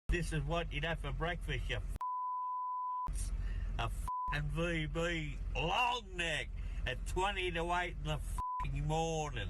This is what you'd have for breakfast, you a f***ing VB long neck at 20 to 8 in the f***ing morning.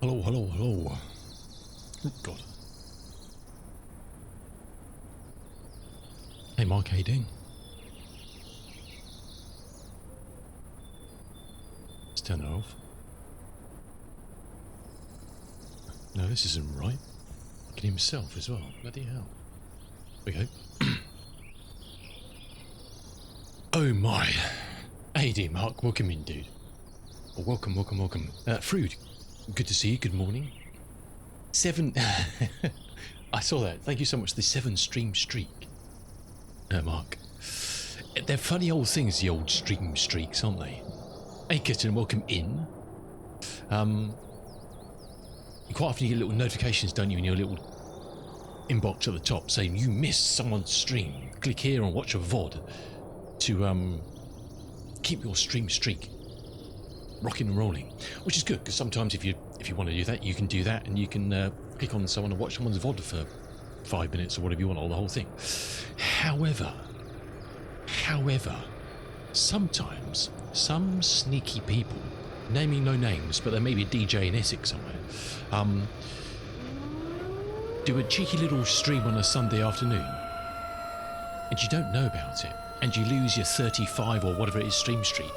Hello, hello, hello. Oh, God. Hey, Mark, how you doing? Let's turn that off. No, this isn't right. He can himself as well. Bloody hell. There we go. Oh, my. Hey, dear Mark. Welcome in, dude. Oh, welcome, welcome, welcome. Frood, good to see you. Good morning. 7... I saw that. Thank you so much. The 7 stream streak. Mark. They're funny old things, the old stream streaks, aren't they? Hey, Kitten, welcome in. Quite often you get little notifications, don't you, in your little inbox at the top saying you missed someone's stream. Click here and watch a VOD to keep your stream streak rocking and rolling, which is good because sometimes if you want to do that, you can do that, and you can click on someone and watch someone's VOD for 5 minutes or whatever you want, or the whole thing. However, sometimes some sneaky people, naming no names, but there may be a DJ in Essex somewhere, do a cheeky little stream on a Sunday afternoon, and you don't know about it, and you lose your 35 or whatever it is stream streak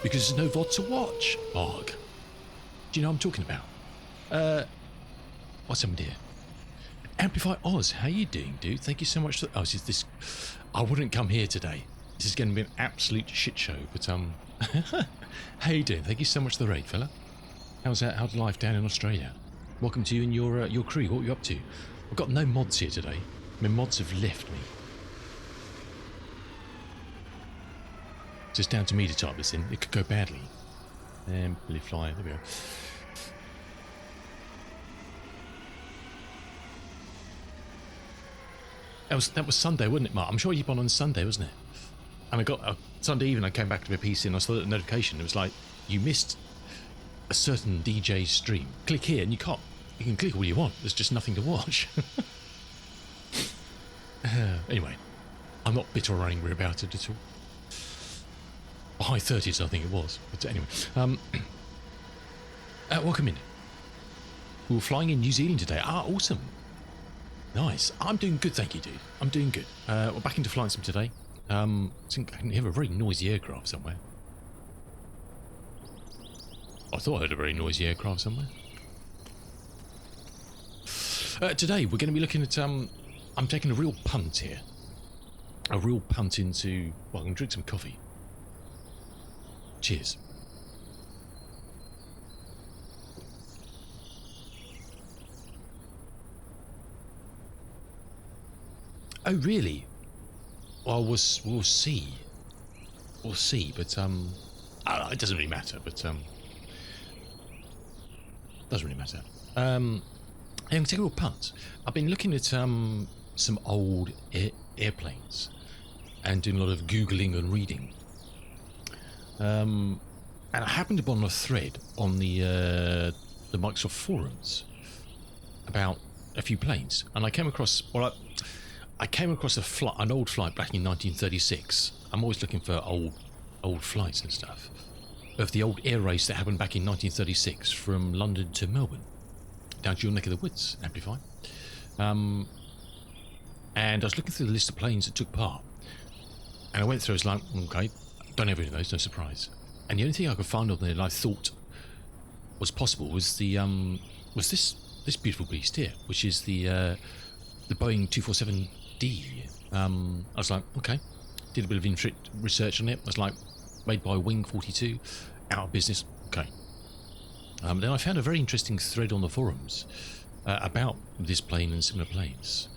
because there's no VOD to watch. Mark, do you know what I'm talking about? What's happened here? Amplify Oz, how you doing, dude? Thank you so much for... Oh, this... I wouldn't come here today. This is going to be an absolute shit show, but, how you doing? Thank you so much for the raid, fella. How's life down in Australia? Welcome to you and your crew. What are you up to? I've got no mods here today. My mods have left me. It's just down to me to type this in. It could go badly. Amplify, there we go. That was Sunday, wasn't it, Mark? I'm sure you put on Sunday, wasn't it? And I got Sunday evening. I came back to my PC and I saw the notification. It was like, you missed a certain DJ stream. Click here, and you can't. You can click all you want. There's just nothing to watch. Anyway, I'm not bitter or angry about it at all. High 30s, I think it was. But anyway, welcome in. We were flying in New Zealand today. Ah, awesome. Nice. I'm doing good, thank you, dude. I'm doing good. We're back into flying sim today. I think I can hear a very noisy aircraft somewhere. I thought I heard a very noisy aircraft somewhere. Today we're going to be looking at... I'm taking a real punt here. A real punt into... Well, I'm going to drink some coffee. Cheers. Oh, really? Well, we'll see. We'll see, but, it doesn't really matter, but, doesn't really matter. I'm going to take a real punt. I've been looking at, some old airplanes and doing a lot of Googling and reading. And I happened upon a thread on the Microsoft forums about a few planes, and I came across, well, I came across an old flight back in 1936. I'm always looking for old flights and stuff. Of the old air race that happened back in 1936 from London to Melbourne. Down to your neck of the woods, Amplify. And I was looking through the list of planes that took part. And I went through, I was like, okay, don't have any of those, no surprise. And the only thing I could find on there that I thought was possible was the was this beautiful beast here, which is the Boeing 247D. I was like, okay, did a bit of research on it. I was like, made by Wing 42, out of business. Okay. Then I found a very interesting thread on the forums about this plane and similar planes,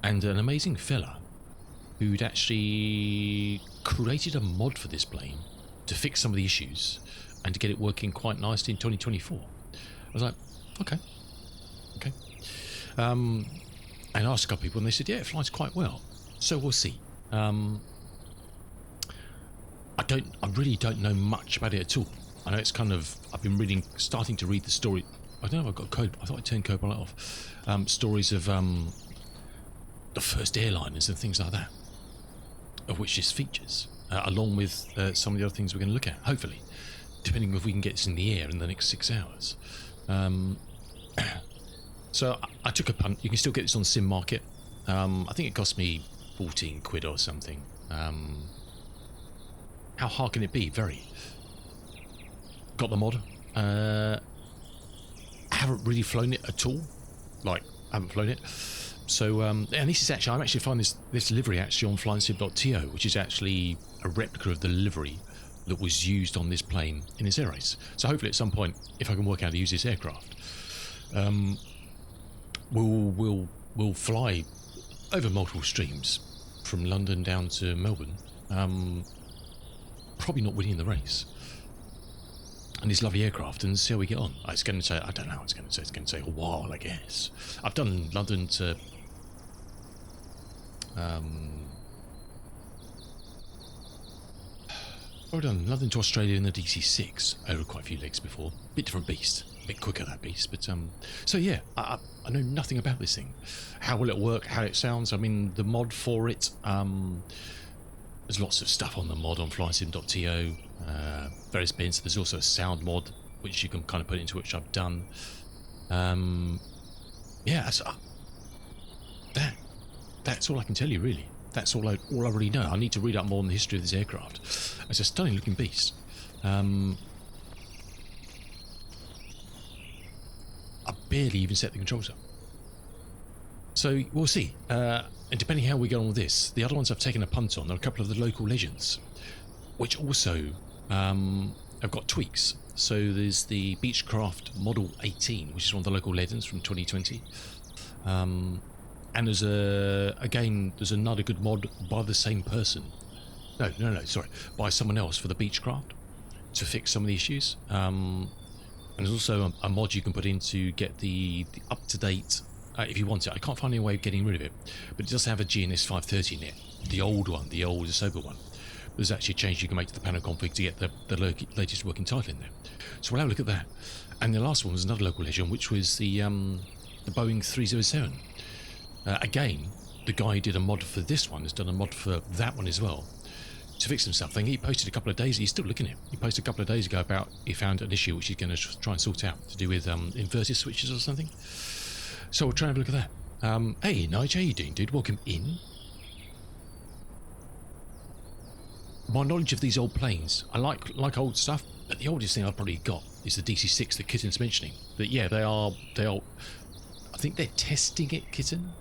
and an amazing fella who'd actually created a mod for this plane to fix some of the issues and to get it working quite nicely in 2024. I was like, okay. And I asked a couple of people, and they said, yeah, it flies quite well. So we'll see. I really don't know much about it at all. I know it's kind of, I've been starting to read the story. I don't know if I've got code. I thought I turned Copilot off. Stories of the first airliners and things like that, of which this features, along with some of the other things we're going to look at, hopefully, depending if we can get this in the air in the next 6 hours. So I took a punt. You can still get this on Sim Market. I think it cost me 14 quid or something. How hard can it be? Very. Got the mod. Haven't really flown it at all. Like, haven't flown it. So, and this is actually, I'm actually finding this livery actually on flyingsim.to, which is actually a replica of the livery that was used on this plane in this air race. So hopefully at some point, if I can work out how to use this aircraft, we'll fly over multiple streams from London down to Melbourne. Probably not winning the race. And this lovely aircraft, and see how we get on. It's going to take, I don't know, it's going to take a while, I guess. I've done London to I've done London to Australia in the DC-6 over quite a few legs before. Bit different beast, a bit quicker that beast, but so yeah, I know nothing about this thing. How will it work? How it sounds? I mean, the mod for it. There's lots of stuff on the mod on flyingsim.to, various bits. There's also a sound mod which you can kind of put into, which I've done. Yeah, that's all I can tell you, really. That's all I really know. I need to read up more on the history of this aircraft. It's a stunning looking beast. I barely even set the controls up. So we'll see. And depending how we get on with this, the other ones I've taken a punt on are a couple of the local legends, which also have got tweaks. So there's the Beechcraft Model 18, which is one of the local legends from 2020. And there's there's another good mod by the same person. No, sorry, by someone else for the Beechcraft to fix some of the issues. And there's also a mod you can put in to get the up-to-date, if you want it. I can't find any way of getting rid of it, but it does have a GNS 530 in it, the old one, the old sober one. There's actually a change you can make to the panel config to get the latest working title in there. So we'll have a look at that. And the last one was another local legend, which was the Boeing 307. Again, the guy who did a mod for this one has done a mod for that one as well to fix some stuff. I think he posted a couple of days, he's still looking at it. He posted a couple of days ago about he found an issue which he's going to try and sort out to do with inverter switches or something. So we'll try and have a look at that. Hey, Nigel, how you doing, dude? Welcome in. My knowledge of these old planes, I like old stuff, but the oldest thing I've probably got is the DC-6 that Kitten's mentioning. That, yeah, they are, I think they're testing it, Kitten.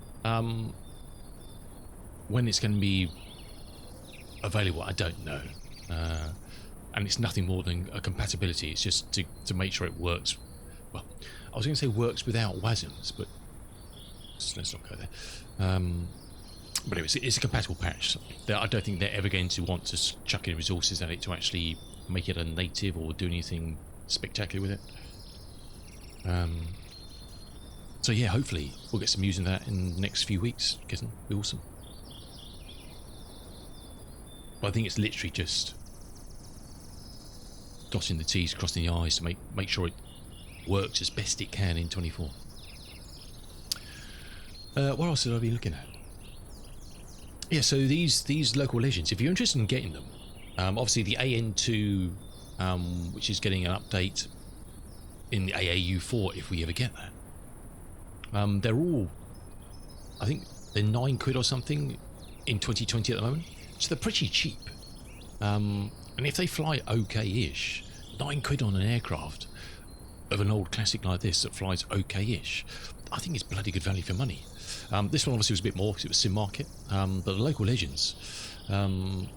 When it's going to be available, I don't know. And it's nothing more than a compatibility. It's just to make sure it works. Well, I was going to say works without WASMs, but let's not go there. But anyway, it's a compatible patch. I don't think they're ever going to want to chuck in resources at it to actually make it a native or do anything spectacular with it. So yeah, hopefully we'll get some news in that in the next few weeks. Kitten, be awesome. But I think it's literally just dotting the T's, crossing the I's to make sure it works as best it can in 24. What else did I be looking at? Yeah, so these local legends, if you're interested in getting them, obviously the AN2, which is getting an update in the AAU4 if we ever get that. They're all, I think they're 9 quid or something in 2020 at the moment, so they're pretty cheap. And if they fly okay-ish, 9 quid on an aircraft of an old classic like this that flies okay-ish, I think it's bloody good value for money. This one obviously was a bit more because it was Sim Market, but the local legends, the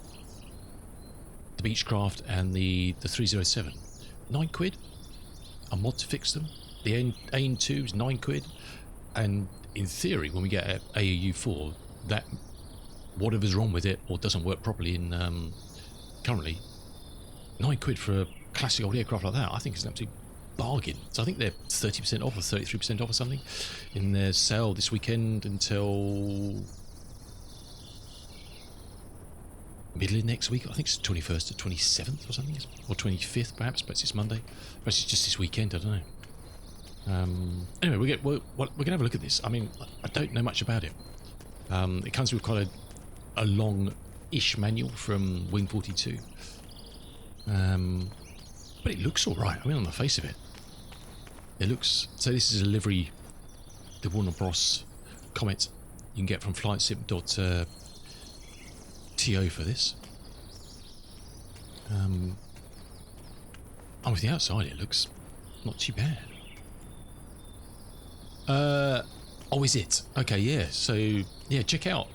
Beechcraft and the 307, 9 quid, a mod to fix them. The AN2 is 9 quid, and in theory, when we get AAU4, that whatever's wrong with it or doesn't work properly in currently, 9 quid for a classic old aircraft like that, I think is an absolute bargain. So I think they're 30% off or 33% off or something in their sale this weekend until middle of next week. I think it's 21st to 27th or something, or 25th perhaps, but it's Monday. Perhaps it's just this weekend, I don't know. Anyway, we're going to have a look at this. I mean, I don't know much about it. It comes with quite a long-ish manual from Wing 42. But it looks alright, I mean, on the face of it. It looks... So this is a livery, the Warner Bros. Comet you can get from flightsim.to for this. Oh, with the outside it looks not too bad. Oh, is it? Okay, yeah. So, yeah, check out.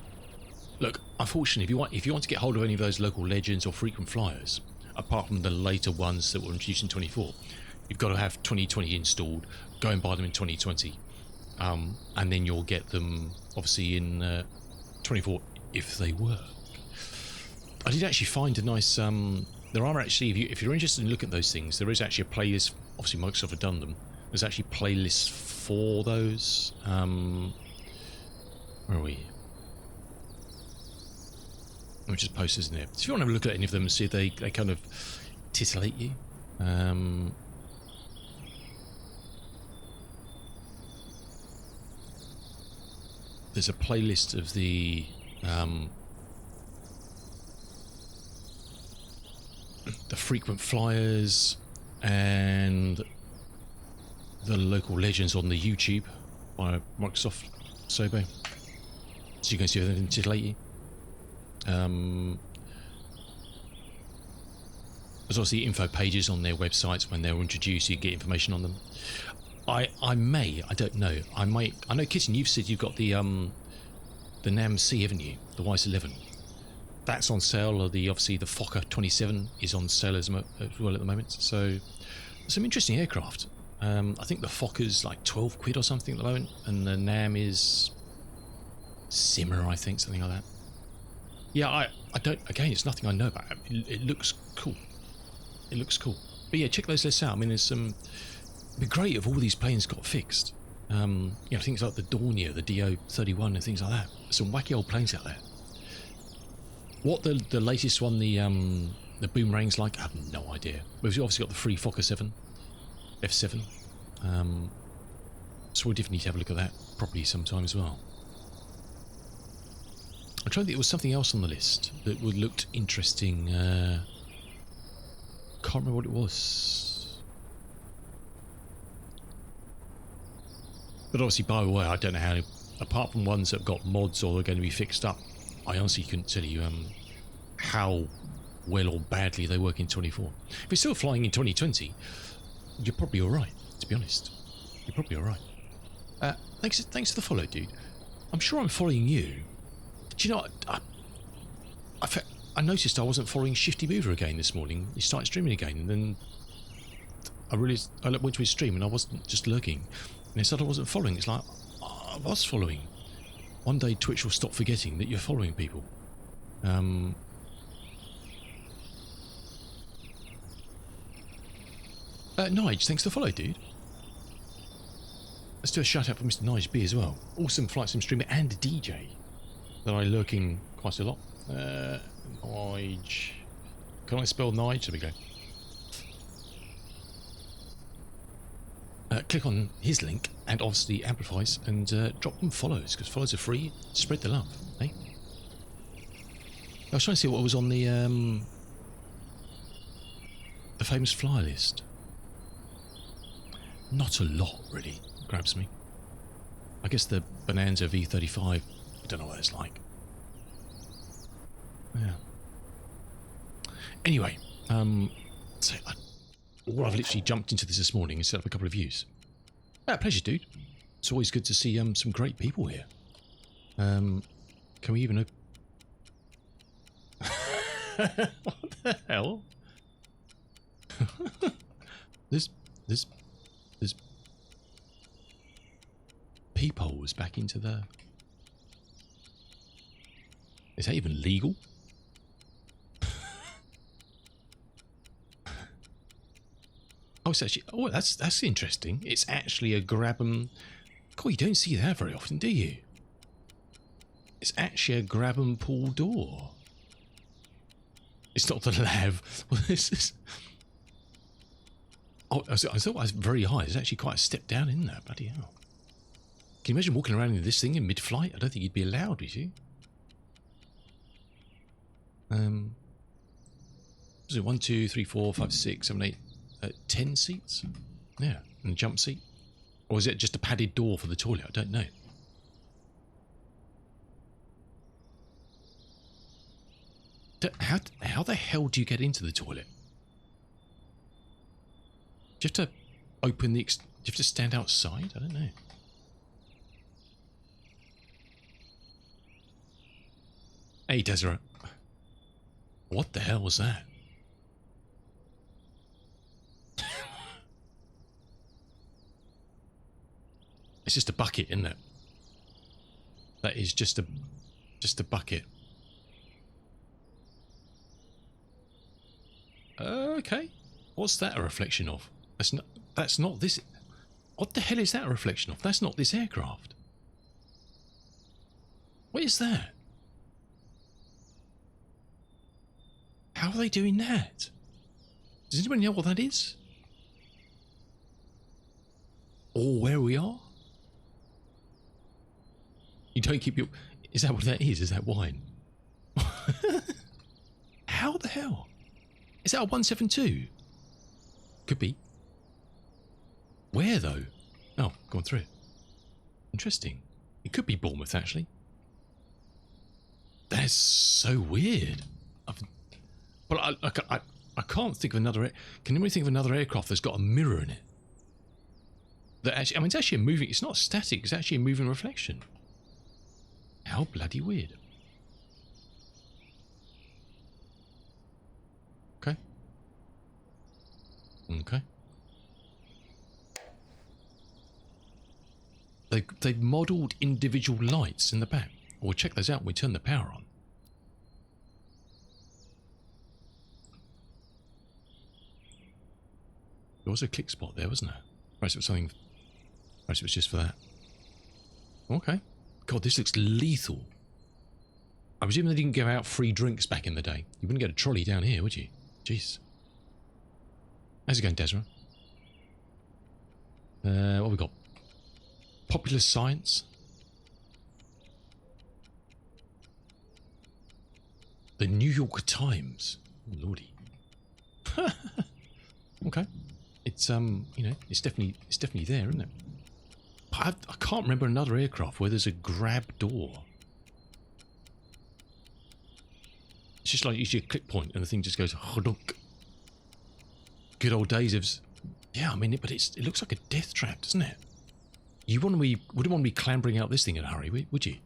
Look, unfortunately, if you want to get hold of any of those local legends or frequent flyers, apart from the later ones that were introduced in 24, you've got to have 2020 installed. Go and buy them in 2020, and then you'll get them obviously in 24 if they work. I did actually find a nice. There are actually, if you're interested in looking at those things, there is actually a playlist. Obviously, Microsoft have done them. There's actually playlists for those. Where are we? Let me just post this in there. So if you want to have a look at any of them and see if they kind of titillate you. There's a playlist of the frequent flyers and the local legends on the YouTube by Microsoft Sobo, so you can see if they titillate you. There's obviously info pages on their websites when they're introduced. You get information on them. I don't know. I know, Kitten, you've said you've got the NAM C, haven't you? The YS11. That's on sale. Or obviously the Fokker 27 is on sale as well at the moment. So some interesting aircraft. I think the Fokker's like 12 quid or something at the moment, and the NAM is Simmer, I think, something like that. Yeah, I don't. Again, it's nothing I know about. It looks cool. It looks cool. But yeah, check those lists out. I mean, there's some. It'd be great if all these planes got fixed. Things like the Dornier, the DO-31 and things like that. Some wacky old planes out there. What the latest one, the Boomerang's like, I have no idea. We've obviously got the free Fokker 7, F7. So we'll definitely need to have a look at that properly sometime as well. I'm trying to think there was something else on the list that would looked interesting. Can't remember what it was. But obviously, by the way, I don't know how, apart from ones that have got mods or are going to be fixed up, I honestly couldn't tell you how well or badly they work in 24. If you're still flying in 2020, you're probably alright, to be honest. You're probably alright. Thanks for the follow, dude. I'm sure I'm following you. Do you know, I noticed I wasn't following Shifty Mover again this morning. He started streaming again, and then I went to his stream and I wasn't just lurking. And it said I wasn't following. It's like, I was following. One day Twitch will stop forgetting that you're following people. Nige, thanks for the follow, dude. Let's do a shout out for Mr. Nige B as well. Awesome flight sim streamer and DJ that I lurk in quite a lot. Nige. Can I spell Nige? There we go. Click on his link and obviously amplifies and drop them follows, because follows are free. Spread the love, eh? I was trying to see what was on the famous flyer list. Not a lot, really, grabs me. I guess the Bonanza V35, I don't know what it's like. Yeah. Anyway, so I've literally jumped into this morning and set up a couple of views. Pleasure, dude. It's always good to see some great people here. Can we even... What the hell? There's peepholes back into the... Is that even legal? Oh, it's actually... Oh, that's interesting. It's actually a grab 'em... God, you don't see that very often, do you? It's actually a grab 'em pull door. It's not the lav. Well, this is... Oh, I thought it was very high. It's actually quite a step down in there. Bloody hell. Can you imagine walking around in this thing in mid-flight? I don't think you'd be allowed, would you? So 1, 2, 3, 4, 5, 6, 7, 8, 10 seats? Yeah, and a jump seat. Or is it just a padded door for the toilet? I don't know. How the hell do you get into the toilet? Do you have to open the... do you have to stand outside? I don't know. Hey, Desiree. What the hell was that? It's just a bucket, isn't it? That is just a bucket. Okay. What's that a reflection of? That's not this. What the hell is that a reflection of? That's not this aircraft. What is that? How are they doing that? Does anybody know what that is? Or where we are? You don't keep your... Is that what that is? Is that wine? How the hell? Is that a 172? Could be. Where though? Oh, gone through. Interesting. It could be Bournemouth actually. That's so weird. But I can't think of another... Can anybody think of another aircraft that's got a mirror in it? That actually... I mean, it's actually a moving... It's not static. It's actually a moving reflection. How bloody weird. Okay. Okay. They've modelled individual lights in the back. We'll check those out when we turn the power on. There was a click spot there, wasn't there? Perhaps it was something... Perhaps it was just for that. Okay. God, this looks lethal. I presume they didn't give out free drinks back in the day. You wouldn't get a trolley down here, would you? Jeez. How's it going, Desiree? What have we got? Popular Science. The New York Times. Oh, lordy. Okay. It's you know, it's definitely there, isn't it? I can't remember another aircraft where there's a grab door. It's just like usually a click point and the thing just goes hodunk. Good old days of... Yeah, I mean, but it looks like a death trap, doesn't it? You wouldn't want to be clambering out this thing in a hurry, would you?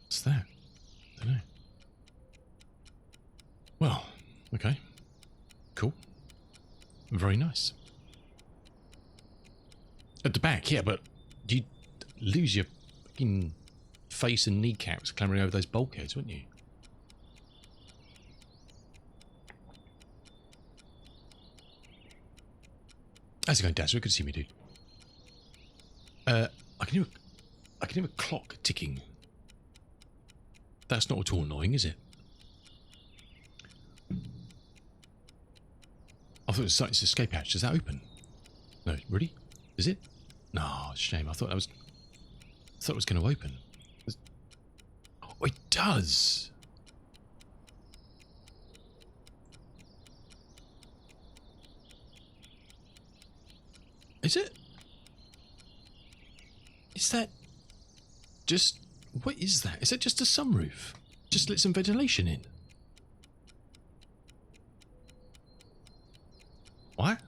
What's that? I don't know. Well, okay. Cool. Very nice. At the back, yeah, but you'd lose your fucking face and kneecaps clambering over those bulkheads, wouldn't you? How's it going, Daz? Good to see me, dude. I can hear a clock ticking. That's not at all annoying, is it? I thought it was starting to escape hatch. Does that open? No, really? Is it? No, it's a shame. I thought it was going to open. Oh, it does. Is it? Is that just... What is that? Is that just a sunroof? Just let some ventilation in? What?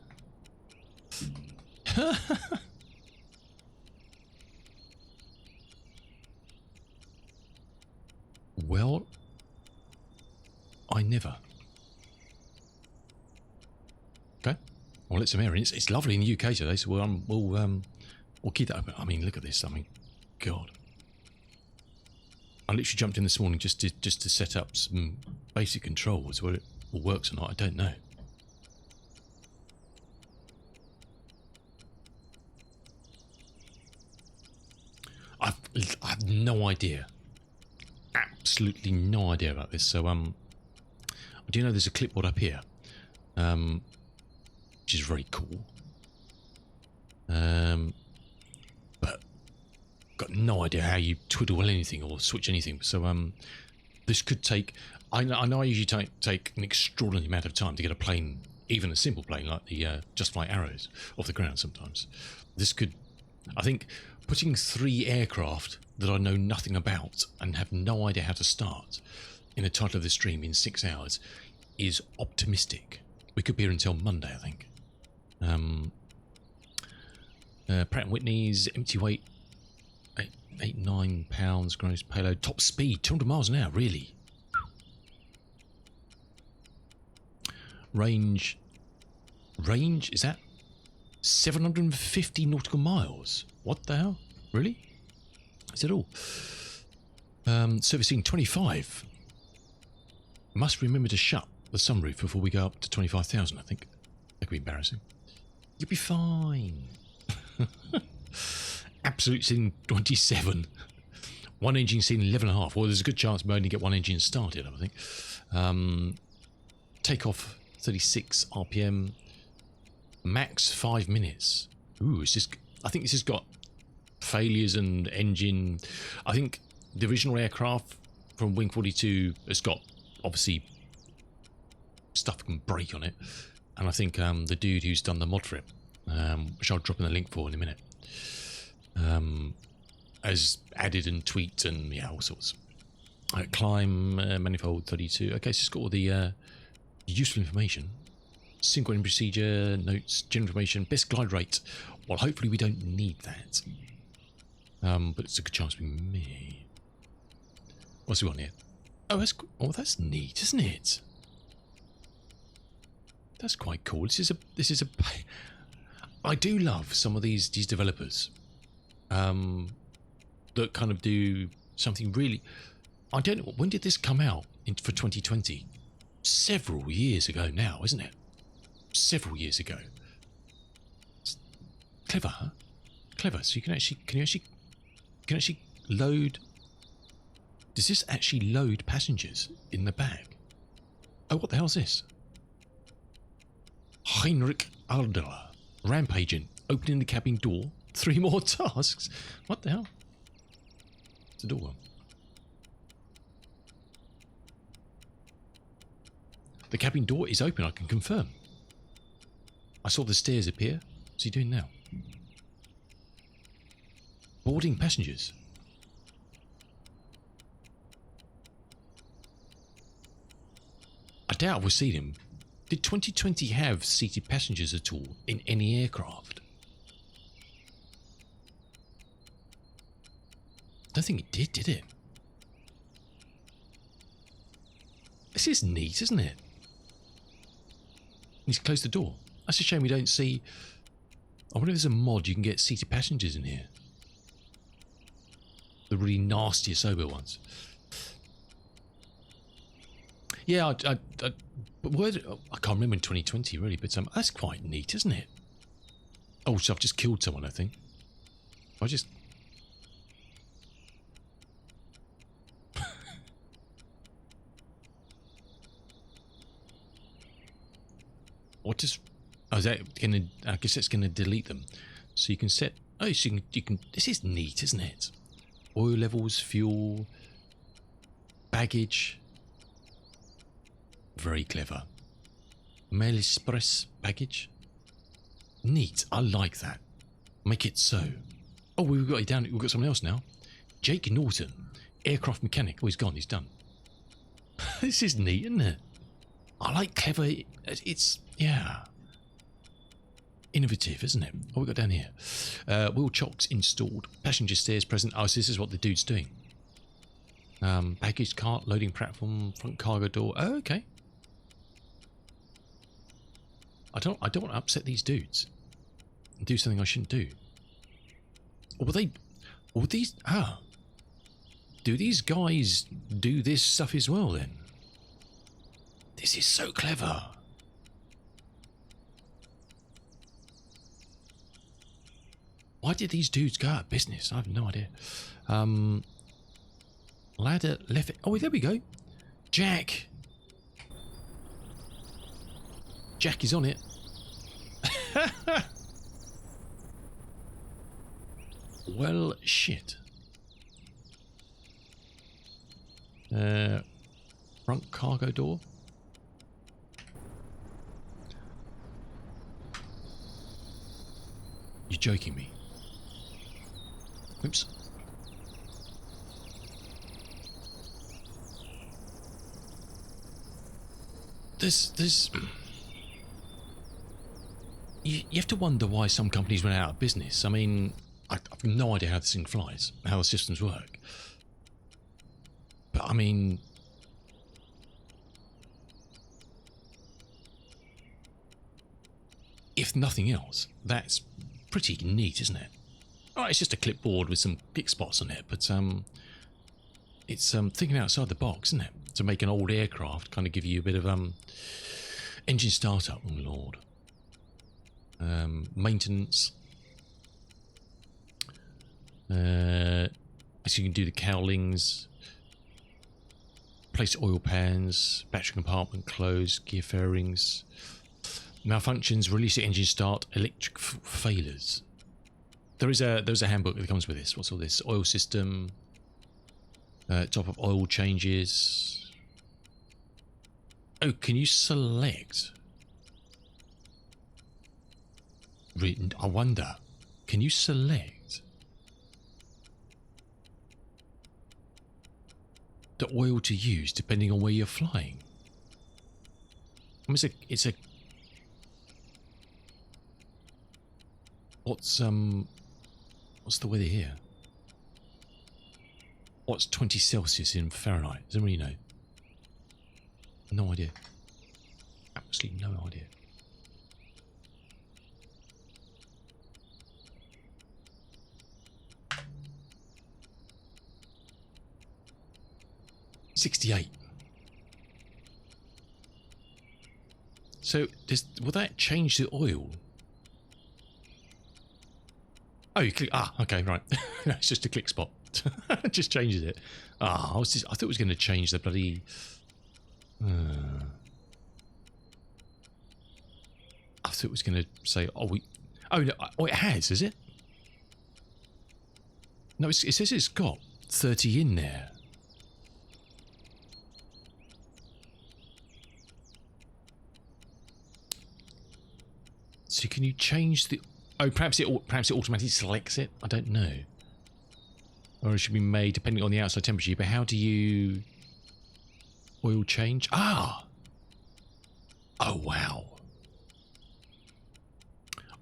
Well, I never. Okay. Well, let some air in. It's lovely in the UK today, so we'll keep that open. I mean, look at this. I mean, God. I literally jumped in this morning just to set up some basic controls. Whether it all works or not, I don't know. I have no idea. Absolutely no idea about this. So I do know there's a clipboard up here, which is very cool. But got no idea how you twiddle anything or switch anything. So this could take. I know I usually take an extraordinary amount of time to get a plane even a simple plane like the Just Flight Arrows off the ground sometimes. This could, I think, putting 3 aircraft that I know nothing about and have no idea how to start in the title of the stream in 6 hours is optimistic. We could be here until Monday, I think. Pratt & Whitney's empty weight, 89 pounds gross payload, top speed 200 miles an hour, really. Range is that 750 nautical miles? What the hell? Really? Is it all? Servicing 25. Must remember to shut the sunroof before we go up to 25,000, I think. That could be embarrassing. You'll be fine. Absolute scene 27. One engine scene 11.5. Well, there's a good chance we only get one engine started, I think. Takeoff 36 RPM. Max 5 minutes. Ooh, it's just, I think this has got failures and engine. I think the original aircraft from Wing 42 has got obviously stuff that can break on it, and I think the dude who's done the mod for it, which I'll drop in the link for in a minute, has added and tweaked and yeah, all sorts. Climb manifold 32. Okay, so it's got all the useful information. Single in procedure, notes, general information, best glide rate. Well, hopefully we don't need that. But it's a good chance we may. What's we got here? Oh, that's neat, isn't it? That's quite cool. This is a. I do love some of these developers, that kind of do something really. I don't know, when did this come out for 2020? Several years ago now, isn't it? Several years ago. It's clever, huh? Clever. So you can actually load. Does this actually load passengers in the bag? Oh, what the hell's this? Heinrich Adler, rampaging, opening the cabin door. 3 more tasks. What the hell? It's the door one. The cabin door is open, I can confirm. I saw the stairs appear. What's he doing now? Boarding passengers. I doubt we'll see them. Did 2020 have seated passengers at all in any aircraft? I don't think it did it? This is neat, isn't it? He's closed the door. That's a shame we don't see. I wonder if there's a mod you can get seated passengers in here. The really nasty sober ones. Yeah, but I can't remember in 2020 really, but that's quite neat, isn't it? Oh, so I've just killed someone, I think. I just. What does? Oh, is that gonna? I guess it's gonna delete them. So you can set. Oh, so you can. This is neat, isn't it? Oil levels, fuel, baggage. Very clever. Mail Express baggage. Neat. I like that. Make it so. Oh, we've got it down. We've got someone else now. Jake Norton, aircraft mechanic. Oh, he's gone. He's done. This is neat, isn't it? I like clever. It's yeah. Innovative, isn't it? What we got down here? Wheel chocks installed. Passenger stairs present. Oh, so this is what the dude's doing. Baggage cart, loading platform, front cargo door. Oh, okay. I don't want to upset these dudes and do something I shouldn't do. Or will they? Or these? Ah. Do these guys do this stuff as well then? This is so clever. Why did these dudes go out of business? I have no idea. Ladder left. Oh, there we go. Jack. Jack is on it. Well, shit. Front cargo door. You're joking me. Oops. There's you have to wonder why some companies went out of business. I mean, I've no idea how this thing flies, how the systems work. But I mean, if nothing else, that's pretty neat, isn't it? Oh, it's just a clipboard with some click spots on it, but it's thinking outside the box, isn't it? To make an old aircraft kind of give you a bit of engine startup. Oh Lord. Maintenance. So you can do the cowlings, place oil pans, battery compartment close, gear fairings, malfunctions, release the engine start, electric failures. There's a handbook that comes with this. What's all this? Oil system, top of oil changes. Oh, can you select? I wonder, can you select the oil to use depending on where you're flying? I mean, it's a what's the weather here? What's 20 Celsius in Fahrenheit? Does anybody know? No idea. Absolutely no idea. $68. So will that change the oil? Oh, you click. Ah, okay, right. No, it's just a click spot. It just changes it. Ah, I thought it was going to change the bloody. I thought it was going to say, "Oh, we." Oh no! Oh, it has, is it? No, it says it's got 30 in there. So can you change the? Oh, perhaps it automatically selects it. I don't know. Or it should be made depending on the outside temperature. But how do you oil change? Ah. Oh wow.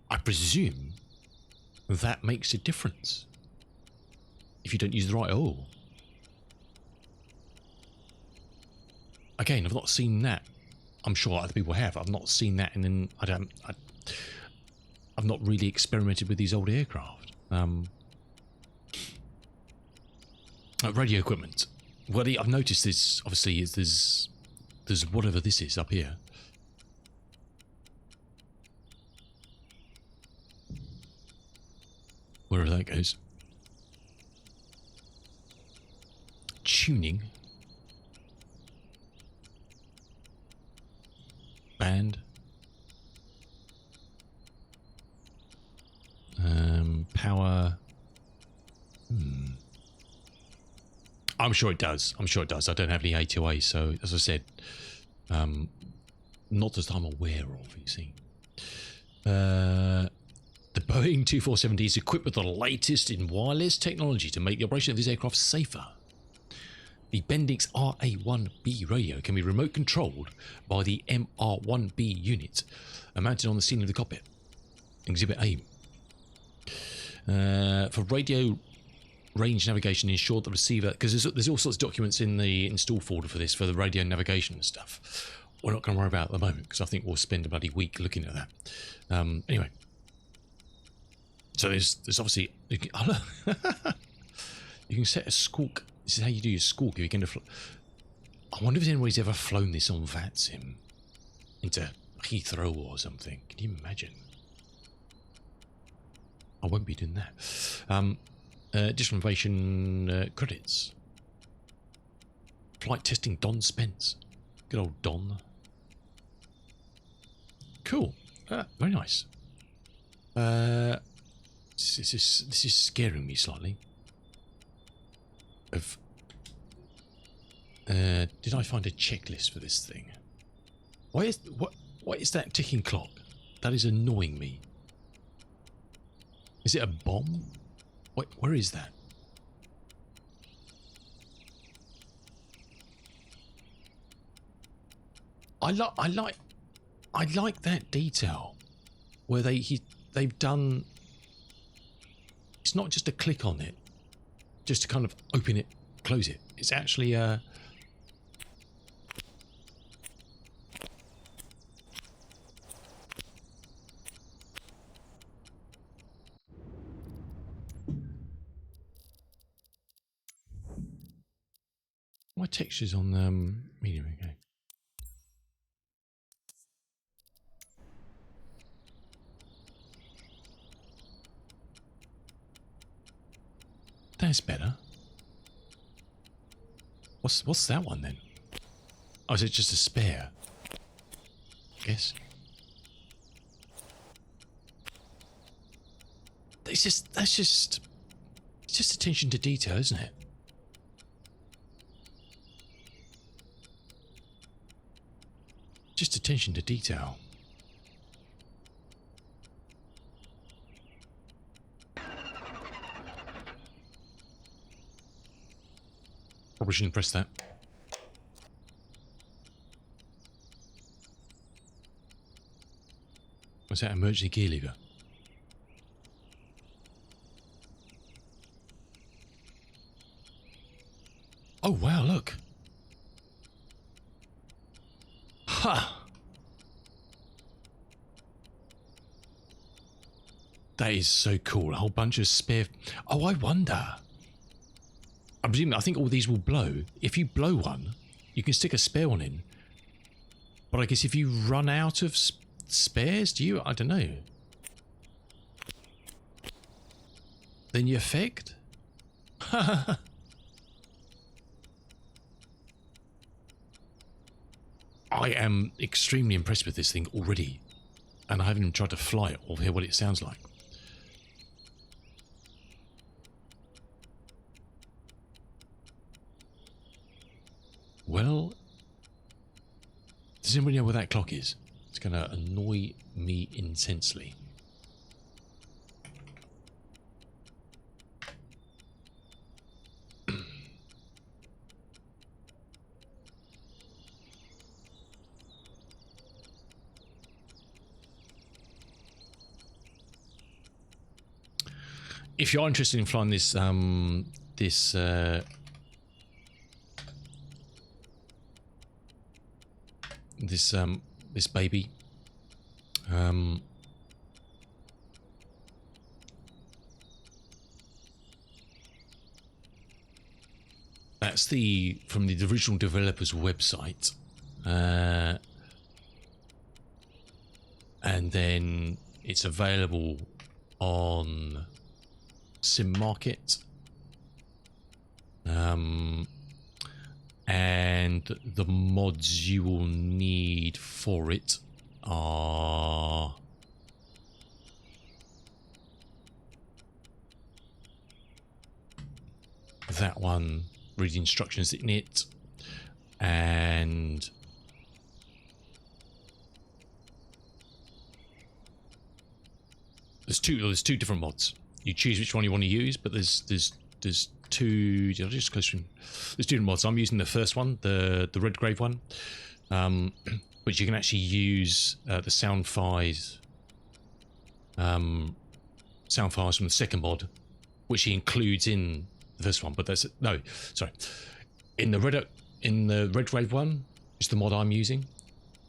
I presume that makes a difference if you don't use the right oil. Again, I've not seen that. I'm sure other people have. I've not seen that, and then I've not really experimented with these old aircraft. Radio equipment. Well, I've noticed this. Obviously, there's whatever this is up here. Wherever that goes. Tuning. Band. Power. I'm sure it does. I don't have any A2A, so as I said, not that I'm aware of, you see. The Boeing 2470 is equipped with the latest in wireless technology to make the operation of this aircraft safer. The Bendix RA1B radio can be remote controlled by the MR1B unit mounted on the ceiling of the cockpit. Exhibit A. For radio range navigation, ensure the receiver, because there's all sorts of documents in the install folder for this, for the radio navigation and stuff. We're not going to worry about it at the moment, because I think we'll spend a bloody week looking at that. Anyway. So there's obviously... You can set a squawk. This is how you do your squawk. If you're going to I wonder if anybody's ever flown this on VATSIM into Heathrow or something. Can you imagine? I won't be doing that. Additional information credits. Flight testing Don Spence. Good old Don. Cool. Very nice. This is scaring me slightly. Did I find a checklist for this thing? What is that ticking clock? That is annoying me. Is it a bomb? Wait, where is that? I like that detail where they've done. It's not just a click on it, just to kind of open it, close it. It's actually my textures on medium. Okay. That's better. What's that one then? Oh, is it just a spare? I guess. It's just attention to detail, isn't it? Just attention to detail. Probably shouldn't press that. What's that? Emergency gear lever. Oh wow, look. Ha! That is so cool. A whole bunch of spare... Oh, I wonder. I think all these will blow. If you blow one, you can stick a spare one in. But I guess if you run out of spares, do you? I don't know. Then you effect? I am extremely impressed with this thing already. And I haven't even tried to fly it or hear what it sounds like. Well, does anybody know where that clock is? It's going to annoy me intensely. If you're interested in flying this this baby, that's from the original developer's website, and then it's available on Sim Market, and the mods you will need for it are that one, read the instructions in it, and there's two different mods. You choose which one you want to use, but there's two. I'll just go through. There's two mods. I'm using the first one, the Redgrave one, which you can actually use the sound files from the second mod, which he includes in the first one. But that's no, sorry. In the Redgrave one, is the mod I'm using,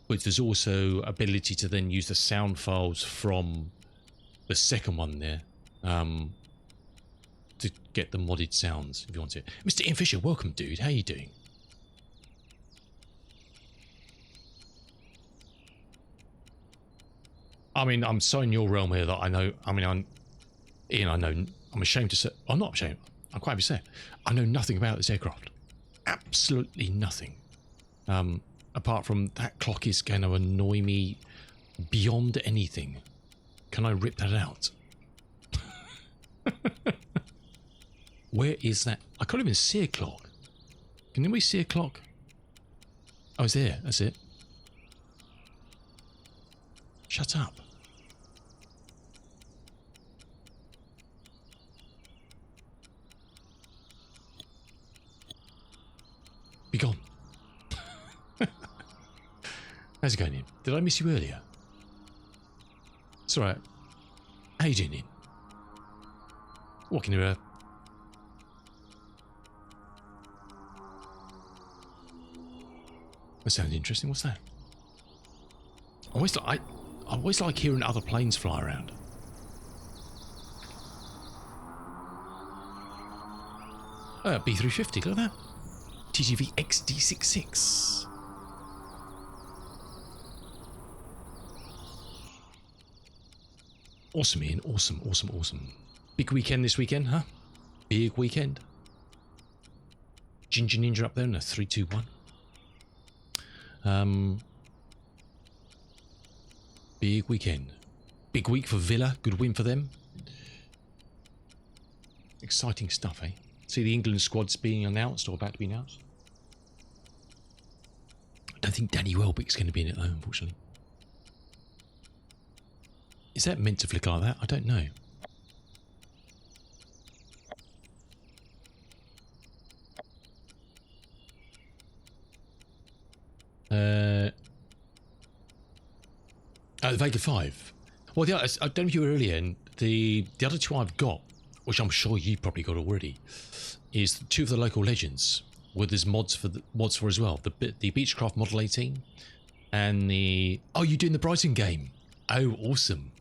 which there's also ability to then use the sound files from the second one there. To get the modded sounds if you want it. Mr. Ian Fisher, welcome dude, how you doing? I mean, I'm so in your realm here that I know, I'm ashamed to say, I'm not ashamed, I'm quite happy to say it. I know nothing about this aircraft. Absolutely nothing. Apart from that clock is going to annoy me beyond anything. Can I rip that out? Where is that? I can't even see a clock. Can we see a clock? Oh, it's there. That's it. Shut up. gone? How's it going, Ian? Did I miss you earlier? It's alright. How you doing, Ian? Walking around. That sounds interesting. What's that? I always like hearing other planes fly around. B350, look at that. TGV XD66. Awesome, Ian. Awesome, awesome, awesome. Big weekend this weekend, huh? Big weekend. Ginger Ninja up there in a 3-2-1. Big weekend. Big week for Villa. Good win for them. Exciting stuff, eh? See the England squad's being announced or about to be announced. I don't think Danny Welbeck's going to be in it though, unfortunately. Is that meant to flick like that? I don't know. The Vega 5. Well, I don't know if you were earlier, and the other two I've got, which I'm sure you probably got already, is two of the local legends, where there's mods for as well. The Beechcraft Model 18 and the... Oh, you're doing the Brighton game. Oh, awesome.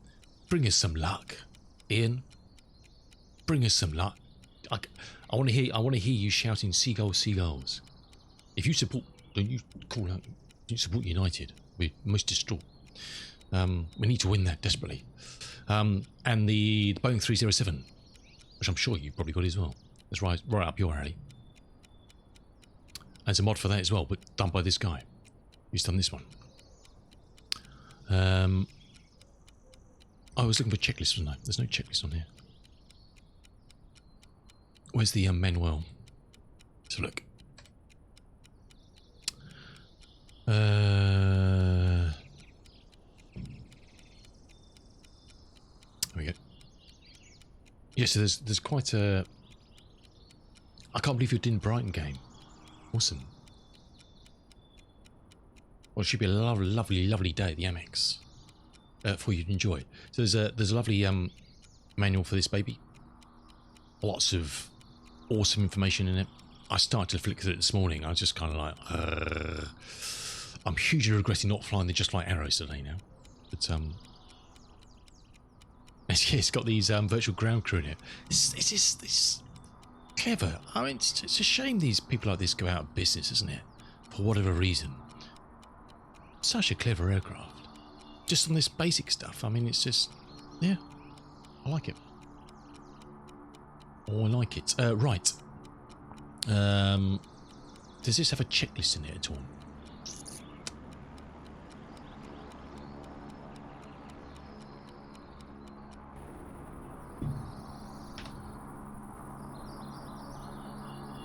Bring us some luck, Ian. Bring us some luck. I want to hear you shouting "Seagulls, Seagulls." If you support, don't you call out? Don't you support United? We're most distraught. We need to win that desperately. And the Boeing 307, which I'm sure you probably got as well. That's right up your alley. There's a mod for that as well, but done by this guy. Who's done this one? I was looking for checklists, wasn't I? There's no checklist on here. Where's the manual? Let's have a look. There we go. Yeah, so there's quite a... I can't believe you're doing Brighton game. Awesome. Well, it should be a lovely, lovely, lovely day at the Amex for you to enjoy. So there's a lovely manual for this baby. Lots of awesome information in it. I started to flick through it this morning. I was just kind of like, I'm hugely regretting not flying the Just Like Arrows today now. But it's got these virtual ground crew in it. It's clever. I mean, it's a shame these people like this go out of business, isn't it? For whatever reason. Such a clever aircraft. Just on this basic stuff. I mean, it's just, yeah, I like it. Oh, I like it. Right. Does this have a checklist in it at all?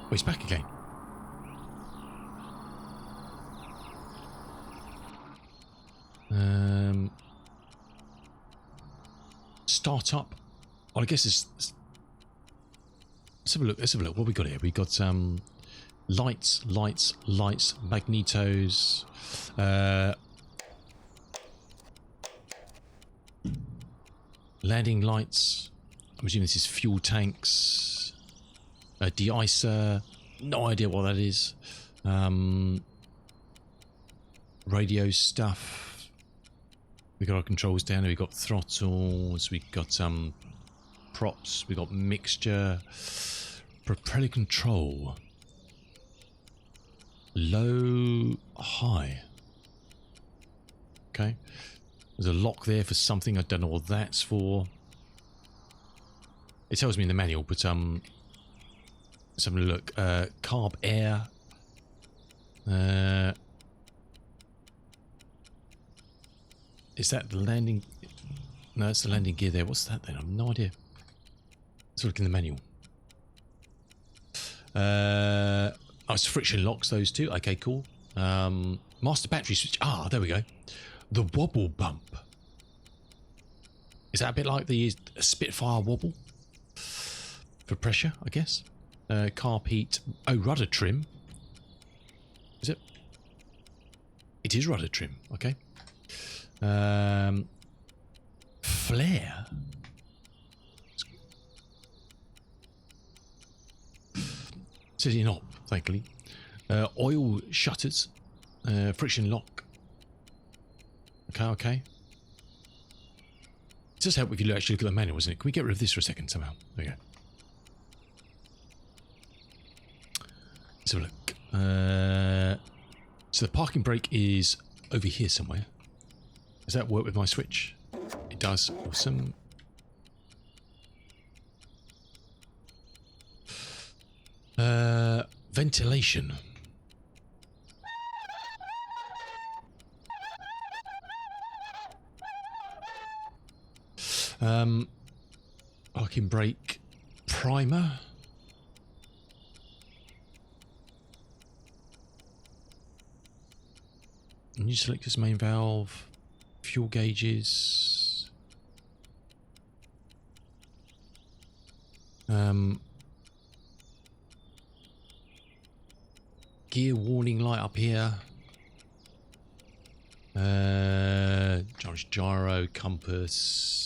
Oh, he's back again. Start up. Well, I guess it's... Let's have a look. Let's have a look. What we got here? We got lights, magnetos. Landing lights. I'm assuming this is fuel tanks. De-icer. No idea what that is. Radio stuff. We got our controls down. We got throttles. We got props. We got mixture. Propeller control. Low, high. Okay. There's a lock there for something. I don't know what that's for. It tells me in the manual, but let's have a look. Carb air. Is that the landing? No, it's the landing gear there. What's that then? I have no idea. Let's look in the manual. Oh, it's friction locks, those two. Okay, cool. Master battery switch. Ah, there we go. The wobble bump. Is that a bit like the Spitfire wobble? For pressure, I guess. Carb heat. Oh, rudder trim. Is it? It is rudder trim. Okay. Flare. Setting up, thankfully. Oil shutters. Friction lock. Okay. It does help if you actually look at the manual, doesn't it? Can we get rid of this for a second somehow? There we go. Let's have a look. So the parking brake is over here somewhere. Does that work with my switch? It does. Awesome. Ventilation. Parking brake primer. New selectors, main valve, fuel gauges. Gear warning light up here. Gyro, compass.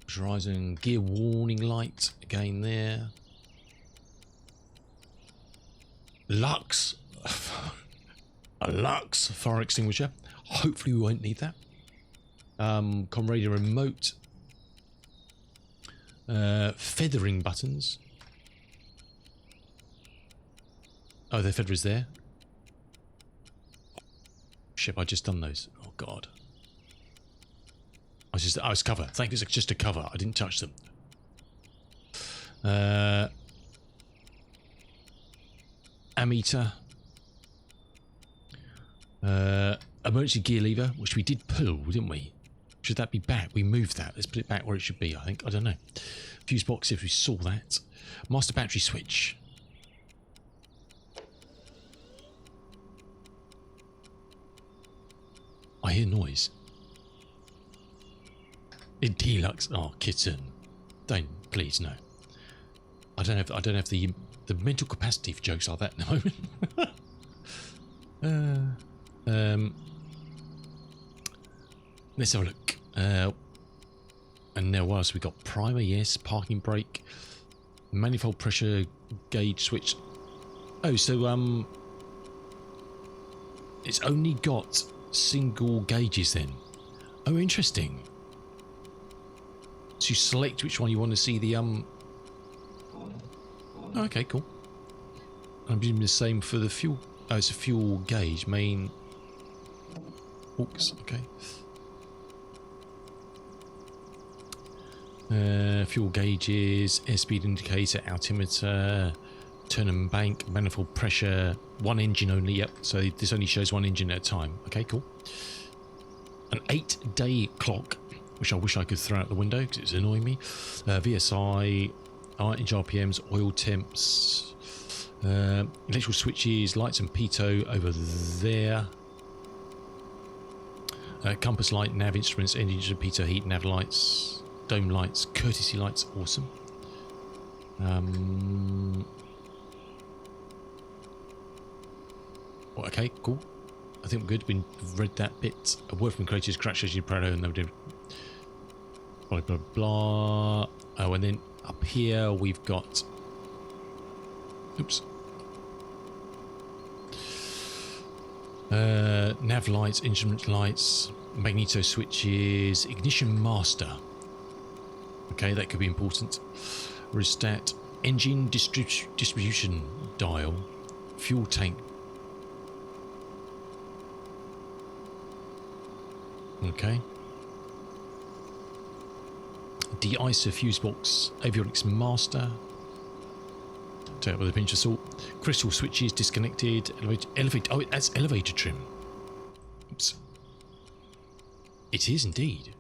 Horizon gear warning light again there. Lux. A Lux fire extinguisher. Hopefully we won't need that. Com radio remote. Feathering buttons. Oh, the feather is there. Shit, I just done those. Oh god. I was cover. Thank you, it's just a cover. I didn't touch them. Ammeter. Emergency gear lever, which we did pull, didn't we? Should that be back? We moved that. Let's put it back where it should be, I think. I don't know. Fuse box, if we saw that. Master battery switch. I hear noise. In Deluxe. Oh, kitten. Don't, please, no. I don't have the mental capacity for jokes like that at the moment. Let's have a look. And now what else we got? Primer, yes. Parking brake. Manifold pressure gauge switch. Oh, so it's only got single gauges then. Oh, interesting. So you select which one you want to see the okay, cool. I'm doing the same for the fuel. Oh, it's a fuel gauge main. Oops, okay. Fuel gauges, airspeed indicator, altimeter, turn and bank, manifold pressure, one engine only. Yep. So this only shows one engine at a time. Okay, cool. An 8-day clock, which I wish I could throw out the window because it's annoying me. VSI, inch RPMs, oil temps, electrical switches, lights and pitot over there. Compass light, nav instruments, engine, pitot, heat, nav lights, dome lights, courtesy lights. Awesome. Okay, cool. I think we're good. We've read that bit. A word from creators, crash as you Prado, and they did blah blah blah. Oh, and then up here we've got. Oops. Nav lights, instrument lights, magneto switches, ignition master. Okay, that could be important. Rheostat, engine distribution dial, fuel tank. Okay. De-icer fuse box, avionics master. Take it with a pinch of salt. Crystal switches disconnected. Elevator. Oh, that's elevator trim. Oops. It is indeed.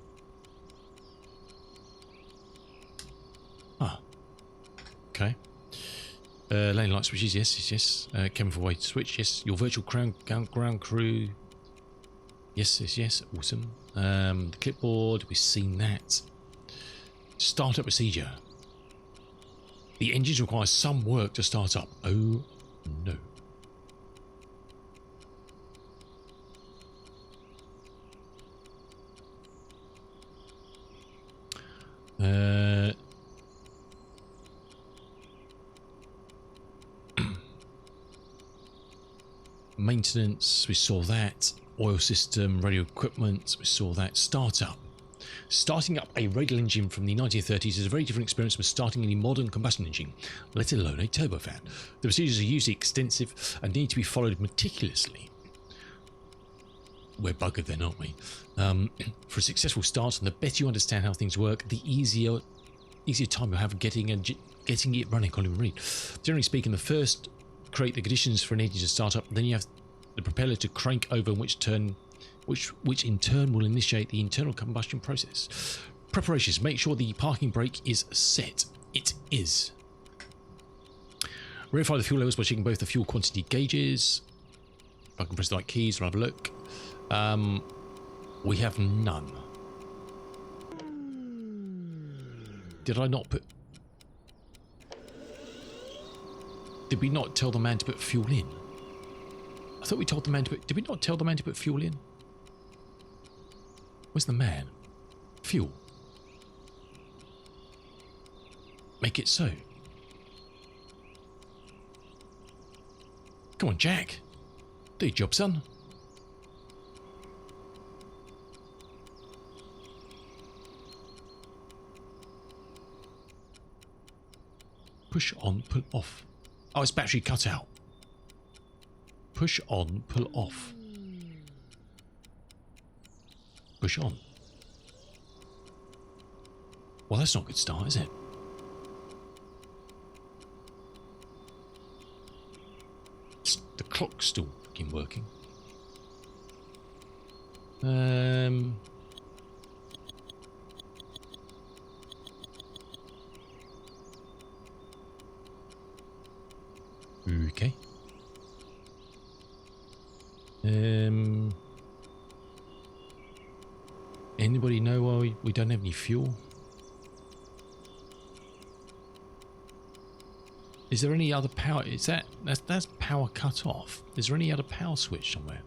Ah. Okay. Lane light switches. Yes. Chemical weight switch. Yes. Your virtual ground crew. Yes. Awesome. The clipboard. We've seen that. Startup procedure. The engines require some work to start up. Oh No. Maintenance, we saw that. Oil system, radio equipment, we saw that. Startup. Starting up a radial engine from the 1930s is a very different experience from starting any modern combustion engine, let alone a turbofan. The procedures are usually extensive and need to be followed meticulously. We're buggered then, aren't we? For a successful start, and the better you understand how things work, the easier time you'll have getting it running, Colin Reed. Generally speaking, the first create the conditions for an engine to start up, then you have the propeller to crank over, which in turn will initiate the internal combustion process. Preparations. Make sure the parking brake is set. It is. Verify the fuel levels by checking both the fuel quantity gauges. If I can press the right keys, we'll have a look. We have none. Did I not put... Did we not tell the man to put fuel in? I thought we told the man to put... Did we not tell the man to put fuel in? Where's the man? Fuel. Make it so. Come on, Jack. Do your job, son. Push on, pull off. Oh, it's battery cut out. Push on, pull off. Push on. Well, that's not a good start, is it? The clock's still fucking working. Okay. Anybody know why we don't have any fuel? Is there any other power? Is that's power cut off? Is there any other power switch somewhere?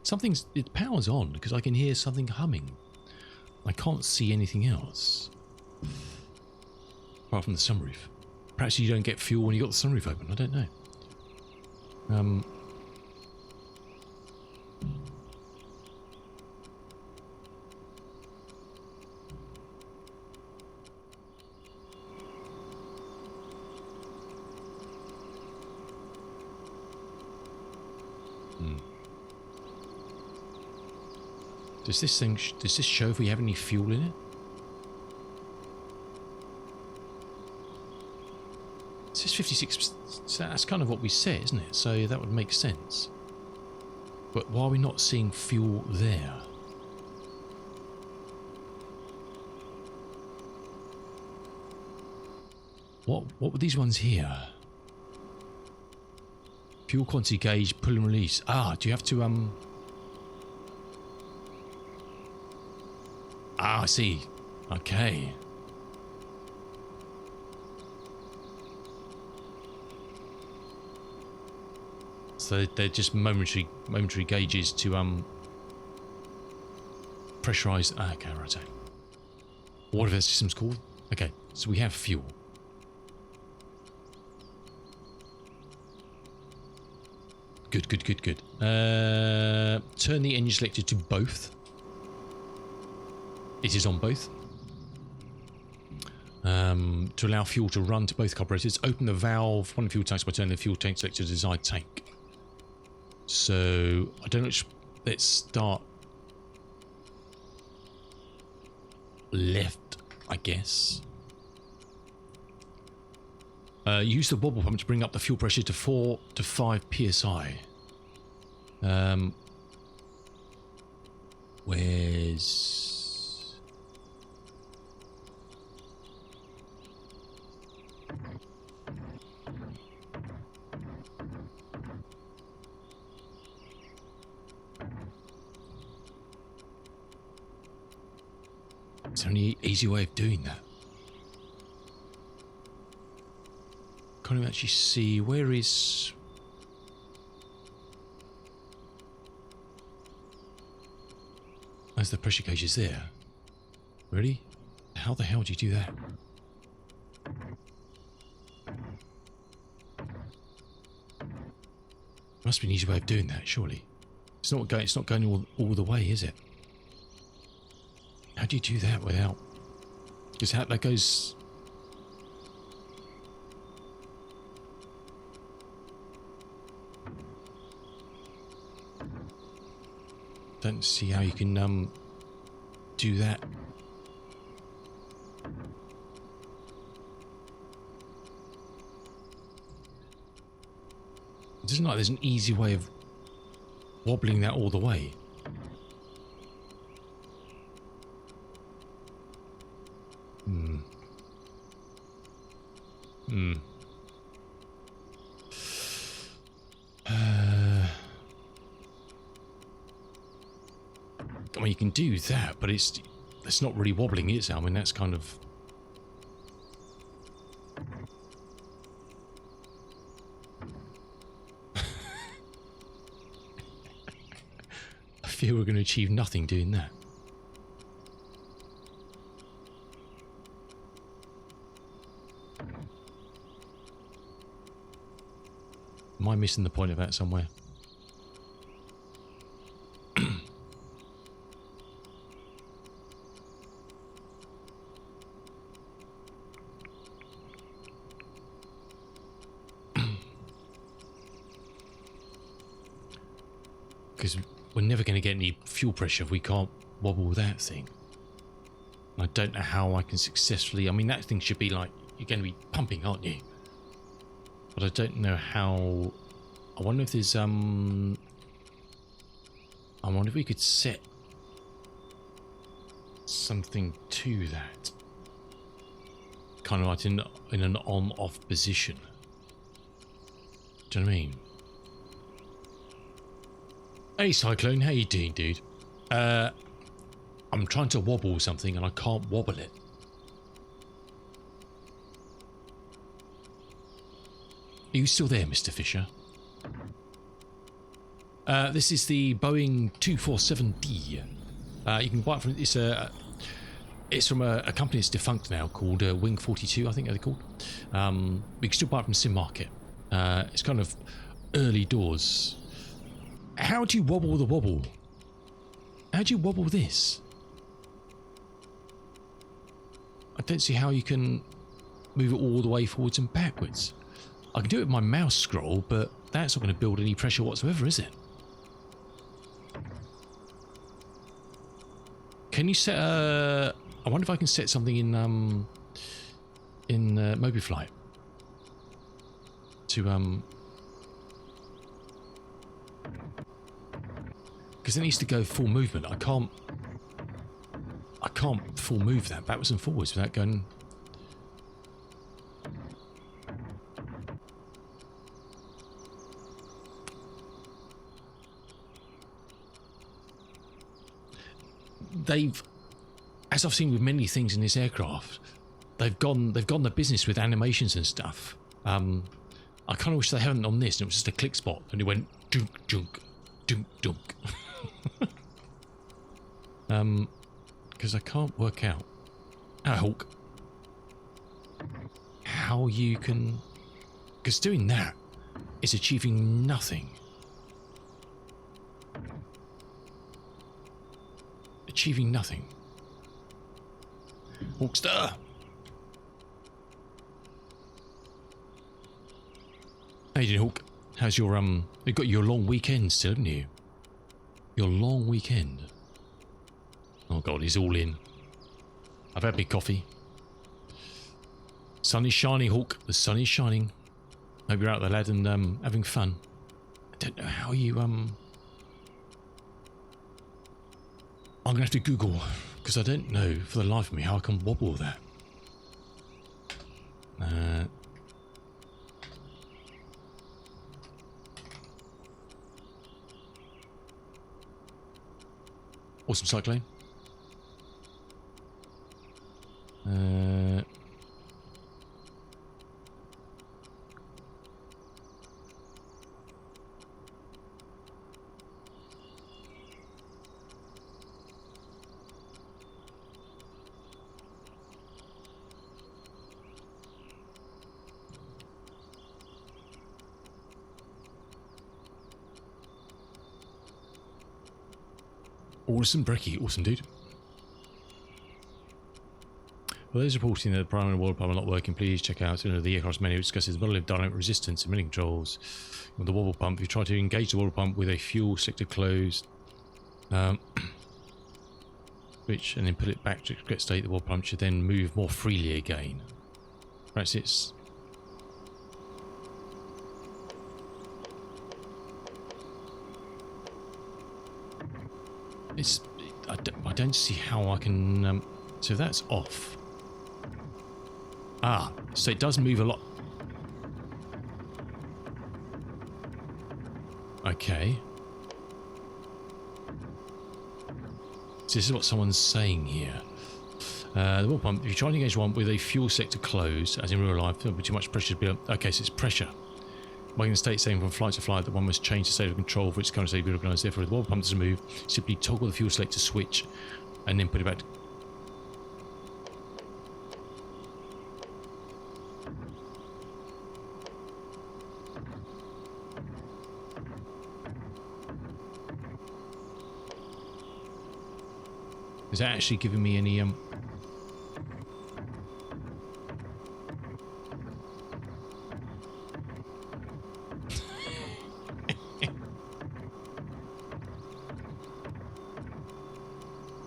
The power's on because I can hear something humming. I can't see anything else apart from the sunroof. Perhaps you don't get fuel when you got the sunroof open. I don't know. Does this show if we have any fuel in it? It says 56%. So that's kind of what we said, isn't it? So that would make sense. But why are we not seeing fuel there? What were these ones here? Fuel quantity gauge, pull and release. Ah, do you have to Ah, I see. Okay. So they're just momentary gauges to pressurize. Okay, right. Whatever that system's called. Okay, so we have fuel. Good. Turn the engine selector to both. It is on both. To allow fuel to run to both carburetors, open the valve, one fuel tanks by turning the fuel tank selector to the desired tank. So, I don't know which... Let's start... left, I guess. Use the wobble pump to bring up the fuel pressure to 4 to 5 psi. Where's... Is there any easy way of doing that? Can't even actually see where is as the pressure gauge is there. Really? How the hell do you do that? Must be an easy way of doing that, surely. It's not going all the way, is it? How do you do that without? Because how that goes. Don't see how you can do that. It doesn't like there's an easy way of wobbling that all the way. I mean, you can do that, but it's not really wobbling, is it? I mean, that's kind of. I feel we're going to achieve nothing doing that. Am I missing the point of that somewhere? Because we're never going to get any fuel pressure if we can't wobble that thing. I don't know how I can successfully. I mean, that thing should be like, you're going to be pumping, aren't you? But I don't know how. I wonder if there's I wonder if we could set something to that, kind of like in an on-off position. Do you know what I mean? Hey Cyclone, how you doing, dude? I'm trying to wobble something and I can't wobble it. Are you still there, Mr. Fisher? This is the Boeing 247D. You can buy it from it's from a company that's defunct now called Wing 42, I think they're called. We can still buy it from Sim Market. It's kind of early doors. How do you wobble the wobble? How do you wobble this? I don't see how you can move it all the way forwards and backwards. I can do it with my mouse scroll, but that's not going to build any pressure whatsoever, is it? Can you set a... I wonder if I can set something in Mobiflight to because it needs to go full movement. I can't full move that backwards and forwards without going. They've, as I've seen with many things in this aircraft, they've gone the business with animations and stuff. I kind of wish they hadn't on this, and it was just a click spot, and it went dunk dunk dunk dunk. Because I can't work out, Hawk, how you can, because doing that is achieving nothing. Achieving nothing. Hawkstar. How you doing, Hawk? How's your you've got your long weekend still, haven't you? Your long weekend. Oh god, he's all in. I've had my coffee. Sun is shining, Hawk. The sun is shining. Hope you're out there, lad, and having fun. I don't know how you I'm gonna have to Google, because I don't know for the life of me how I can wobble that. Awesome cyclone. Awesome, Brecky. Awesome, dude. For those reporting that the primary water pump are not working, please check out the aircraft menu. It discusses the model of dynamic resistance and milling controls with the wobble pump. If you try to engage the wobble pump with a fuel selector closed, switch and then put it back to correct state, the wobble pump should then move more freely again. Perhaps it's... I don't see how I can... so that's off. Ah, so it does move a lot. Okay. So this is what someone's saying here. The water pump, if you try to engage one with a fuel sector closed, as in real life, there'll be too much pressure to be... Okay, so it's pressure. Making the state saying from flight to flight that one must change the state of control for its current state to be organised. Therefore, if the water pump doesn't move, simply toggle the fuel selector switch and then put it back to... Is that actually giving me any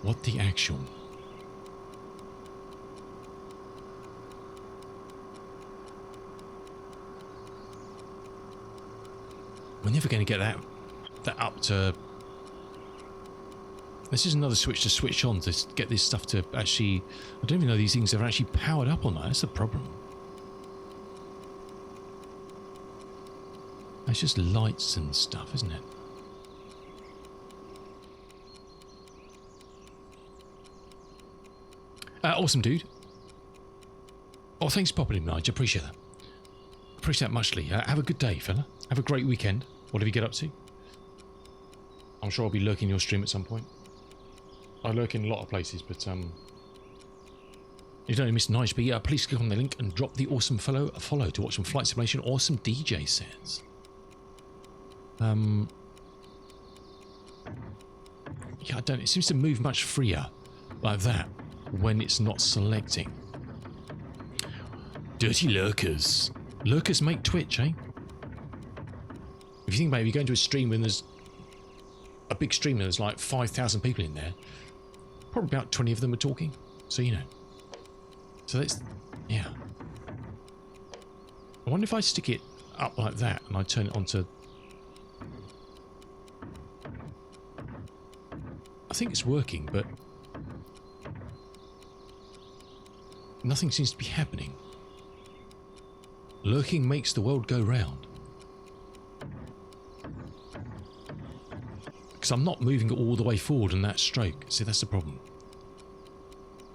What the actual? We're never going to get that up to... This is another switch to switch on to get this stuff to actually... I don't even know these things are actually powered up or not. That's the problem. It's just lights and stuff, isn't it? Awesome, dude. Oh, thanks for popping in, Nigel. Appreciate that. Appreciate that muchly. Have a good day, fella. Have a great weekend. Whatever you get up to. I'm sure I'll be lurking your stream at some point. I lurk in a lot of places, but you don't miss Nigel. But yeah, please click on the link and drop the awesome follow to watch some flight simulation or some DJ sets. Yeah, I don't. It seems to move much freer like that when it's not selecting. Dirty lurkers. Lurkers make Twitch, eh? If you think about it, if you go into a stream when there's a big stream and there's like 5,000 people in there, probably about 20 of them are talking. So, you know. So that's... yeah. I wonder if I stick it up like that and I turn it onto... I think it's working, but... nothing seems to be happening. Lurking makes the world go round. Because I'm not moving all the way forward on that stroke. See, that's the problem.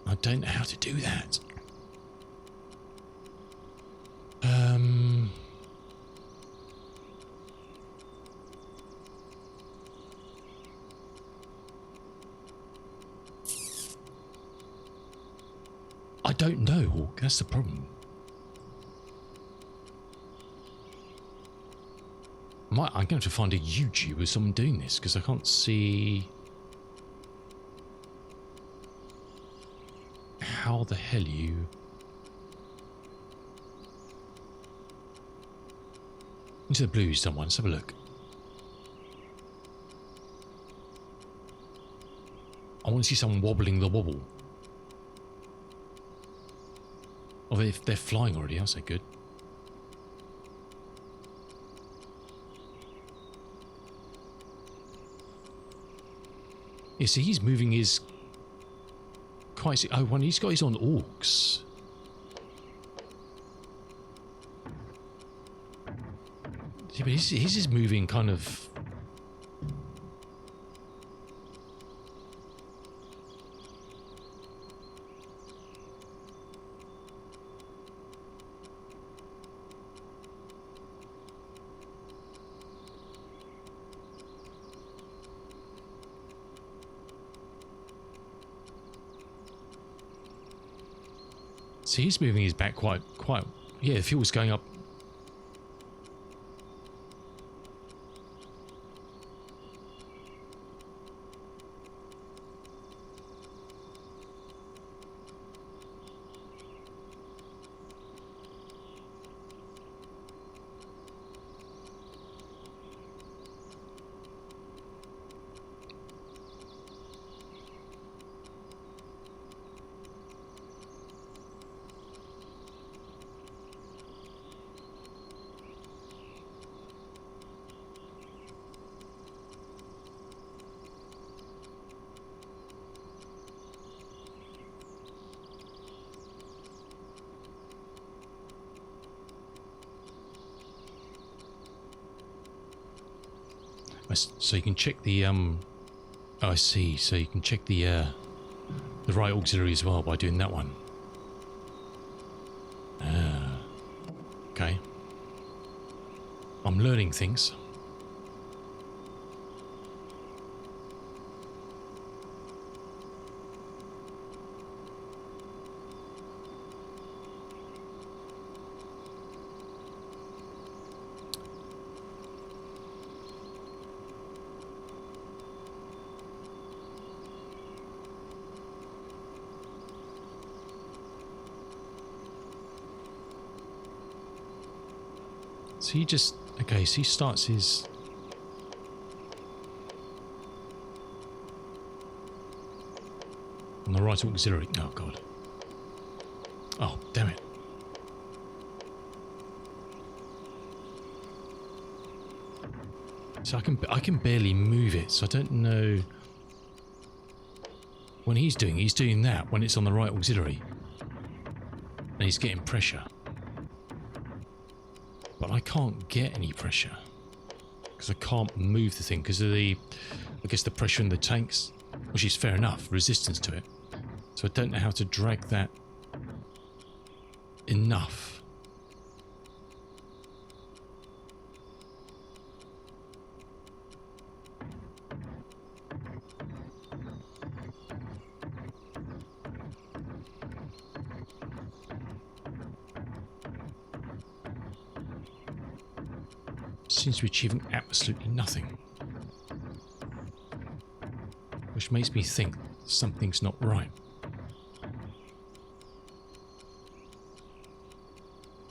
I don't know how to do that. I don't know, Hawk. That's the problem. I'm going to have to find a YouTube with someone doing this because I can't see how the hell you... Into the blues, someone. Let's have a look. I want to see someone wobbling the wobble. Oh, if they're flying already, I'll say good. You see, he's moving his... quite... oh, when he's got his on orcs. Yeah, but his is moving kind of... See, he's moving his back quite... yeah, the fuel's going up. So you can check the oh, I see. So you can check the right auxiliary as well by doing that one. Okay. I'm learning things. So he just, okay, so he starts his... on the right auxiliary. Oh, God. Oh, damn it. So I can barely move it, so I don't know... When he's doing that when it's on the right auxiliary. And he's getting pressure. But I can't get any pressure because I can't move the thing because of the, I guess, the pressure in the tanks, which is fair enough, resistance to it. So I don't know how to drag that enough. Seems to be achieving absolutely nothing, which makes me think something's not right.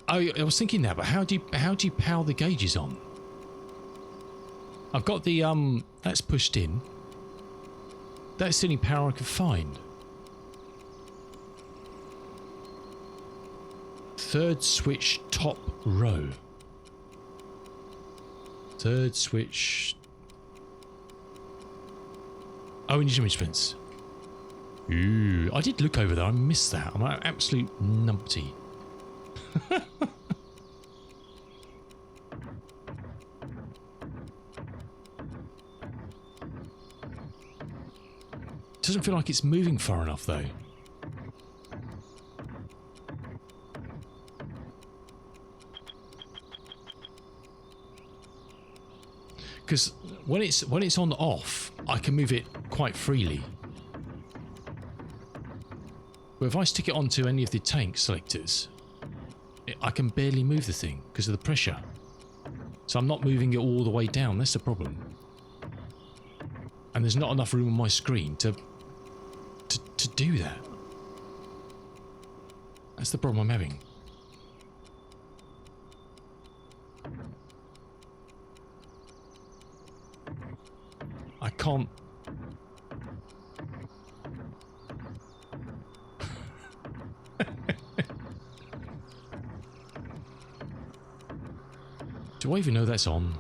I was thinking that, but how do you power the gauges on? I've got the that's pushed in. That's the only power I could find. Third switch, top row. Third switch. Oh, engine instruments. Ooh, I did look over there. I missed that. I'm an absolute numpty. Doesn't feel like it's moving far enough, though. Because when it's on off, I can move it quite freely. But if I stick it onto any of the tank selectors, I can barely move the thing because of the pressure. So I'm not moving it all the way down. That's the problem. And there's not enough room on my screen to do that. That's the problem I'm having. I can't... Do I even know that's on?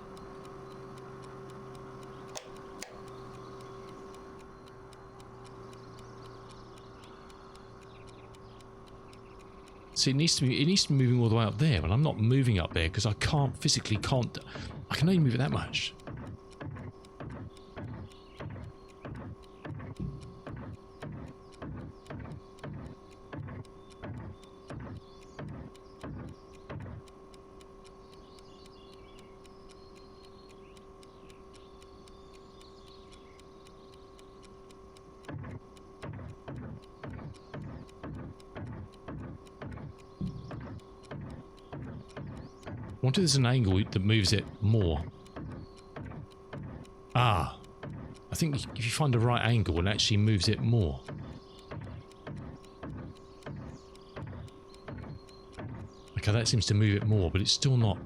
See, it needs to be moving all the way up there, but I'm not moving up there because I physically can't. I can only move it that much. I wonder if there's an angle that moves it more. Ah, I think if you find the right angle, it actually moves it more. Okay, that seems to move it more, but it's still not.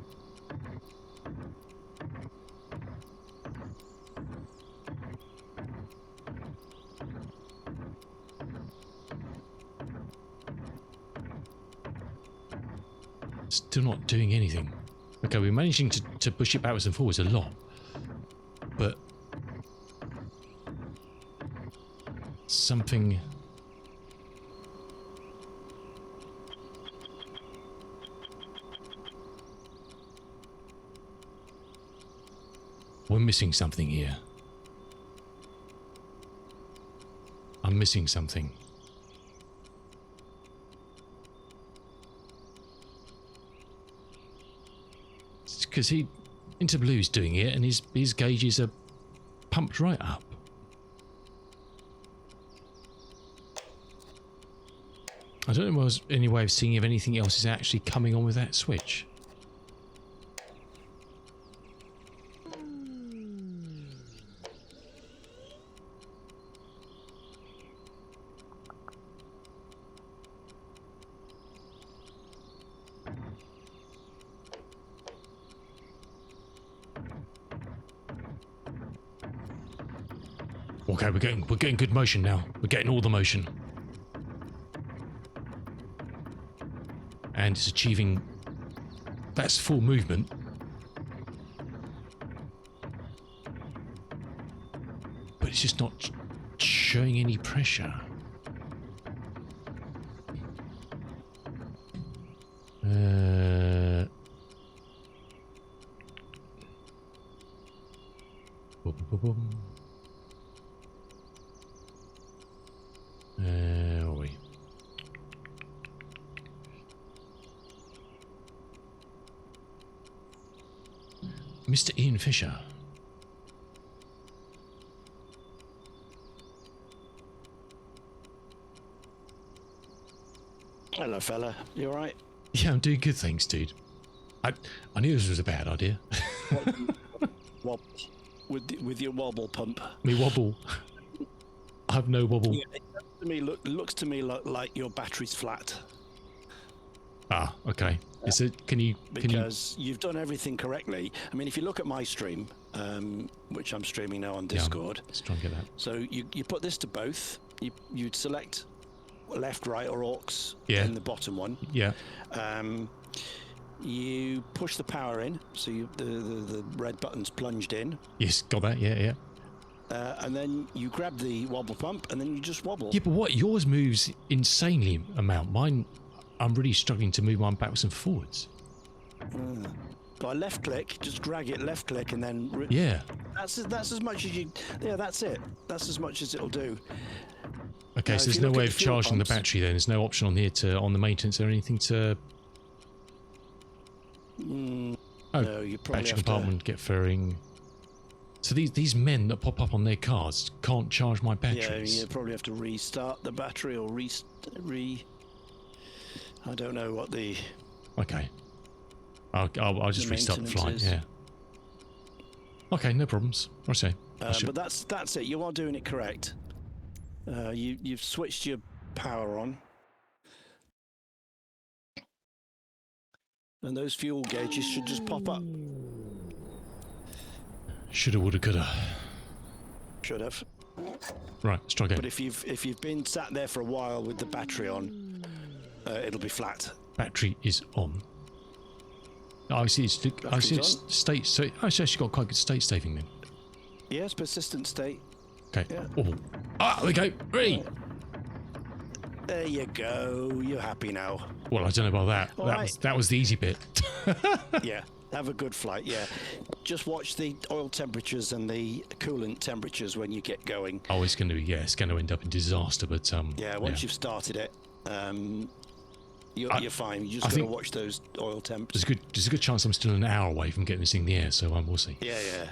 Still not doing anything. Okay, we're managing to push it backwards and forwards a lot, but something... We're missing something here. I'm missing something. Because Interblue's doing it, and his gauges are pumped right up. I don't know if there's any way of seeing if anything else is actually coming on with that switch. Okay, we're getting good motion now. We're getting all the motion. And it's achieving... That's full movement. But it's just not showing any pressure. Where are we? Mr. Ian Fisher. Hello, fella. You all right? Yeah, I'm doing good, thanks, dude. I knew this was a bad idea. Wobble. With your wobble pump. Me wobble. I have no wobble. Yeah, looks to me like your battery's flat. Ah, okay. Is it? Because you've done everything correctly. I mean, if you look at my stream, which I'm streaming now on Discord. Let's try and get that. So you put this to both. You'd select left, right, or aux in the bottom one. Yeah. You push the power in, so the red button's plunged in. Yes, got that. Yeah. And then you grab the wobble pump, and then you just wobble. Yeah, but what? Yours moves insanely amount. Mine, I'm really struggling to move mine backwards and forwards. By left click, just drag it left click, and then yeah. That's as much as you. Yeah, that's it. That's as much as it'll do. Okay, so there's no way of charging the battery then. There's no option on here on the maintenance or anything to. No, you probably battery have compartment, get fairing. So these men that pop up on their cars can't charge my batteries. Yeah, you probably have to restart the battery or I don't know what the. Okay. I'll just restart the flight. Yeah. Okay, no problems. I say. But that's it. You are doing it correct. You've switched your power on, and those fuel gauges should just pop up. Shoulda, woulda, coulda. Should have. Right, let's try again. But if you've been sat there for a while with the battery on, it'll be flat. Battery is on. I see it's state. So it's actually got quite good state saving then. Yes, persistent state. Okay. Yeah. Oh, there we go. Ready. There you go. You're happy now. Well, I don't know about that. That was the easy bit. Yeah. Have a good flight. Yeah. Just watch the oil temperatures and the coolant temperatures when you get going. Oh, it's going to end up in disaster. But yeah, once you've started it, you're fine. You just got to watch those oil temps. There's a good chance I'm still an hour away from getting this in the air, so we'll see. Yeah.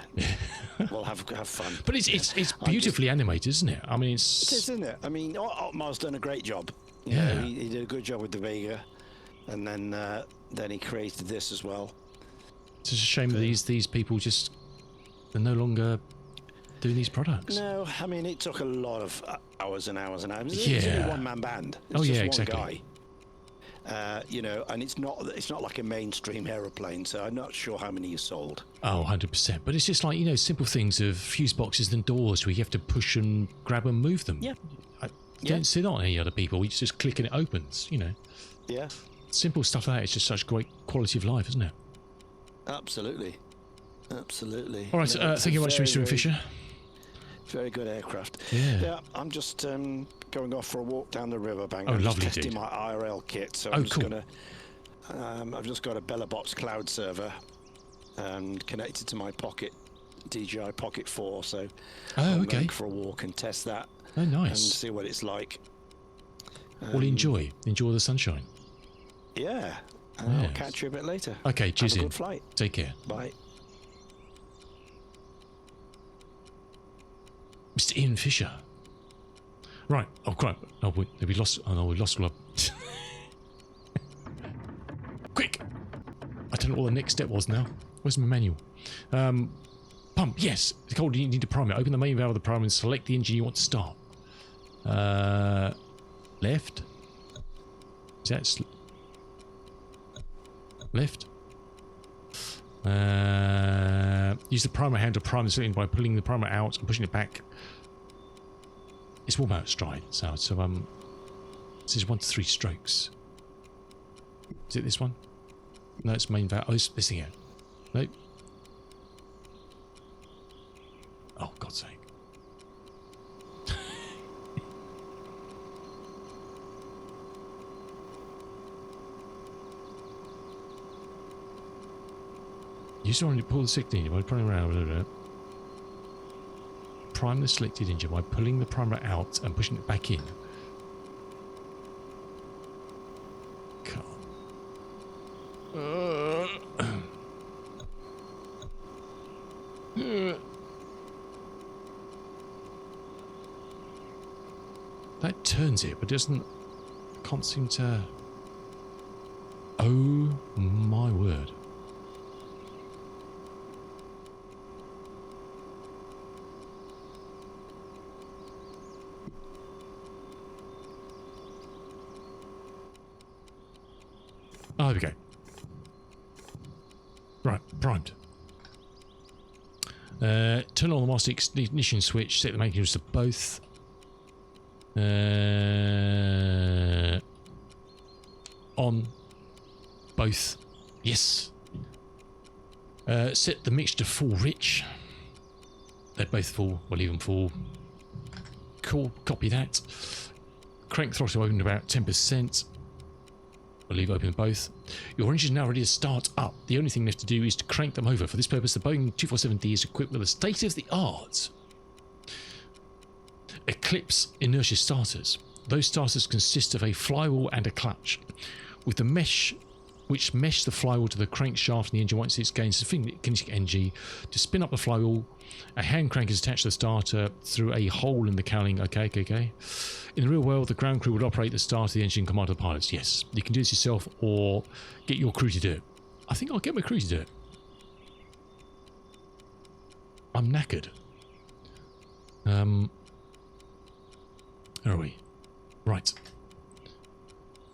Well, have fun. But it's beautifully animated, isn't it? I mean, it is, isn't it? I mean, Otmar's done a great job. You know, he did a good job with the Vega, and then he created this as well. It's just a shame that these people they're no longer doing these products. No, I mean, it took a lot of hours and hours and hours. Yeah. It's only a one-man band. It's just exactly. One guy. And it's not like a mainstream aeroplane, so I'm not sure how many you sold. Oh, 100%. But it's just like, simple things of fuse boxes and doors where you have to push and grab and move them. Yeah. I don't see that on any other people. You just click and it opens, Yeah. Simple stuff like that. It's just such great quality of life, isn't it? Absolutely. All right, thank you very much, Mr. Fisher. Very good aircraft. Yeah. I'm just going off for a walk down the riverbank. Oh, I'm lovely, just testing dude. my IRL kit, so Cool. I've just got a Bellabox cloud server connected to my pocket DJI Pocket 4, so Oh, I'm okay. going for a walk and test that Oh, and nice. see what it's like. Well, enjoy the sunshine. Yeah, and Yes. I'll catch you a bit later. Okay, cheers. Have a Ian. good flight. Take care. Bye. Mr. Ian Fisher. Right. Oh, crap. Oh, we lost. Oh, no, we lost Glob. Quick! I don't know what the next step was now. Where's my manual? Pump. Yes. It's called. You need to prime it. Open the main valve of the primer and select the engine you want to start. Left. Is that left? Use the primer hand to prime the cylinder by pulling the primer out and pushing it back. It's warm out stride. So this is 1 to 3 strokes. Is it this one? No, it's main valve. Oh, it's this thing here. Nope. Oh, God's sake. Use the one to pull the selected engine by pulling around. Prime the selected engine by pulling the primer out and pushing it back in. Come on. That turns it, but doesn't. Can't seem to. Oh my word. Oh, there we go. Right, primed. Turn on the master ignition switch, set the manuals to both. On both. Yes. Set the mixture to full rich. They're both full. We'll leave them full. Cool. Copy that. Crank throttle open to about 10%. We'll leave open both. Your engine is now ready to start up. The only thing left to do is to crank them over. For this purpose, the Boeing 247D is equipped with a state-of-the-art Eclipse inertia starters. Those starters consist of a flywheel and a clutch, with the mesh which mesh the flywheel to the crankshaft and the engine once it's gained sufficient kinetic energy to spin up the flywheel. A hand crank is attached to the starter through a hole in the cowling. Okay. In the real world, the ground crew would operate the starter of the engine in command of the pilots. Yes, you can do this yourself or get your crew to do it. I think I'll get my crew to do it. I'm knackered. Where are we? Right.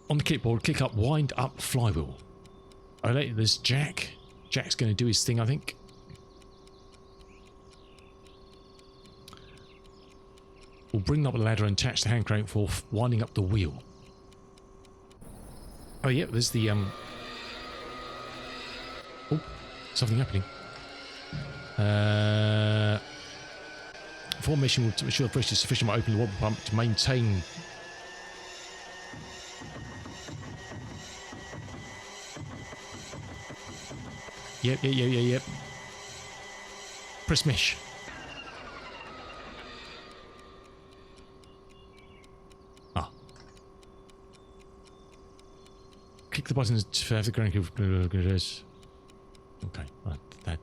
On the clipboard, click up, wind up flywheel. Oh, there's Jack. Jack's going to do his thing, I think. We'll bring up the ladder and attach the hand crank for winding up the wheel. Oh, yeah, there's the, Oh, something happening. Formation will ensure the pressure is sufficient by opening the water pump to maintain. Yep. Press mesh. Click the buttons to have the ground. Okay,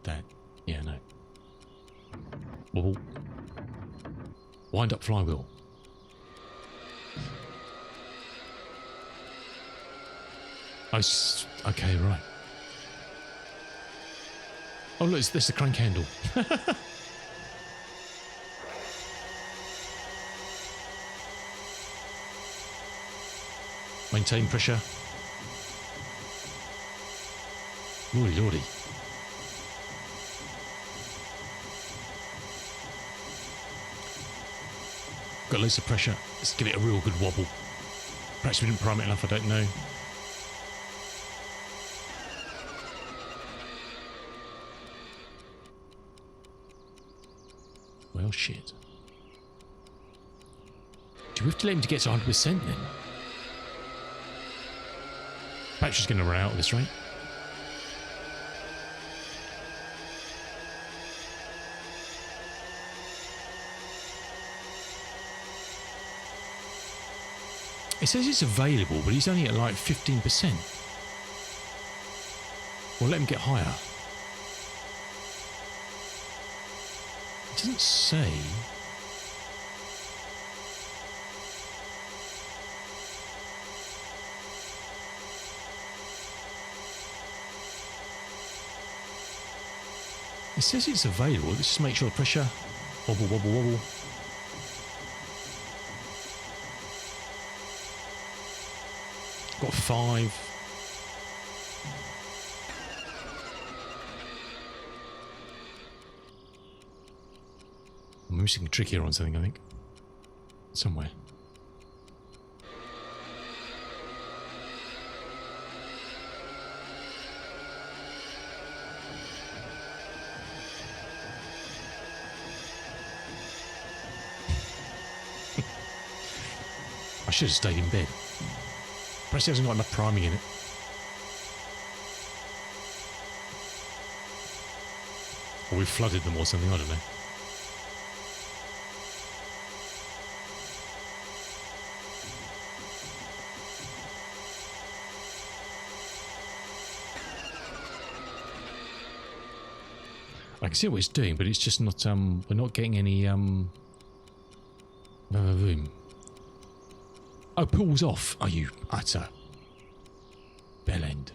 that. Yeah, no. Wobble. Wind up flywheel. Okay, right. Oh, look, it's the crank handle. Maintain pressure. Lordy, lordy. Got loads of pressure. Let's give it a real good wobble. Perhaps we didn't prime it enough, I don't know. Well, shit. Do we have to let him to get to 100% then? Battery's going to run out at this rate. It says it's available, but he's only at like 15%. Well, let him get higher. It doesn't say. It says it's available. Let's just make sure the pressure. Wobble, wobble, wobble. Got 5. I'm missing a trick here on something, I think. Somewhere. I should have stayed in bed. Perhaps he hasn't got enough priming in it. Or we've flooded them or something, I don't know. I can see what it's doing, but it's just not, we're not getting any, boom. Oh, pulls off. Are you utter bell end?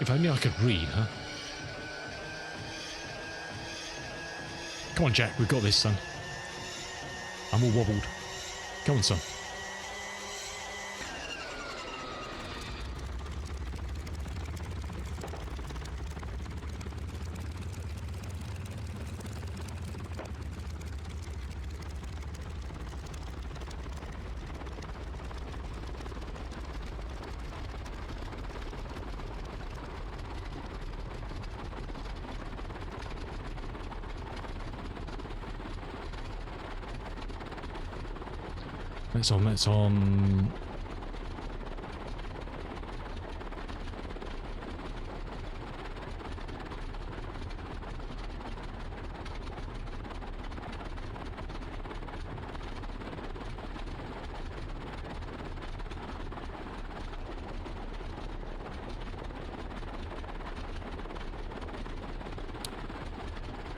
If only I could read, huh? Come on, Jack, we've got this, son. I'm all wobbled. Come on, son. That's on.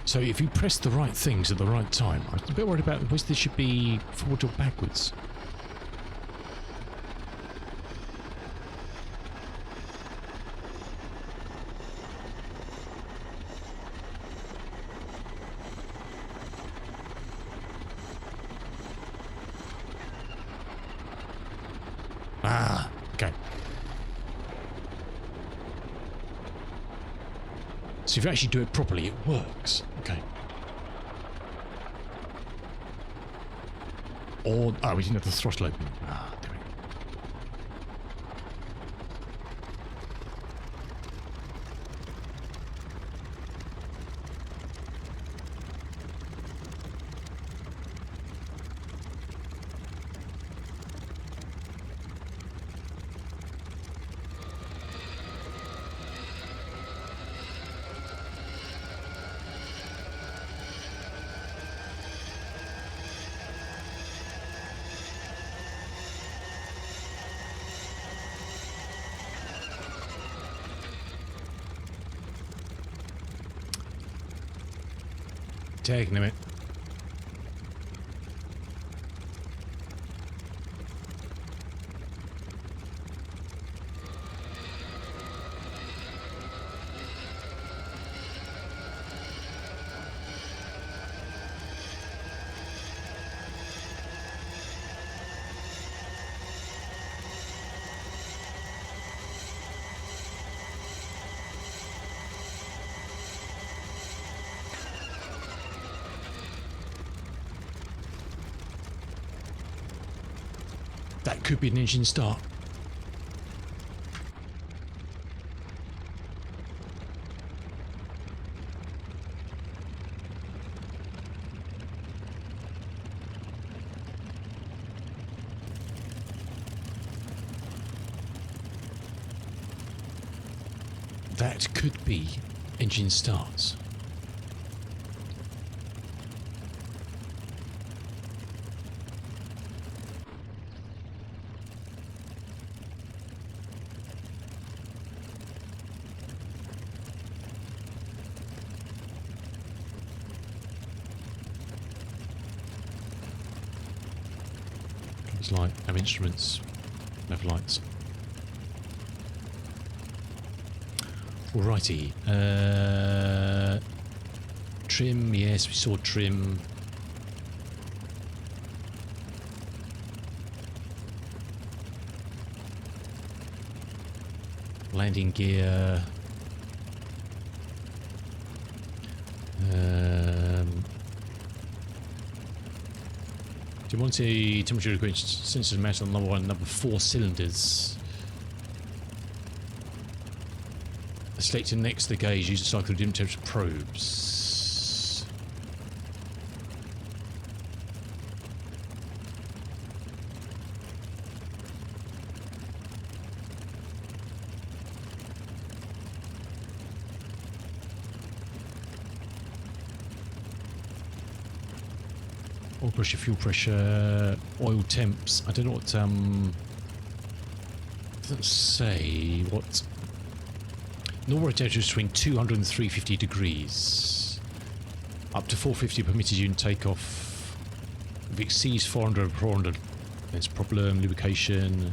So if you press the right things at the right time, I was a bit worried about whether this should be forward or backwards. Ah, okay. So if you actually do it properly, it works. Okay. Or, oh, we didn't have the throttle open. Ah, damn it. Taking a minute. That could be an engine start. That could be engine starts. It's like our instruments have lights. Alrighty. Trim, yes, we saw trim. Landing gear. Do you want a temperature requirement sensors mounted on number 4 cylinders? Selected next to the gauge, use a cycle of dim temperature probes. Oil pressure, fuel pressure, oil temps. I don't know what, doesn't say what. Normal temperature is between 200 and 350 degrees. Up to 450 permitted unit takeoff. If it exceeds 400, there's problem, lubrication.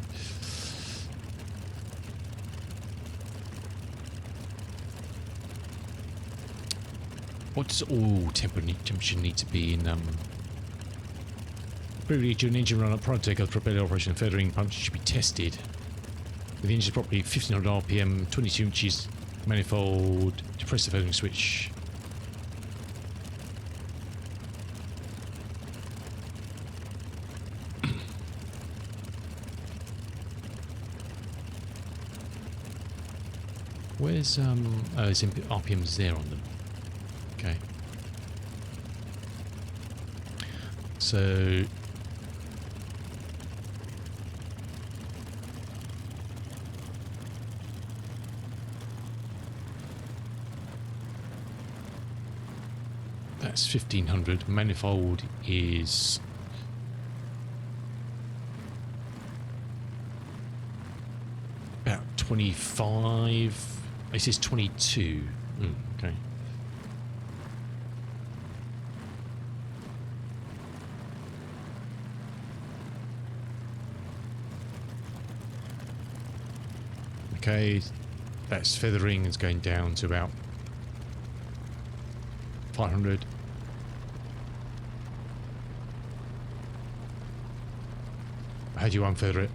What does oil temperature need to be in? Previously, during engine run up prior to takeoff, propeller operation, feathering pumps should be tested. With the engine properly 1500 RPM, 22 inches manifold, depress the feathering switch. Where's oh, there's RPMs there on them. Okay. So that's 1500. Manifold is about 25. This is 22. Okay. Okay, that's feathering is going down to about 500. How do you unfeather it?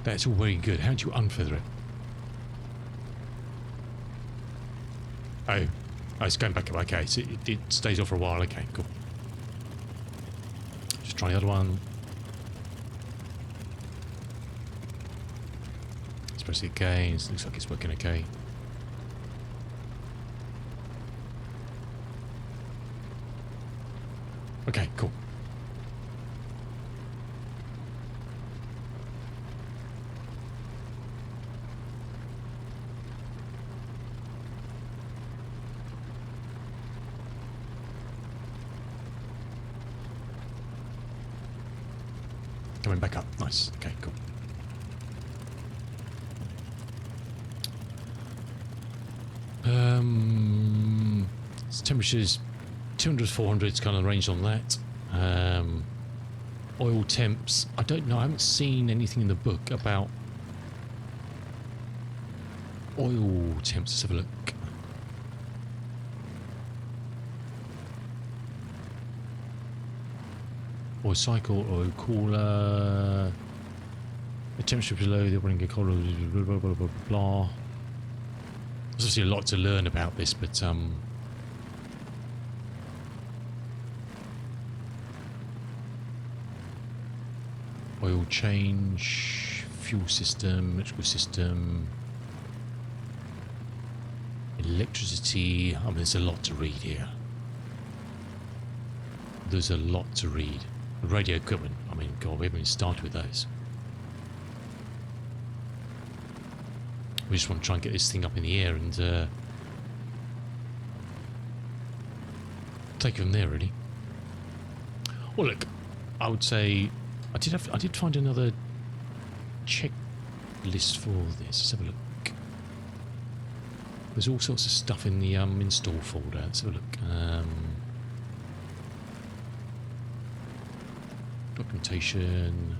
That's all very good. How do you unfeather it? Oh, it's going back up. Okay, so it stays off for a while. Okay, cool. Just try the other one. Let's press it again. It looks like it's working okay. Okay, cool. Coming back up. Nice. Okay, cool. Temperatures 200 400 is kind of the range on that. Oil temps, I don't know. I haven't seen anything in the book about oil temps. Let's have a look. Oil cycle, oil cooler. The temperature below the operating cooler, blah blah blah blah blah. There's obviously a lot to learn about this, but oil change, fuel system, electrical system, electricity. I mean, there's a lot to read here. There's a lot to read. Radio equipment, I mean, God, we haven't even started with those. We just want to try and get this thing up in the air and take it from there, really. Well, look, I would say I did find another checklist for this. Let's have a look. There's all sorts of stuff in the install folder. Let's have a look. Documentation,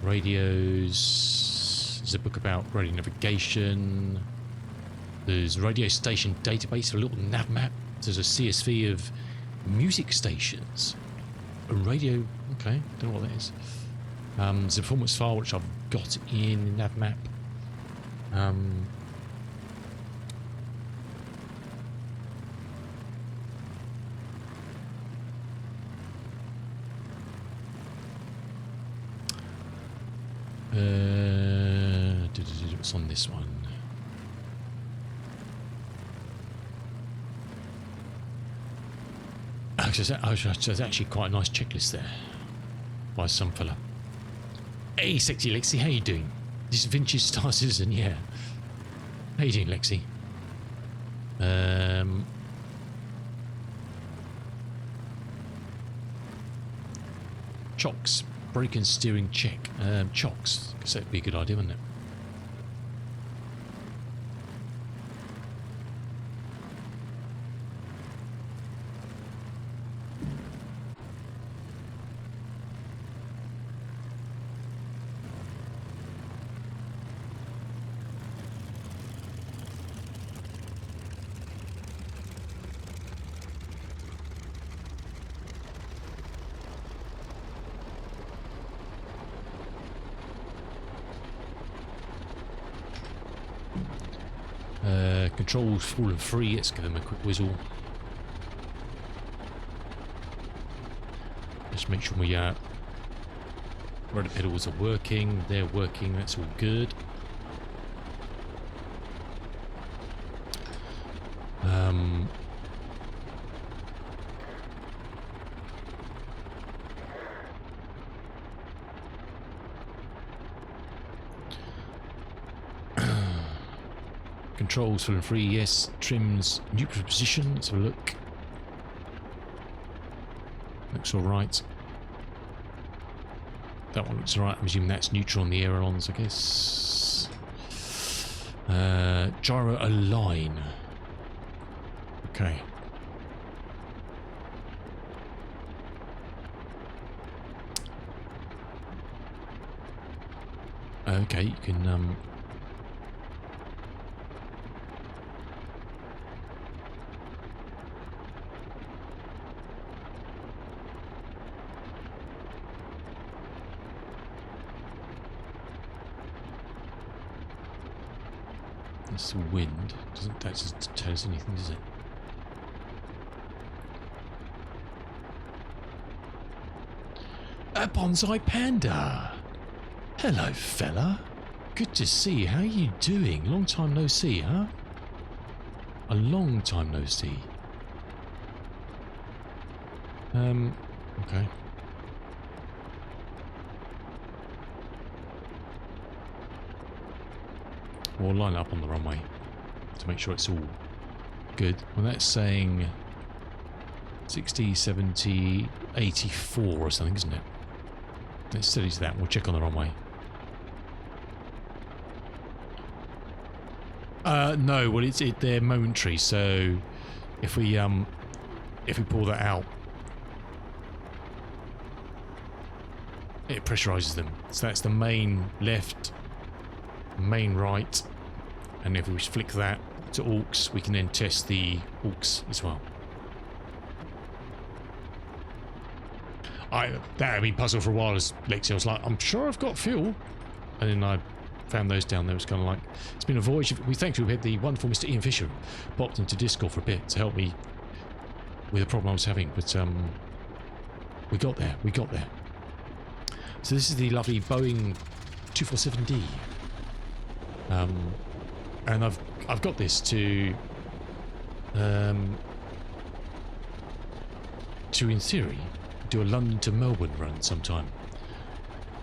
radios. There's a book about radio navigation. There's radio station database, a little nav map. There's a CSV of music stations. A radio, okay, don't know what that is. There's a performance file which I've got in nav map. What's on this one? There's actually quite a nice checklist there by some fella. Hey, sexy Lexi, how you doing? This is Vintage Star Citizen, yeah. How you doing, Lexi? Chocks, brake and steering check. Chocks, because that'd be a good idea, wouldn't it? Controls fallen free. Let's give them a quick whistle. Just make sure rudder pedals are working. They're working. That's all good. Controls full and free, yes. Trims neutral position. Let's have a look. Looks alright. That one looks alright. I'm assuming that's neutral on the ailerons, I guess. Gyro align. Okay. Okay, you can it's the wind. Doesn't that just tell us anything, does it? A bonsai panda. Hello, fella. Good to see you. How are you doing? Long time no see, huh? A long time no see. Okay. We'll line up on the runway to make sure it's all good. Well, that's saying 60, 70, 84 or something, isn't it? Let's study to that. We'll check on the runway. No, well, they're momentary. So if we pull that out, it pressurizes them. So that's the main left, main right, and if we flick that to aux, we can then test the aux as well. That had me puzzled for a while as Lexi. I was like, I'm sure I've got fuel, and then I found those down there. It was kind of like, it's been a voyage. We thankfully had the wonderful Mr. Ian Fisher popped into Discord for a bit to help me with the problem I was having, but we got there. So this is the lovely Boeing 247D. And I've got this to in theory do a London to Melbourne run sometime,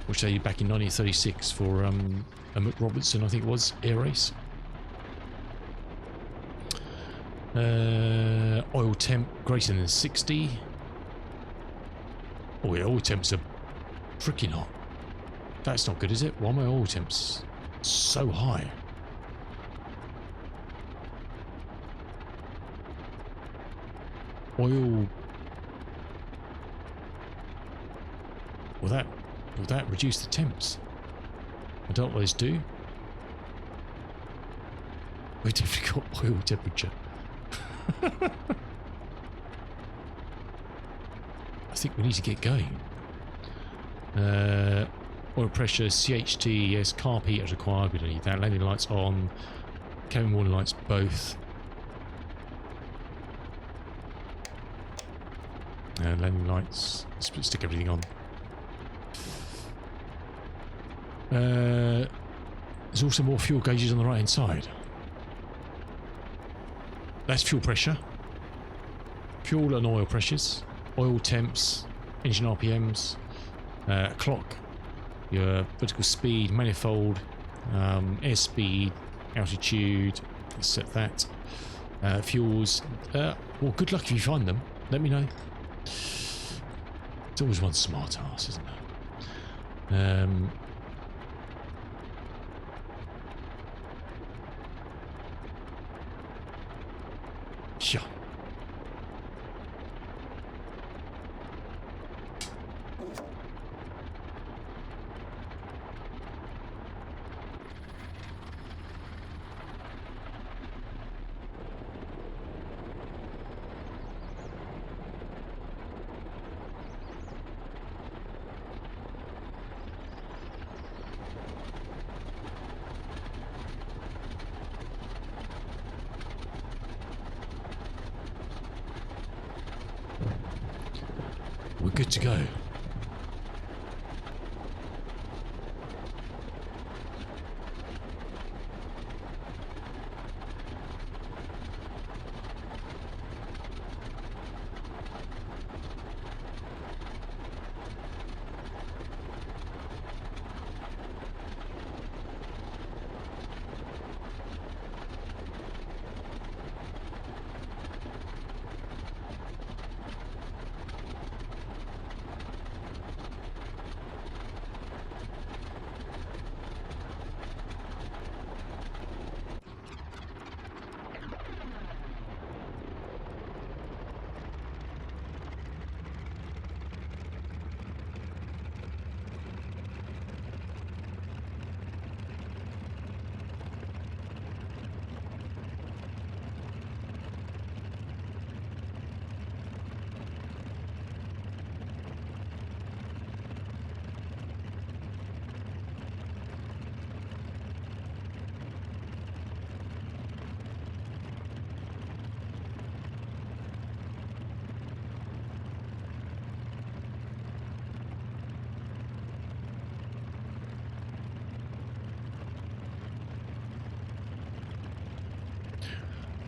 which they did back in 1936 for a Mick Robertson, I think it was, air race. Oil temp greater than 60. Oh yeah, oil temps are freaking hot. That's not good, is it? Why are my oil temps so high? Oil... Will that reduce the temps? I don't always do. We've definitely got oil temperature. I think we need to get going. Oil pressure, CHT, yes, carb heaters required, we don't need that. Landing lights on, cabin warning lights both. Landing lights, let's stick everything on. There's also more fuel gauges on the right hand side. That's fuel pressure, fuel and oil pressures, oil temps, engine RPMs, clock, your vertical speed, manifold, airspeed, altitude. Let's set that. Fuels. Well, good luck if you find them. Let me know. It's always one smart ass, isn't there? Sure. We're good to go.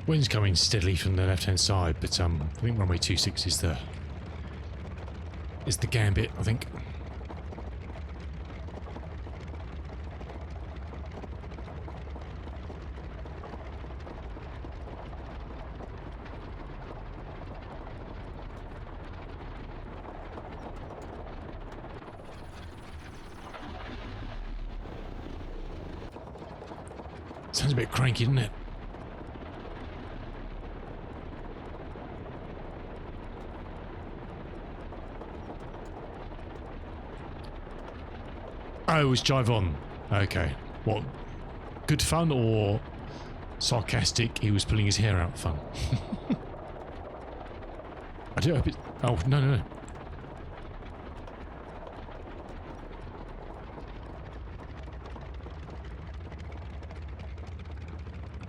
Wind's coming steadily from the left-hand side, but I think runway 26 is the gambit, I think. Sounds a bit cranky, doesn't it? Oh, it was jive on. Okay. What? Good fun or sarcastic? He was pulling his hair out fun. I do hope it. Oh, no.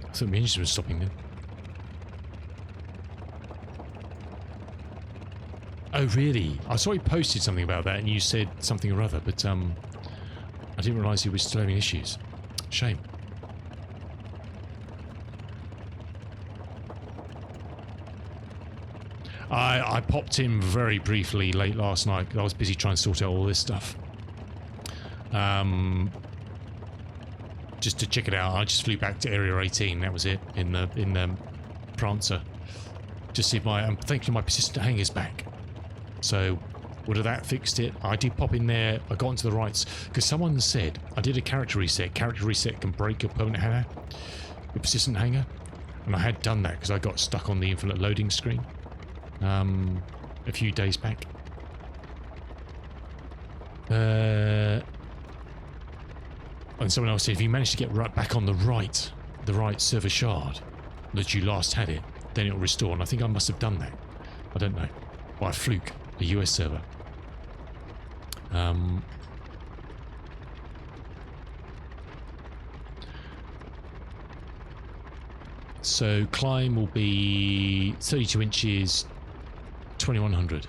I thought my engine was stopping then. Oh, really? I saw he posted something about that and you said something or other, but I didn't realise he was still having issues. Shame. I popped in very briefly late last night because I was busy trying to sort out all this stuff. Just to check it out. I just flew back to Area 18. That was it in the Prancer. Just see if I'm thinking my persistent hanger's back. So, would have that fixed it? I did pop in there. I got into the rights because someone said I did a character reset. Character reset can break your permanent hanger, your persistent hanger, and I had done that because I got stuck on the infinite loading screen a few days back. And someone else said if you manage to get right back on the right server shard that you last had it, then it'll restore. And I think I must have done that. I don't know. By a fluke, a US server. So climb will be 32 inches, 2100.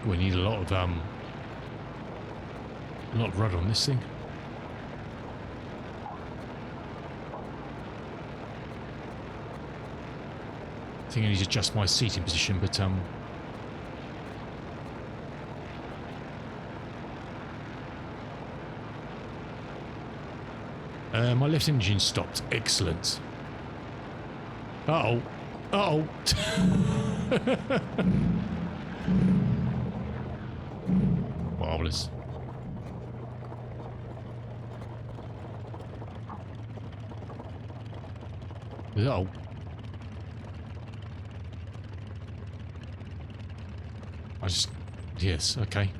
We need a lot of rudder on this thing. I think I need to adjust my seating position, but my left engine stopped. Excellent. Uh-oh. Uh-oh. Marvellous. Uh-oh. Yes, okay.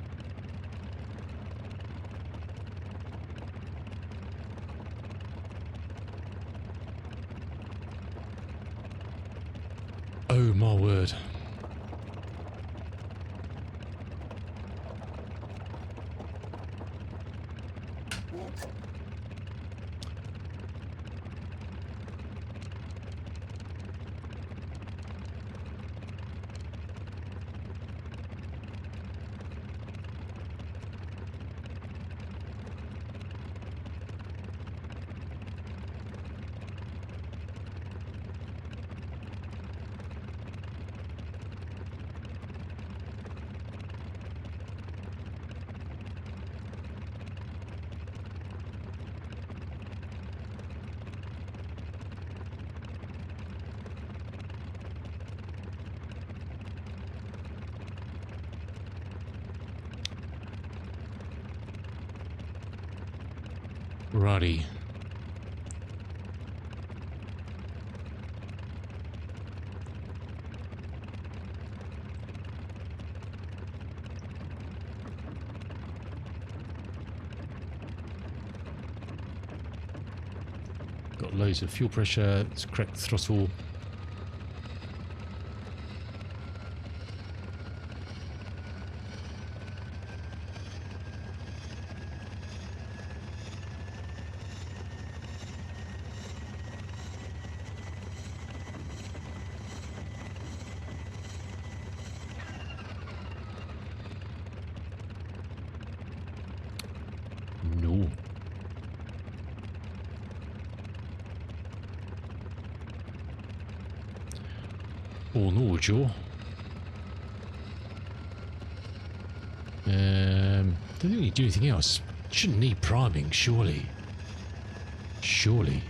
Oh my word. Righty. Got loads of fuel pressure. Let's correct the throttle. No. Oh no, Joe. Don't think we do anything else. Shouldn't need priming, surely. Surely.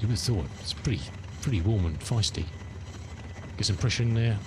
You would have thought it's pretty warm and feisty. Get some pressure in there.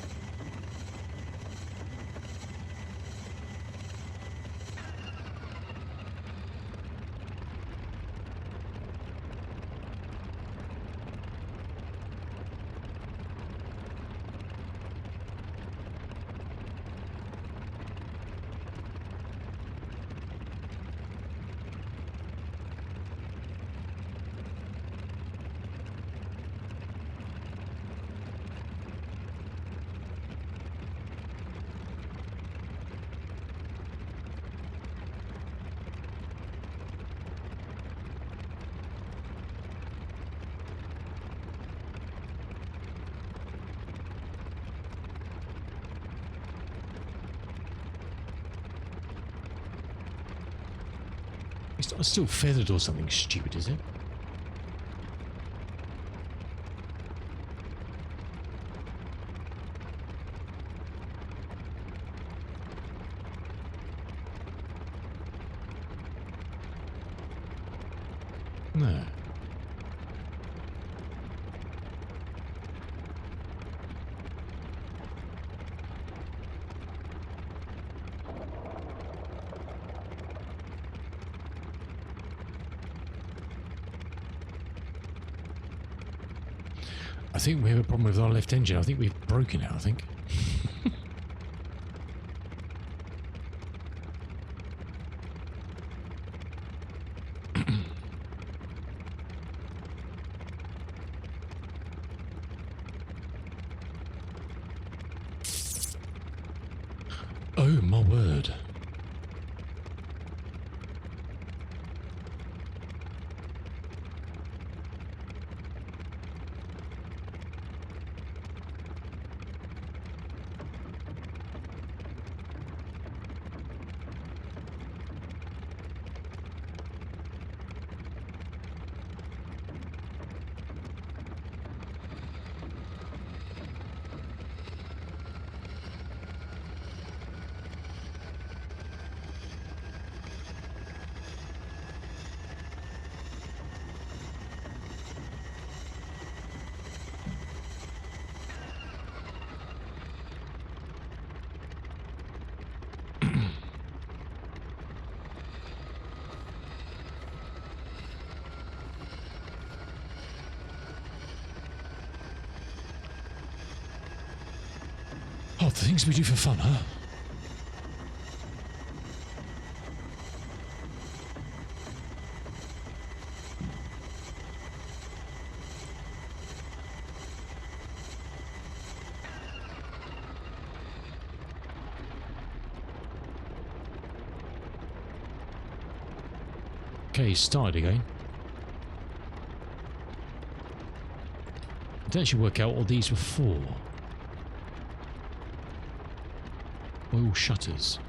It's not still feathered or something stupid, is it? No. I think we have a problem with our left engine. I think we've broken it, I think. Oh, my word. Oh, the things we do for fun, huh? Okay, he's started again. I didn't actually work out what these were for. Oil shutters.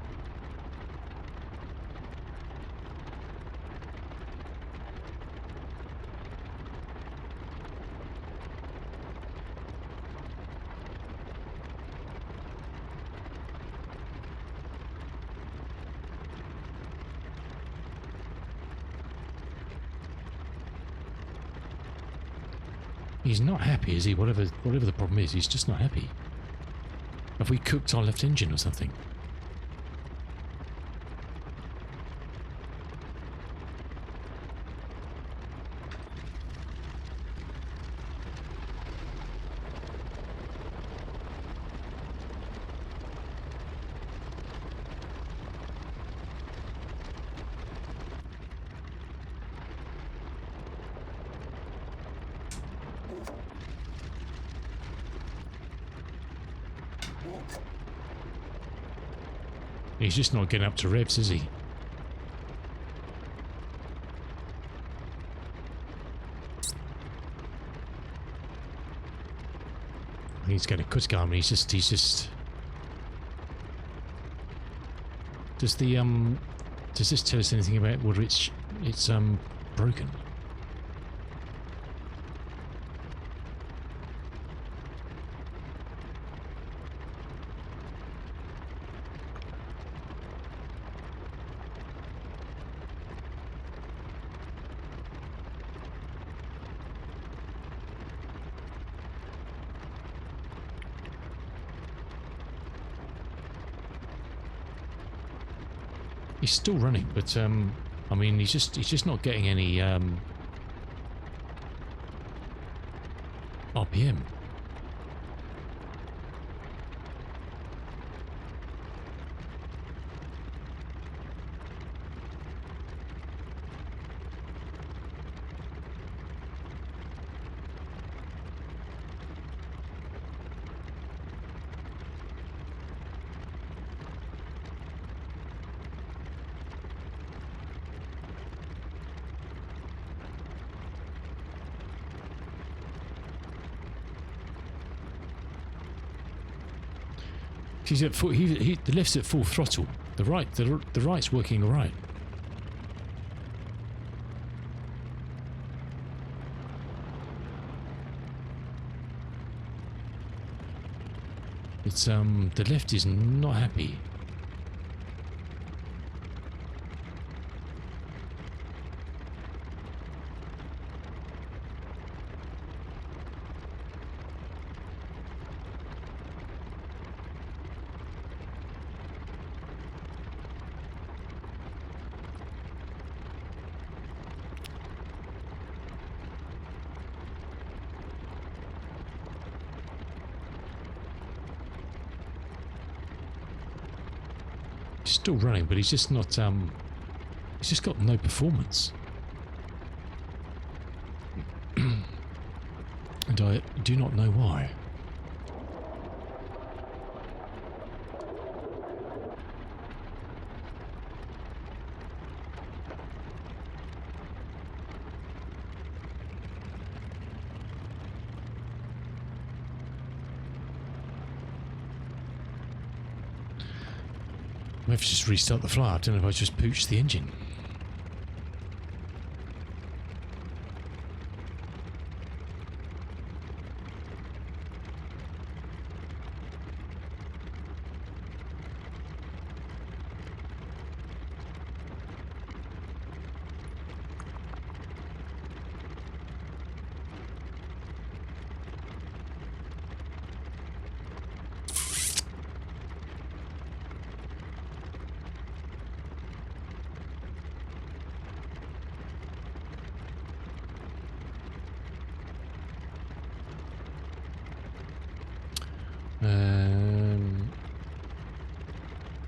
He's not happy, is he? Whatever the problem is, he's just not happy. Have we cooked our left engine or something? He's just not getting up to revs, is he? He's getting a cut going. He's just. Does this tell us anything about whether it's broken? He's still running, but I mean, he's just not getting any RPM. He's at full, the left's at full throttle. The right's working all right. It's the lift is not happy. Still running, but he's just not he's just got no performance. And I do not know why. Maybe just restart the flight. I don't know if I just pooched the engine.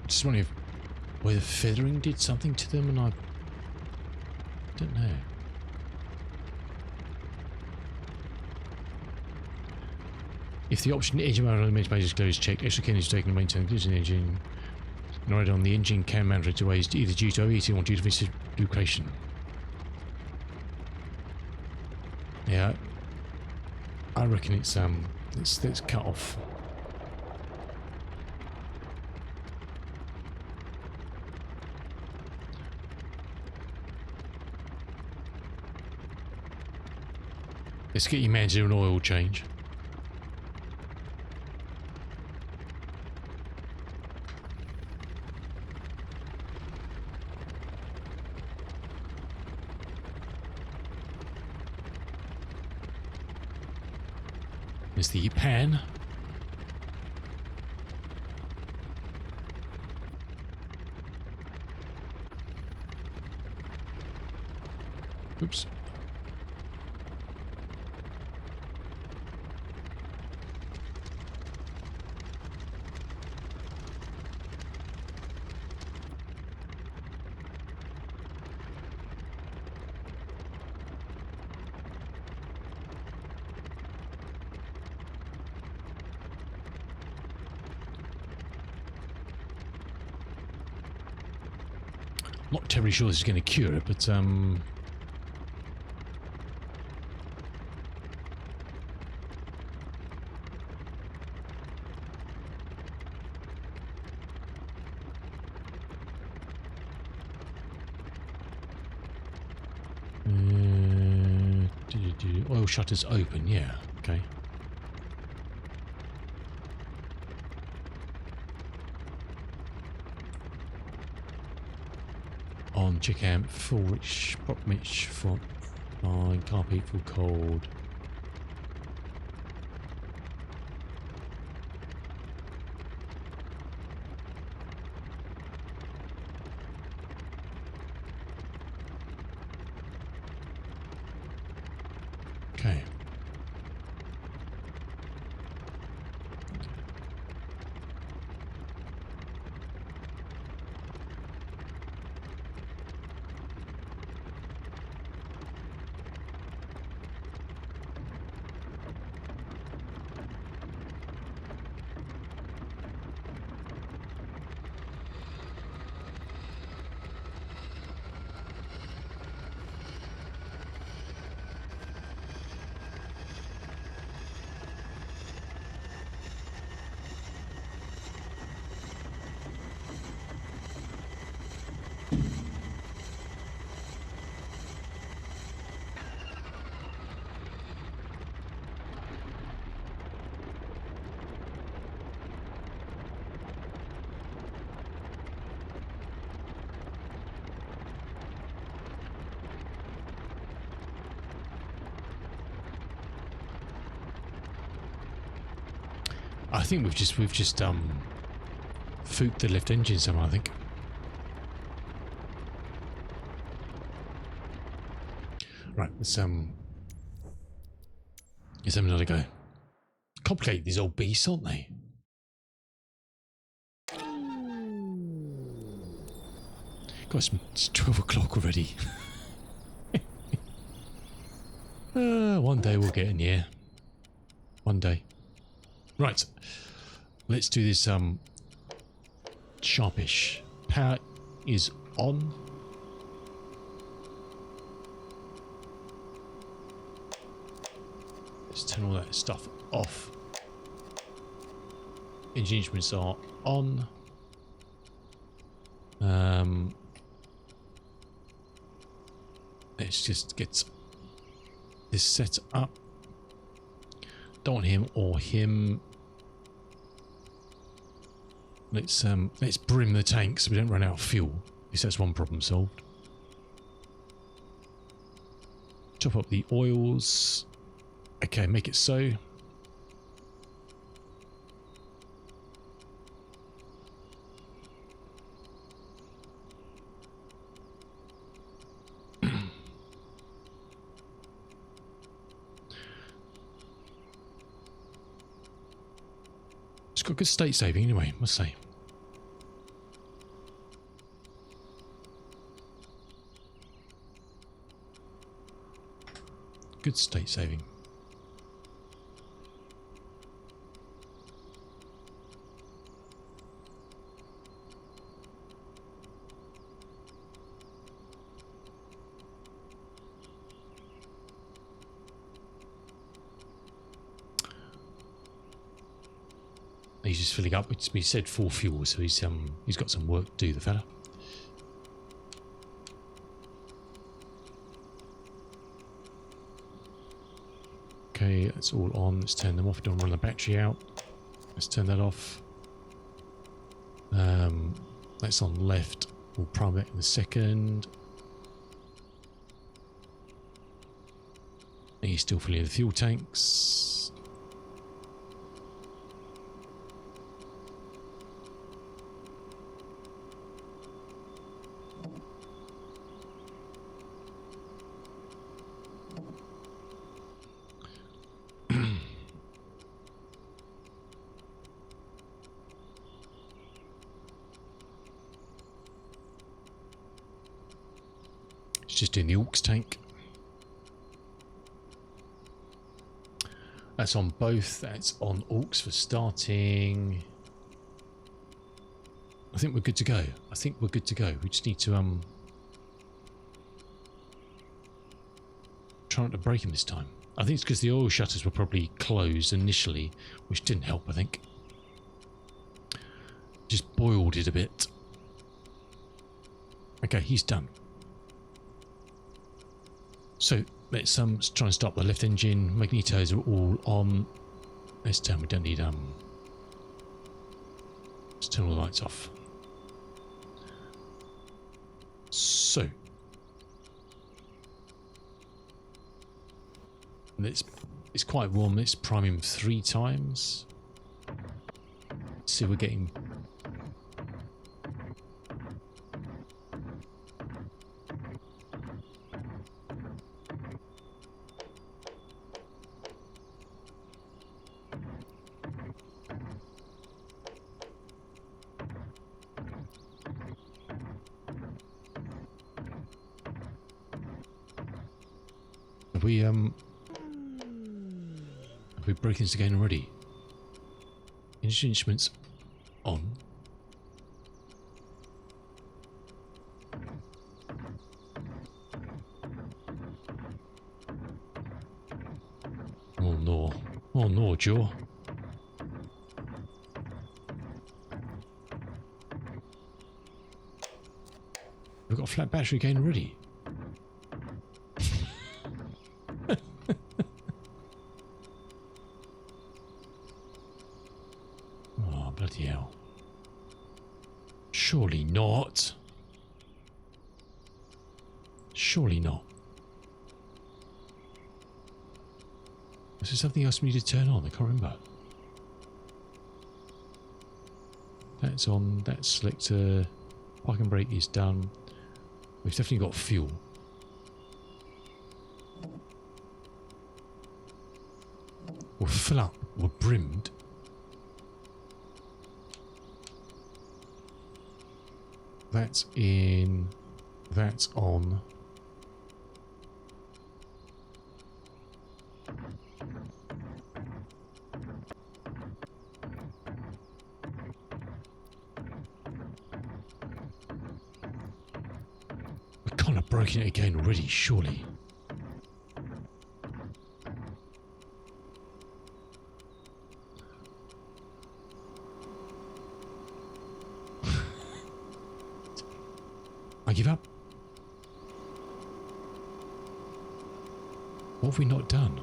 Just wondering if whether feathering did something to them, and I don't know. If the option engine manager on the major glow is checked, extra care is taken to maintain the engine. Narrated on the engine can manager to waste either due to overheating or due to mislubrication. Yeah, I reckon it's cut off. Let's get your man to do an oil change. There's the pan. Oops. Not terribly sure this is going to cure it, but oil shutters open, yeah, okay. On check amp, full rich, prop mitch, for fine, carpet, full cold. Okay. I think we've just fooped the left engine somewhere, I think. Right, let's have another go. Complicated, these old beasts, aren't they? God, it's 12 o'clock already. One day we'll get in here. One day. Right. Let's do this sharpish. Power is on. Let's turn all that stuff off. Engine instruments are on. Let's just get this set up. Don't want him or him. Let's brim the tank so we don't run out of fuel. At least that's one problem solved. Top up the oils. Okay, make it so. It's got good state saving anyway, must say. Good state saving. He's just filling up. We said 4 fuel, so he's got some work to do, the fella. Okay, that's all on. Let's turn them off. Don't run the battery out. Let's turn that off. That's on left. We'll prime it in a second. He's still filling the fuel tanks. Just doing the aux tank. That's on both. That's on aux for starting. I think we're good to go. I think we're good to go. We just need to try not to break him this time. I think it's because the oil shutters were probably closed initially, which didn't help, I think. Just boiled it a bit. Okay, he's done. So let's try and stop the left engine. Magnetos are all on. This time we don't need let's turn all the lights off. So it's quite warm. Let's prime him 3 times. See if we're getting. Have we broken this again already? Engine instruments on. Oh no. Oh no, Joe. We've got a flat battery again already. Bloody hell. Surely not. Surely not. Is there something else we need to turn on? I can't remember. That's on. That selector. Parking brake is done. We've definitely got fuel. We're full up. We're brimmed. That's in. That's on. We're kind of broken it again already, surely. I give up. What have we not done?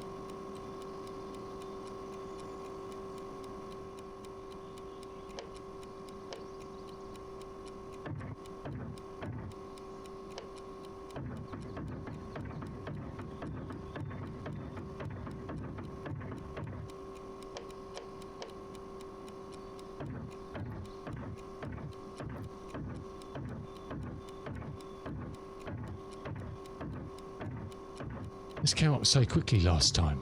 This came up so quickly last time.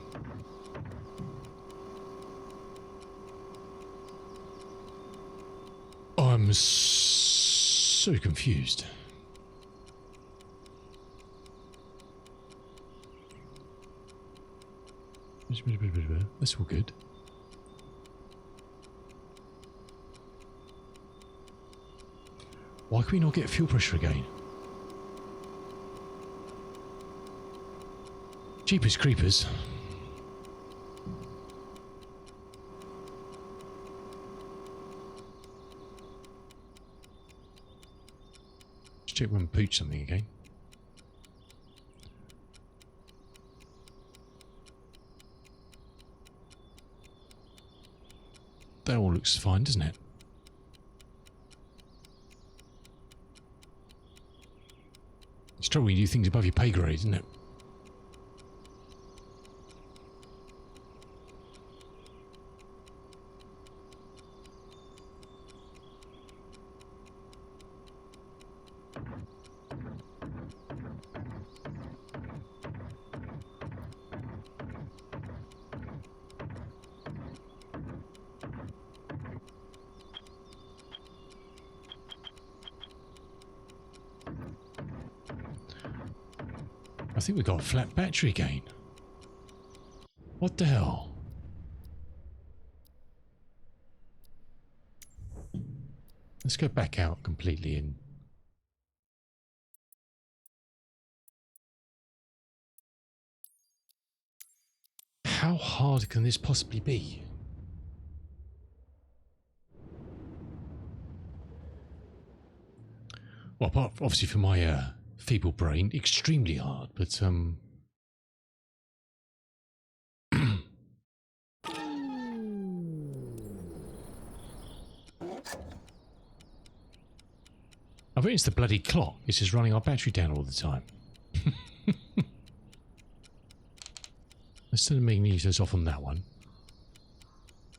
I'm so confused. That's all good. Why can we not get fuel pressure again? Jeepers creepers. Let's check when we pooch something again. That all looks fine, doesn't it? It's trouble when you do things above your pay grade, isn't it? I think we got a flat battery again. What the hell? Let's go back out completely and how hard can this possibly be? Well, apart obviously for my feeble brain, extremely hard, but I bet it's the bloody clock. It's just running our battery down all the time. Let's turn the magneto's off on that one.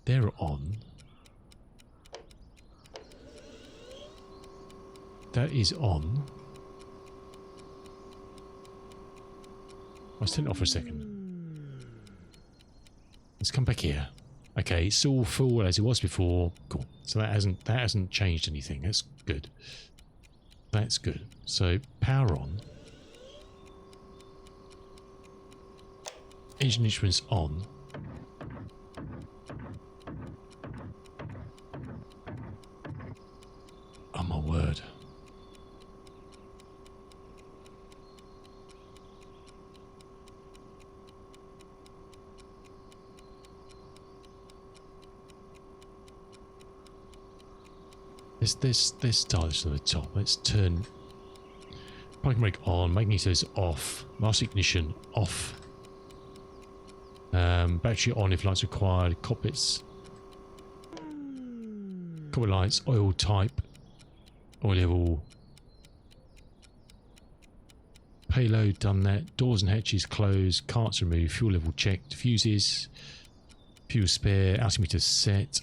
They're on. That is on. Let's turn it off for a second. Let's come back here. Okay, it's all full as it was before. Cool. So that hasn't changed anything. That's good. That's good. So power on. Engine instruments on. Oh my word. Let's start this at the top. Let's turn parking brake on, magneto's off, master ignition off, battery on if lights required, cockpit lights, oil type, oil level, payload done that, doors and hatches closed, carts removed, fuel level checked, fuses, fuel spare, altimeter set.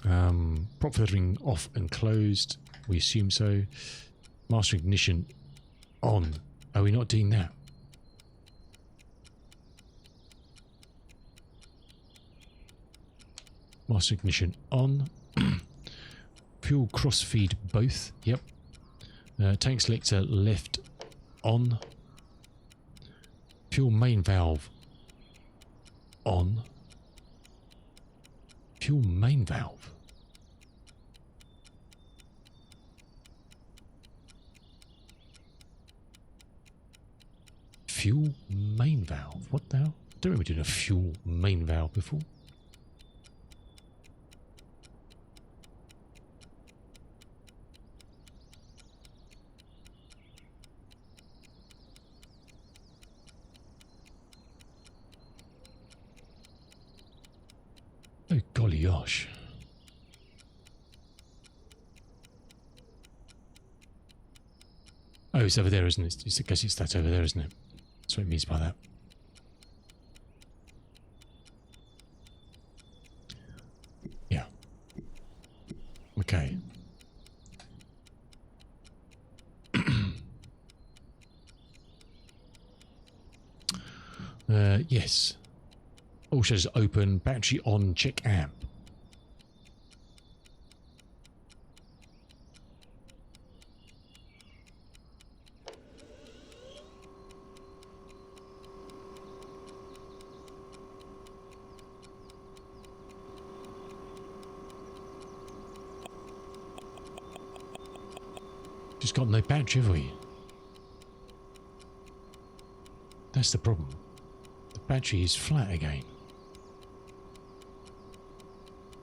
Prop feathering off and closed. We assume so. Master ignition on. Are we not doing that? Master ignition on. Fuel cross feed both. Yep. Tank selector left on. Fuel main valve on. Fuel main valve. Fuel main valve? What the hell? I don't remember doing a fuel main valve before. Oh, golly gosh. Oh, it's over there, isn't it? I guess it's that over there, isn't it? That's what it means by that. Yeah. Okay. Yes. All shutters open. Battery on. Check amp. Just got no battery, have we? That's the problem. The battery is flat again.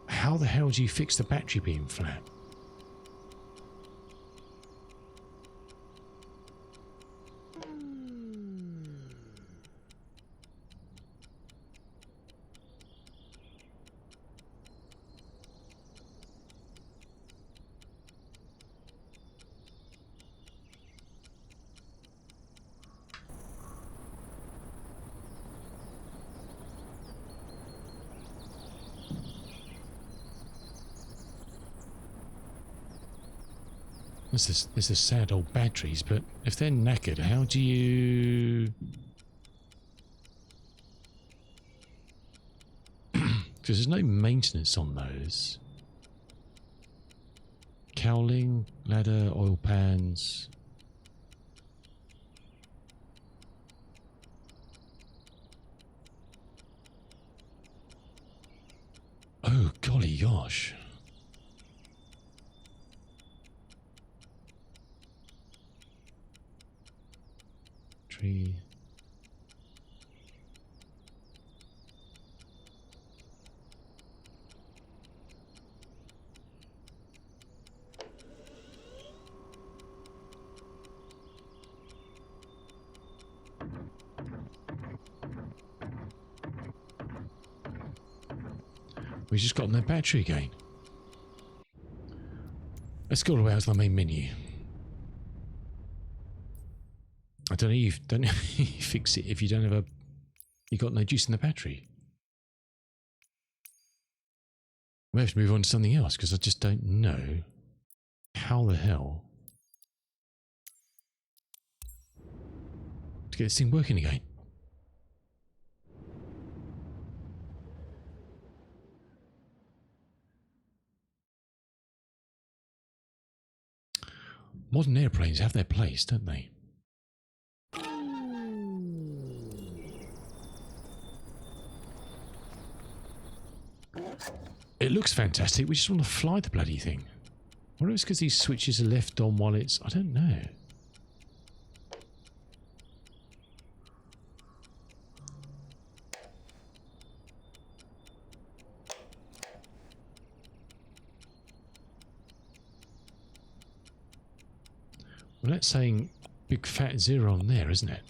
How the hell do you fix the battery being flat? This is sad old batteries, but if they're knackered, how do you... Because there's no maintenance on those. Cowling, ladder, oil pans. Oh, golly gosh. Tree. We just got no battery again. Let's go out to the main menu. I don't know if you fix it if you don't have you got no juice in the battery. We have to move on to something else because I just don't know how the hell to get this thing working again. Modern airplanes have their place, don't they? It looks fantastic. We just want to fly the bloody thing. Or it's because these switches are left on while it's... I don't know. Well, that's saying big fat 0 on there, isn't it?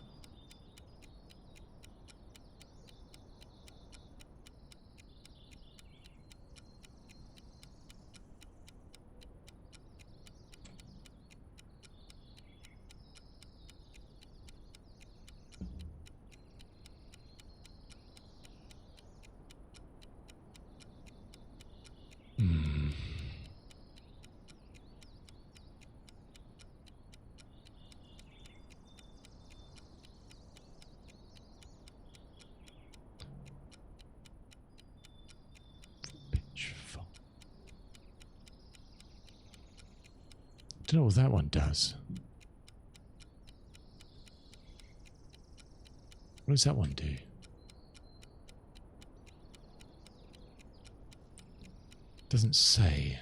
don't know what that one does. What does that one do? Doesn't say.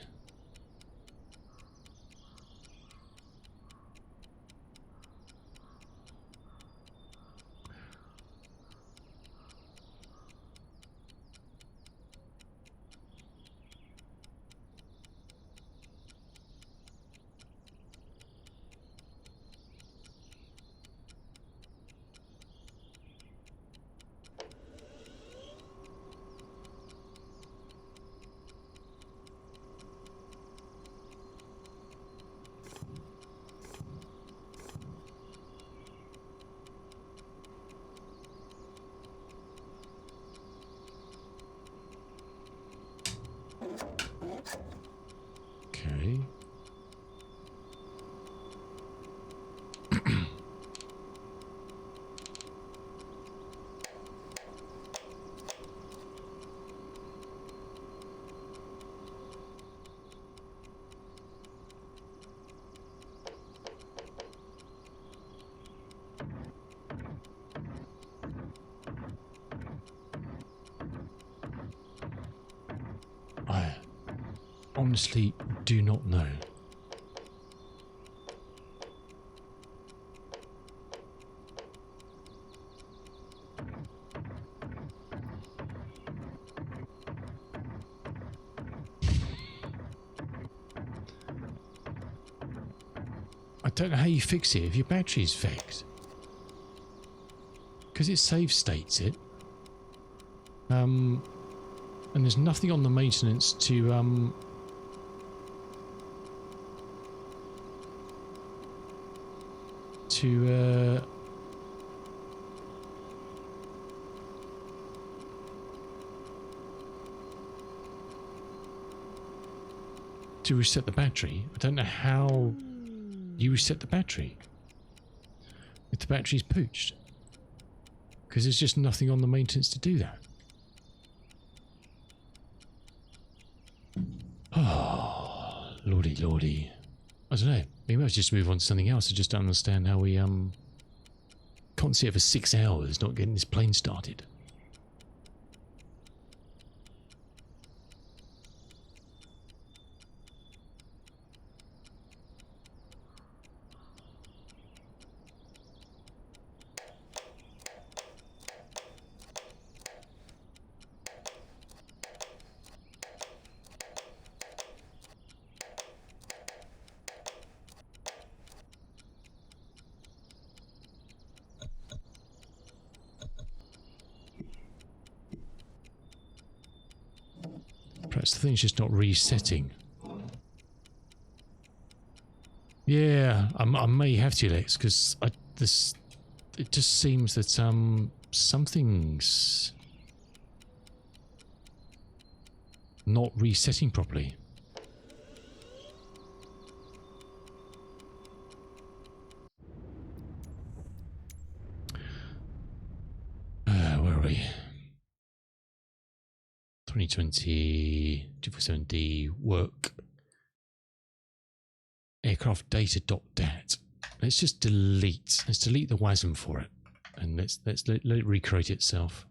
Okay. I honestly do not know. I don't know how you fix it if your battery's fixed. Because it save states it. And there's nothing on the maintenance to reset the battery. I don't know how you reset the battery if the battery's pooched, because there's just nothing on the maintenance to do that. Oh, lordy, lordy. I don't know. Maybe I should just move on to something else. I just don't understand how we can't sit for 6 hours not getting this plane started. Perhaps the thing's just not resetting. Yeah, I may have to, Lex, because it just seems that something's not resetting properly. Where are we? 2020 247D work aircraft data.dat. Let's just delete. Let's delete the WASM for it, and let it recreate itself.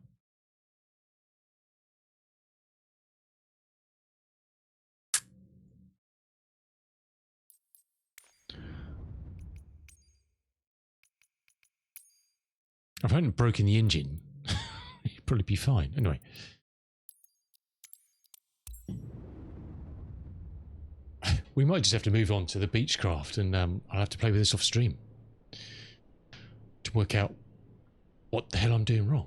If I hadn't broken the engine, it'd probably be fine. Anyway. We might just have to move on to the Beechcraft, and I'll have to play with this off stream to work out what the hell I'm doing wrong.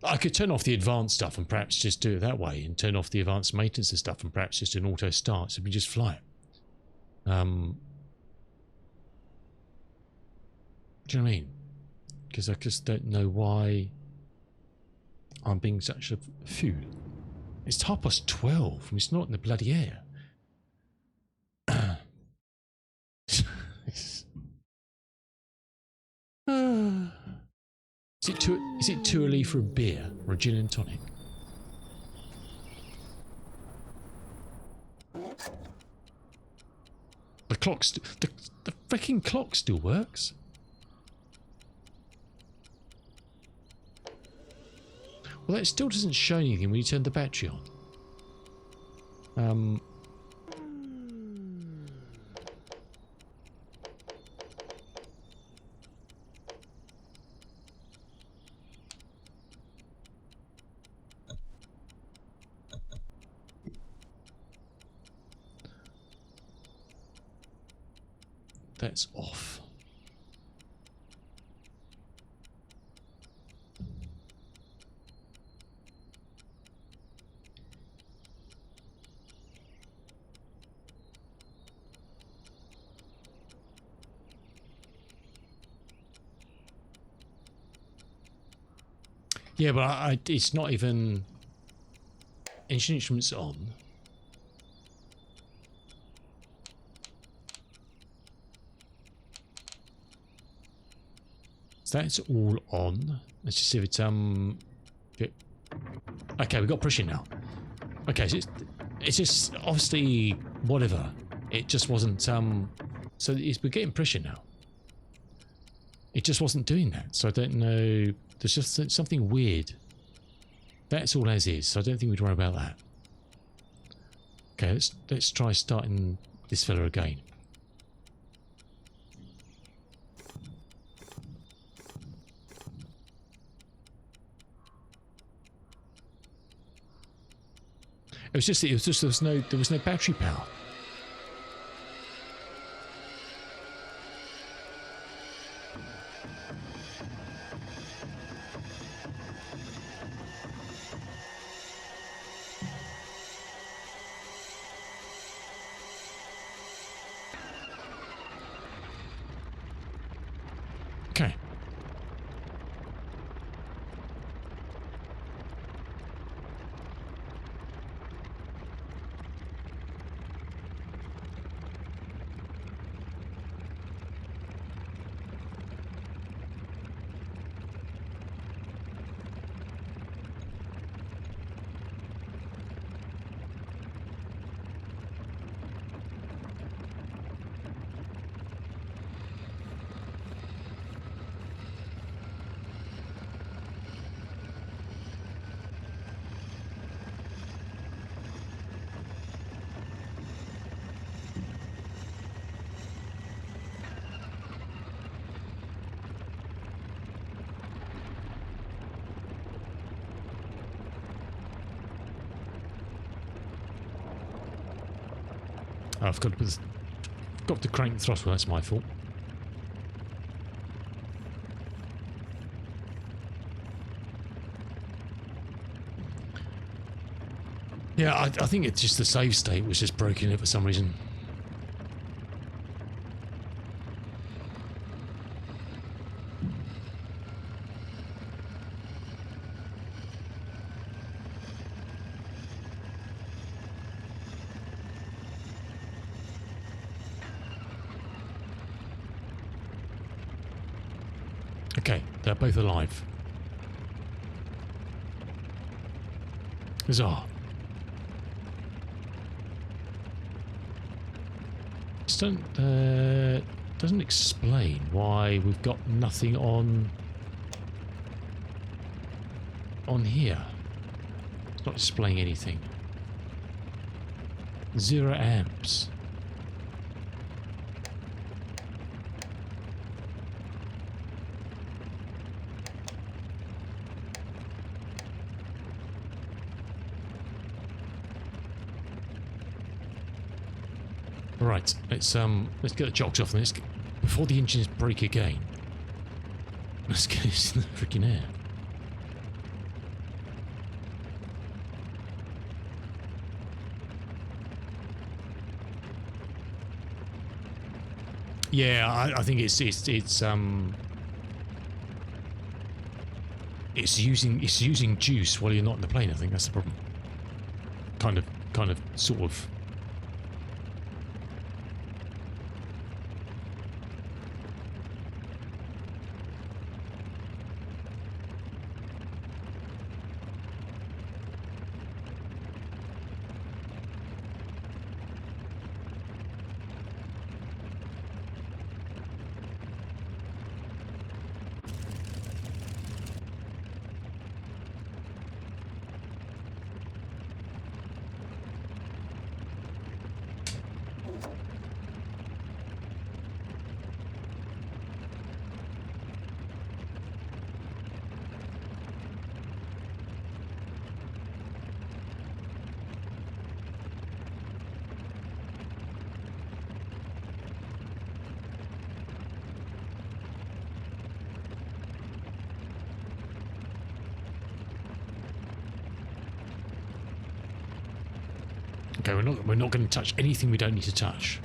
I could turn off the advanced stuff and perhaps just do it that way, and turn off the advanced maintenance and stuff and perhaps just do an auto start so we just fly it. Do you know what I mean? Because I just don't know why I'm being such a fool. It's 12:30 and it's not in the bloody air. Is it too early for a beer or a gin and tonic? the freaking clock still works. Well, that still doesn't show anything when you turn the battery on. That's off. Yeah, but it's not even Ancient Instruments on. So that's all on. Let's just see if it's okay, we've got pushing now. Okay, so it's just obviously whatever. It just wasn't so we're getting pressure now. It just wasn't doing that, so I don't know. There's just something weird. That's all as is, so I don't think we'd worry about that. Okay, let's try starting this fella again. It was just there was no battery power. Okay. Oh, I've got to crank the throttle, that's my fault. Yeah, I think it's just the save state was just broken it for some reason. Okay, they're both alive. Huzzah. Doesn't explain why we've got nothing on here. It's not displaying anything. 0 amps. Right, let's get the chocks off this before the engines break again. Let's get this in the freaking air. Yeah, I think it's using juice while you're not in the plane. I think that's the problem. Kind of, sort of. Okay, we're not going to touch anything we don't need to touch.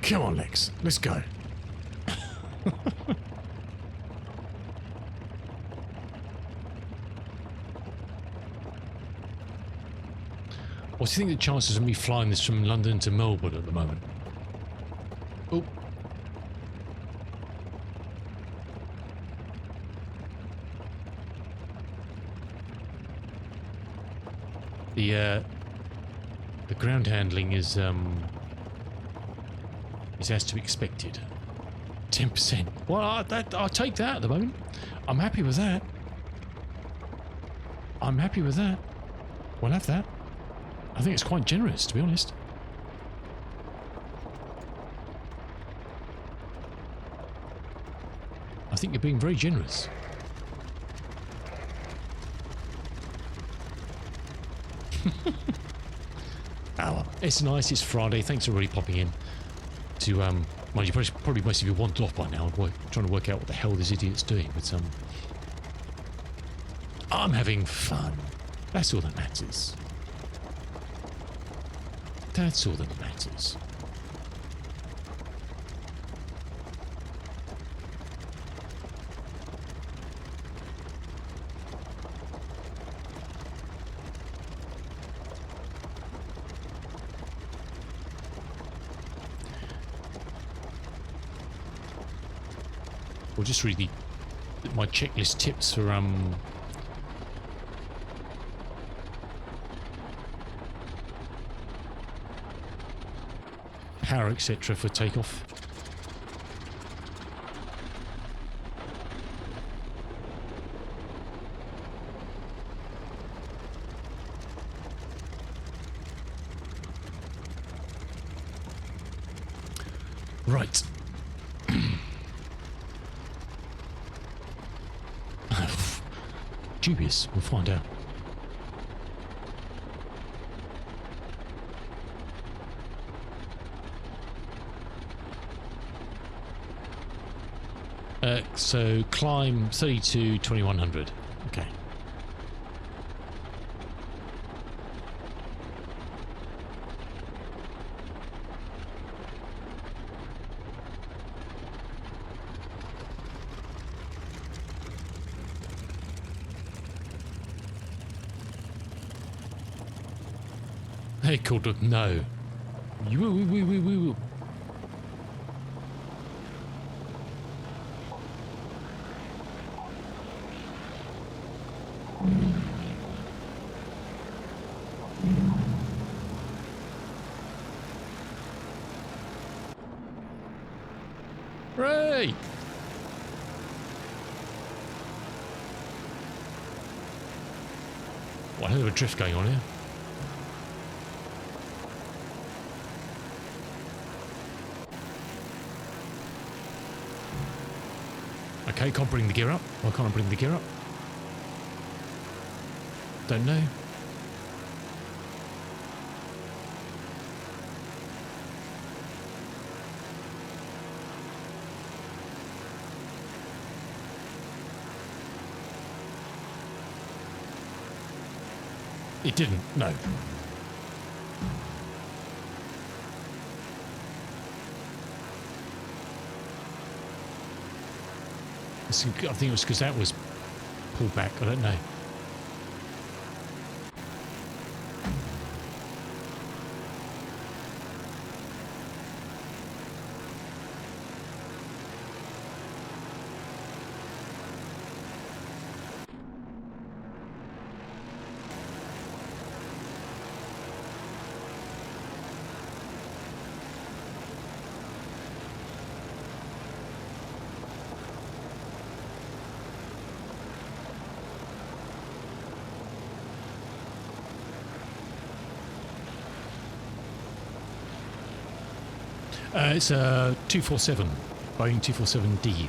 Come on, Lex. Let's go. What do you think the chances of me flying this from London to Melbourne at the moment? Oh. The ground handling is as to be expected. 10%. Well, I'll take that at the moment. I'm happy with that. I'm happy with that. We'll have that. I think it's quite generous, to be honest. I think you're being very generous. Oh, it's nice. It's Friday. Thanks for really popping in. To well, you probably most of you wandered off by now, trying to work out what the hell this idiot's doing. But I'm having fun. That's all that matters. That's all that matters. We'll just read my checklist tips for power, etc. for takeoff. Right. Dubious. We'll find out. So climb 32 2100. Okay. Hey, called up. No. You. Hooray! What a hell of a drift going on here. Okay, can't bring the gear up. Why can't I bring the gear up? Don't know. It didn't, no. I think it was because that was pulled back. I don't know. It's a 247, Boeing 247D.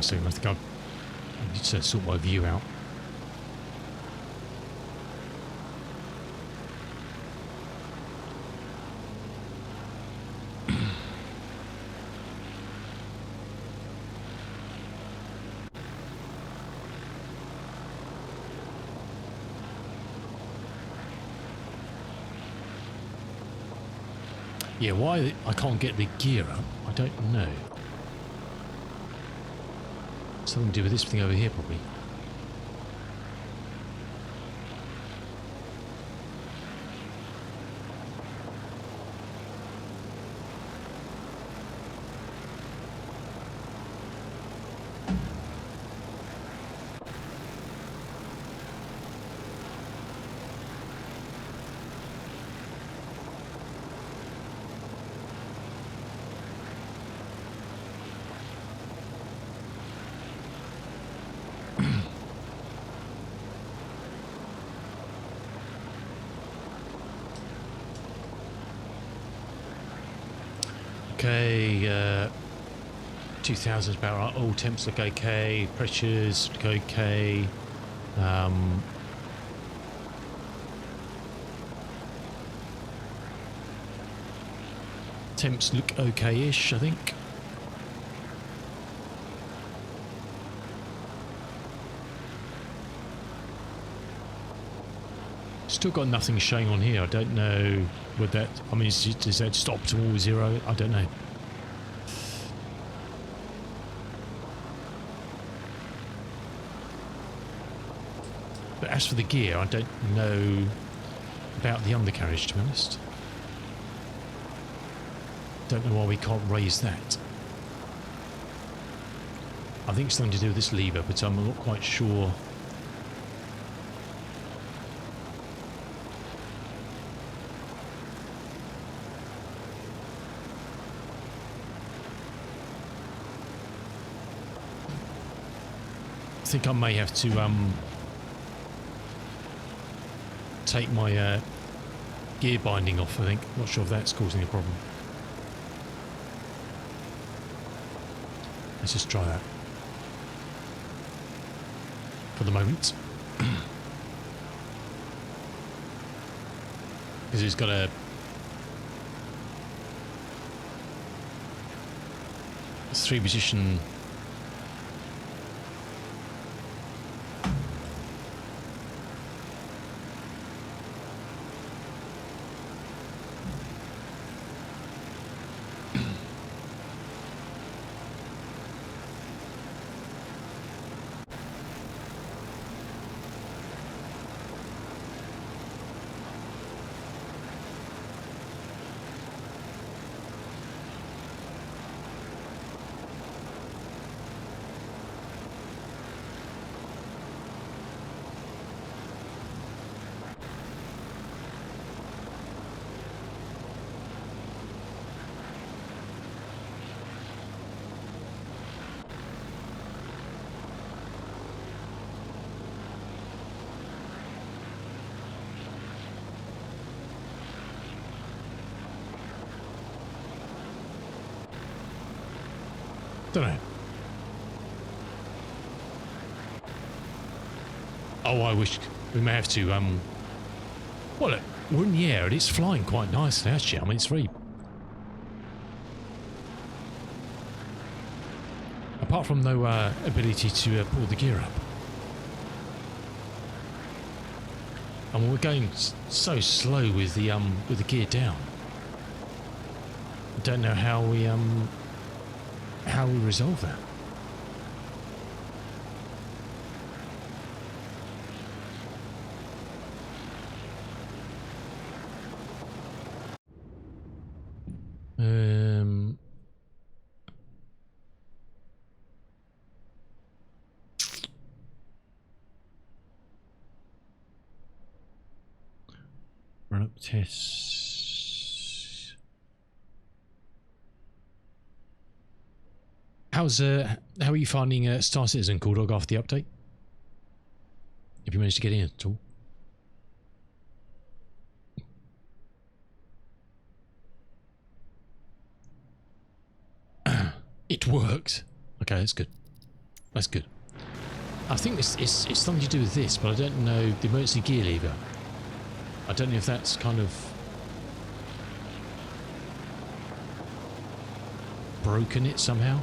So I think I need to sort my view out. Yeah, why I can't get the gear up, I don't know. Something to do with this thing over here, probably. Okay, 2000 is about right. All temps look okay. Pressures look okay. Temps look okay-ish, I think. Still got nothing showing on here. I don't know whether that... I mean, is that just optimal 0? I don't know. But as for the gear, I don't know about the undercarriage, to be honest. Don't know why we can't raise that. I think it's something to do with this lever, but I'm not quite sure. I think I may have to take my gear binding off, I think. Not sure if that's causing a problem. Let's just try that for the moment. Because it's got a three-position don't know. Oh, I wish we may have to, well, look, we're in the air and it's flying quite nicely, actually. I mean, it's very... Apart from no ability to pull the gear up. And we're going so slow with the gear down. I don't know how we resolve that. Run up tests. How are you finding Star Citizen, Cool Dog, after the update? Have you managed to get in at all? It worked. Okay, that's good. That's good. I think it's something to do with this, but I don't know the emergency gear lever. I don't know if that's kind of broken it somehow.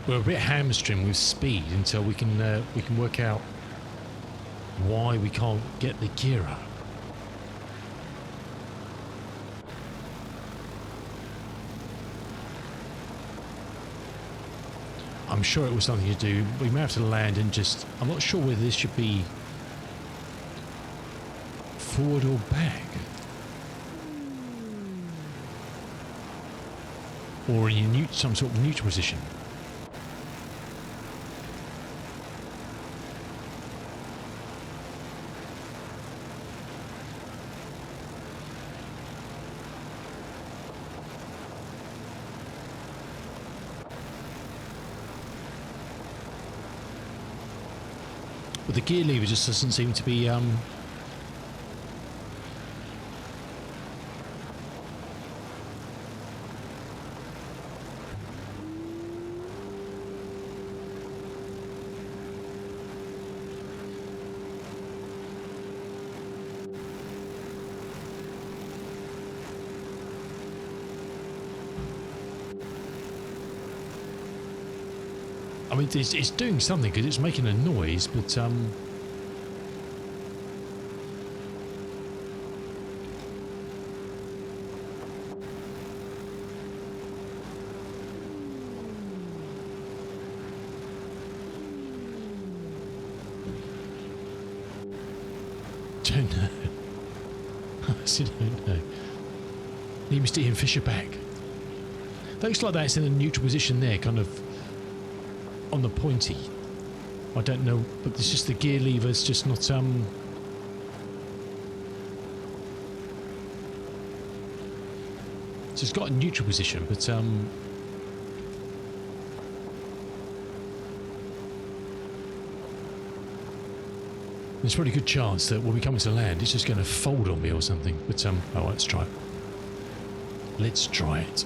We're a bit hamstrung with speed until we can work out why we can't get the gear up. I'm sure it was something to do. We may have to land and just. I'm not sure whether this should be forward or back, or in some sort of neutral position. But the gear lever just doesn't seem to be don't I mean, it's doing something because it's making a noise, but don't know. I still don't know. Need Mr. Ian Fisher back. Looks like that's in a neutral position there, kind of on the pointy. I don't know, but it's just the gear lever's just not so it's got a neutral position, but there's a pretty good chance that when we come into land it's just going to fold on me or something. But oh, let's try it. Let's try it.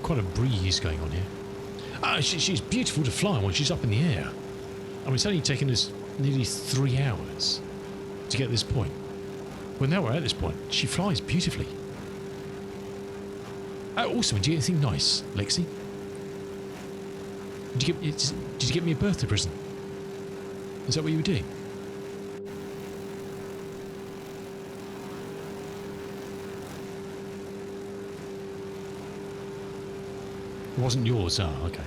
Quite a breeze going on here. She's beautiful to fly when she's up in the air. I mean, it's only taken us nearly 3 hours to get to this point. Well, now we're at this point. She flies beautifully. Also, did you get anything nice, Lexi? Did you get me a birthday present? Is that what you were doing? It wasn't yours, oh, okay.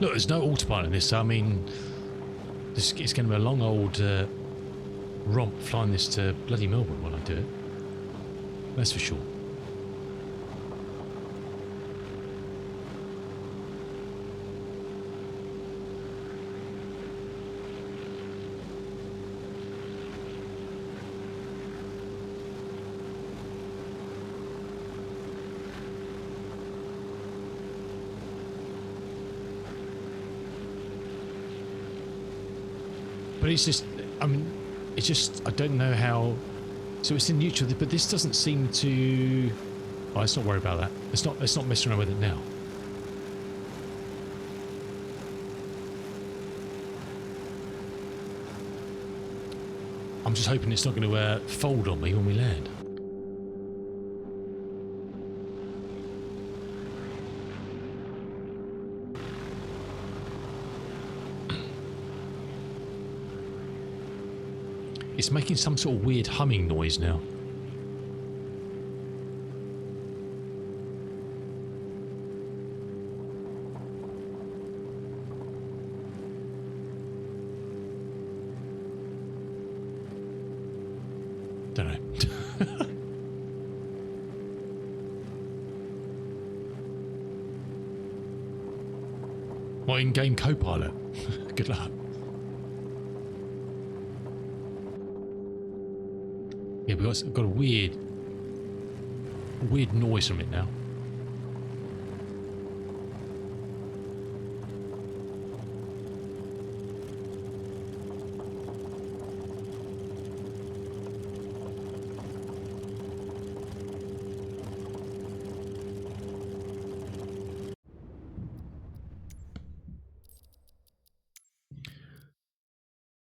Look, there's no autopilot in this, so I mean, it's going to be a long old romp flying this to bloody Melbourne when I do it. That's for sure. But it's just, I mean, it's just, I don't know how. So it's in neutral, but this doesn't seem to. Oh, let's not worry about that. Let's not mess around with it now. I'm just hoping it's not going to fold on me when we land. It's making some sort of weird humming noise now. Don't know. My in-game co-pilot. Good luck. Yeah, we've got a weird noise from it now.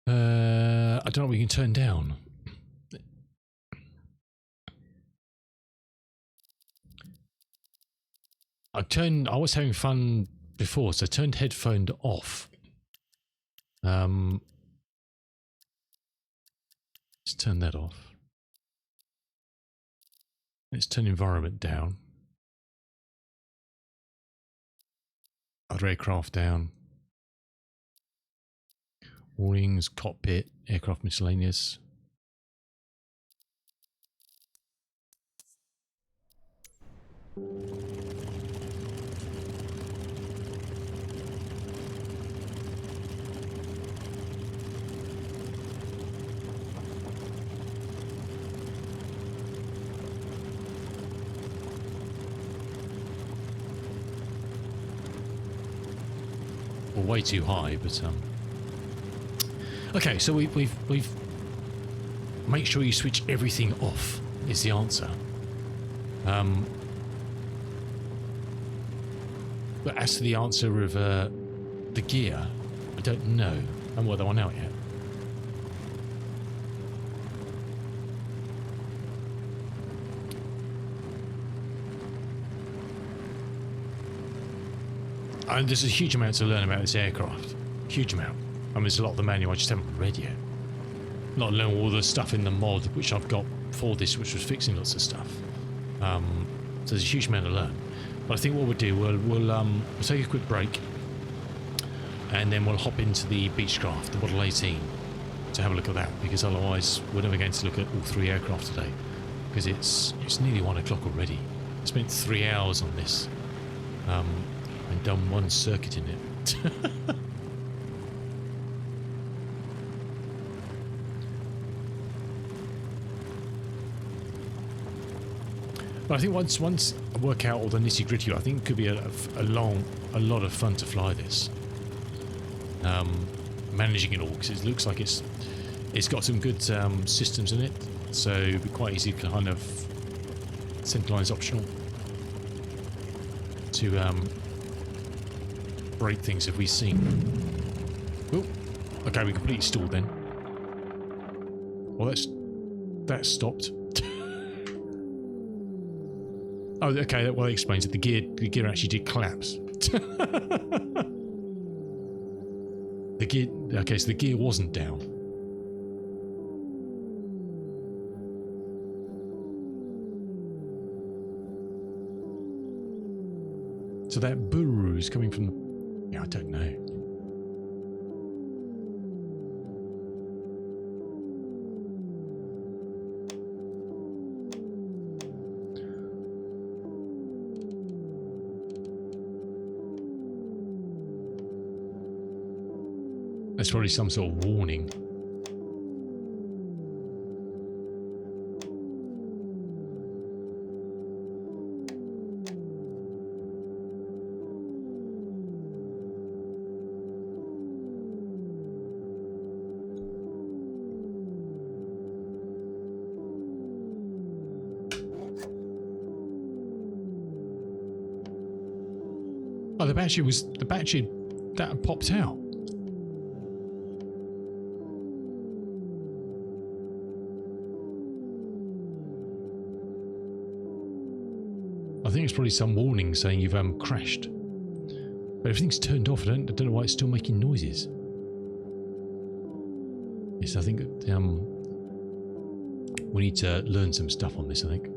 I don't know what we can turn down. I was having fun before, so I turned headphone off. Let's turn that off. Let's turn environment down. Other aircraft down. Warnings, cockpit, aircraft miscellaneous. Well, way too high, but okay. So we've make sure you switch everything off is the answer. But as to the answer of the gear, I don't know. I haven't worked that one out yet. And there's a huge amount to learn about this aircraft. Huge amount. I mean, there's a lot of the manual I just haven't read yet. Not alone all the stuff in the mod which I've got for this, which was fixing lots of stuff. So there's a huge amount to learn. But I think what we'll do, we'll take a quick break, and then we'll hop into the Beechcraft, the Model 18, to have a look at that. Because otherwise, we're never going to look at all three aircraft today, because it's nearly 1 o'clock already. I spent 3 hours on this, and done one circuit in it. But I think once I work out all the nitty gritty, I think it could be a lot of fun to fly this. Managing it all, because it looks like it's got some good systems in it, so it'd be quite easy to kind of centralize optional to break things if we see. Oh, okay, we completely stalled then. Well, that stopped. Oh, okay. Well, that explains it. The gear actually did collapse. The gear. Okay, so the gear wasn't down. So that burr is coming from. Yeah, I don't know. That's probably some sort of warning. Oh, the battery that popped out. I think it's probably some warning saying you've crashed. But everything's turned off. I don't know why it's still making noises. Yes, I think that, we need to learn some stuff on this, I think.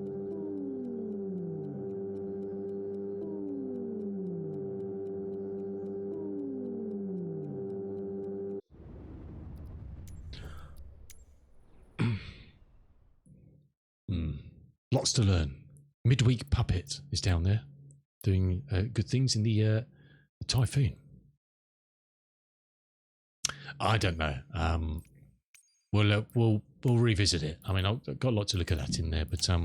Lots to learn. Midweek Puppet is down there doing good things in the Typhoon. I don't know. We'll revisit it. I mean, I've got a lot to look at that in there, but I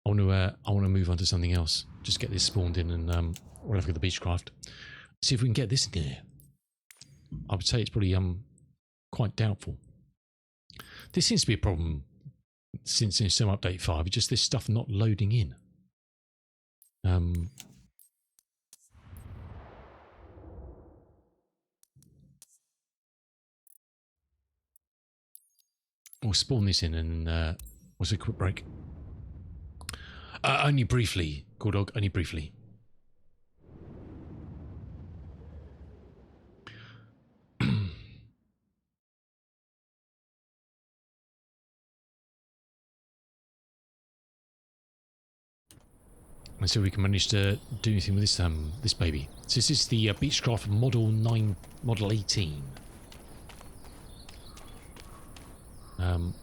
want to move on to something else. Just get this spawned in, and we'll have a look at the Beechcraft. See if we can get this in there. I would say it's probably quite doubtful. This seems to be a problem since in some update 5. It's just this stuff not loading in. We'll spawn this in and what's a quick break? Only briefly, Cool Dog, only briefly. And so we can manage to do anything with this this baby. So this is the Beechcraft Model 18. So I'm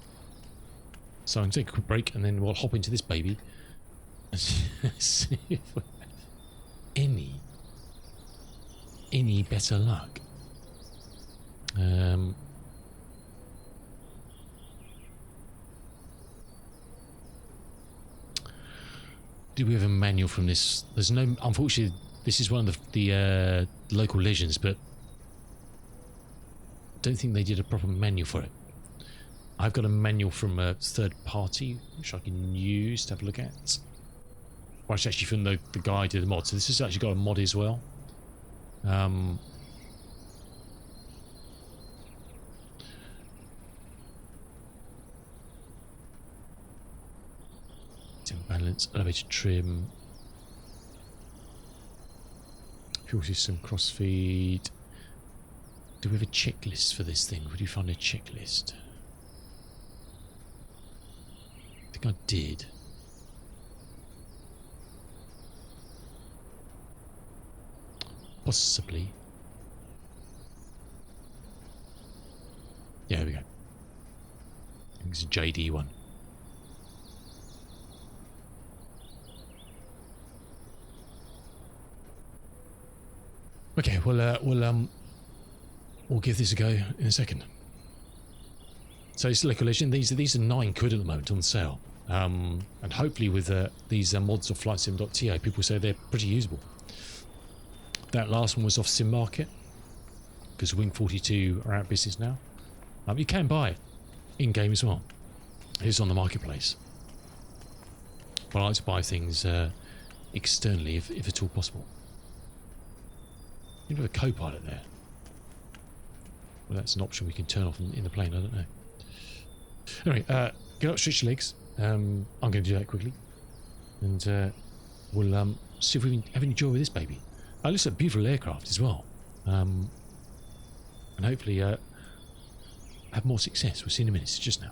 going to take a quick break and then we'll hop into this baby and see if we have any better luck. Do we have a manual from this? There's no, unfortunately, this is one of the local legends, but I don't think they did a proper manual for it. I've got a manual from a third party, which I can use to have a look at. Well, it's actually from the guy who did the mod, so this has actually got a mod as well. Balance, elevator trim, fuel system, crossfeed. Do we have a checklist for this thing? Would you find a checklist? I think I did. Possibly. Yeah, there we go. I think it's a JD one. Okay, we'll give this a go in a second. So it's local legend. These are £9 at the moment on sale, and hopefully with these mods of FlightSim.to, people say they're pretty usable. That last one was off Sim Market because Wing42 are out of business now. You can buy it in game as well. It's on the marketplace. But I like to buy things externally if at all possible. You have a co-pilot there. Well, that's an option we can turn off in the plane. I don't know. Anyway, get up, stretch your legs. I'm going to do that quickly, and we'll see if we can have any joy with this baby. It looks like a beautiful aircraft as well, and hopefully have more success. We'll see in a minute. It's just now.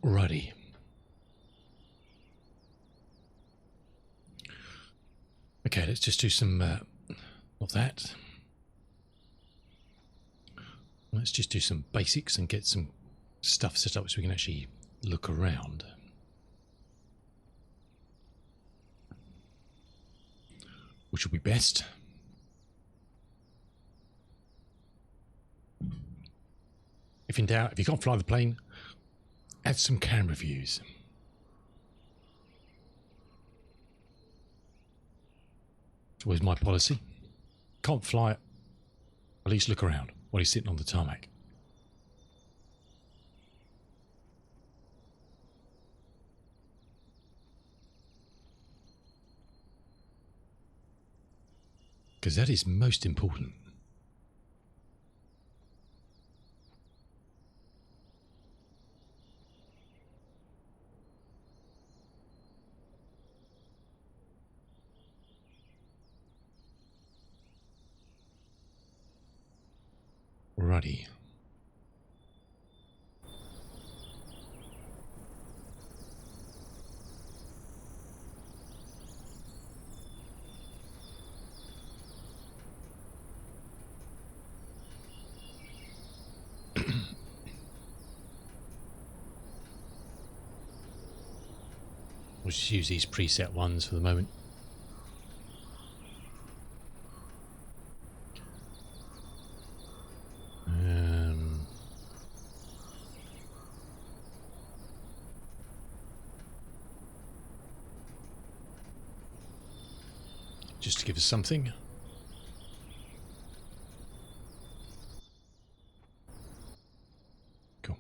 Alrighty. Okay, let's just do some of that. Let's just do some basics and get some stuff set up so we can actually look around. Which will be best. If in doubt, if you can't fly the plane, add some camera views. It's always my policy. Can't fly it, at least look around while he's sitting on the tarmac. Because that is most important. Alrighty. We'll just use these preset ones for the moment. Just to give us something. Cool.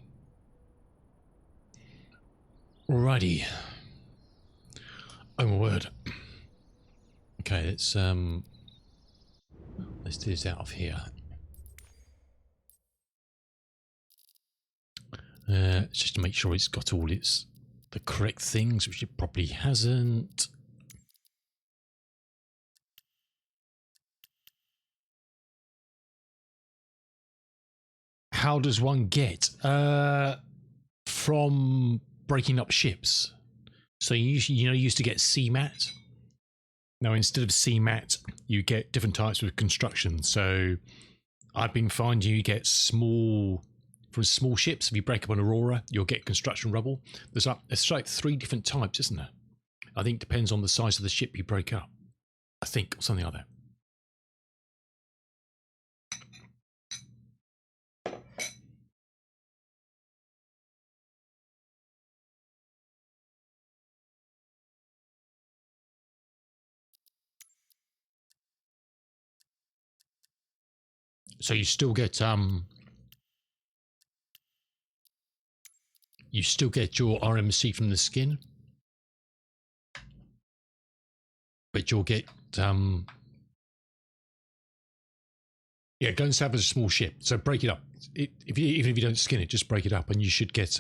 Alrighty. Oh my word. Okay, let's do this out of here. Just to make sure it's got all the correct things, which it probably hasn't. How does one get from breaking up ships? So you used to get CMAT. Now instead of CMAT, you get different types of construction. So I've been finding you get from small ships. If you break up an Aurora, you'll get construction rubble. There's like 3 different types, isn't there? I think depends on the size of the ship you break up. I think, or something like that. So you still get your RMC from the skin, but you'll get yeah, go and salvage a small ship. So break it up. Even if you don't skin it, just break it up, and you should get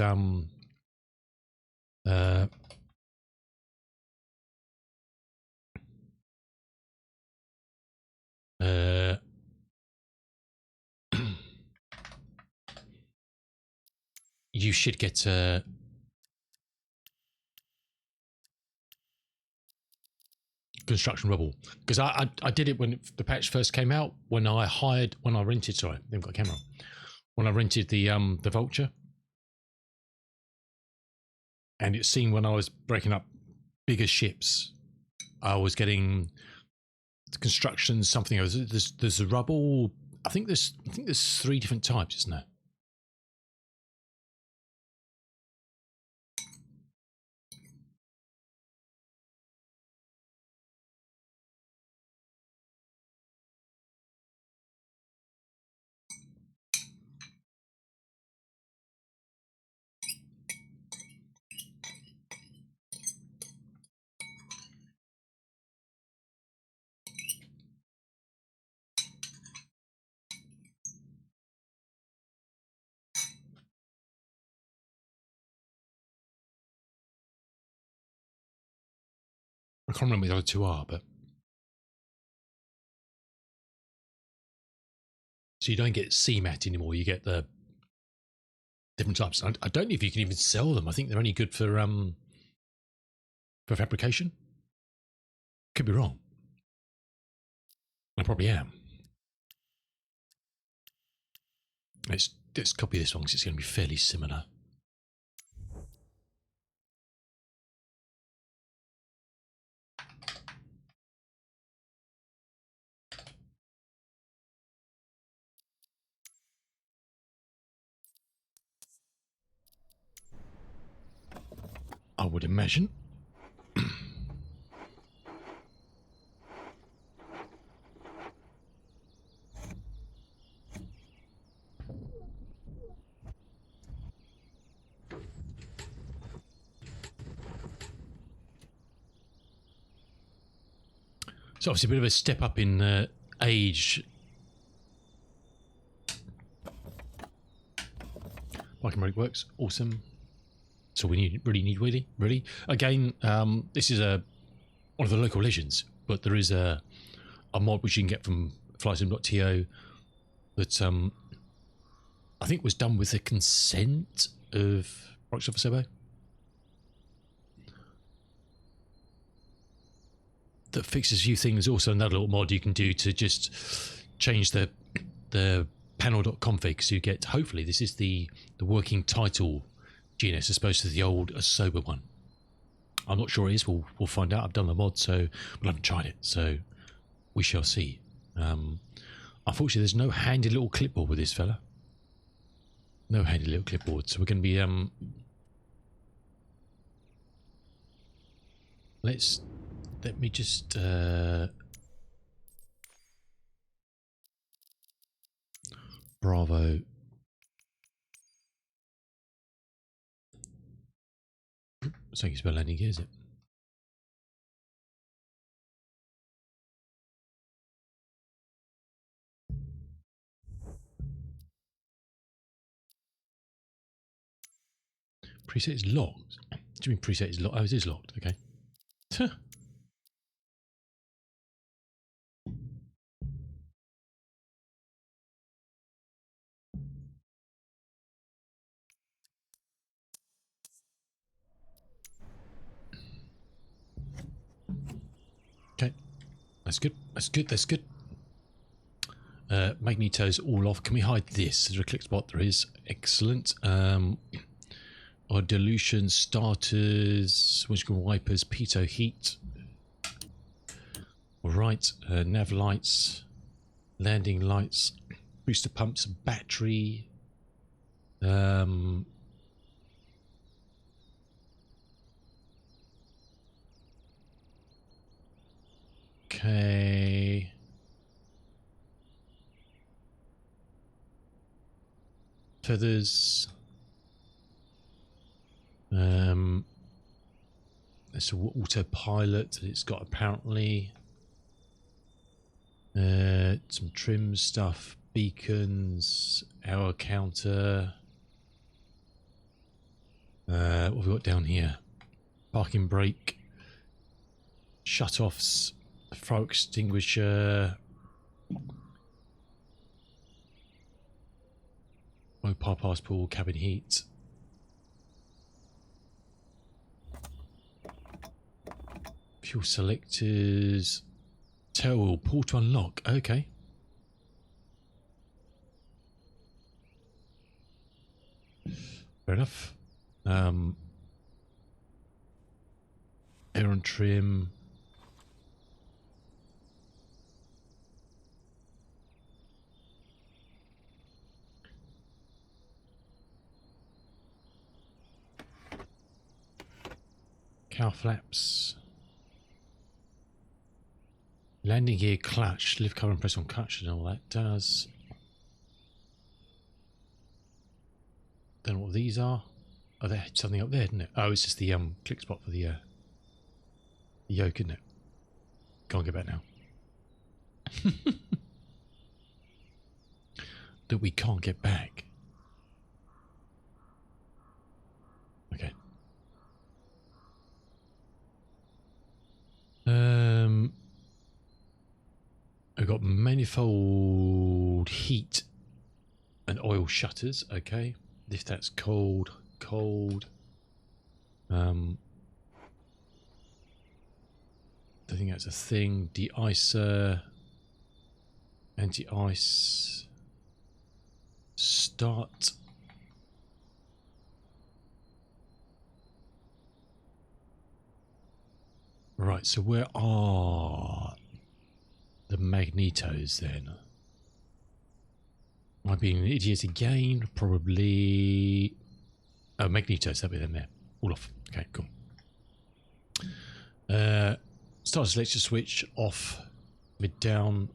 you should get construction rubble, because I did it when the patch first came out, when I rented, sorry, I haven't got a camera, when I rented the Vulture, and it seemed when I was breaking up bigger ships, I was getting construction something else. There's a rubble. I think there's 3 different types, isn't there? I can't remember what the other 2 are, but so you don't get CMAT anymore. You get the different types. I don't know if you can even sell them. I think they're only good for fabrication. Could be wrong. I probably am. Let's copy this one because it's going to be fairly similar. I would imagine. So obviously a bit of a step up in age. Like and brake works, awesome. So we really need wheelie, really. Again, this is one of the local legends, but there is a mod which you can get from flysim.to that I think was done with the consent of Microsoft Servo. That fixes a few things. Also, another little mod you can do to just change the panel.config, so you get, hopefully this is the working title GNS as opposed to the old Asoba one. I'm not sure it is. We'll find out. I've done the mod, so I haven't tried it, so we shall see. Unfortunately, there's no handy little clipboard with this fella. No handy little clipboard, so we're going to be let me just Bravo. So it's about landing gear, is it? Preset is locked. Do you mean preset is locked? Oh, it is locked. Okay. Okay. That's good. That's good. That's good. Magneto's all off. Can we hide this? Is there a click spot? There is. Excellent. Our dilution starters, which can wipers, pitot heat. All right. Nav lights, landing lights, booster pumps, battery. Okay. Feathers. It's an autopilot. It's got apparently some trim stuff, beacons, hour counter. What have we got down here? Parking brake, shut-offs, fire extinguisher, mobile passport, cabin heat. Fuel selectors, tail wheel, pull to unlock. Okay. Fair enough. Air and trim. Cow flaps. Landing gear clutch. Lift cover and press on clutch and all that does. Don't know what these are. Oh, there's something up there, isn't it? Oh, it's just the click spot for the yoke, isn't it? Can't get back now. That we can't get back. Okay. I've got manifold heat and oil shutters. Okay. if that's cold. I think that's a thing. De-icer, anti-ice, start. Right, so where are the magnetos then? Am I being an idiot again? Probably. Oh, magnetos, that'll be them there. All off. Okay, cool. Start selection switch off, mid down.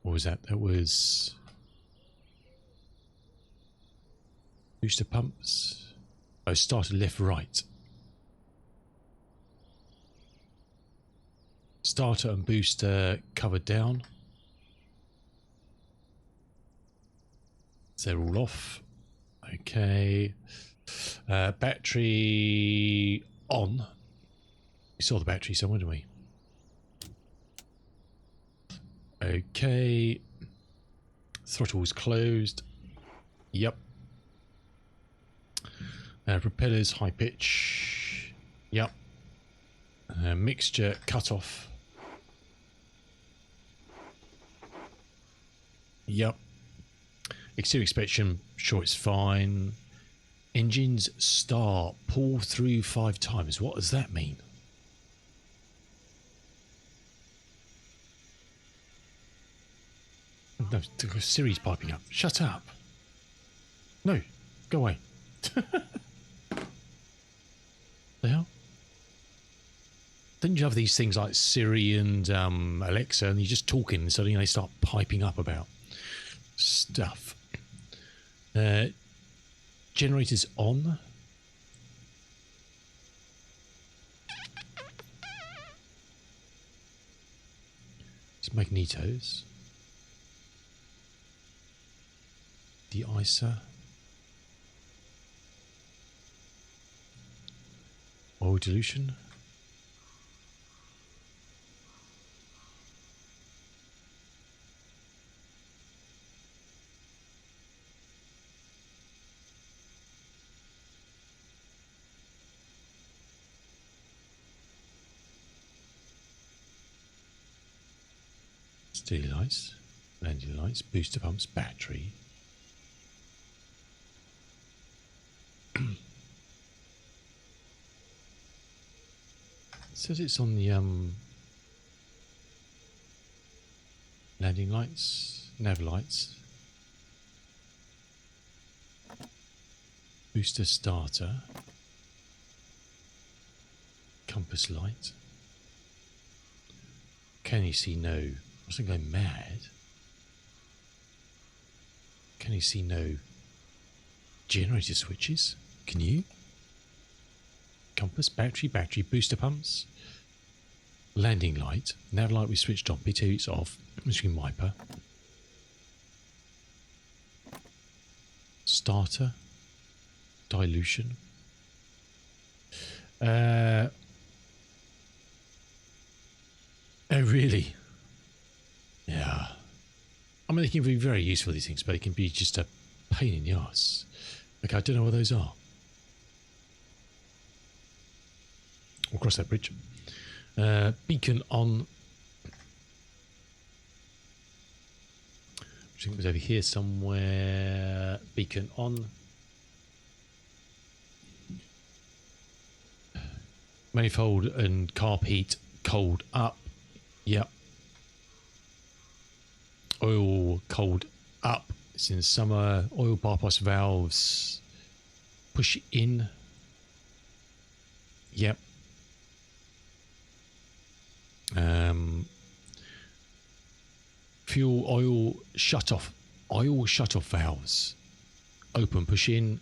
What was that? That was booster pumps. Oh, starter left, right. Starter and booster covered down. So they're all off. Okay. Battery on. We saw the battery somewhere, didn't we? Okay. Throttle's closed. Yep. Propellers high pitch. Yep. Mixture cut off. Yep. Exterior inspection, sure it's fine. Engines start, pull through 5 times. What does that mean? No, Siri's piping up. Shut up. No, go away. The hell? Don't you have these things like Siri and Alexa, and you're just talking, and suddenly they start piping up about stuff? Generators on. It's magnetos. De-icer. Oil dilution. Steely lights, landing lights, booster pumps, battery. It says it's on the landing lights, nav lights, booster starter, compass light. Can you see no? I wasn't going mad. Can you see no generator switches? Can you? Compass, battery, booster pumps, landing light, nav light we switched on, B2 it's off, screen wiper, starter, dilution. Oh really? Yeah. I mean, they can be very useful, these things, but they can be just a pain in the ass. Okay, I don't know what those are. We'll cross that bridge. Beacon on. I think it was over here somewhere. Beacon on. Manifold and carb heat cold up. Yep. Oil cold up. It's in summer. Oil bypass valves push in. Yep. Fuel oil shut off valves open, push in.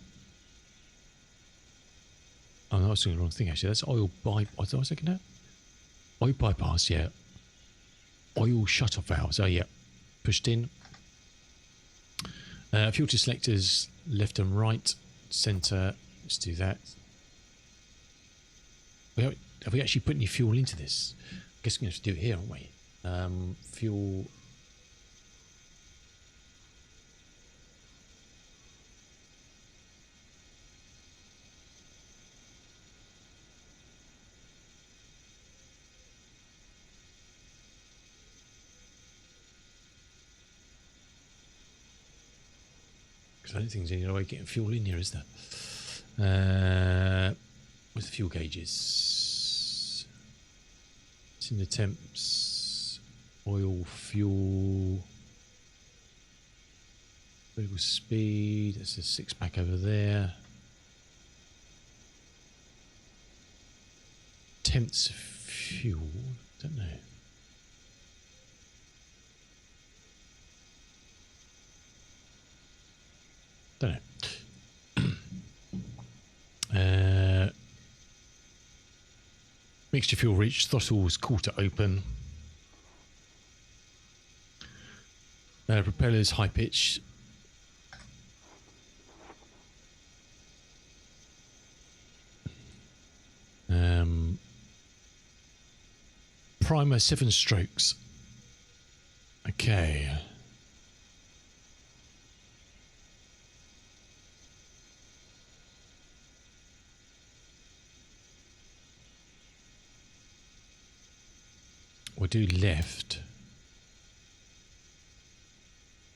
Oh no, I was doing the wrong thing actually. That's oil bypass. What was I looking at? Oil bypass, yeah. Oil shut off valves. Oh yeah, pushed in. Filter selectors left and right, center. Let's do that. Have we actually put any fuel into this? I guess we're going to have to do it here, aren't we? Fuel. I don't think there's any other way of getting fuel in here, is there? Where's the fuel gauges? It's in the temps. Oil, fuel. Variable speed. There's a 6-pack over there. Temps of fuel. Don't know. Don't know. Mixture fuel reached. Throttles quarter open. Propellers high pitch. Primer 7 strokes. Okay. We'll do left.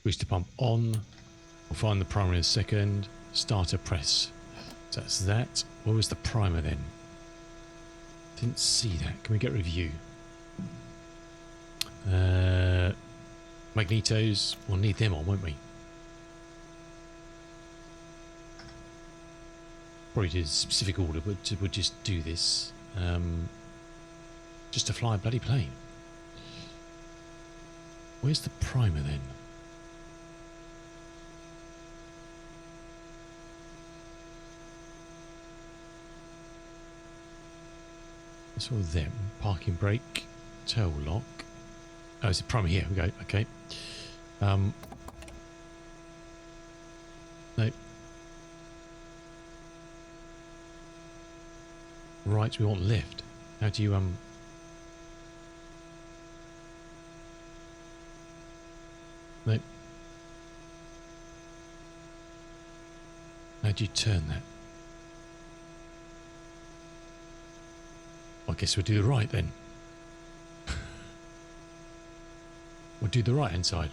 Booster pump on. We'll find the primer in a second. Starter press. So that's that. Where was the primer then? Didn't see that. Can we get review? Magnetos. We'll need them on, won't we? Probably do a specific order, but we'll just do this. Just to fly a bloody plane. Where's the primer then? That's all them. Parking brake. Tail lock. Oh, it's a primer here. We go. Okay. No. Right, we want left. How do you No. How do you turn that? I guess we'll do the right then. We'll do the right hand side.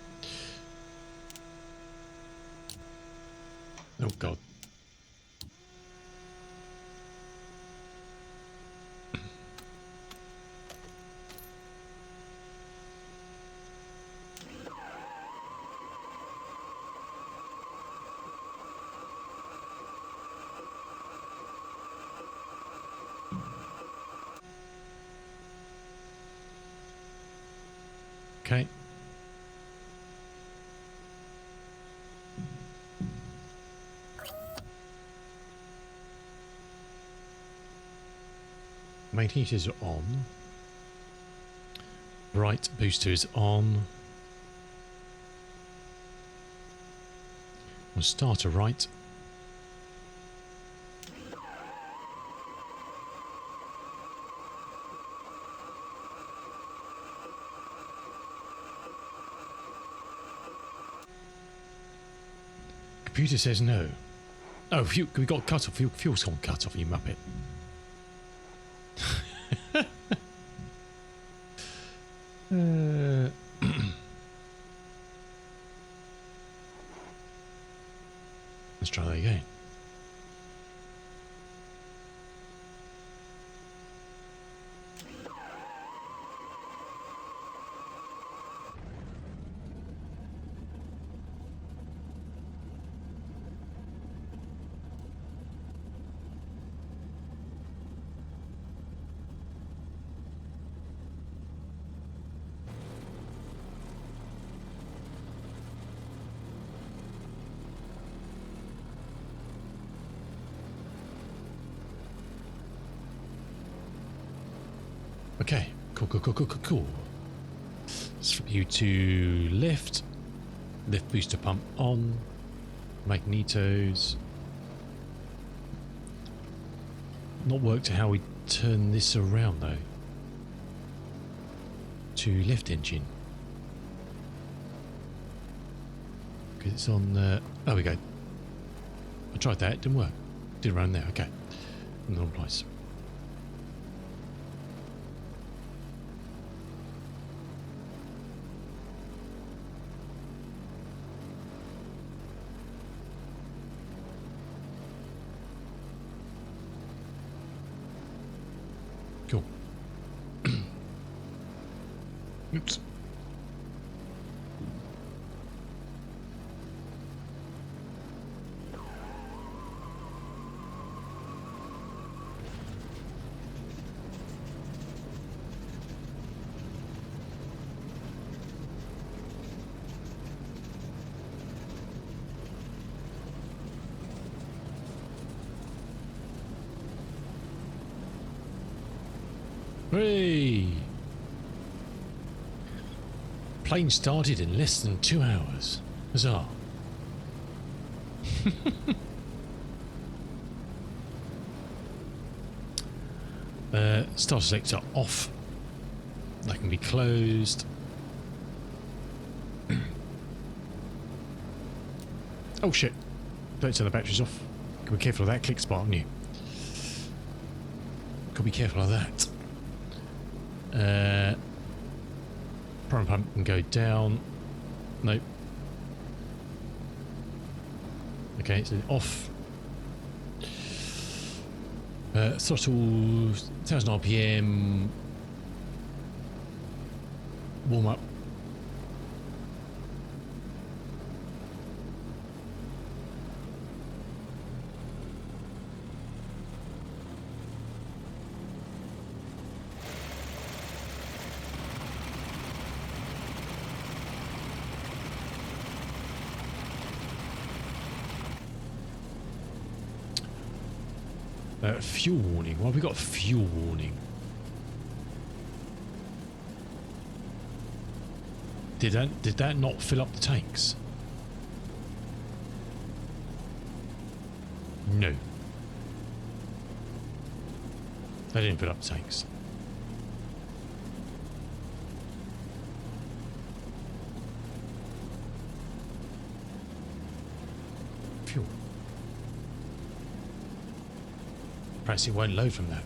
Oh God. Okay. Main heaters are on. Right booster is on. We'll start a right. Computer says no. Oh, fuel, we got cut off. Fuel's gone cut off, you muppet. Let's try that again. Okay, cool. Swap you to left. Left booster pump on. Magnetos. Not worked out how we turn this around though. To left engine. Because it's on there we go. I tried that, it didn't work. Did around there, okay. In the wrong place. Oops. Hooray! Plane started in less than 2 hours. Huzzah. Star selector off. That can be closed. Oh shit. Don't turn the batteries off. Gotta be careful of that click spot, aren't you? Gotta be careful of that. Prime pump can go down. Nope. Okay, so off. Throttle 1000 RPM. Warm up. Fuel warning. Why have we got fuel warning? Did that not fill up the tanks? No. They didn't fill up the tanks. Fuel. Perhaps it won't load from that.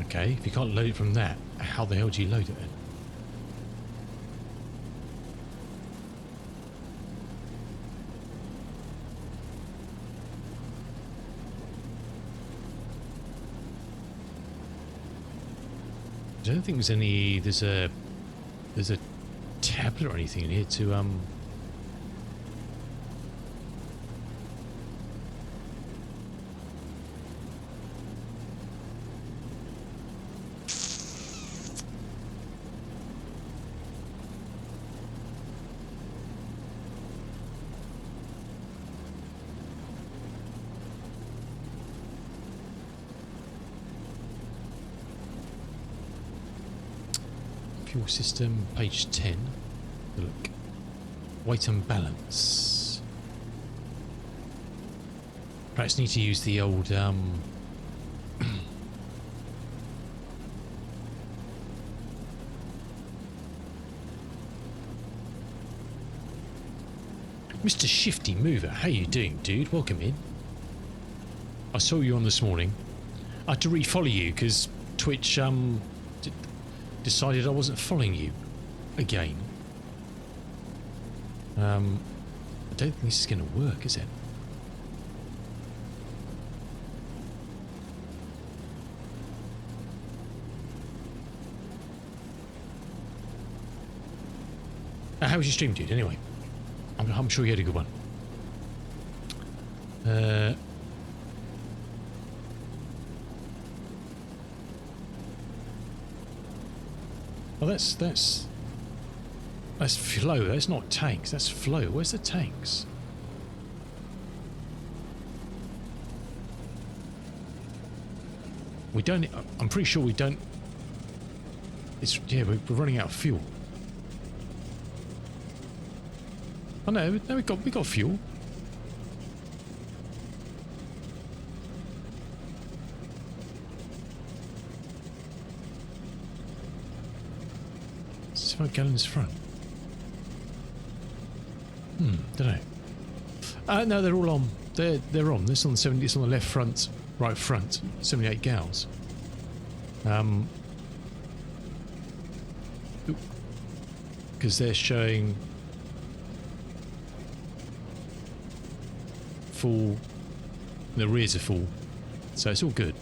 Okay, if you can't load it from that, how the hell do you load it then? I don't think there's a tablet or anything in here to fuel system, page 10. Look. Weight and balance. Perhaps need to use the old Mr. Shifty Mover, how you doing, dude? Welcome in. I saw you on this morning. I had to refollow you because Twitch decided I wasn't following you again. I don't think this is going to work, is it? How was your stream, dude? Anyway, I'm sure you had a good one. Oh, that's flow. That's not tanks. That's flow. Where's the tanks? We don't. I'm pretty sure we don't. It's yeah. We're running out of fuel. Oh no, we got fuel. It's 5 gallons front. Don't know. No, they're all on. They're on. This on the 70. It's on the left front, right front. 78 gals. Because they're showing full. The rears are full, so it's all good.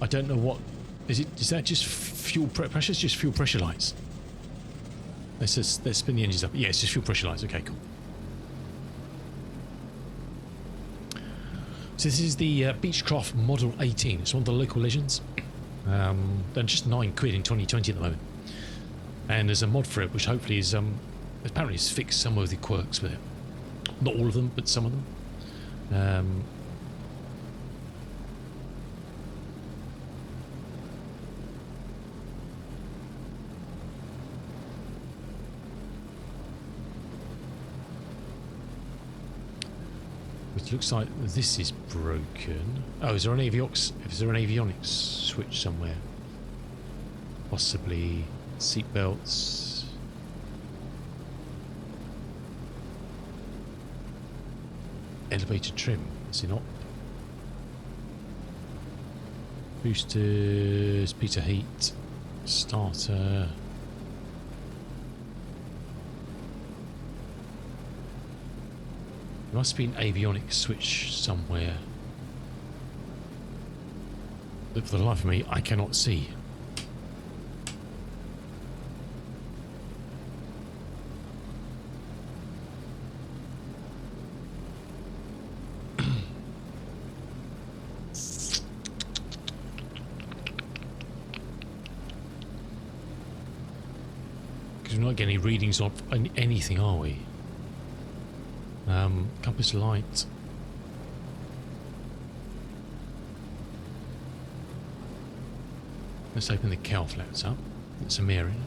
I don't know what... Is that just fuel pressure? It's just fuel pressure lights. Let's spin the engines up. Yeah, it's just fuel pressure lights. Okay, cool. So this is the Beechcraft Model 18. It's one of the local legends. They're just £9 in 2020 at the moment. And there's a mod for it, which hopefully is apparently it's fixed some of the quirks with it. Not all of them, but some of them. Which looks like this is broken. Oh, is there an avionics switch somewhere? Possibly seat belts. Elevator trim, is it not? Boosters, piece of heat, starter. There must be an avionics switch somewhere that for the life of me I cannot see. Because we're not getting any readings on anything, are we? Compass light. Let's open the cowl flaps up. It's some air in it.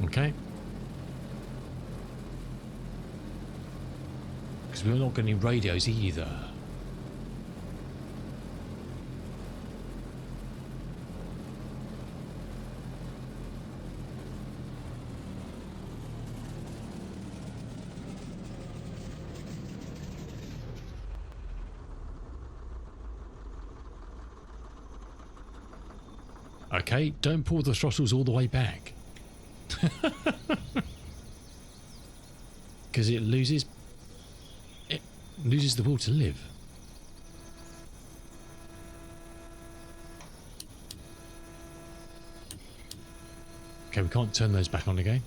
Okay. Because we're not getting any radios either. Okay, don't pull the throttles all the way back. Because it loses the will to live. Okay, we can't turn those back on again.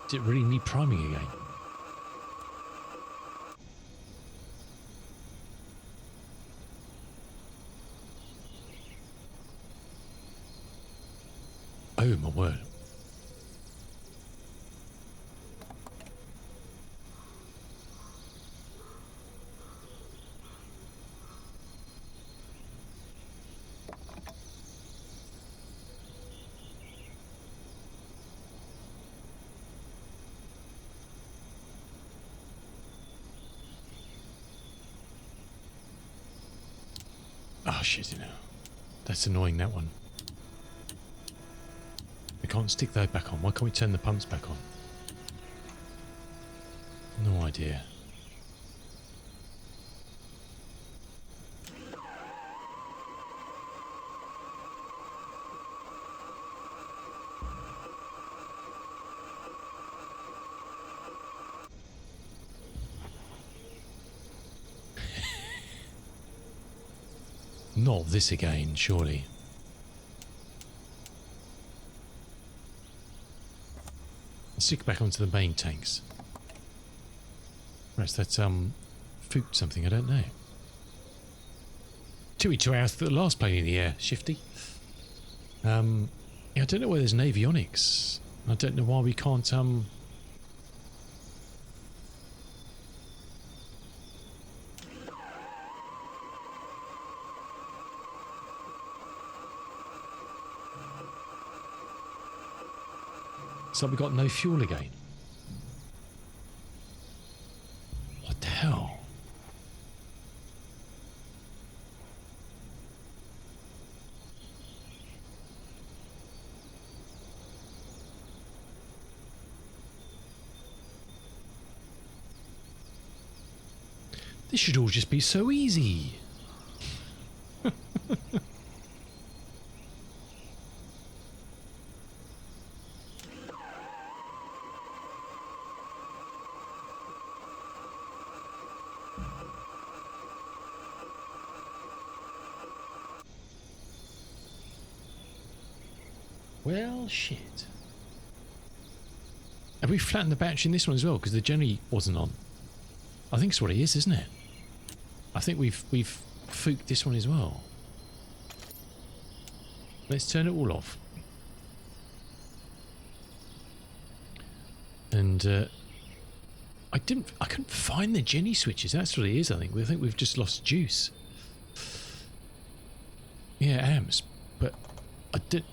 Does it really need priming again? Oh my word. Oh shit, you know. That's annoying, that one. We can't stick those back on. Why can't we turn the pumps back on? No idea. Not this again, surely. Let's stick back onto the main tanks. Perhaps that's food something, I don't know. 2 hours for the last plane in the air, shifty. Yeah, I don't know where there's an avionics. I don't know why we can't So we got no fuel again. What the hell? This should all just be so easy. Well, shit. Have we flattened the battery in this one as well? Because the Jenny wasn't on. I think it's what it is, isn't it? I think we've fooked this one as well. Let's turn it all off. And I couldn't find the Jenny switches. That's what it is, I think. I think we've just lost juice. Yeah, amps. But I did.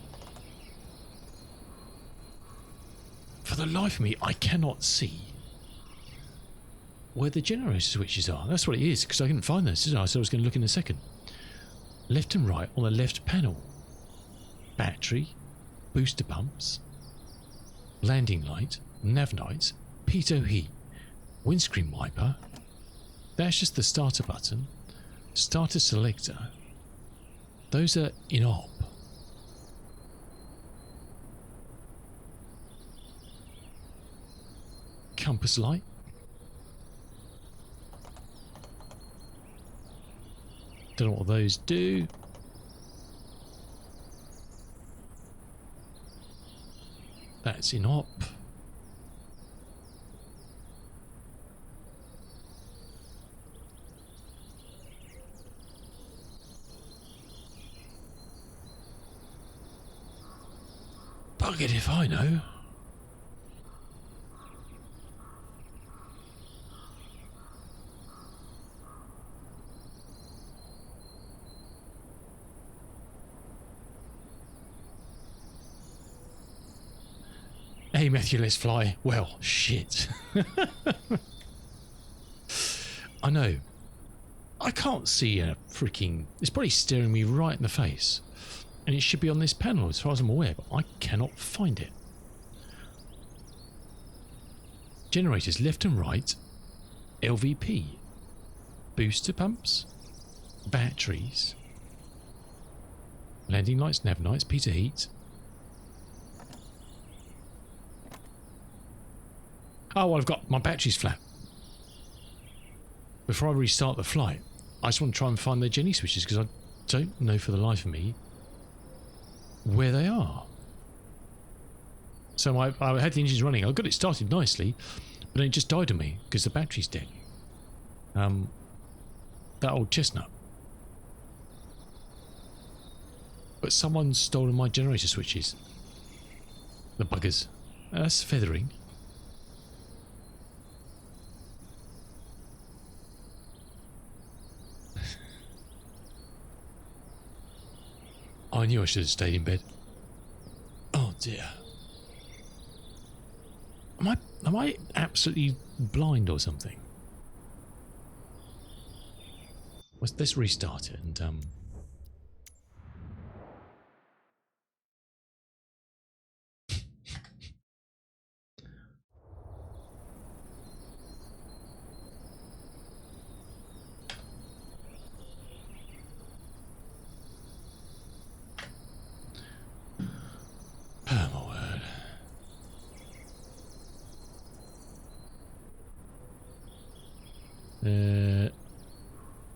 For the life of me, I cannot see where the generator switches are. That's what it is, because I couldn't find those, did I? So I was going to look in a second. Left and right on the left panel. Battery, booster pumps, landing light, nav lights, pitot heat, windscreen wiper. That's just the starter button. Starter selector. Those are in op. Compass light. Don't know what those do. That's in op. Buggered if I know. Hey Matthew, let's fly. Well, shit. I know. I can't see a freaking... It's probably staring me right in the face. And it should be on this panel as far as I'm aware, but I cannot find it. Generators left and right. LVP. Booster pumps. Batteries. Landing lights, nav lights, pitot heat. Oh, well, I've got my batteries flat. Before I restart the flight, I just want to try and find the Jenny switches because I don't know for the life of me where they are. So I had the engines running. I got it started nicely, but then it just died on me because the battery's dead. That old chestnut. But someone's stolen my generator switches. The buggers. That's feathering. I knew I should have stayed in bed. Oh dear. Am I absolutely blind or something? Let's restart it and oh my word.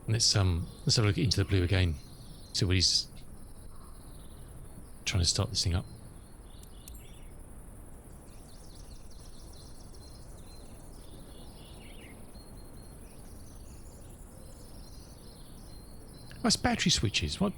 Let's have a look into the blue again. See what he's trying to start this thing up. That's battery switches. What?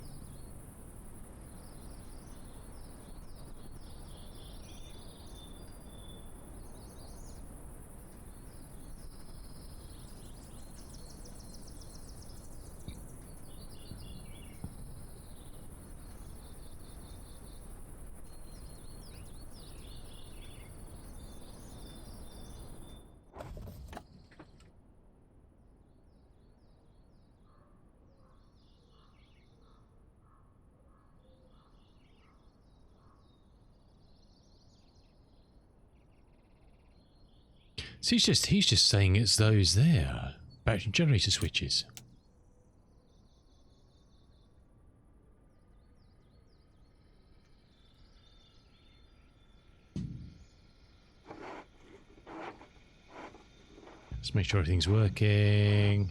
So he's just saying it's those there. Battery generator switches. Let's make sure everything's working.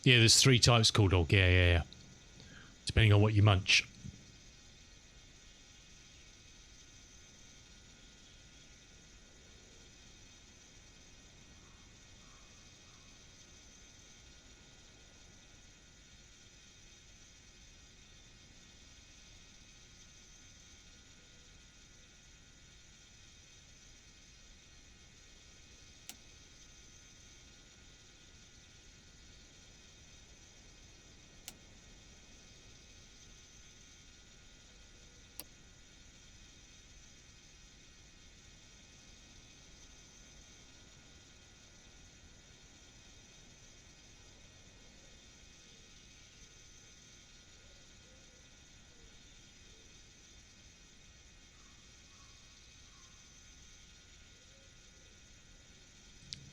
Yeah, there's 3 types called dog. Yeah. Depending on what you munch.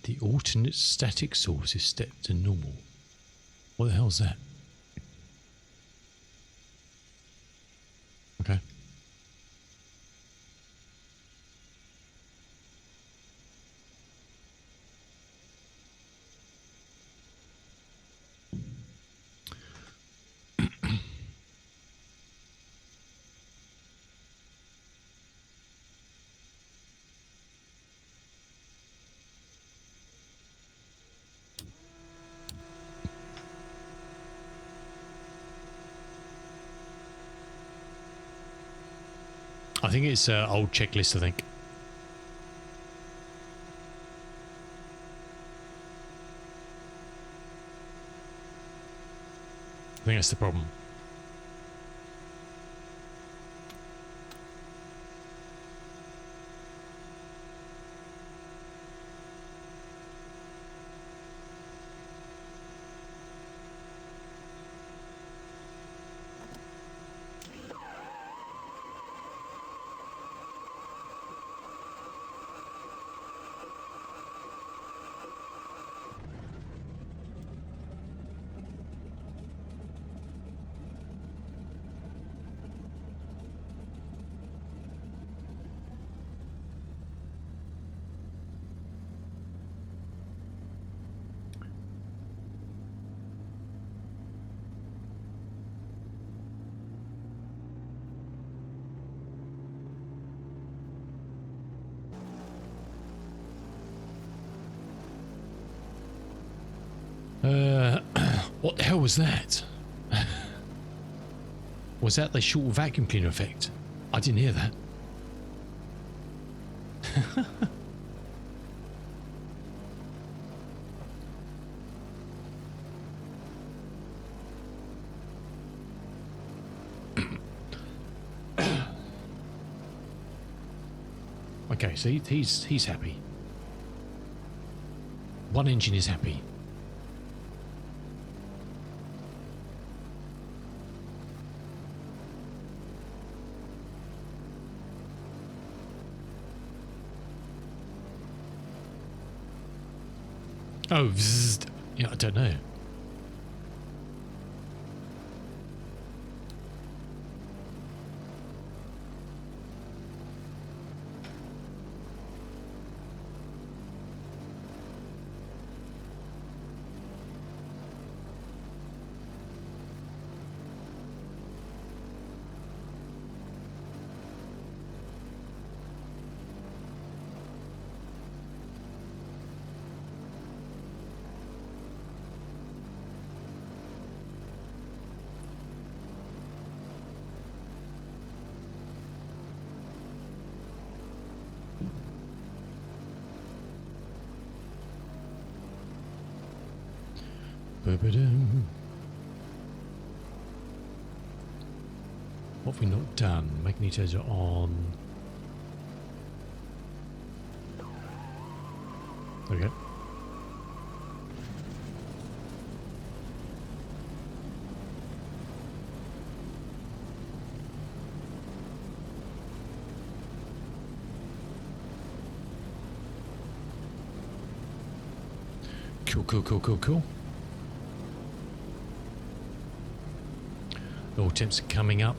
The alternate static source is set to normal. What the hell's that? Okay. I think it's an old checklist, I think. I think that's the problem. What the hell was that? Was that the short vacuum cleaner effect? I didn't hear that. Okay, so he's happy. One engine is happy. Oh, zzz. Yeah, I don't know. Ba-ba-dum. What have we not done? Magnetozer on. There we go. Cool. All temps are coming up.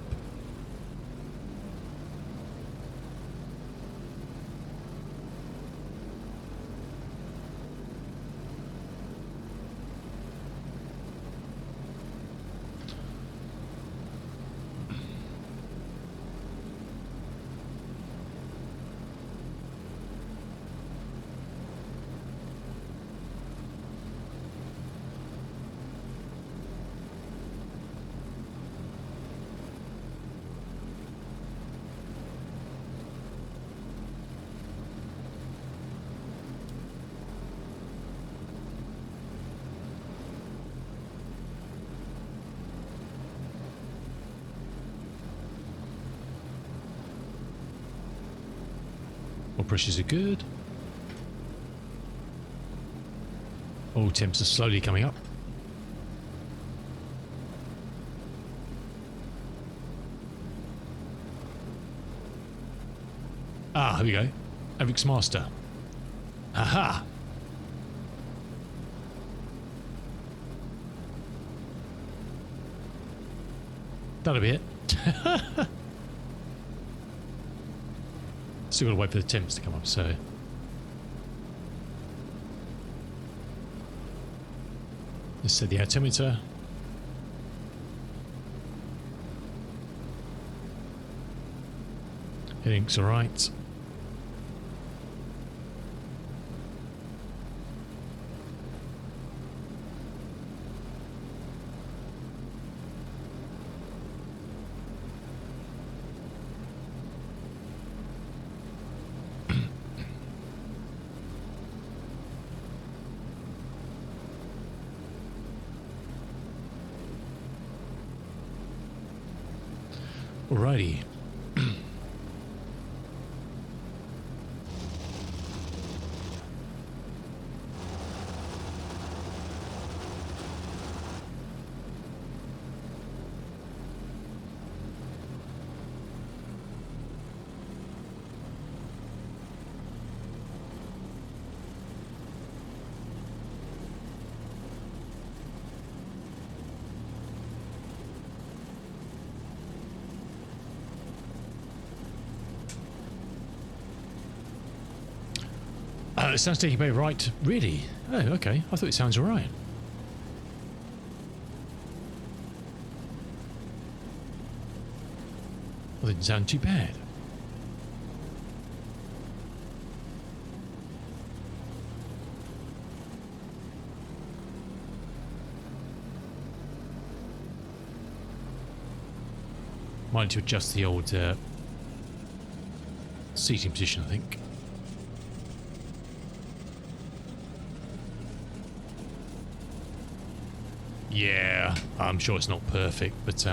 All pressures are good. All temps are slowly coming up. Ah, here we go. Avix Master. Aha! That'll be it. Still got to wait for the temps to come up, so... Let's set the altimeter. Heading's alright. Alrighty. It sounds taking me right. Really? Oh, okay. I thought it sounds alright. Well, it didn't sound too bad. Might need to adjust the old seating position, I think. Yeah, I'm sure it's not perfect, but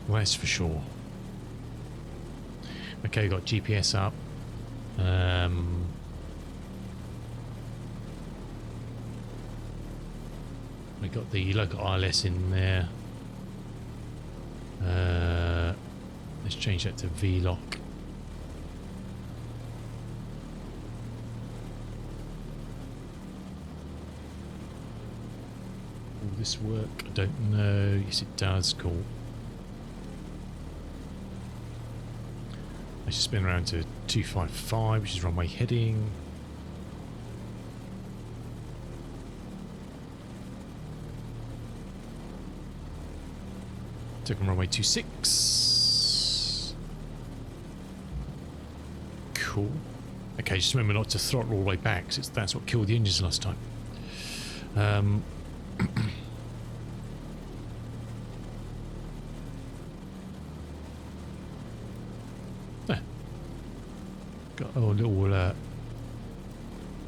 well, that's for sure. Okay, got GPS up. We got the local ILS in there. Let's change that to VLOC. Will this work? I don't know. Yes, it does. Cool. Let's just spin around to 255, which is runway heading. Took on runway 26. Cool. Okay, just remember not to throttle all the way back, because that's what killed the engines last time. There. Got our little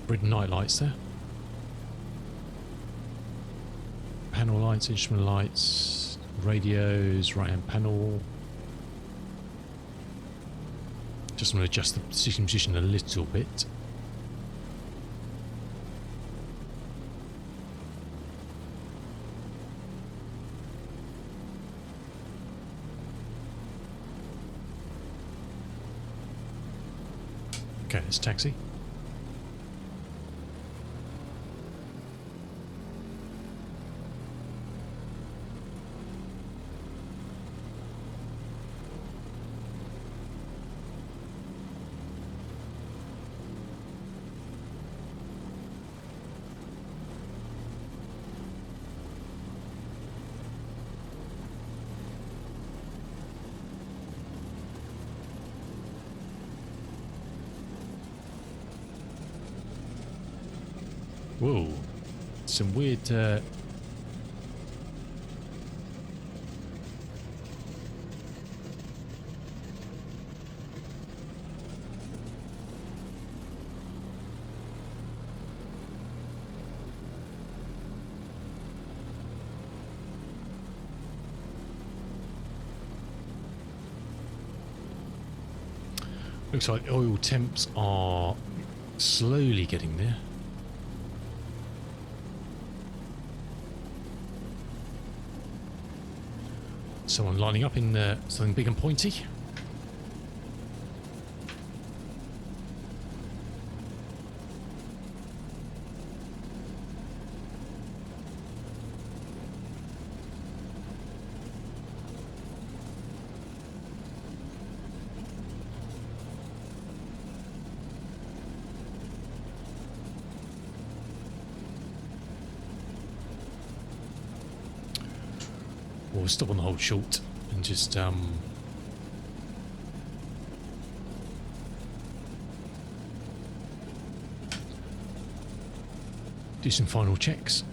Britain night lights there. panel lights, instrument lights, radios, right hand panel. Just want to adjust the position a little bit. Okay, let's taxi. Whoa, some weird looks like oil temps are slowly getting there. Someone lining up in something big and pointy. We'll stop on the hold short and just do some final checks.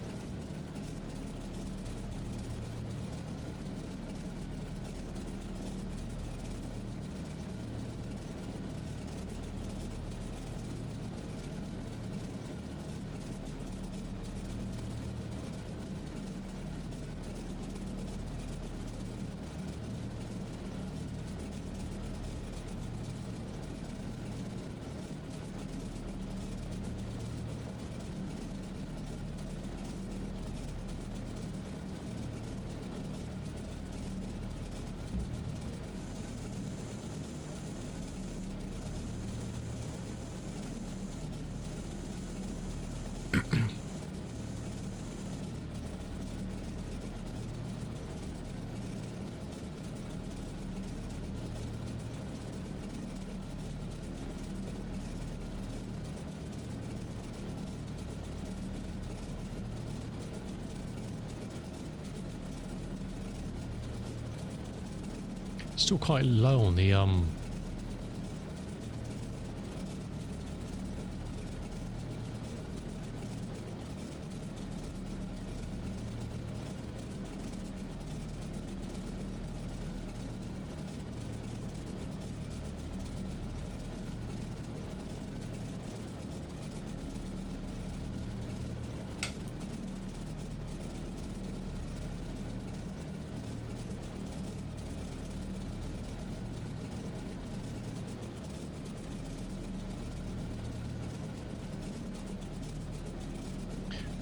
Still quite low on the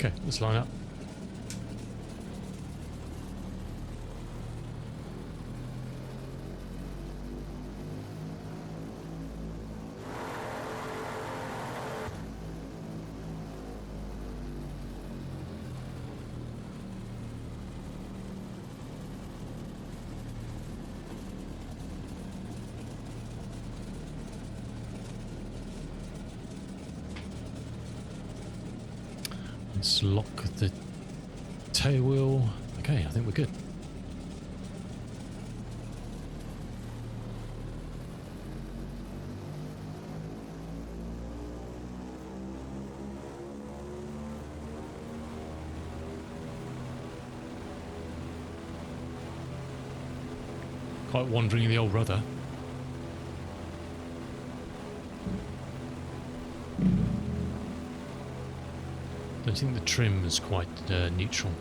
okay, let's line up. Let's lock the tail wheel. Okay, I think we're good. Quite wandering in the old rudder. I think the trim is quite neutral.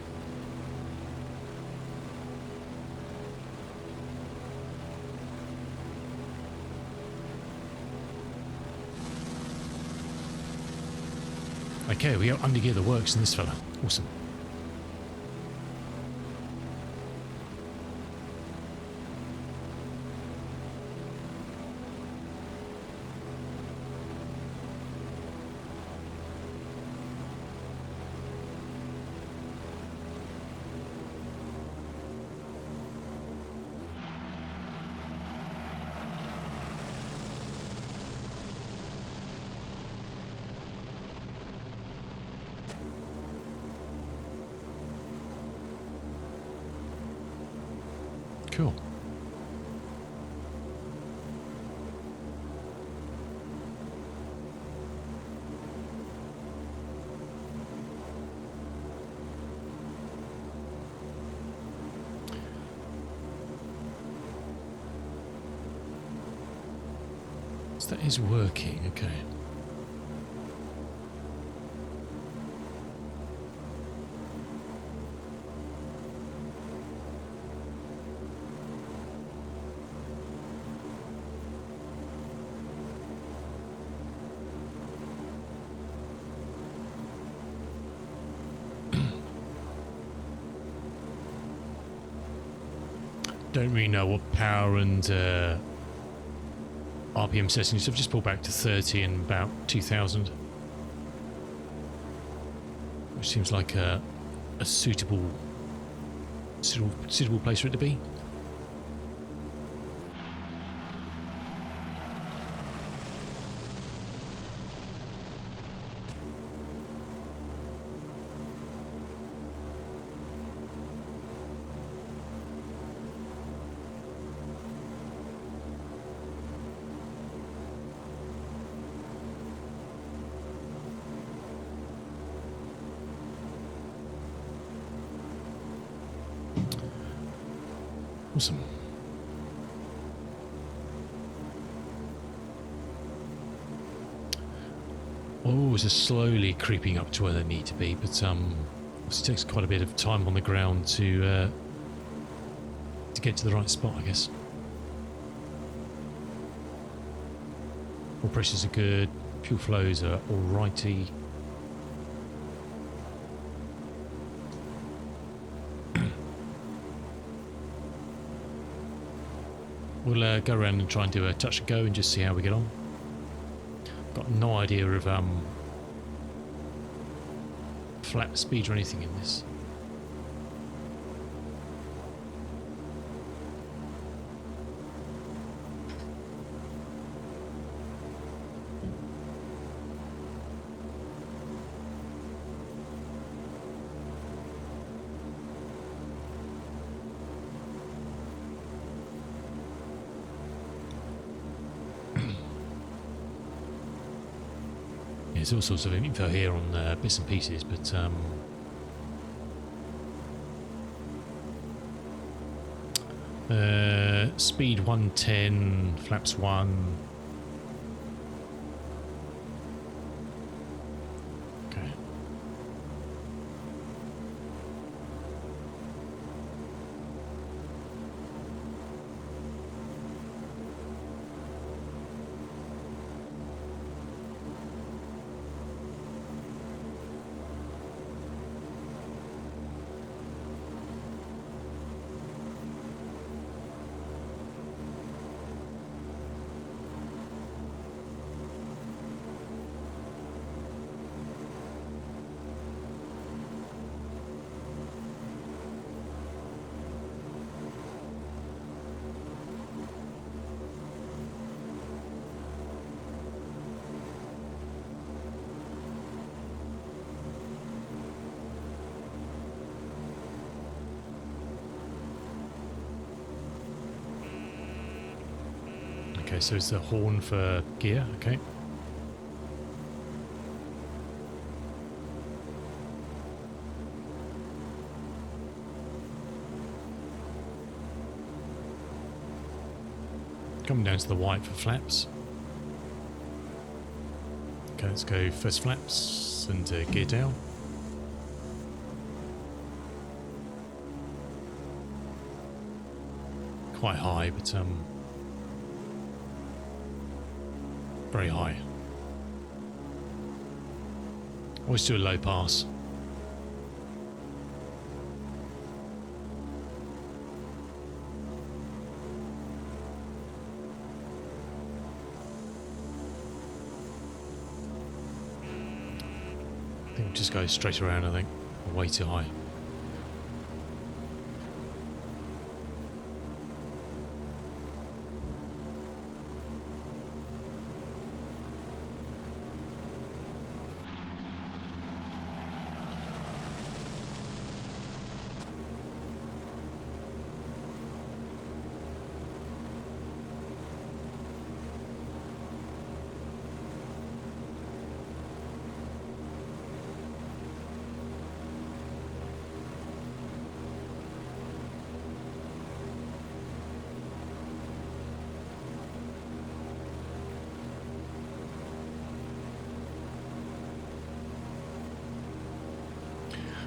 Okay, we got undergear that works in this fella. Awesome. Cool. So that is working, okay. Don't really know what power and RPM settings. I've just pulled back to 30 and about 2000, which seems like a suitable place for it to be. Awesome. Oh, it's just slowly creeping up to where they need to be, but it takes quite a bit of time on the ground to get to the right spot, I guess. All pressures are good, fuel flows are alrighty. We'll go around and try and do a touch and go and just see how we get on. Got no idea of flap speed or anything in this. There's all sorts of info here on bits and pieces, but speed 110, flaps 1. Okay. Okay, so it's the horn for gear, okay. Coming down to the white for flaps. Okay, let's go first flaps and gear down. Quite high, but very high. Always do a low pass. I think we'll just go straight around, I think. Way too high.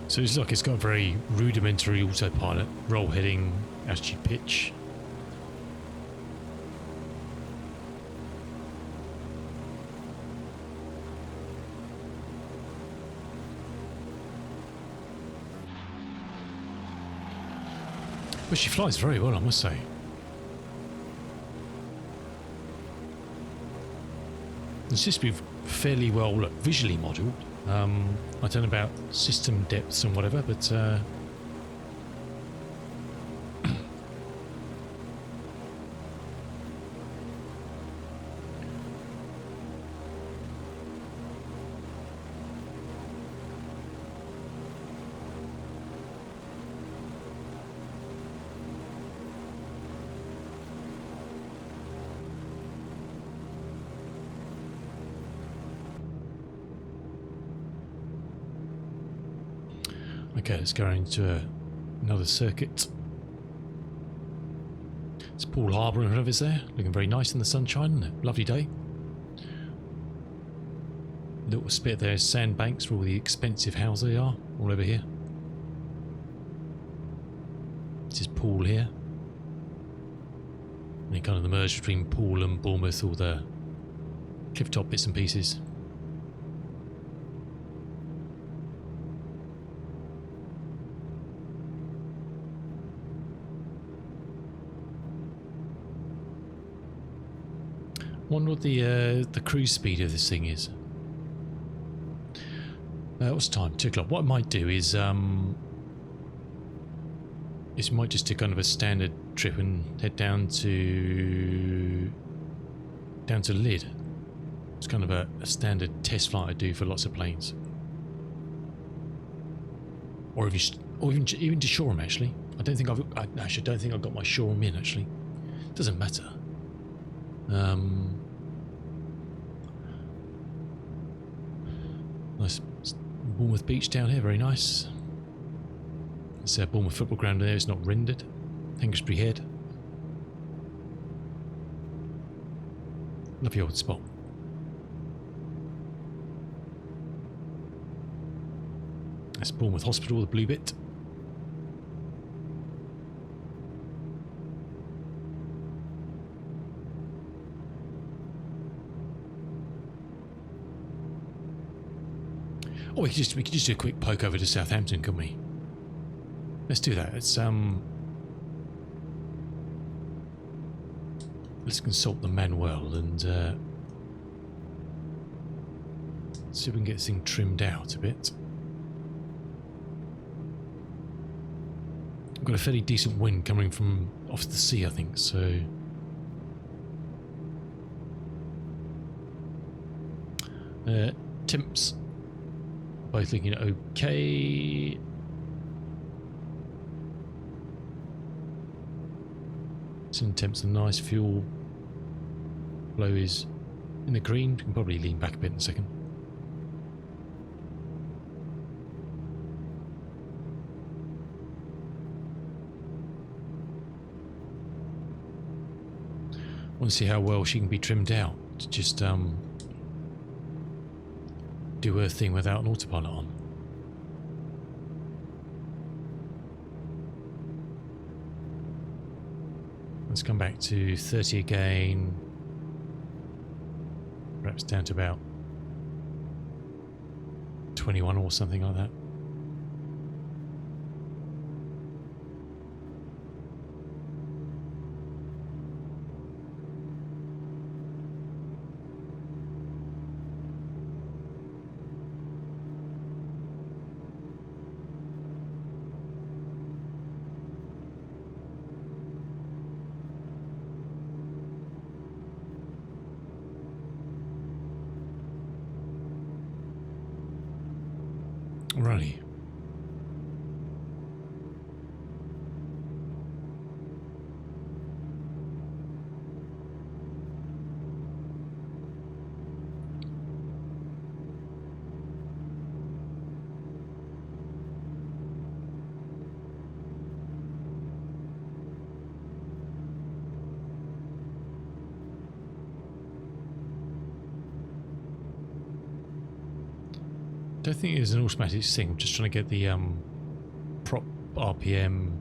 So it's like it's got a very rudimentary autopilot, roll heading, altitude pitch. But she flies very well, I must say. It seems to be fairly well visually modelled. I don't know about system depths and whatever, but okay, let's go into another circuit. It's Poole Harbour and whatever's there, looking very nice in the sunshine. Isn't it? Lovely day. Little spit there, sandbanks where all the expensive houses they are, all over here. This is Poole here. And kind of the merge between Poole and Bournemouth, all the cliff top bits and pieces. Wonder what the cruise speed of this thing is. What's the time? 2 o'clock. What I might do is might just do kind of a standard trip and head down to Lid. It's kind of a standard test flight I do for lots of planes, or even to Shoreham. Actually, I don't think I've got my Shoreham in. Actually, doesn't matter. Nice Bournemouth beach down here, very nice. It's a Bournemouth football ground there, it's not rendered. Hengistbury Head. Lovely old spot. That's Bournemouth Hospital, the blue bit. Oh, we could just do a quick poke over to Southampton, couldn't we? Let's do that. Let's consult the manual and see if we can get this thing trimmed out a bit. We've got a fairly decent wind coming from off the sea, I think, so temps both looking okay. Some temps are nice. Fuel flow is in the green. We can probably lean back a bit in a second. I want to see how well she can be trimmed out to just do her thing without an autopilot on. Let's come back to 30 again. Perhaps down to about 21 or something like that. Alrighty. Don't think there's an automatic thing. I'm just trying to get the prop RPM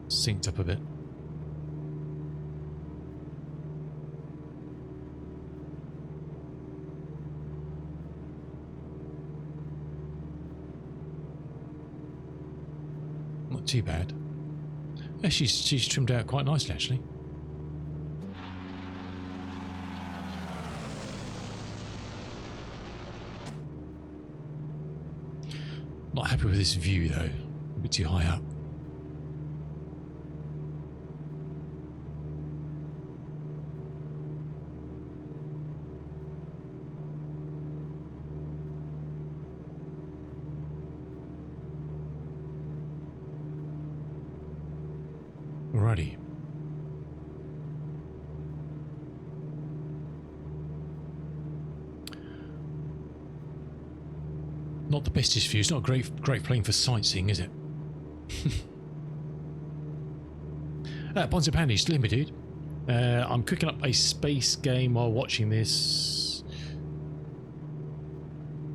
synced up a bit. Not too bad. Yeah, she's trimmed out quite nicely actually. Not happy with this view though, a bit too high up. Alrighty. Not the bestest view. It's not a great plane for sightseeing, is it? Bonds and Pandy, still in, my dude. I'm cooking up a space game while watching this.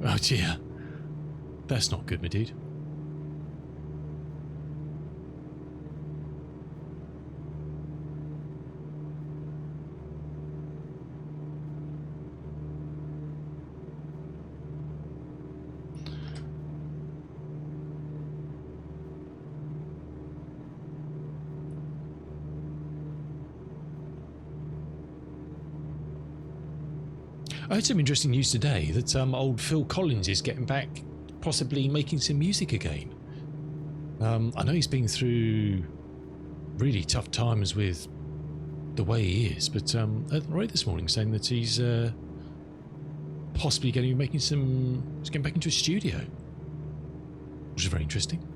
Oh dear. That's not good, my dude. I heard some interesting news today that old Phil Collins is getting back, possibly making some music again. I know he's been through really tough times with the way he is, but I read this morning saying that he's possibly going to be making he's getting back into a studio, which is very interesting.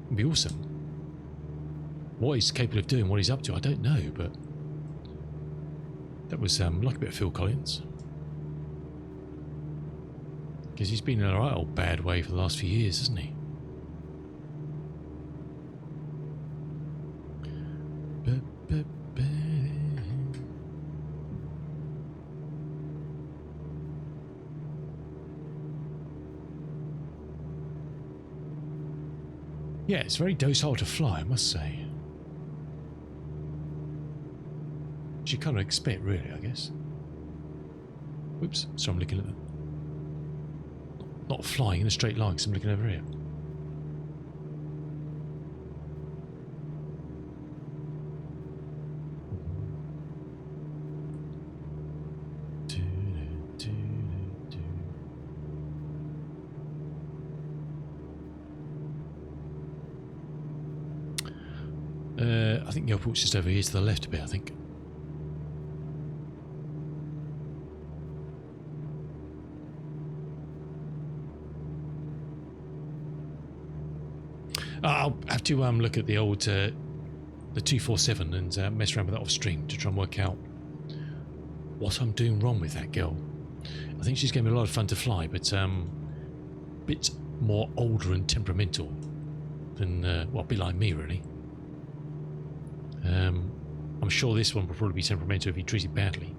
It'd be awesome. What he's capable of doing, what he's up to, I don't know, but that was like a bit of Phil Collins. Because he's been in a right old bad way for the last few years, hasn't he? Yeah, it's very docile to fly, I must say. Which you kind of expect, really, I guess. Whoops, so I'm looking at them. Not flying in a straight line, because I'm looking over here. I think the airport's just over here to the left a bit, I think. I'll have to look at the old the 247 and mess around with that off stream to try and work out what I'm doing wrong with that girl. I think she's going to be a lot of fun to fly, but a bit more older and temperamental than, well, a bit like me, really. I'm sure this one will probably be temperamental if you treat it badly.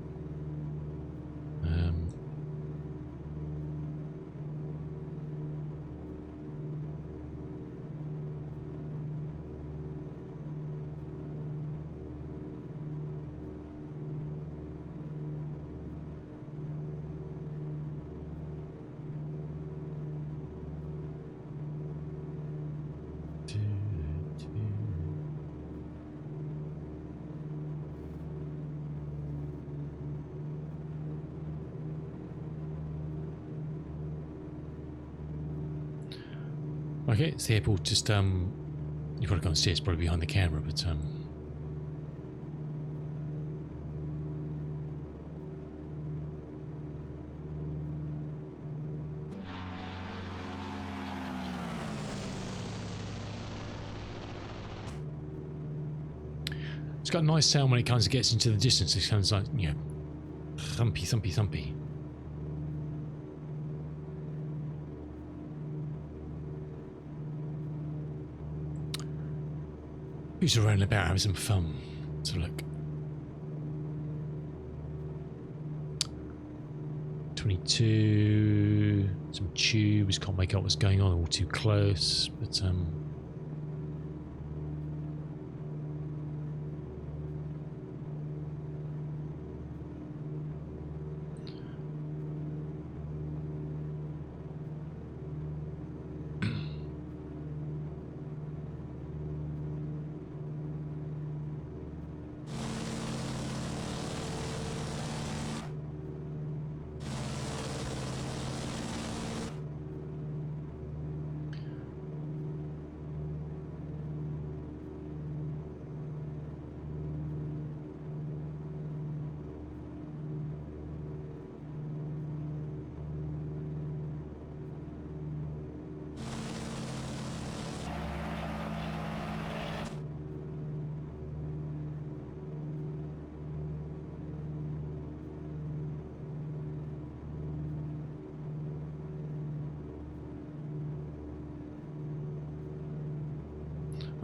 Okay, it's the airport. Just you probably can't see it's probably behind the camera, but it's got a nice sound when it kind of gets into the distance. It sounds like, you know, thumpy, thumpy, thumpy. Who's around about having some fun? Let's have a look. 22. Some tubes. Can't make out what's going on. All too close. But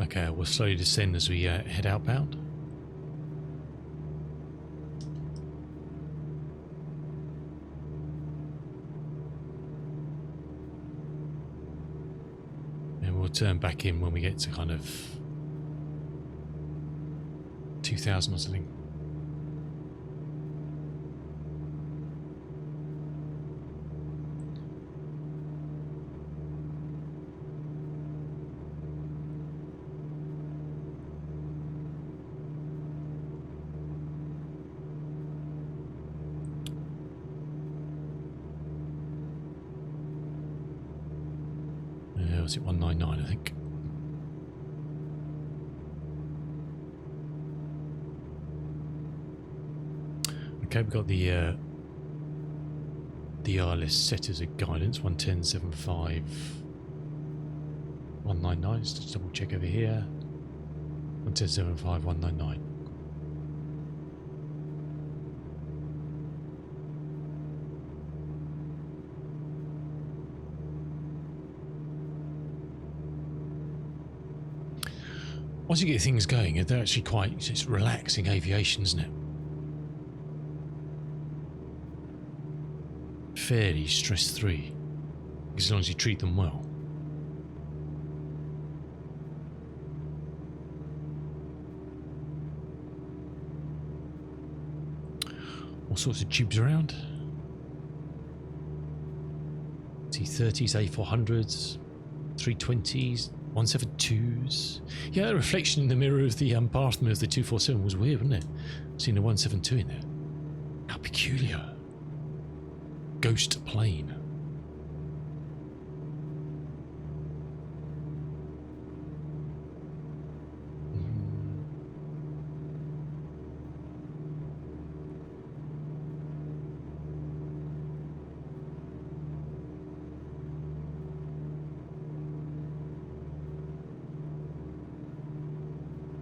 okay, we'll slowly descend as we head outbound. And we'll turn back in when we get to kind of 2000 or something. Was it 199, I think? Okay, we've got the DR list set as a guidance 110.75 199. Just double check over here. 110.75 199. Once you get things going, they're actually quite, it's relaxing aviation, isn't it? Fairly stress-free, as long as you treat them well. All sorts of tubes around. T30s, A400s, 320s, 172s. Yeah, the reflection in the mirror of the bathroom of the 247 was weird, wasn't it? Seeing a 172 in there. How peculiar. Ghost plane.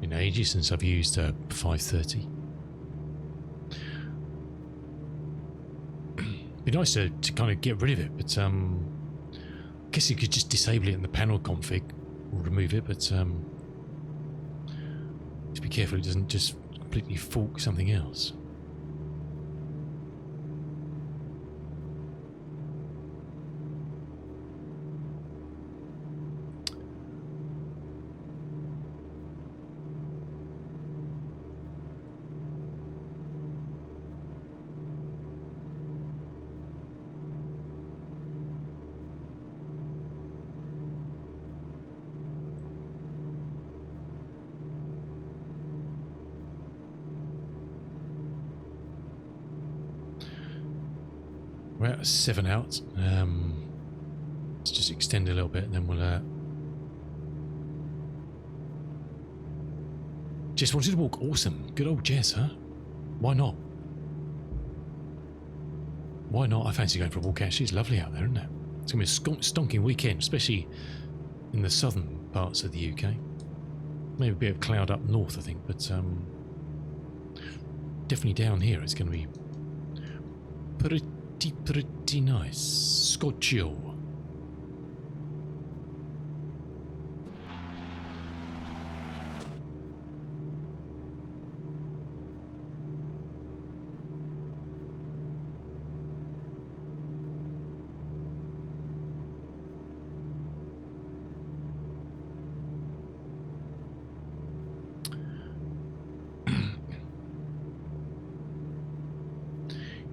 Been ages since I've used a 530. Be nice to kind of get rid of it, but I guess you could just disable it in the panel config or remove it, but just be careful it doesn't just completely fork something else. We're at 7 out. Let's just extend a little bit and then we'll Just wanted to walk. Awesome. Good old Jess, huh? Why not? Why not? I fancy going for a walk actually. It's lovely out there, isn't it? It's going to be a stonking weekend, especially in the southern parts of the UK. Maybe a bit of cloud up north, I think, but definitely down here it's going to be pretty nice. Scotcho.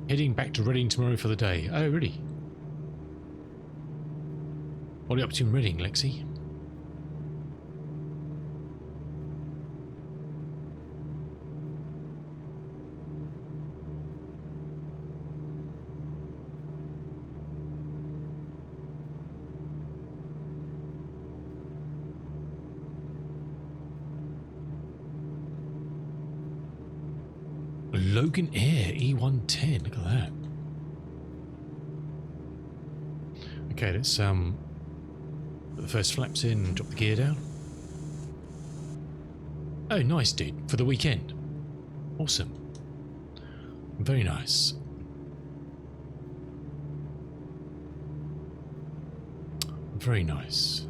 Heading back to Reading tomorrow for the day. Oh, really? What are you up to in Reading, Lexi? Logan Air E110, look at that. Okay, let's put the first flaps in and drop the gear down. Oh, nice, dude, for the weekend. Awesome. Very nice. Very nice.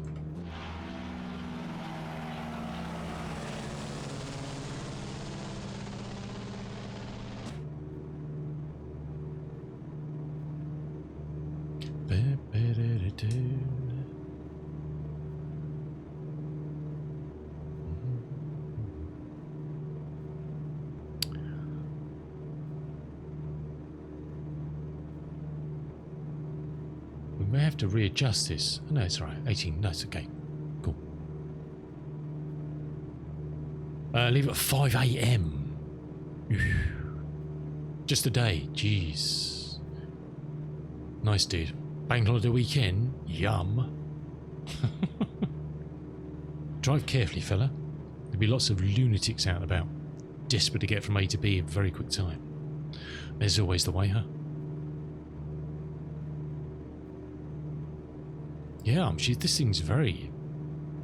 We may have to readjust this. Oh, no, it's all right. 18. No, it's okay. Cool. Leave it at 5 a.m. Just a day. Jeez. Nice, dude. Bank holiday weekend. Yum. Drive carefully, fella. There'll be lots of lunatics out and about, desperate to get from A to B in very quick time. There's always the way, huh? Yeah, this thing's very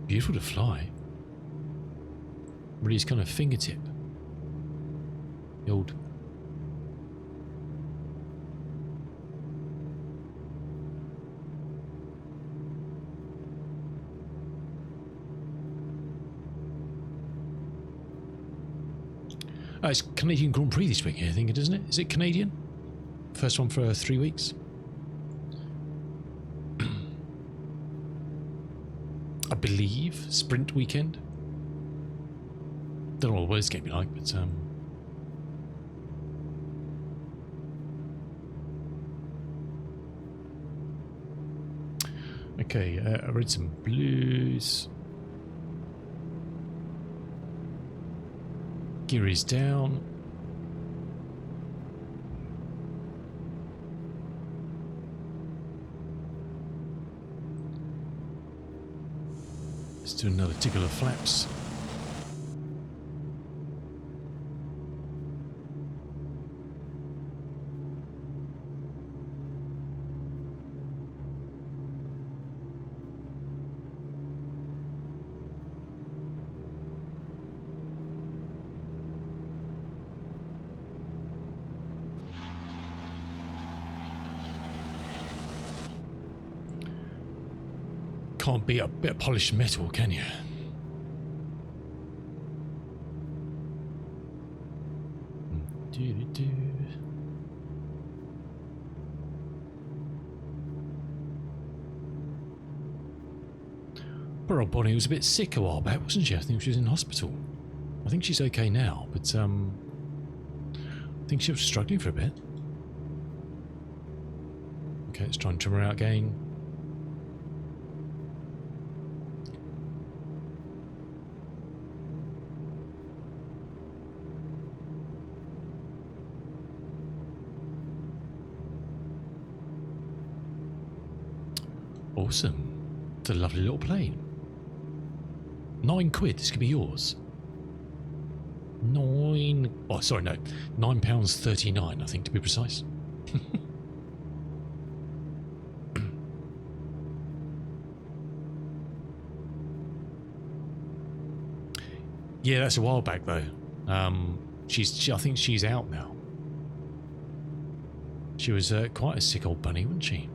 beautiful to fly. Really, it's kind of fingertip. The old. Oh, it's Canadian Grand Prix this week, I think, isn't it? Is it Canadian? First one for 3 weeks. I believe sprint weekend. Don't know what it's going to be like, but okay, I read some blues. Gear is down. Let's do another tickle of flaps. Can't beat a bit of polished metal, can you? Poor old Bonnie was a bit sick a while back, wasn't she? I think she was in hospital. I think she's okay now, but I think she was struggling for a bit. Okay, let's try and trim her out again. Awesome. It's a lovely little plane. £9. This could be yours. £9.39, I think, to be precise. Yeah, that's a while back though. I think she's out now. She was quite a sick old bunny, wasn't she?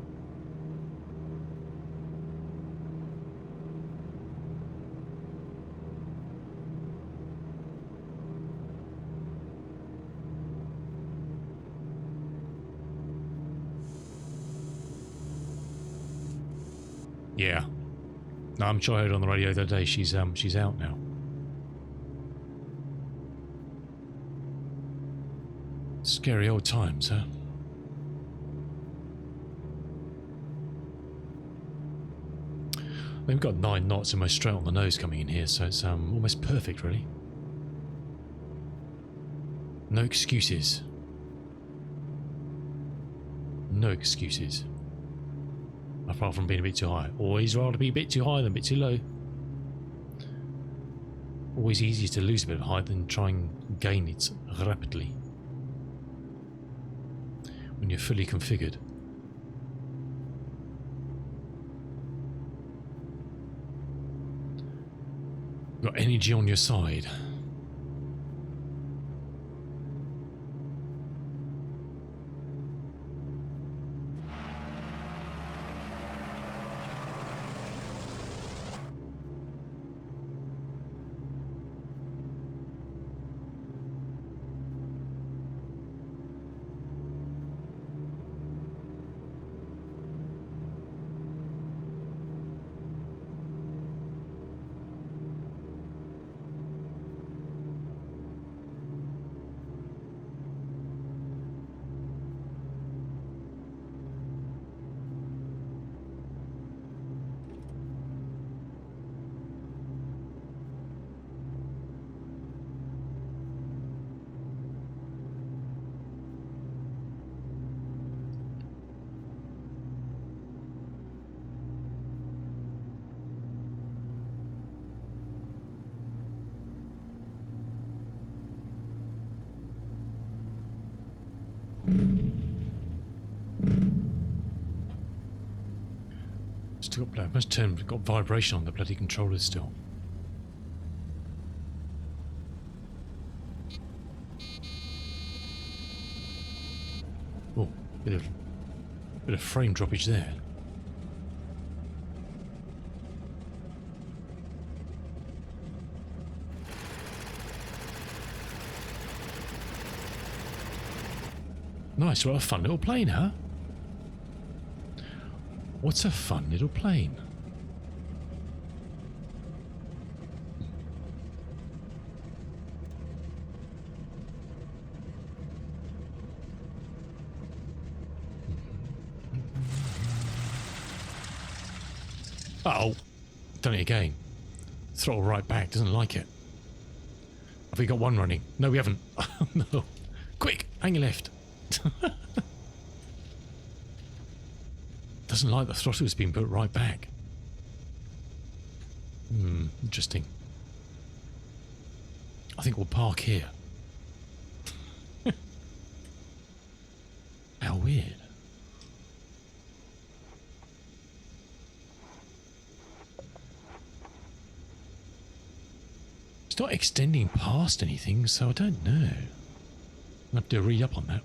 Yeah. No, I'm sure I heard on the radio the other day she's out now. Scary old times, huh? We've got 9 knots almost straight on the nose coming in here, so it's almost perfect, really. No excuses. No excuses. Apart from being a bit too high. Always rather be a bit too high than a bit too low. Always easier to lose a bit of height than try and gain it rapidly. When you're fully configured. Got energy on your side. Still got, must turn, got vibration on the bloody controller still. Oh, bit of frame droppage there. Nice, what a fun little plane, huh? What's a fun little plane? Uh-oh, done it again. Throttle right back, doesn't like it. Have we got one running? No, we haven't. No. Quick, hang your left. Doesn't like the throttle has been put right back. Interesting. I think we'll park here. How weird. It's not extending past anything, so I don't know. I'll have to read up on that.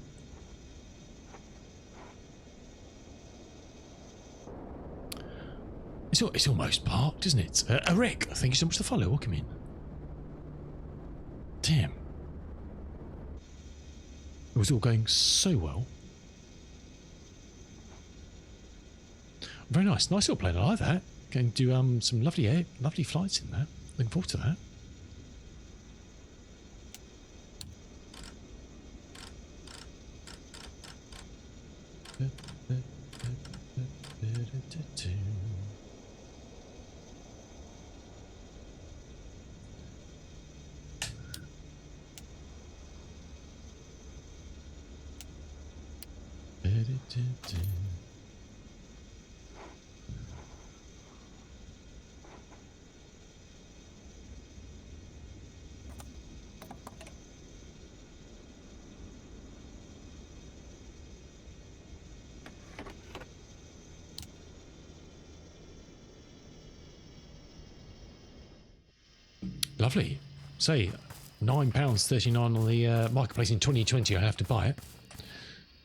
It's almost parked, isn't it? A wreck. Thank you so much for the follow. Welcome in. Damn. It was all going so well. Very nice. Nice little plane. I like that. Going to do some lovely flights in that. Looking forward to that. Lovely. Say, £9.39 on the marketplace in 2020. I have to buy it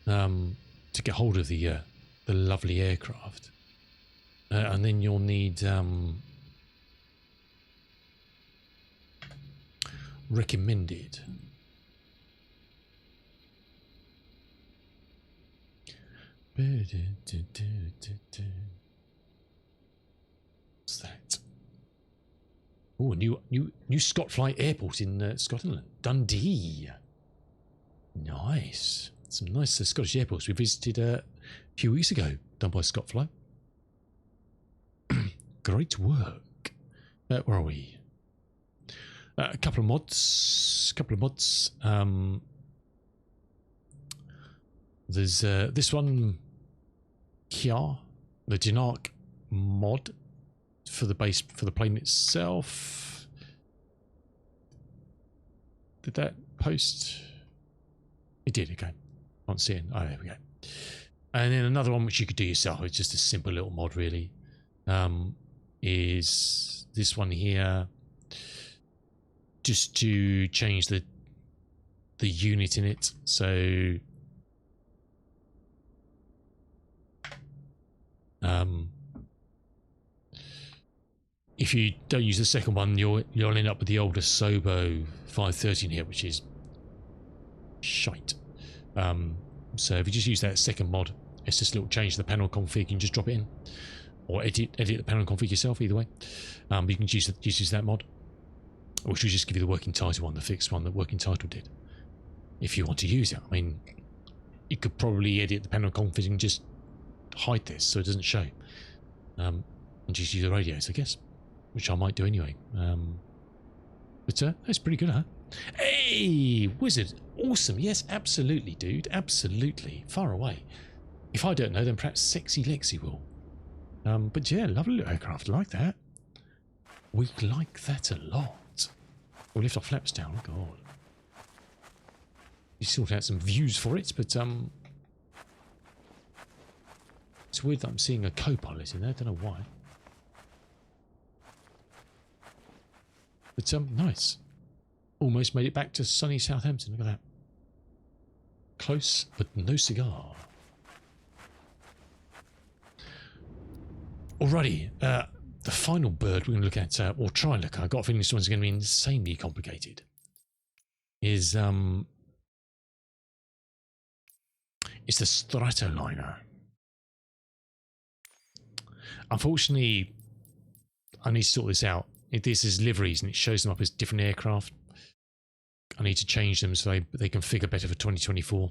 to get hold of the lovely aircraft, and then you'll need recommended. What's that? Oh, a new Scott Flight Airport in Scotland. Dundee. Nice. Some nice Scottish airports we visited a few weeks ago, done by Scott Flight. Great work. Where are we? A couple of mods. There's this one here, the Dinark mod for the base, for the plane itself. Did that post? It did. Okay, can't see it. Oh, there we go. And then another one which you could do yourself. It's just a simple little mod, really. Is this one here? Just to change the unit in it. So if you don't use the second one, you'll end up with the older Sobo 513 here, which is shite. So if you just use that second mod, it's just a little change to the panel config. You can just drop it in, or edit the panel config yourself. Either way, but you can use that mod, which will just give you the working title one, the fixed one that working title did. If you want to use it, I mean, you could probably edit the panel config and just hide this so it doesn't show, and just use the radios, I guess, which I might do anyway. But that's pretty good, huh? Hey, Wizard, awesome. Yes, absolutely, dude, absolutely. Far away. If I don't know, then perhaps Sexy Lexi will. But yeah, lovely little aircraft. Like that. We like that a lot. We'll lift our flaps down. Oh god. You sort out some views for it, but it's weird that I'm seeing a co-pilot in there. I don't know why. But nice. Almost made it back to sunny Southampton. Look at that. Close, but no cigar. Alrighty, the final bird we're going to look at, or try and look at, I've got a feeling this one's going to be insanely complicated, is it's the Stratoliner. Unfortunately, I need to sort this out. This is liveries and it shows them up as different aircraft. I need to change them so they can figure better for 2024.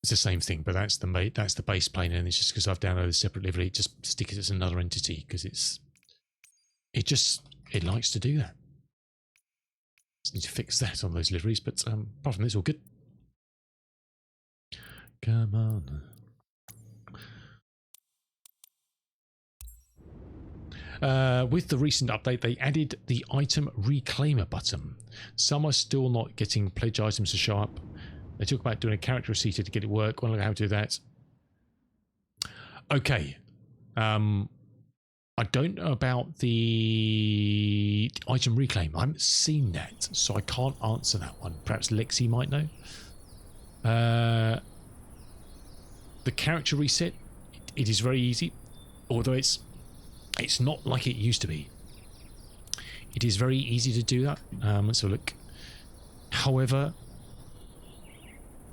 It's the same thing, but that's the base plane, and it's just because I've downloaded a separate livery, it just stick it as another entity because it likes to do that. Just need to fix that on those liveries, but apart from this, all good. Come on. With the recent update, they added the item reclaimer button. Some are still not getting pledge items to show up. They talk about doing a character receipt to get it work. Well, look how to do that. Okay. I don't know about the item reclaim. I haven't seen that, so I can't answer that one. Perhaps Lexi might know. The character reset, it is very easy, although it's not like it used to be. It is very easy to do that. Let's have a look. However,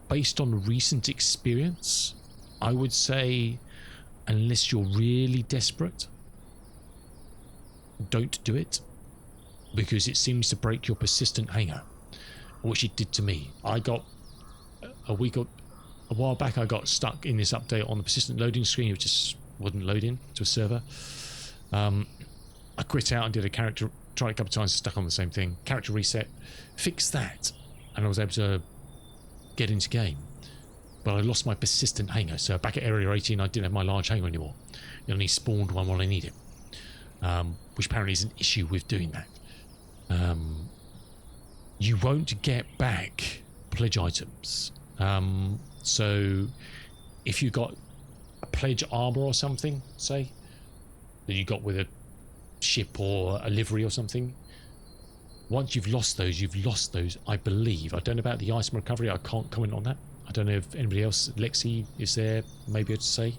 based on recent experience, I would say, unless you're really desperate, don't do it, because it seems to break your persistent hanger, which it did to me. I got a while back, I got stuck in this update on the persistent loading screen. It just wouldn't load in to a server. I quit out and did a character, tried a couple of times, stuck on the same thing. Character reset, fixed that, and I was able to get into game. But I lost my persistent hanger, so back at area 18 I didn't have my large hanger anymore. It only spawned one while I need it, which apparently is an issue with doing that. You won't get back pledge items, so if you got a pledge armor or something, say, that you got with a ship or a livery or something. Once you've lost those, I believe. I don't know about the item recovery. I can't comment on that. I don't know if anybody else, Lexi, is there maybe to say.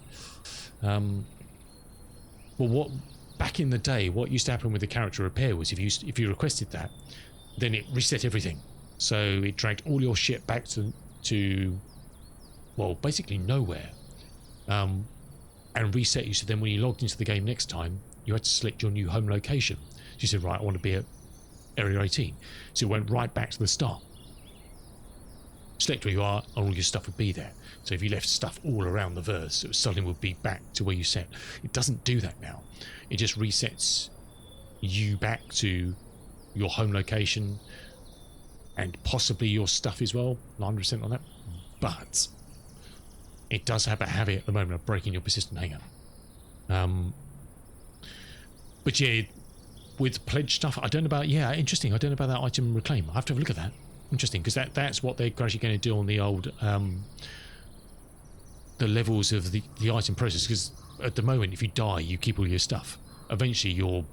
Well, what back in the day, what used to happen with the character repair was if you requested that, then it reset everything. So it dragged all your shit back to well, basically nowhere, and reset you. So then when you logged into the game next time, you had to select your new home location. So you said, right, I want to be at Area 18. So it went right back to the start. Select where you are, and all your stuff would be there. So if you left stuff all around the verse, it suddenly would be back to where you set. It doesn't do that now. It just resets you back to your home location and possibly your stuff as well. 100% on that. But it does have a habit at the moment of breaking your persistent hanger. But yeah, with pledge stuff, I don't know about, yeah, interesting. I don't know about that item reclaim. I have to have a look at that. Interesting, because that's what they're gradually going to do on the old, the levels of the item process. Because at the moment, if you die, you keep all your stuff. Eventually, you'll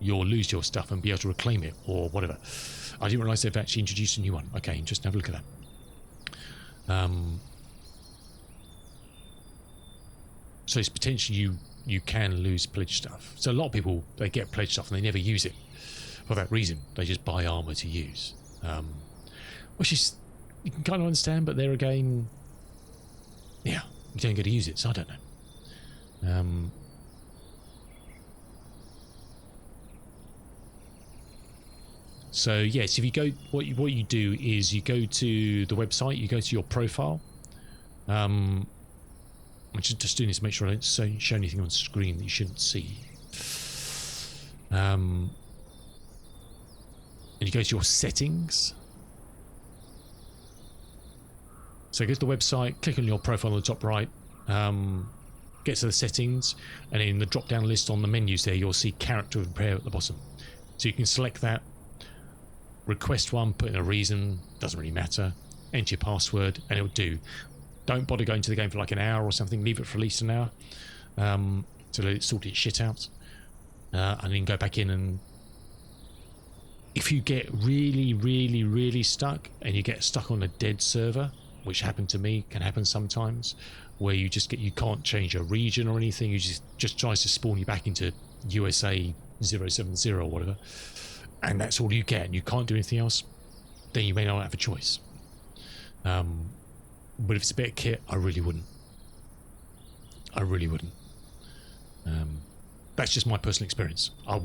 lose your stuff and be able to reclaim it or whatever. I didn't realise they've actually introduced a new one. Okay, just have a look at that. So it's potentially you can lose pledge stuff. So a lot of people, they get pledge stuff and they never use it for that reason. They just buy armour to use, which is, you can kind of understand, but there again, yeah, you don't get to use it, so I don't know. So yes, if you go, what you do is you go to the website, you go to your profile. I'm just doing this to make sure I don't show anything on screen that you shouldn't see. And you go to your settings. So go to the website, click on your profile on the top right, get to the settings, and in the drop down list on the menus there, you'll see character repair at the bottom. So you can select that, request one, put in a reason, doesn't really matter, enter your password, and it'll do. Don't bother going to the game for like an hour or something, leave it for at least an hour to let it sort its shit out, and then go back in. And if you get really stuck and you get stuck on a dead server, which happened to me, can happen sometimes, where you can't change your region or anything, you just tries to spawn you back into USA 070 or whatever, and that's all you get and you can't do anything else, then you may not have a choice. But if it's a bit of kit, I really wouldn't. That's just my personal experience. I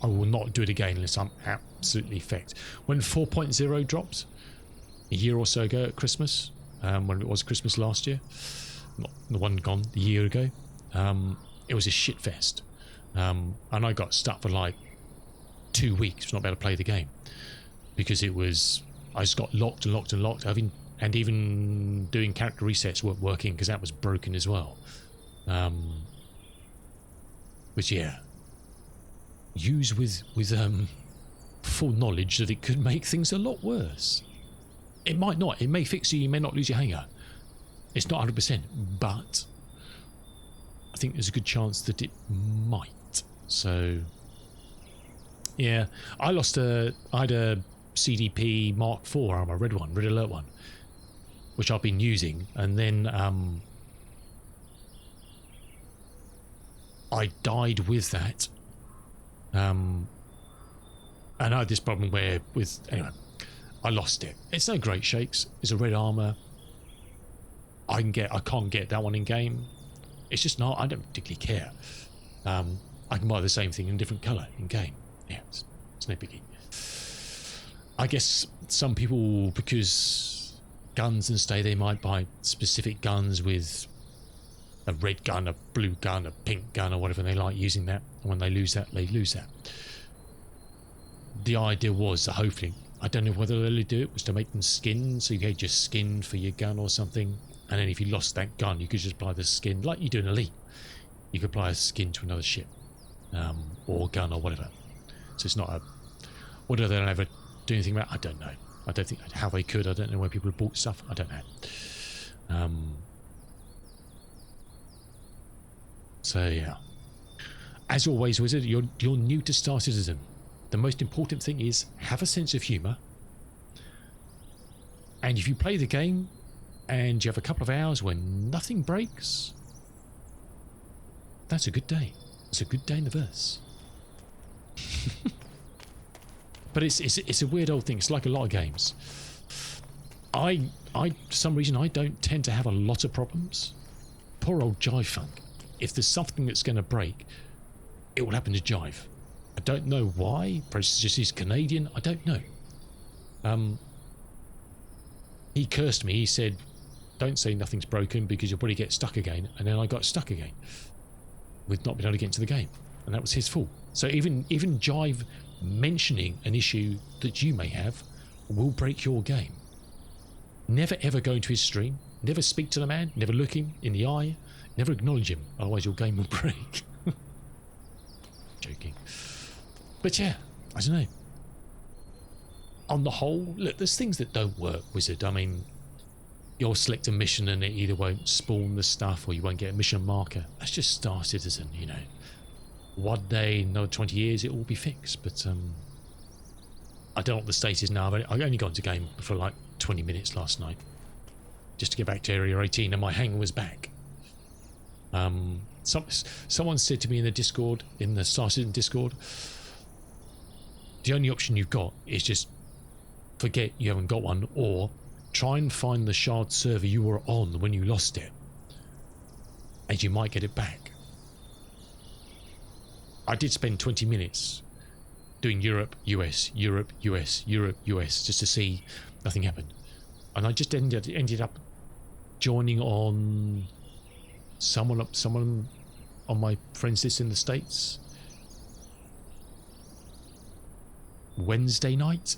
will not do it again unless I'm absolutely fecked. When 4.0 dropped a year or so ago at Christmas, when it was Christmas last year, not the one gone, the year ago, it was a shit fest. And I got stuck for like 2 weeks for not being able to play the game, because I just got locked. And even doing character resets weren't working because that was broken as well. But yeah, use with full knowledge that it could make things a lot worse. It might not. It may fix you. You may not lose your hanger. It's not 100%, but I think there's a good chance that it might. So yeah, I had a CDP Mark IV armor, red alert one, which I've been using, and then I died with that, and I had this problem where anyway, I lost it. It's no great shakes. It's a red armor. I can't get that one in game. It's just not. I don't particularly care. I can buy the same thing in a different colour in game. Yeah, it's no biggie. I guess some people, because guns and they might buy specific guns with a red gun, a blue gun, a pink gun, or whatever, and they like using that. And when they lose that, they lose that. The idea was that hopefully, I don't know whether they'll do it, was to make them skin, so you had your skin for your gun or something, and then if you lost that gun, you could just apply the skin, like you do in Elite. You could apply a skin to another ship, or gun, or whatever. So it's not a... Whether they'll ever do anything about it, I don't know. I don't think how they could. I don't know where people have bought stuff. I don't know. So yeah. As always, Wizard, you're new to Star Citizen. The most important thing is have a sense of humour. And if you play the game and you have a couple of hours when nothing breaks, that's a good day. It's a good day in the verse. But it's a weird old thing. It's like a lot of games. I for some reason I don't tend to have a lot of problems. Poor old Jive Funk. If there's something that's going to break, it will happen to Jive. I don't know why. Perhaps it's just he's Canadian. I don't know. He cursed me. He said, "Don't say nothing's broken because you'll probably get stuck again." And then I got stuck again with not being able to get into the game, and that was his fault. So even Jive mentioning an issue that you may have will break your game. Never ever go into his stream. Never speak to the man. Never look him in the eye. Never acknowledge him. Otherwise your game will break. Joking. But yeah, I don't know. On the whole, look, there's things that don't work, Wizard. I mean, you'll select a mission and it either won't spawn the stuff or you won't get a mission marker. That's just Star Citizen, you know. One day, another 20 years, it will be fixed. But I don't know what the state is now. I only got into game for like 20 minutes last night just to get back to Area 18 and my hangar was back. Someone said to me in the Discord, in the Star Citizen Discord, the only option you've got is just forget you haven't got one, or try and find the shard server you were on when you lost it, and you might get it back. I did spend 20 minutes doing Europe, US, Europe, US, Europe, US, just to see nothing happened. And I just ended up joining on someone on my friends list in the States Wednesday night,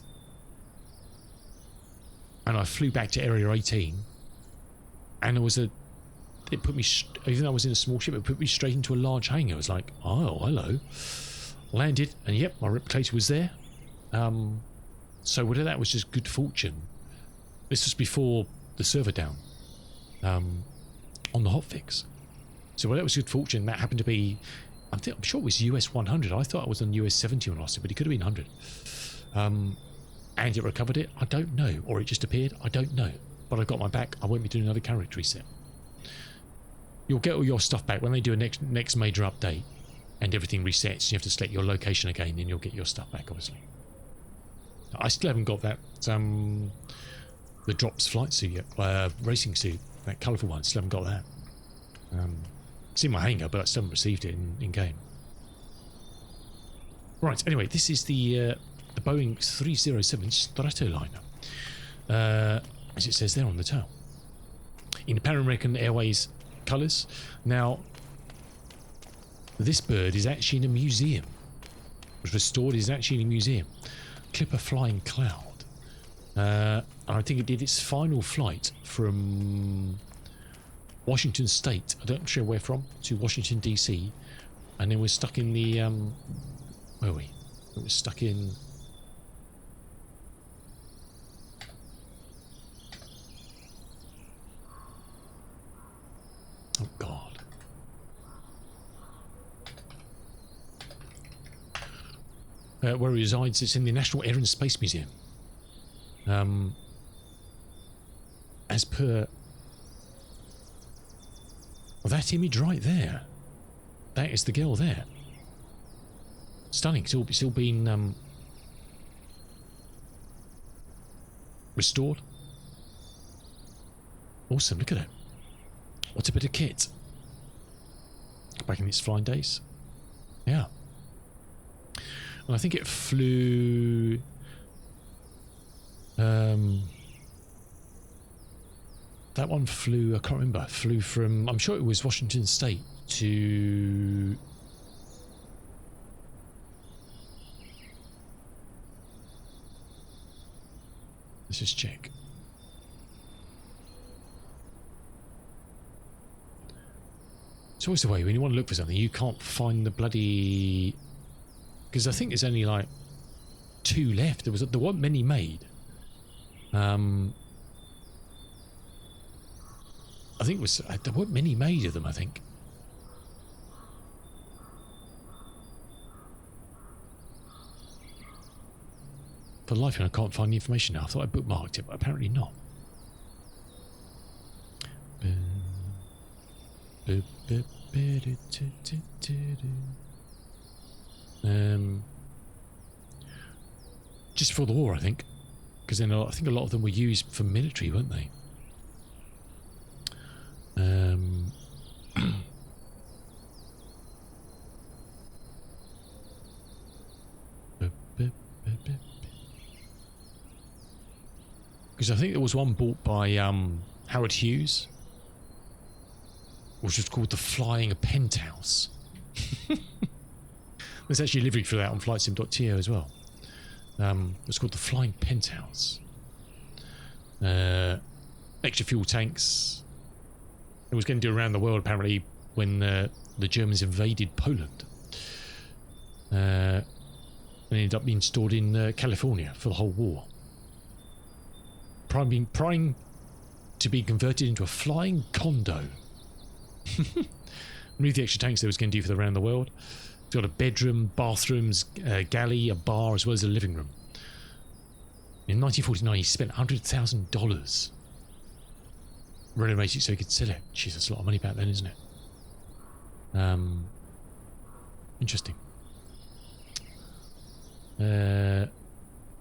and I flew back to Area 18, and it put me, even though I was in a small ship, it put me straight into a large hangar. I was like, oh, hello. Landed, and yep, my replicator was there. So whether that was just good fortune, this was before the server down, on the hotfix. So whether it was good fortune, that happened to be, I'm sure it was US 100. I thought I was on US 70 when I lost it, but it could have been 100. And it recovered it, I don't know. Or it just appeared, I don't know. But I got my back. I won't be doing another character reset. You'll get all your stuff back when they do a next major update and everything resets. You have to select your location again, and you'll get your stuff back, obviously. I still haven't got that the Drops flight suit yet, racing suit, that colourful one. Still haven't got that. It's in my hangar, but I still haven't received it in game. Right. Anyway, this is the Boeing 307 Stratoliner, as it says there on the tail, in Pan American Airways colours. Now, this bird is actually in a museum. It was restored. Is actually in a museum. Clipper Flying Cloud. And I think it did its final flight from Washington State, I don't know where from, to Washington DC, and then was stuck in the where were we? It was stuck in oh god. Where it resides, it's in the National Air and Space Museum. As per that image right there, that is the girl there. Stunning. Still been restored. Awesome. Look at it. What a bit of kit. Back in its flying days. Yeah. And I think it flew. That one flew, I can't remember, flew from, I'm sure it was Washington State to let's just check. It's always the way when you want to look for something, you can't find the bloody, because I think there's only like 2 left. There weren't many made. I think it was, there weren't many made of them, I think. For the life of me, I can't find the information now. I thought I bookmarked it, but apparently not. Just before the war, I think. Because then I think a lot of them were used for military, weren't they? Because I think there was one bought by Howard Hughes, which was called the Flying Penthouse. There's actually a livery for that on flightsim.to as well. It's called the Flying Penthouse. Extra fuel tanks. It was going to do around the world apparently when the Germans invaded Poland. And ended up being stored in California for the whole war. Primed to be converted into a flying condo. Remove the extra tanks they was going to do for the around the world. It's got a bedroom, bathrooms, galley, a bar, as well as a living room. In 1949, he spent $100,000 renovating it so he could sell it. Jeez, that's a lot of money back then, isn't it? Interesting.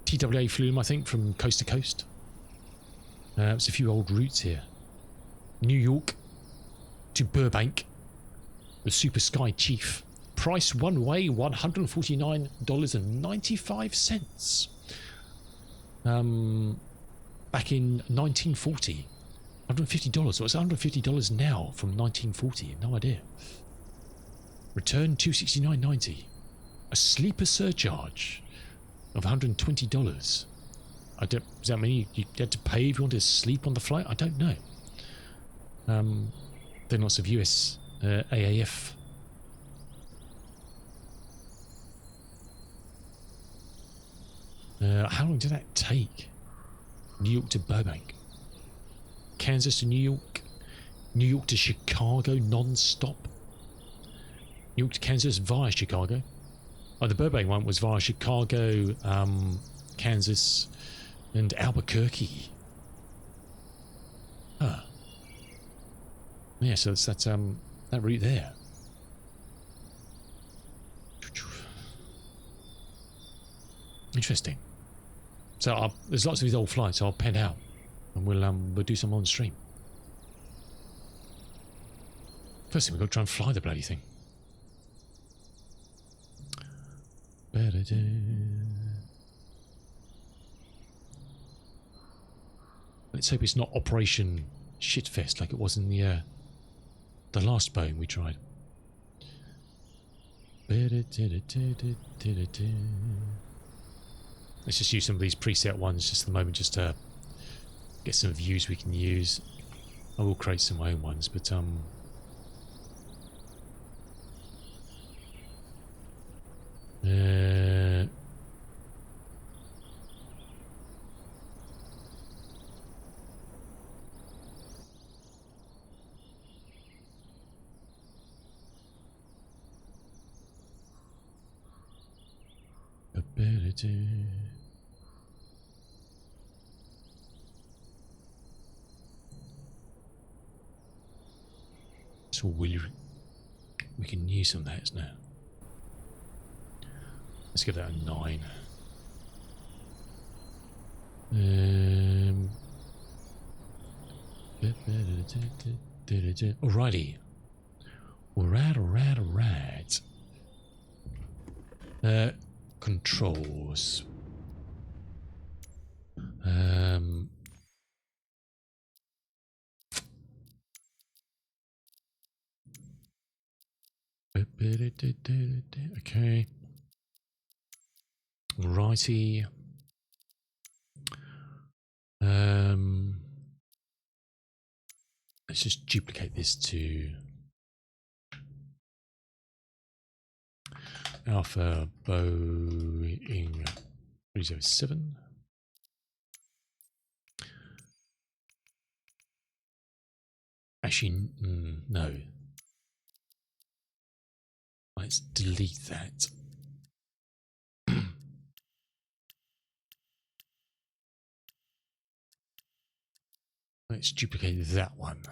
TWA flew him, I think, from coast to coast. There's a few old routes here. New York to Burbank. The Super Sky Chief. Price one way, $149.95. Back in 1940. $150. So it's $150 now from 1940. No idea. Return $269.90. A sleeper surcharge of $120. Does that mean you had to pay if you wanted to sleep on the flight? I don't know. Then lots of US AAF. How long did that take? New York to Burbank. Kansas to New York. New York to Chicago non-stop. New York to Kansas via Chicago. Oh, the Burbank one was via Chicago, Kansas, and Albuquerque. Huh. Yeah, so that's that route there. Interesting. So there's lots of these old flights. So I'll pen out, and we'll do some on stream. First thing we've got to try and fly the bloody thing. Let's hope it's not Operation Shitfest like it was in the last Boeing we tried. Let's just use some of these preset ones just at the moment, just to get some views we can use. I will create some of my own ones, but so we can use some of that now. Let's give that a 9. Alrighty. Alright. Controls. Okay. Righty. Let's just duplicate this to Alpha Boeing 307. Actually, no. Let's delete that. Let's duplicate that one.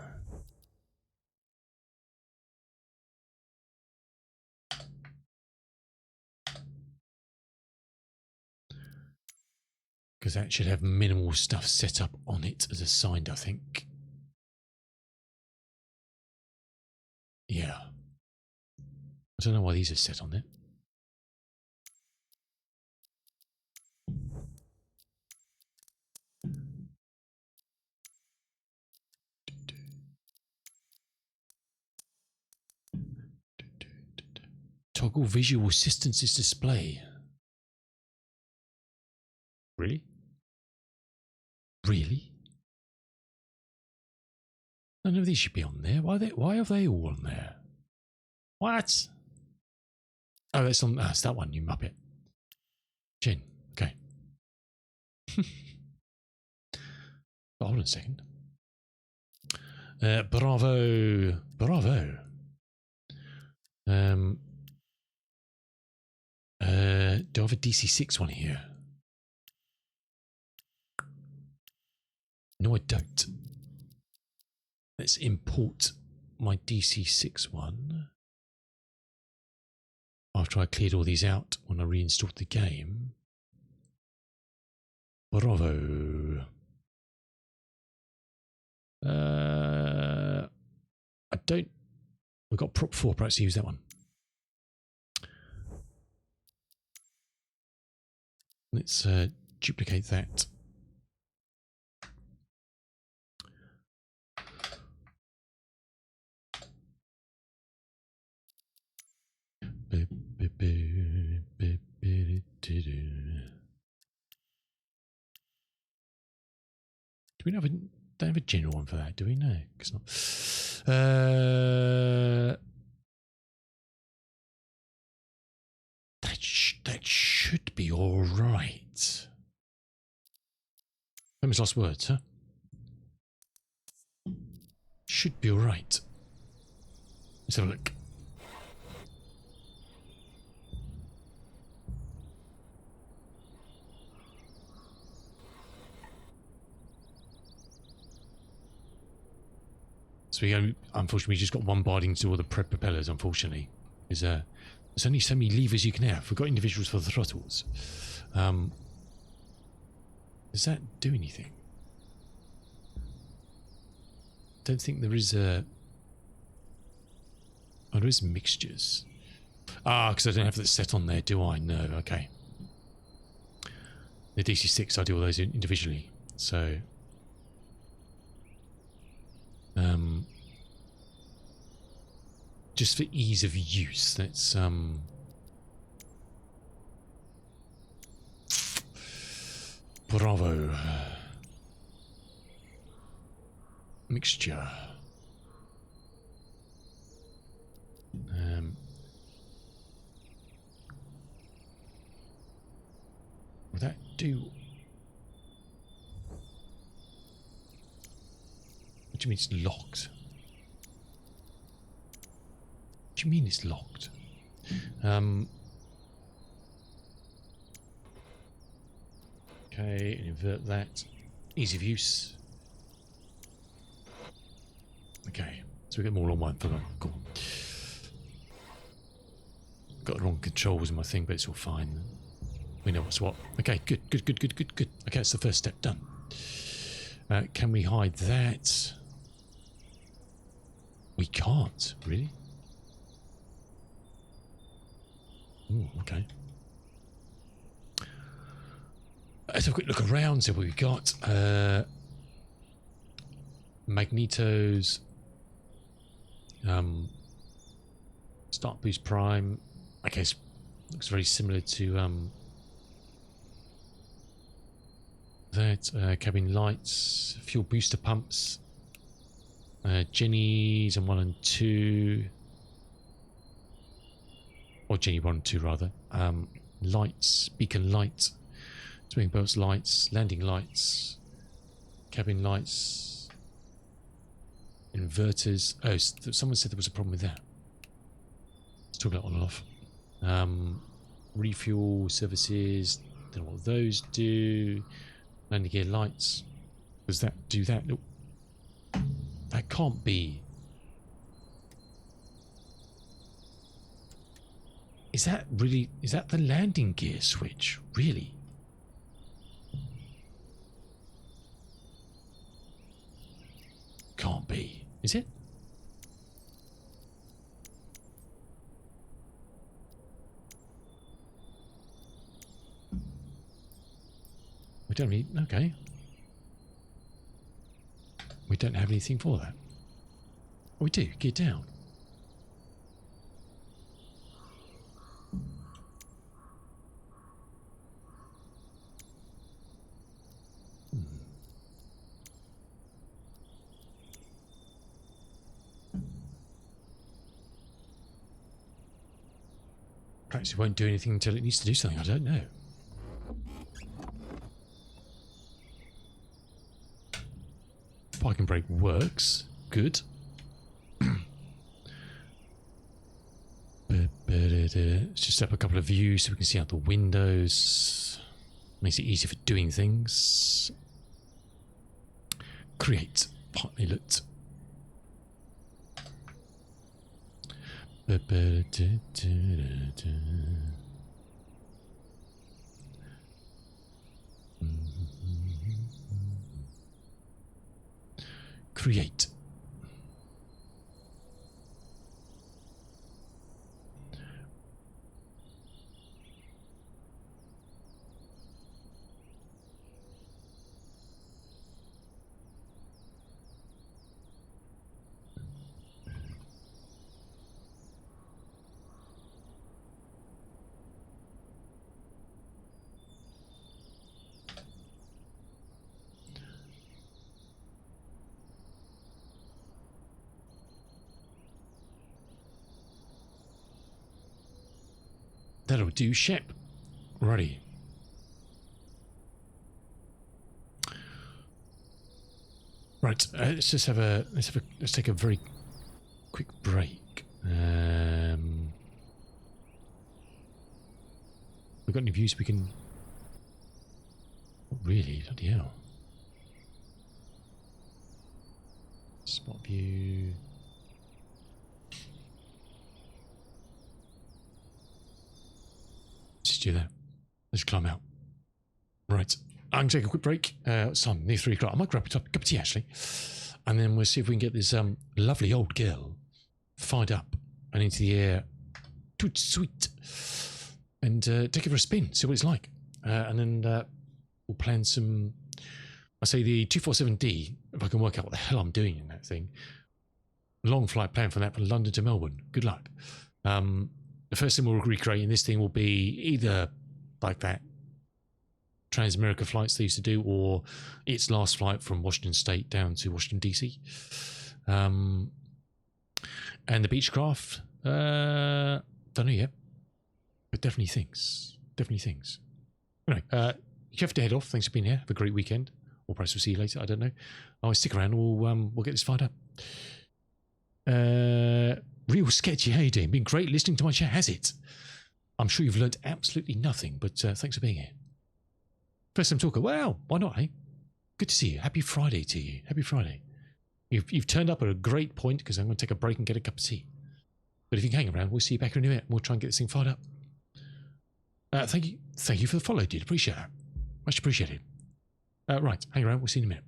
Because that should have minimal stuff set up on it as assigned, I think. Yeah. I don't know why these are set on it. Toggle visual assistance's display. Really? Really? None of these should be on there. Why are they all on there? What? Oh, that's on. That's that one, you muppet. Jen. Okay. Hold on a second. Bravo. Bravo. Do I have a DC6 one here? No, I don't. Let's import my DC6 one. After I cleared all these out when I reinstalled the game. Bravo. I don't. We've got prop 4, perhaps use that one. Let's duplicate that. Do we don't have a general one for that, do we? No, it's not. That should be all right. Famous last words, huh? Should be all right. Let's have a look. So unfortunately, we just got one barding to all the prep propellers, unfortunately. There's only so many levers you can have. We've got individuals for the throttles. Does that do anything? Don't think there is a... Oh, there is mixtures. Ah, because I don't have that set on there, do I? No, okay. The DC6, I do all those individually. So... just for ease of use, let's Bravo. Mixture. Will that do? What do you mean it's locked? What do you mean it's locked? Okay, invert that. Ease of use. Okay, so we get more on one. Cool. Got the wrong controls in my thing, but it's all fine. We know what's what. Okay, good. Okay, that's the first step done. Can we hide that? We can't, really? Ooh, okay. Let's have a quick look around, see what we've got. Magnetos. Start boost prime. Okay, looks very similar to that. Cabin lights, fuel booster pumps. Jenny's on 1 and 2. Or Jenny 1 and 2 rather. Lights, beacon light. Swing belts lights, landing lights, cabin lights, inverters. Oh, someone said there was a problem with that. Let's talk about on and off. Refuel services, don't know what those do. Landing gear lights. Does that do that? Nope. That can't be. Is that really... Is that the landing gear switch? Really? Can't be. Is it? We don't really... Okay. We don't have anything for that. Oh, we do. Gear down. Perhaps it won't do anything until it needs to do something. I don't know. Parking brake works. Good. Let's just set up a couple of views so we can see out the windows. Makes it easier for doing things. Create pilot. Create. That'll do, ship. Righty. Right, let's take a very quick break. We've got any views we can... Not really, bloody hell. Spot view. Let's do that. Let's climb out. Right. I'm going to take a quick break. It's time, near 3 o'clock. I might grab a cup of tea, actually. And then we'll see if we can get this lovely old girl fired up and into the air. Toot sweet. And take it for a spin, see what it's like. And then we'll plan some... I say the 247D, if I can work out what the hell I'm doing in that thing. Long flight plan for that from London to Melbourne. Good luck. The first thing we'll recreate in this thing will be either like that Trans-America flights they used to do, or its last flight from Washington State down to Washington DC. And the Beechcraft, don't know yet, but definitely things. Anyway, you have to head off. Thanks for being here. Have a great weekend. Or perhaps we'll see you later. I don't know. I'll stick around. We'll get this fired up. Real sketchy. How you doing? Been great listening to my chat, has it? I'm sure you've learnt absolutely nothing, but thanks for being here. First time talker. Well, why not, eh? Good to see you. Happy Friday to you. Happy Friday. You've turned up at a great point, because I'm going to take a break and get a cup of tea. But if you can hang around, we'll see you back in a minute. We'll try and get this thing fired up. Thank you for the follow, dude. Appreciate that. Much appreciated. Right, hang around. We'll see you in a minute.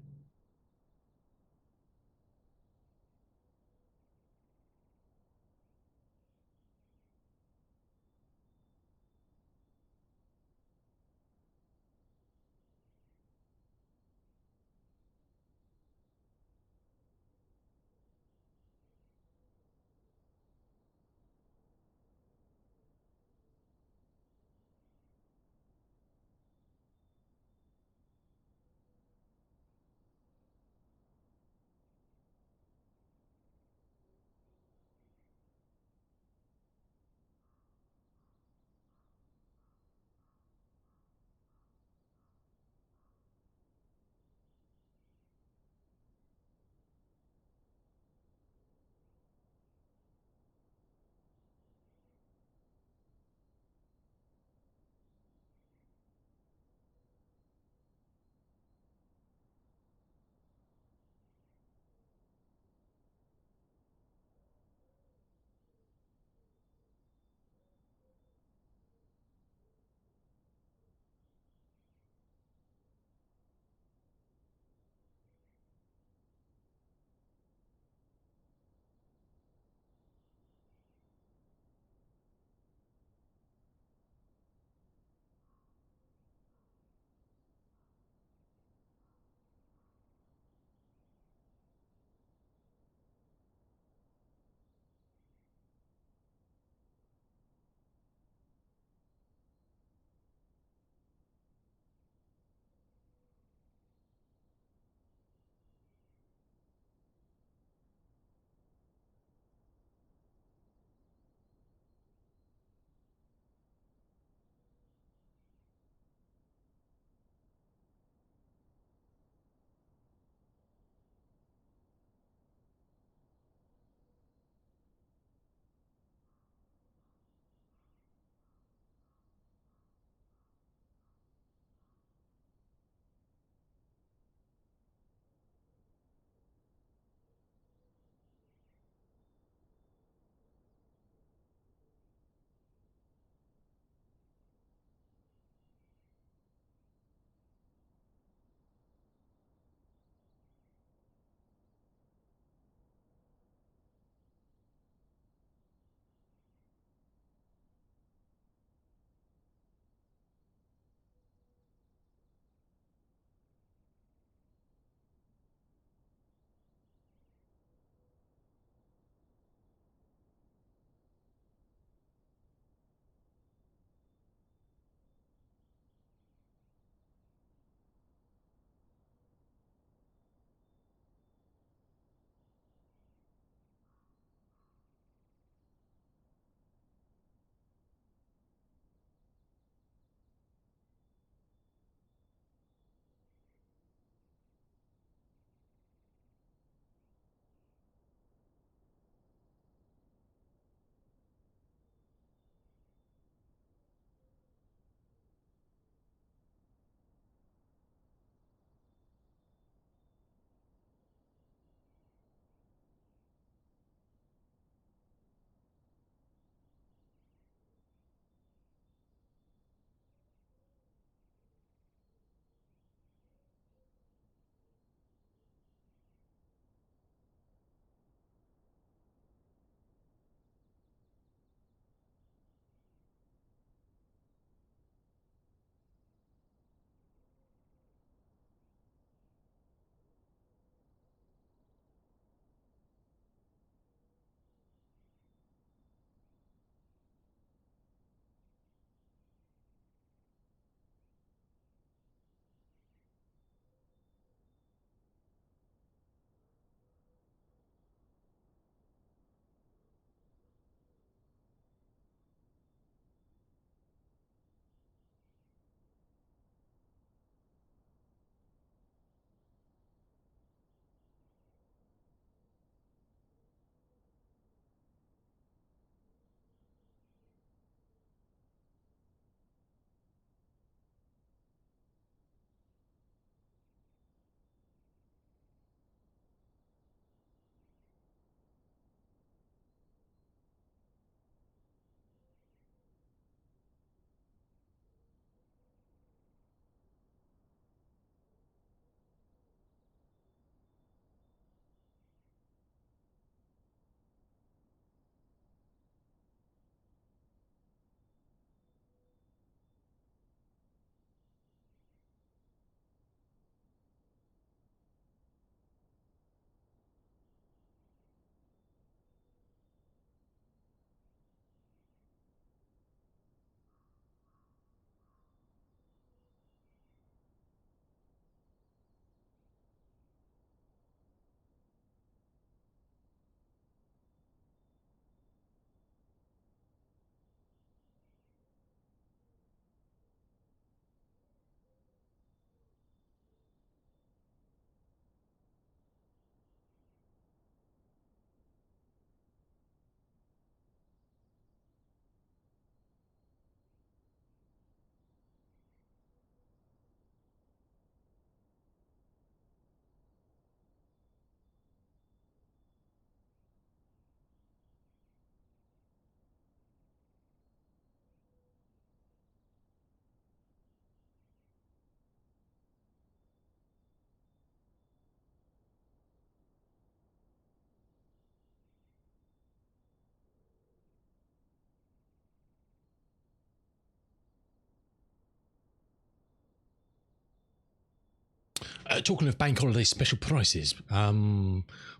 Talking of bank holiday special prices,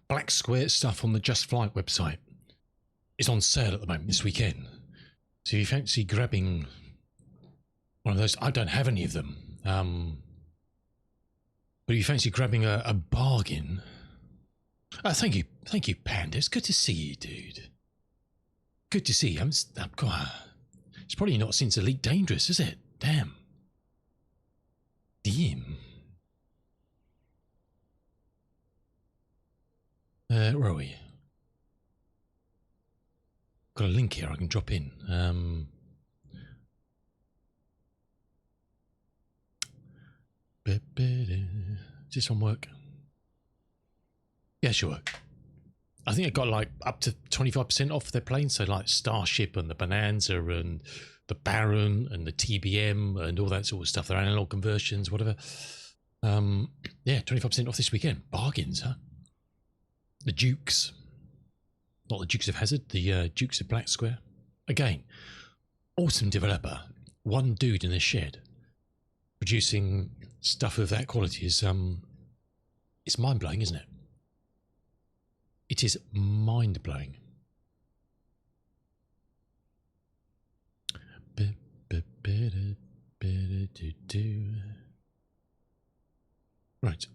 Black Square stuff on the Just Flight website is on sale at the moment this weekend. So if you fancy grabbing one of those, I don't have any of them. But if you fancy grabbing a bargain, thank you, Panda. It's good to see you, dude. Good to see you. It's probably not since Elite Dangerous, is it? Damn. Where are we? Got a link here I can drop in. Does this one work? Yeah, sure. I think it got like up to 25% off their planes. So like Starship and the Bonanza and the Baron and the TBM and all that sort of stuff. Their analog conversions, whatever. Yeah, 25% off this weekend. Bargains, huh? The Dukes. Not the Dukes of Hazzard, the Dukes of Black Square. Again, awesome developer. One dude in a shed producing stuff of that quality is it's mind-blowing, isn't it? It is mind-blowing. Right.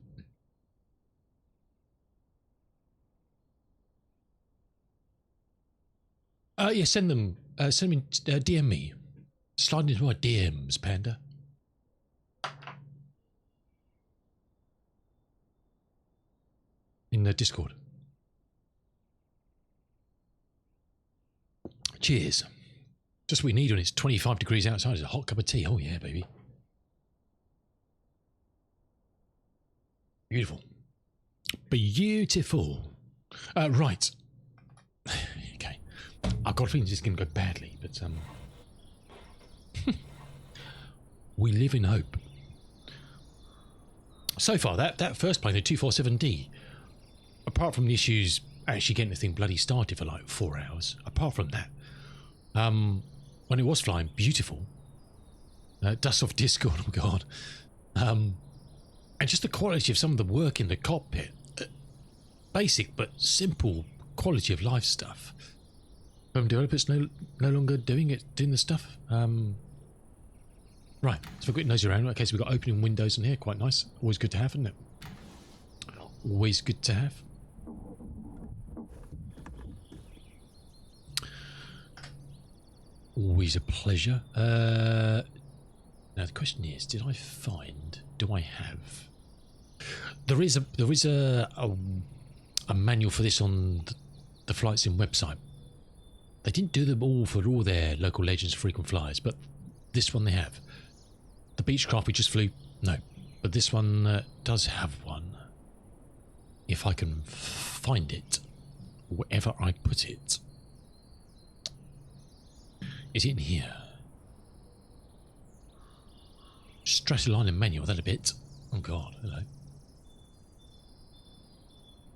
Yeah, send them DM me. Slide into my DMs, Panda. In the Discord. Cheers. Just what we need when it's 25 degrees outside is a hot cup of tea. Oh yeah, baby. Beautiful. Beautiful. Right. Okay. I've got a feeling this is going to go badly, but we live in hope. So far, that first plane, the 247D, apart from the issues actually getting the thing bloody started for like 4 hours, apart from that, when it was flying, beautiful. Dust off Discord, oh god. And just the quality of some of the work in the cockpit. Basic but simple quality of life stuff. Developers no longer doing the stuff. Right, so we've got nose around. Okay, so we've got opening windows in here, quite nice. Always good to have, isn't it? Always good to have. Always a pleasure. Now the question is, do I have? There is a manual for this on the Flight Sim website. They didn't do them all for all their local legends frequent flyers, but this one they have. The Beechcraft we just flew, no, but this one does have one. If I can find it, wherever I put it. Is it in here? Stratoliner manual, that a bit. Oh god, hello.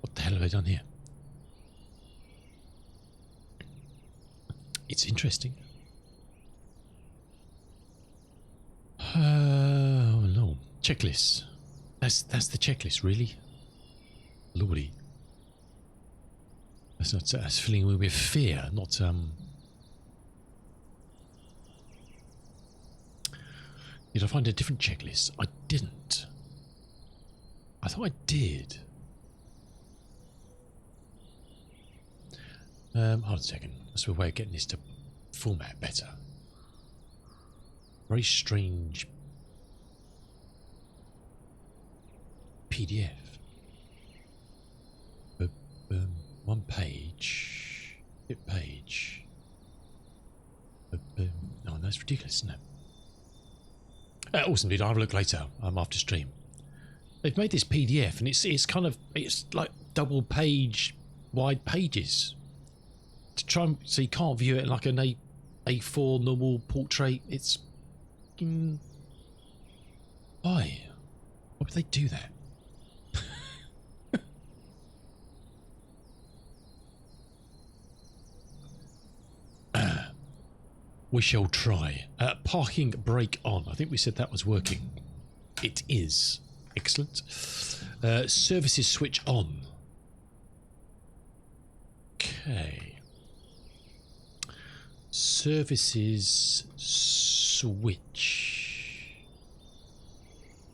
What the hell have I done here? It's interesting. Oh no. Checklist. That's the checklist, really? Lordy. That's filling me with fear, not Did I find a different checklist? I didn't. I thought I did. Hold on a second. That's a way of getting this to format better. Very strange PDF. One page. Hit page. Oh, that's ridiculous, isn't it? Awesome, dude. I'll have a look later. After stream. They've made this PDF, and it's like double page wide pages to try and, so you can't view it like an A4 normal portrait. It's why would they do that? We shall try. Parking brake on. I think we said that was working. It is. Excellent. Services switch on. Okay. Services switch.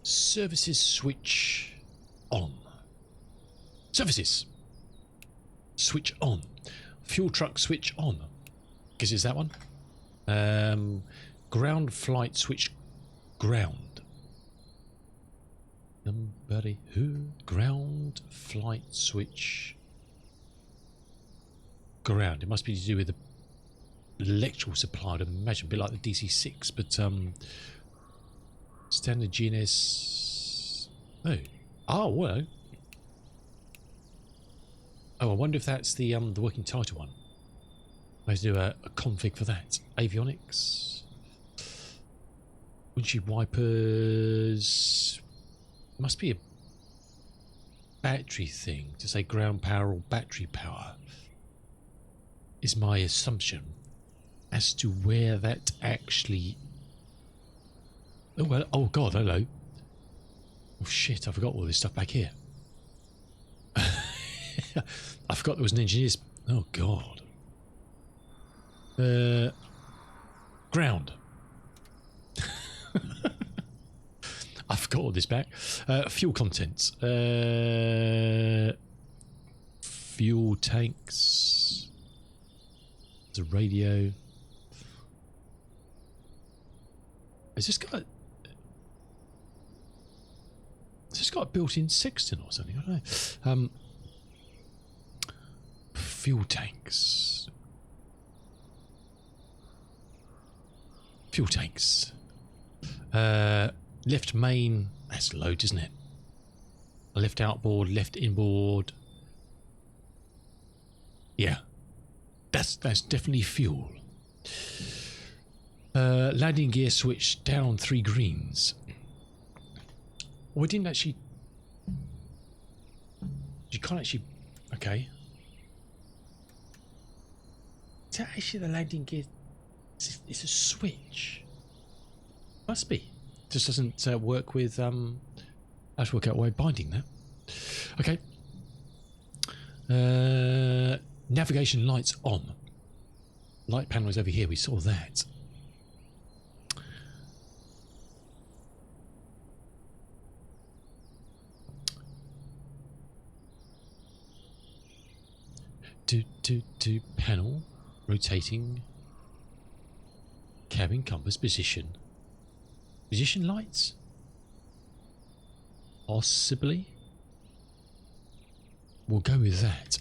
Services switch on. Services switch on. Fuel truck switch on. Guess it's that one. Ground flight switch ground. Somebody who? Ground flight switch ground. It must be to do with the electrical supply, I'd imagine, a bit like the DC6, but standard GNS. Oh, well. Oh, I wonder if that's the working title one. I have to do a config for that. Avionics, windshield wipers. Must be a battery thing to say ground power or battery power. Is my assumption as to where that actually. Oh well. Oh God. Hello. Oh shit! I forgot all this stuff back here. I forgot there was an engineer's. Oh God. Ground. I forgot all this back. Fuel contents. Fuel tanks. There's a radio. Has this got a built-in sextant or something? I don't know. Fuel tanks. Fuel tanks. Left main. That's load, isn't it? Left outboard, left inboard. Yeah, that's definitely fuel. Landing gear switch down 3 greens. We didn't actually. You can't actually. Okay. Is that actually the landing gear? It's a switch. Must be. Just doesn't work with. I have to work out a way of binding that. Okay. Navigation lights on. Light panel is over here. We saw that. Do panel rotating. Cabin compass position. Position lights? Possibly. We'll go with that.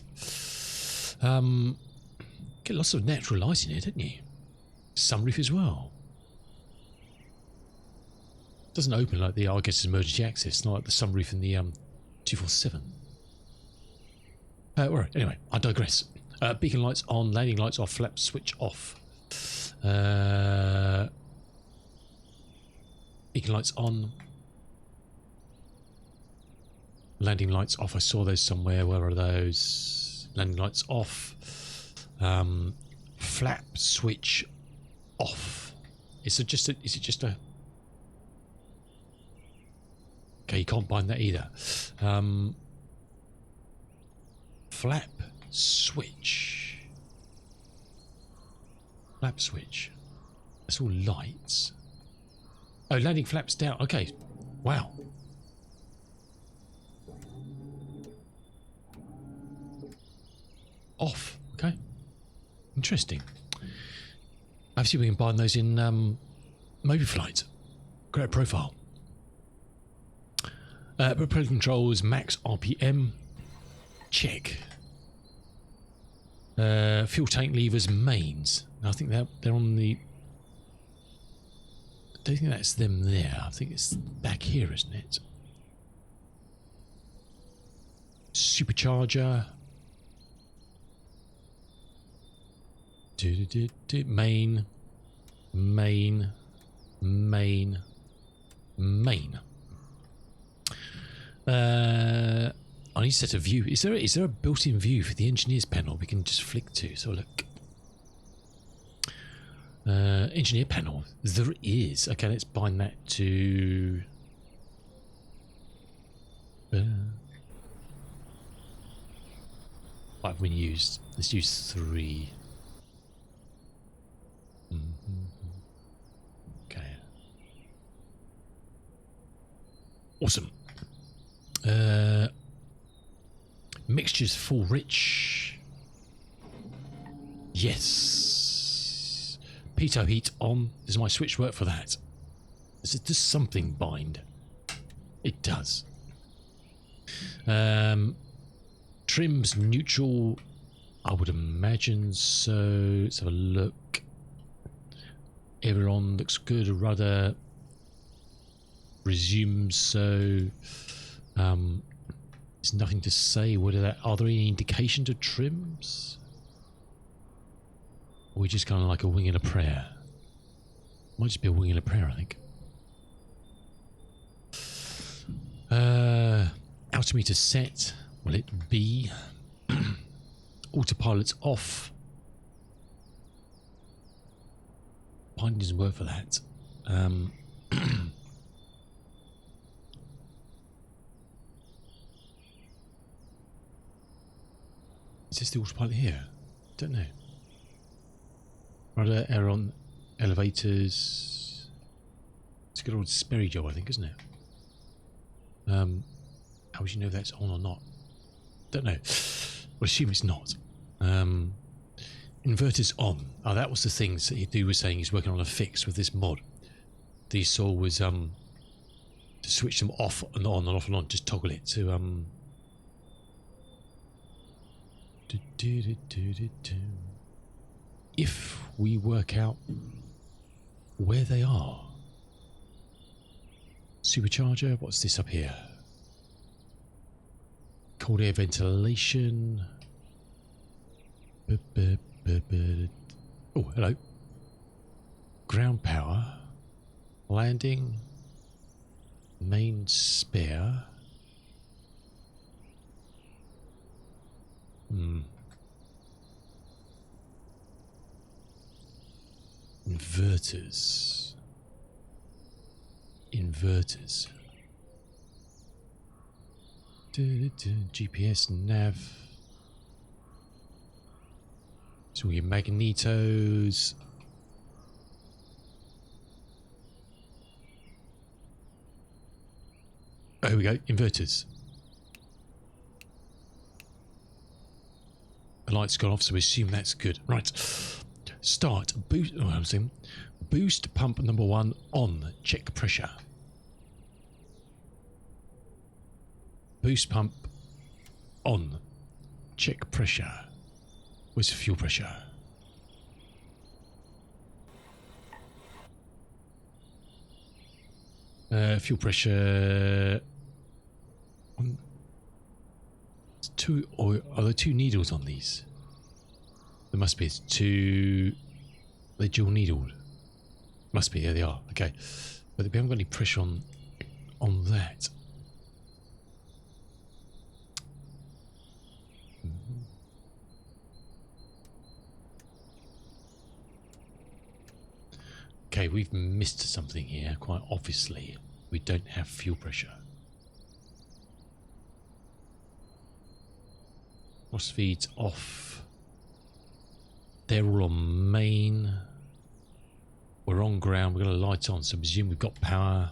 Get lots of natural light in here, don't you? Sunroof as well. Doesn't open like the, I guess it's emergency access, not like the sunroof in the 247. Right, anyway, I digress. Beacon lights on, landing lights off, flap switch off. Beacon lights on. Landing lights off. I saw those somewhere. Where are those? Landing lights off. Flap switch off. Is it just a? Okay, you can't bind that either. Flap switch. Flap switch. That's all lights. Oh, landing flaps down. Okay. Wow. Off. Okay. Interesting. I've seen we can bind those in Moby Flight. Great profile. Propeller controls, max RPM. Check. Fuel tank levers, mains. I think they're on the. I don't think that's them there. I think it's back here, isn't it? Supercharger. Main. I need to set a view. Is there a built-in view for the engineer's panel we can just flick to? So look. Engineer panel. There is. Okay, let's bind that to. What have we used? Let's use 3. Okay. Awesome. Mixtures full rich. Yes. Pitot heat on. Does my switch work for that? Does something bind? It does. Trims neutral. I would imagine so. Let's have a look. Aileron looks good. Rudder resumes so. There's nothing to say. Are there any indication to trims? Or are we just kind of like a wing and a prayer? Might just be a wing and a prayer, I think. Altimeter set. Will it be? Autopilot's off. Binding doesn't work for that. Is this the autopilot here? Don't know. Rudder, air on, elevators. It's a good old Sperry job, I think, isn't it? How would you know if that's on or not? Don't know. We'll assume it's not. Inverters on. Oh, that was the things that he was saying he's working on a fix with this mod. That he saw was to switch them off and on and off and on. Just toggle it to if we work out where they are. Supercharger, what's this up here? Cold air ventilation. Oh, hello. Ground power. Landing. Main spare. Inverters. GPS nav. So your magnetos. Oh, here we go. Inverters. The light's gone off, so we assume that's good. Right. Start. Boost. Oh, I'm saying. Boost pump number 1 on. Check pressure. Boost pump on. Check pressure. Where's the fuel pressure? Fuel pressure. It's 2. Or are there 2 needles on these? There must be. It's 2. They're dual needled. Must be. Here they are. Okay, but we haven't got any pressure on that. Okay, we've missed something here, quite obviously. We don't have fuel pressure. Cross feeds off. They're all on main. We're on ground, we've got a light on, so I presume we've got power.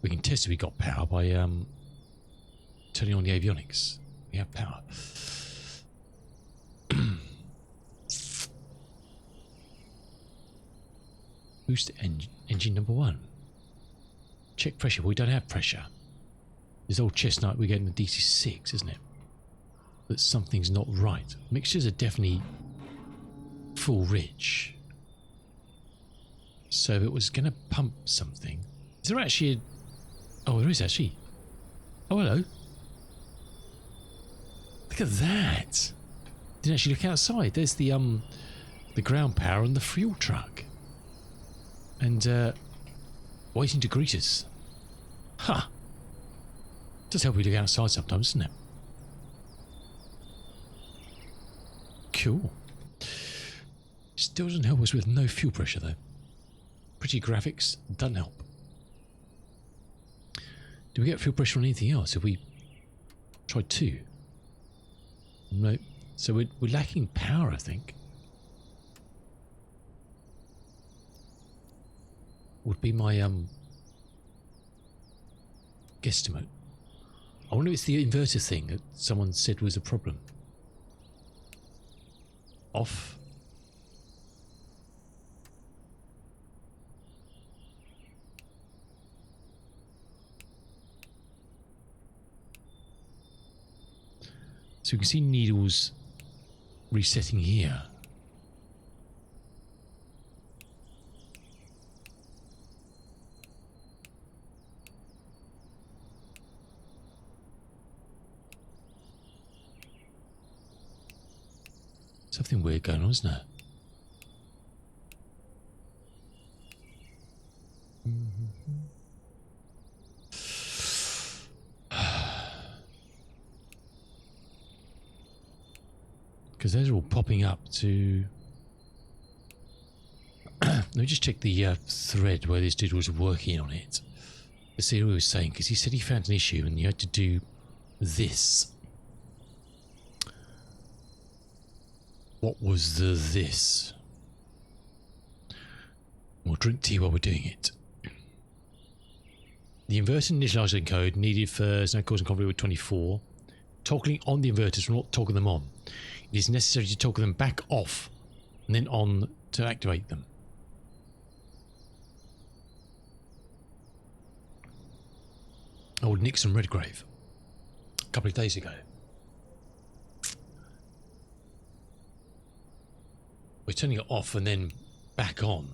We can test if we've got power by turning on the avionics. We have power. Boost engine number 1. Check pressure. Well, we don't have pressure. This old chestnut we're getting the DC6, isn't it? That something's not right. Mixtures are definitely full rich. So if it was going to pump something. Is there actually oh, there is actually. Oh, hello. Look at that. Didn't actually look outside. There's the ground power and the fuel truck. And waiting to greet us. Huh. Does help we look outside sometimes, doesn't it? Cool. Still doesn't help us with no fuel pressure though. Pretty graphics, doesn't help. Do we get fuel pressure on anything else? Have we tried 2? No. So we're lacking power, I think. Would be my guesstimate. I wonder if it's the inverter thing that someone said was a problem. Off. So we can see needles resetting here. Something weird going on, isn't there? Because those are all popping up to... Let me just check the thread where this dude was working on it. Let's see what he was saying, because he said he found an issue and you had to do this. What was the this? We'll drink tea while we're doing it. The inverter initializing code needed for no causing conflict with 24. Toggling on the inverters will not toggle them on. It is necessary to toggle them back off and then on to activate them. Old Nixon Redgrave. A couple of days ago. We're turning it off and then back on.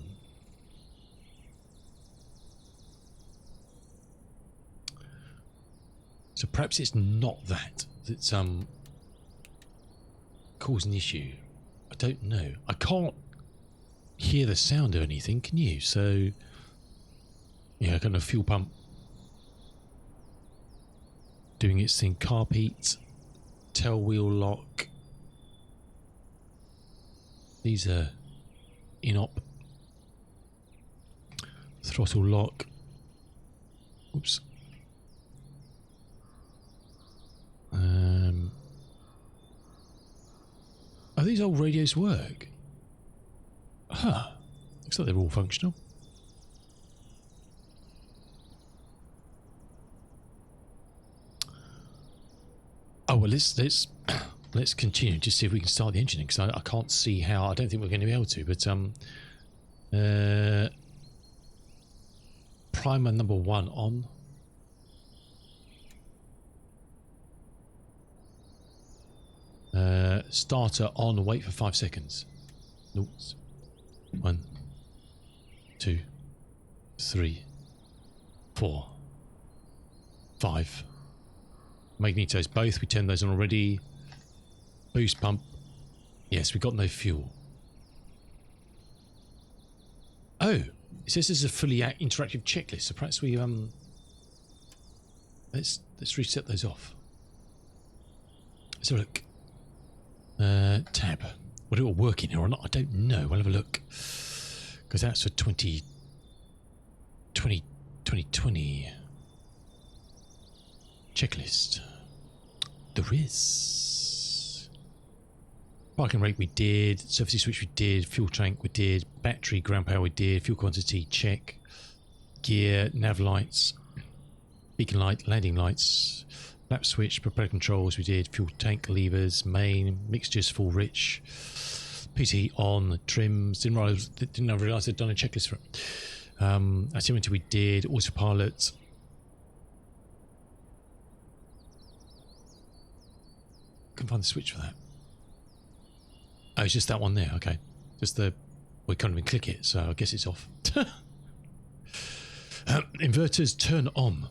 So perhaps it's not that that's causing the issue. I don't know. I can't hear the sound of anything, can you? So yeah, kind of fuel pump doing its thing. Carb heat, tail wheel lock. These are in-op. Throttle lock. Oops. Oh, these old radios work? Huh. Looks like they're all functional. Oh well, let's continue to see if we can start the engine because I can't see how. I don't think we're going to be able to. But primer number 1 on. Starter on. Wait for 5 seconds. 1, 2, 3, 4, 5. Magnetos both. We turned those on already. Boost pump. Yes, we got no fuel. Oh, it says there's a fully interactive checklist. So perhaps we let's reset those off. Let's have a look. Tab. Whether it will work in here or not, I don't know. We'll have a look. Because that's for 2020 checklist. There is. Parking rate we did. Surface switch we did. Fuel tank we did. Battery ground power we did. Fuel quantity check. Gear, nav lights, beacon light, landing lights. Lap switch, propeller controls we did, fuel tank levers, main, mixtures full rich, PT on, trims, didn't realise I'd done a checklist for it. Altimeter we did, autopilot. Couldn't find the switch for that. Oh, it's just that one there, okay. Just the, we can't even click it, so I guess it's off. Inverters turn on.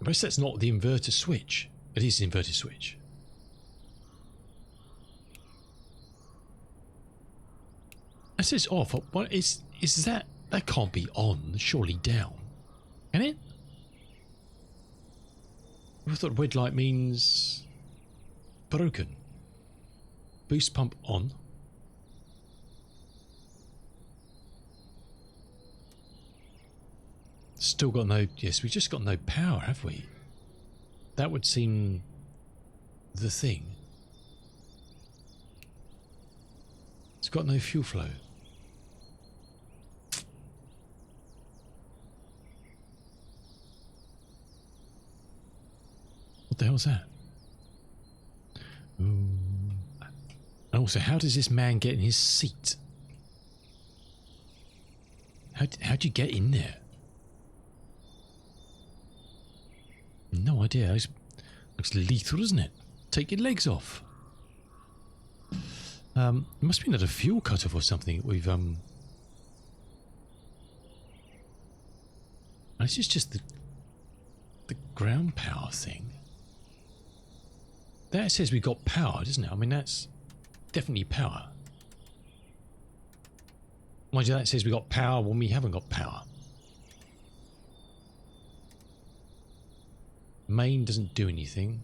Perhaps that's not the inverter switch. It is the inverter switch. It says off. What is that? That can't be on. Surely down. Can it? I thought red light means broken. Boost pump on. Still got no... Yes, we just got no power, have we? That would seem the thing. It's got no fuel flow. What the hell's that? Ooh. And also, how does this man get in his seat? How'd you get in there? No idea. Looks lethal, doesn't it? Take your legs off. There must be another fuel cut-off or something. We've This is just the ground power thing. That says we got power, doesn't it? I mean, that's definitely power. Mind you, that says we got power when we haven't got power. Main doesn't do anything.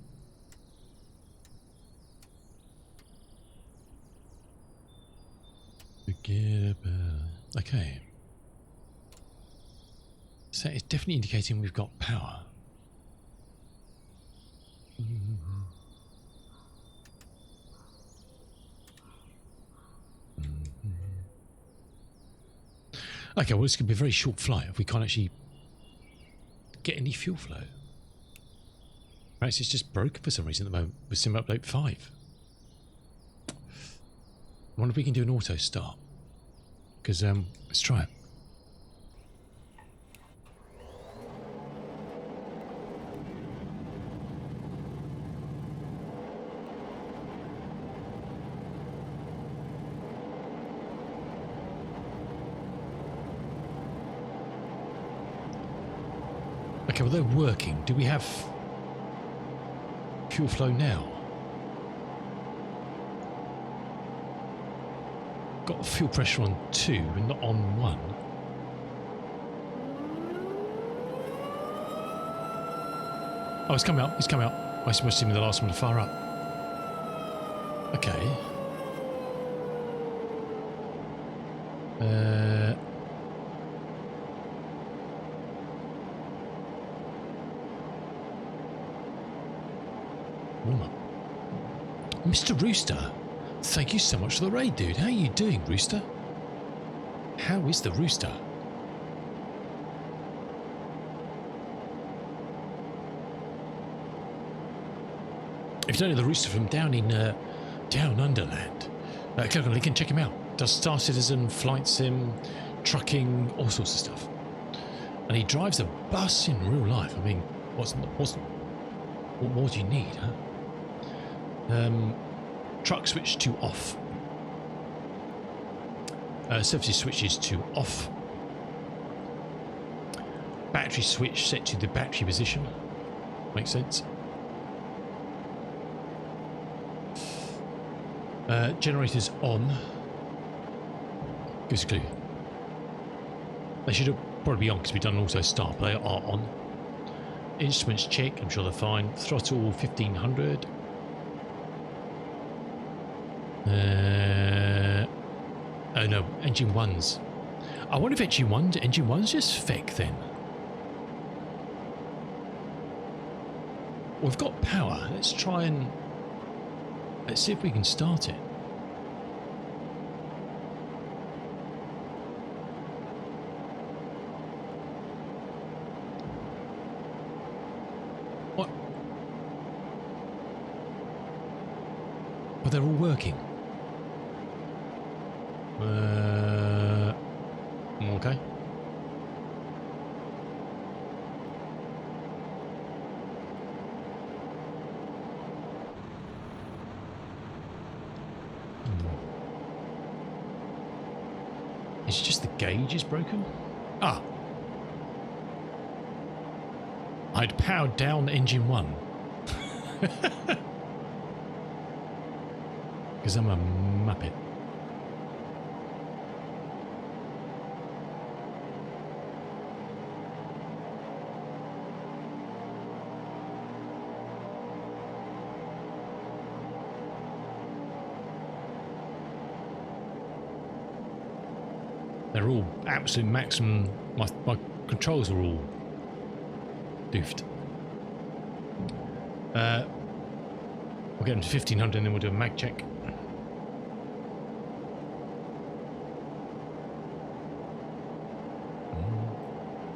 Forget about... Okay. So it's definitely indicating we've got power. Okay, well, this could be a very short flight if we can't actually get any fuel flow. Perhaps it's just broken for some reason at the moment with sim update 5. I wonder if we can do an auto start. Because, let's try it. Okay, well, they're working. Do we have fuel flow now? Got fuel pressure on 2 and not on 1. Oh, it's coming up. It's coming up. I must have been the last one to fire up. Okay. Mr. Rooster, thank you so much for the raid, dude. How are you doing, Rooster? How is the Rooster? If you don't know the Rooster from down in Down Underland, click on the link and check him out. Does Star Citizen, flight sim, trucking, all sorts of stuff. And he drives a bus in real life. I mean, what more do you need, huh? Truck switch to off. Services switches to off. Battery switch set to the battery position. Makes sense. Generators on. Gives a clue. They should probably be on because we've done an auto start, but they are on. Instruments check, I'm sure they're fine. Throttle 1500. Oh no, engine 1's. I wonder if engine 1's just fake then. We've got power. Let's try and... Let's see if we can start it. What? But they're all working. Okay. It's just the gauge is broken? Ah. I'd powered down engine 1. Because I'm a muppet. They're all absolute maximum. My controls are all doofed. We'll get them to 1500 and then we'll do a mag check.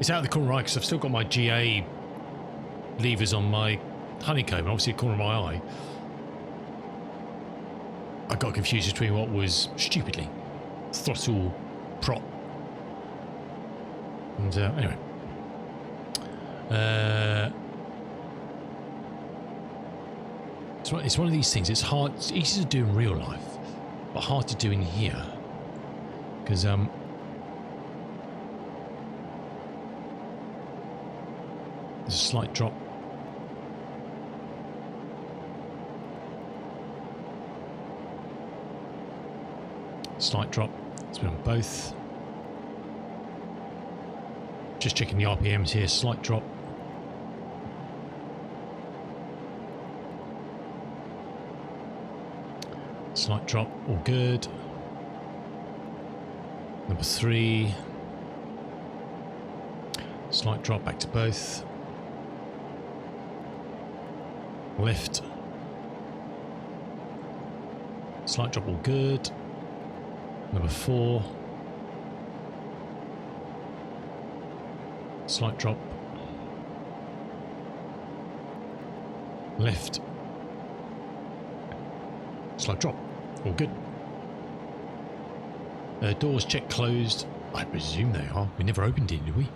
It's out of the corner right because I've still got my GA levers on my honeycomb and obviously the corner of my eye. I got confused between what was stupidly throttle prop and anyway. It's one of these things. It's hard. It's easy to do in real life, but hard to do in here because there's a slight drop. Slight drop. It's been on both. Just checking the RPMs here. Slight drop. Slight drop. All good. Number 3. Slight drop back to both. Lift. Slight drop. All good. Number 4. Slight drop. Lift. Slight drop. All good. Doors check closed. I presume they are. We never opened it, did we?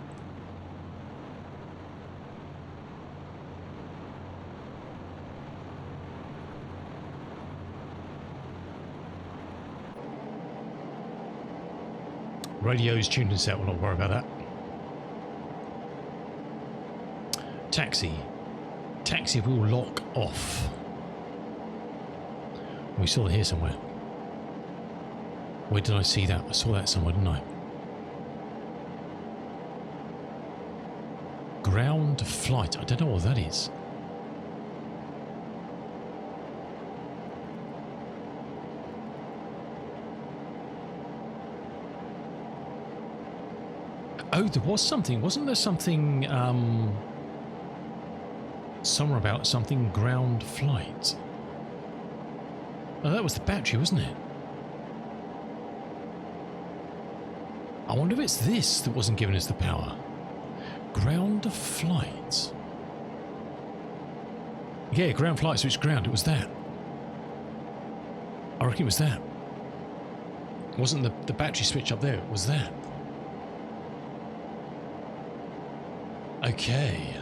Radio's tuned and set. We'll not worry about that. Taxi. Taxi wheel lock off. We saw it here somewhere. Where did I see that? I saw that somewhere, didn't I? Ground flight. I don't know what that is. Oh, there was something. Wasn't there something somewhere about something ground flight? Oh, that was the battery, wasn't it? I wonder if it's this that wasn't giving us the power. Ground flight. Yeah, ground flight, so it's ground. It was that. I reckon it was that. It wasn't the battery switch up there. It was that. Okay.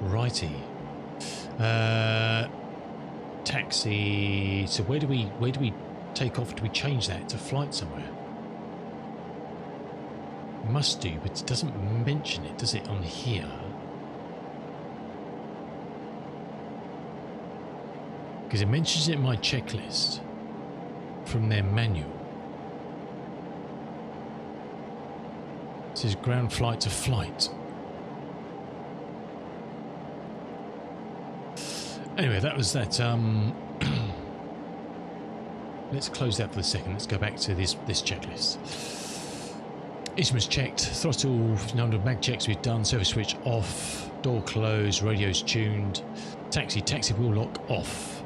Righty. Taxi. So where do we take off? Do we change that to flight somewhere? Must do, but it doesn't mention it, does it, on here? Because it mentions it in my checklist from their manual. It says ground flight to flight. Anyway, that was that. Let's close that for a second. Let's go back to this checklist. Instruments checked, throttle, number of mag checks we've done, service switch off, door closed, radio's tuned, taxi wheel lock off.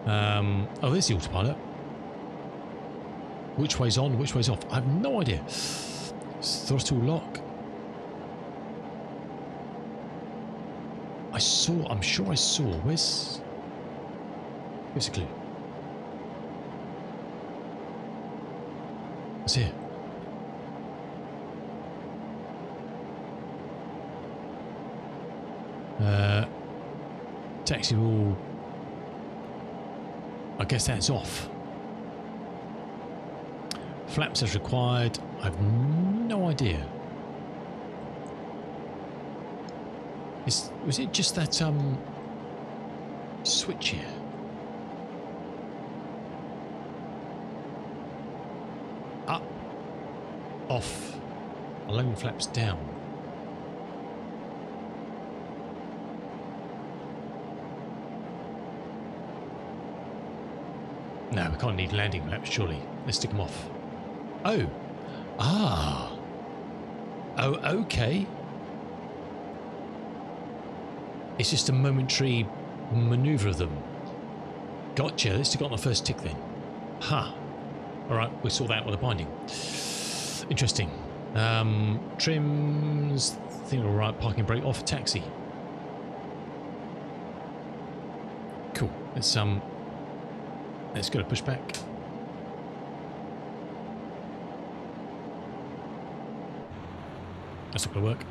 Oh, there's the autopilot. Which way's on, which way's off? I have no idea. Throttle lock. I'm sure I saw. Where's a clue? It's here. Taxi wheel. I guess that's off. Flaps as required. I have no idea. Was it just that switch here? Up, off, allowing flaps down. No, we can't need landing maps, surely. Let's stick them off. Oh. Ah. Oh, okay. It's just a momentary manoeuvre of them. Gotcha. Let's stick on the first tick then. Ha. Huh. All right, we'll sort that out with the binding. Interesting. Trims. I think all right. Parking brake off. Taxi. Cool. Let's go to pushback. That's not going to work.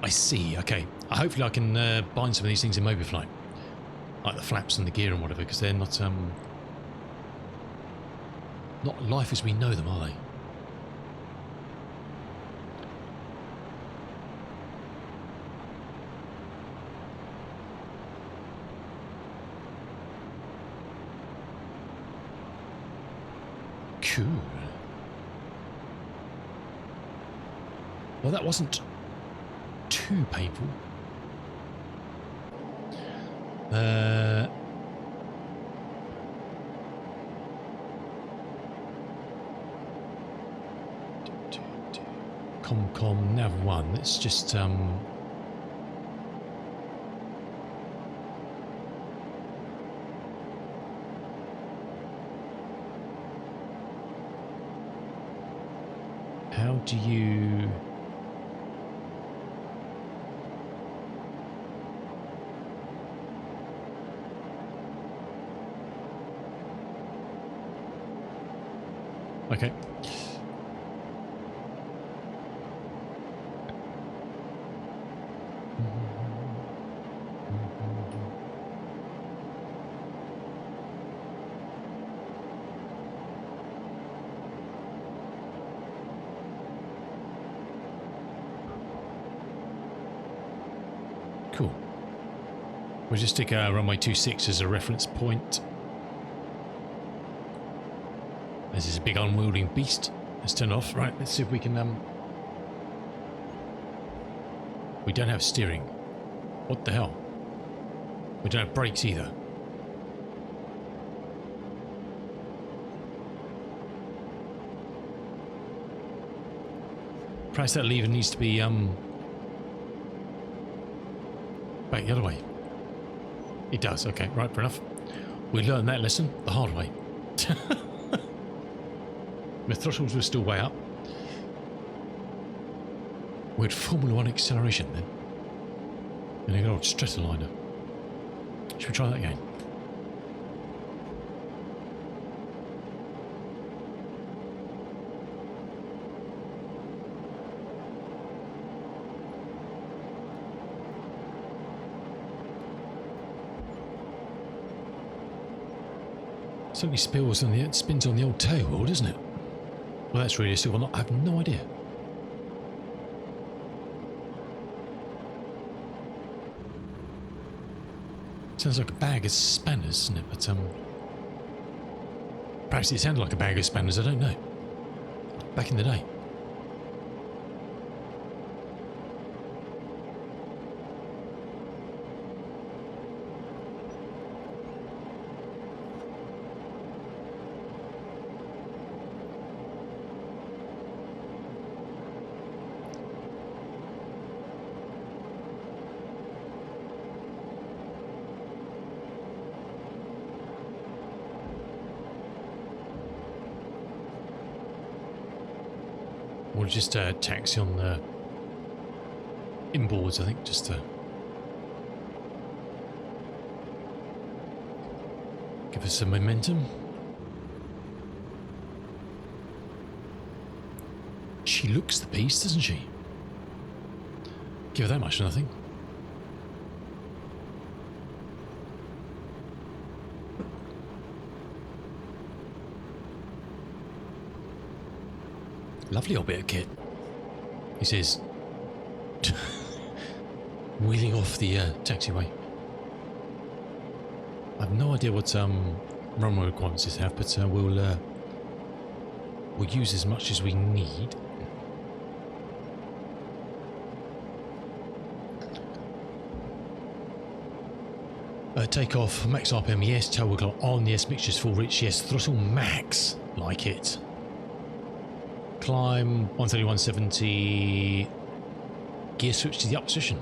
I see. Okay. Hopefully I can bind some of these things in Mobiflight, like the flaps and the gear and whatever, because they're not life as we know them, are they? Cool. Well, that wasn't too painful. Comcom nav 1. Let's just how do you... Okay. Cool. We'll just stick runway 26 as a reference point. This is a big unwielding beast. Let's turn it off. Right, let's see if we can... We don't have steering. What the hell? We don't have brakes either. Perhaps that lever needs to be back the other way. It does. Okay, right, fair enough. We learned that lesson the hard way. The throttles were still way up. We had Formula 1 acceleration then. And a good old Stratoliner. Should we try that again? Certainly spins on the old tail wheel, doesn't it? Well, that's really still not. I have no idea. Sounds like a bag of spanners, doesn't it? But perhaps it sounded like a bag of spanners. I don't know. Back in the day. Or just a taxi on the inboards, I think, just to give us some momentum. She looks the piece, doesn't she? Give her that much, nothing. Lovely old bit of kit. He says, wheeling off the taxiway. I have no idea what runway requirements this have, but we'll use as much as we need. Take off, max RPM, yes. Tail wiggle on, yes. Mixture's full reach, yes. Throttle max, like it. Climb 130, 170. Gear switch to the up position.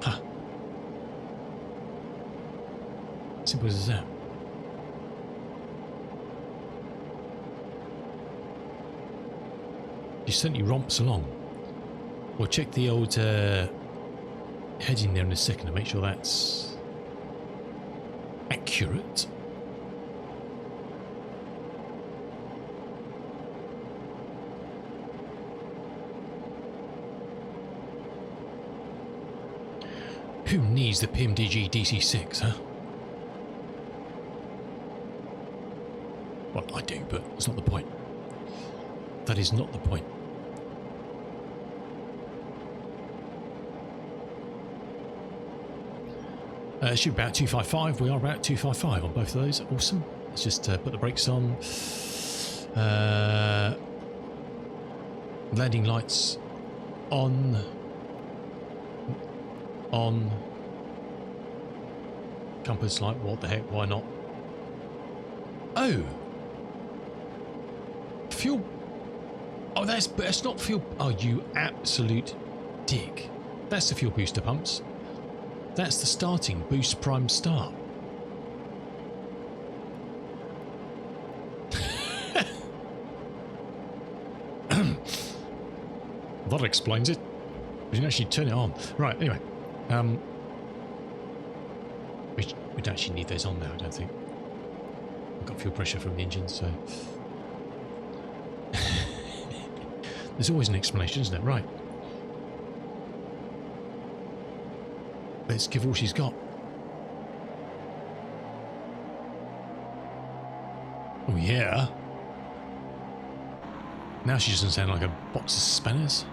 Huh. Simple as that. She certainly romps along. We'll check the old heading there in a second to make sure that's accurate. Who needs the PMDG DC6, huh? Well, I do, but that's not the point. That is not the point. Shoot about 255. We are about 255 on both of those. Awesome. Let's just put the brakes on. Landing lights on. On. Compass light. What the heck? Why not? Oh. Fuel. Oh, that's not fuel. Oh, you absolute dick. That's the fuel booster pumps. That's the starting boost prime start. That explains it. We can actually turn it on. Right, anyway. We don't actually need those on now, I don't think. We've got fuel pressure from the engine, so... There's always an explanation, isn't it? Right. Let's give all she's got. Oh, yeah. Now she doesn't sound like a box of spanners.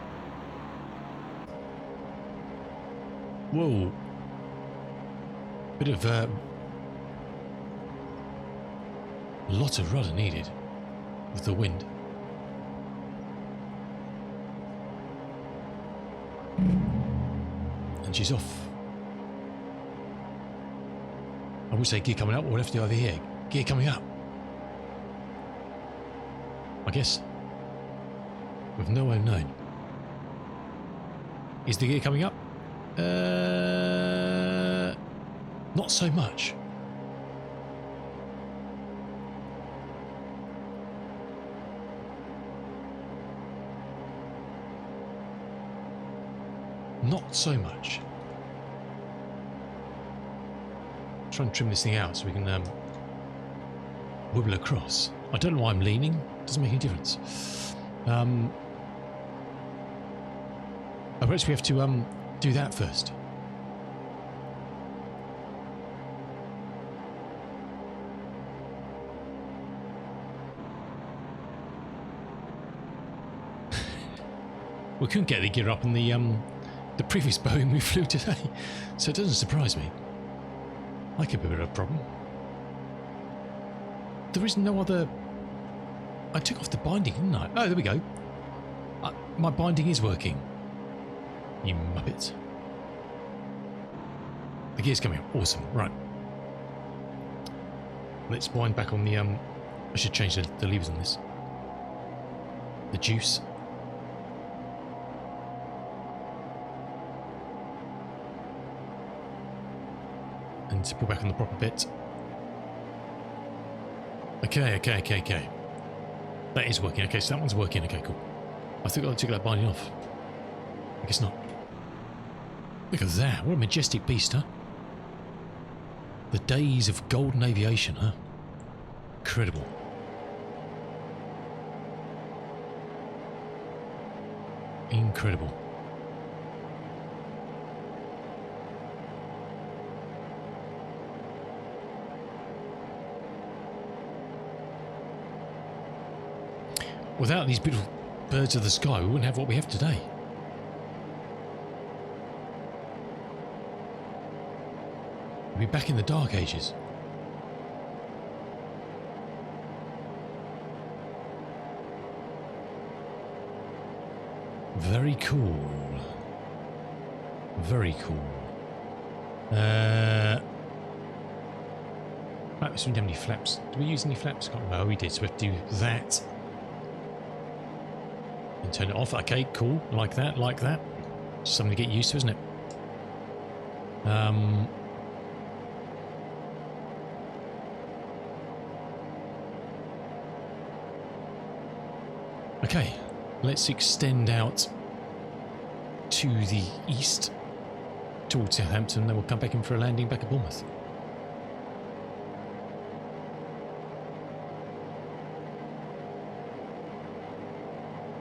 Whoa. Bit of a lot of rudder needed with the wind. And she's off. I would say gear coming up, or we'll have to do over here. Gear coming up. I guess. With no unknown. Is the gear coming up? Not so much. Not so much. Try and trim this thing out so we can wibble across. I don't know why I'm leaning. Doesn't make any difference. I suppose we have to do that first. We couldn't get the gear up in the previous Boeing we flew today, so it doesn't surprise me. That could be a bit of a problem. There is no other... I took off the binding, didn't I? Oh, there we go. My binding is working. You muppets. The gear's coming up. Awesome. Right. Let's wind back on the... I should change the levers on this. The juice. And to pull back on the proper bit. Okay. That is working. Okay, so that one's working. Okay, cool. I think I took that binding off. I guess not. Look at that. What a majestic beast, huh? The days of golden aviation, huh? Incredible. Incredible. Without these beautiful birds of the sky, we wouldn't have what we have today. We'd be back in the dark ages. Very cool. Very cool. Right, so we didn't have any flaps. Did we use any flaps? Can't remember. Oh, we did. So we have to do that. And turn it off. Okay, cool. Like that, like that. Something to get used to, isn't it? Okay, let's extend out to the east towards Southampton, then we'll come back in for a landing back at Bournemouth.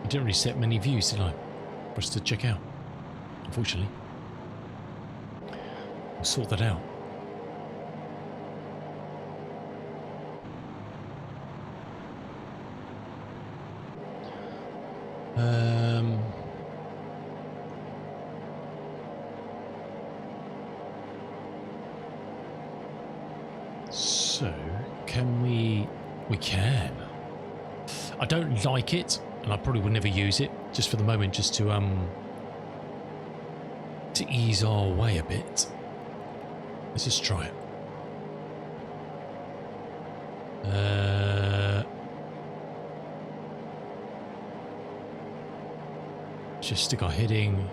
I didn't really set many views, did I, for us to check out, unfortunately. We'll sort that out. So, can we can. I don't like it, and I probably would never use it, just for the moment, just to ease our way a bit. Let's just try it. Just stick our heading.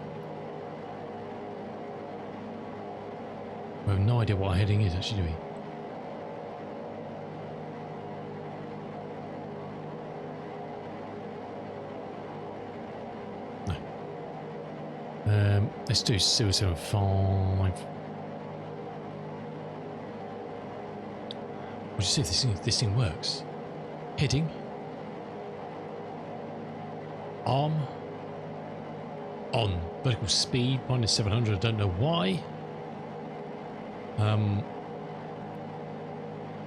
We have no idea what our heading is actually, do we? No. Let's do 075. We'll just see if this thing works. Heading. Arm. On. Vertical speed, minus 700, I don't know why.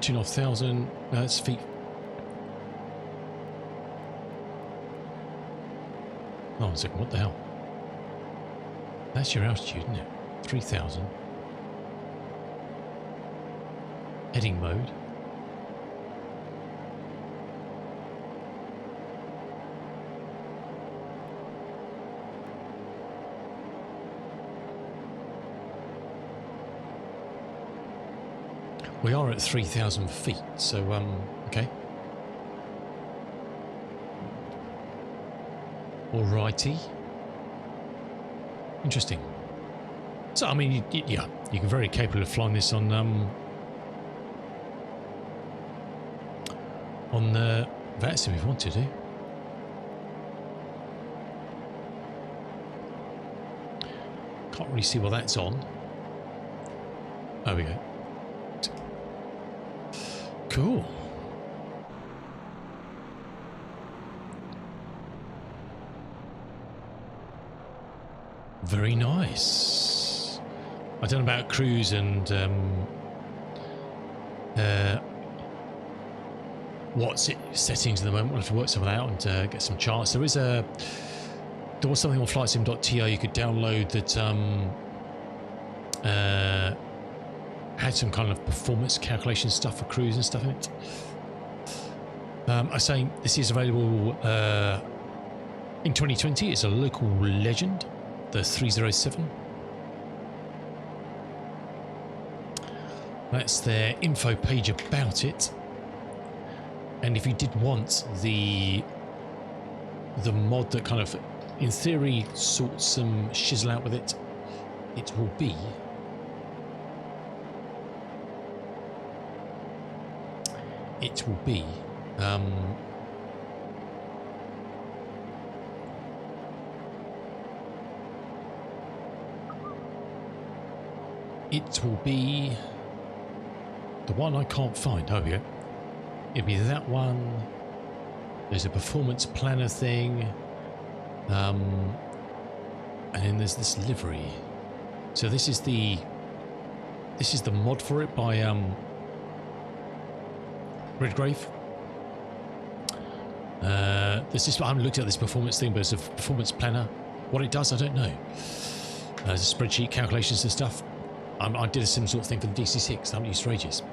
2,500, no, that's feet. Oh, 1 second, what the hell? That's your altitude, isn't it? 3,000. Heading mode. We are at 3,000 feet, so, okay. Alrighty. Interesting. So, I mean, yeah, you're very capable of flying this on VATSIM if you want to. Can't really see what that's on. There we go. Cool. Very nice. I don't know about cruise and what's it settings at the moment. We'll have to work some of that out and get some charts. There was something on flightsim.to you could download that had some kind of performance calculation stuff for cruise and stuff in it. I was saying this is available in 2020. It's a local legend, the 307. That's their info page about it. And if you did want the mod that kind of, in theory, sorts some shizzle out with it, it will be the one I can't find. Oh, yeah. It'd be that one. There's a performance planner thing. And then there's this livery. So this is the mod for it by Redgrave. I haven't looked at this performance thing, but it's a performance planner. What it does, I don't know. There's a spreadsheet, calculations and stuff. I did a similar sort of thing for the DC-6. I haven't used for ages.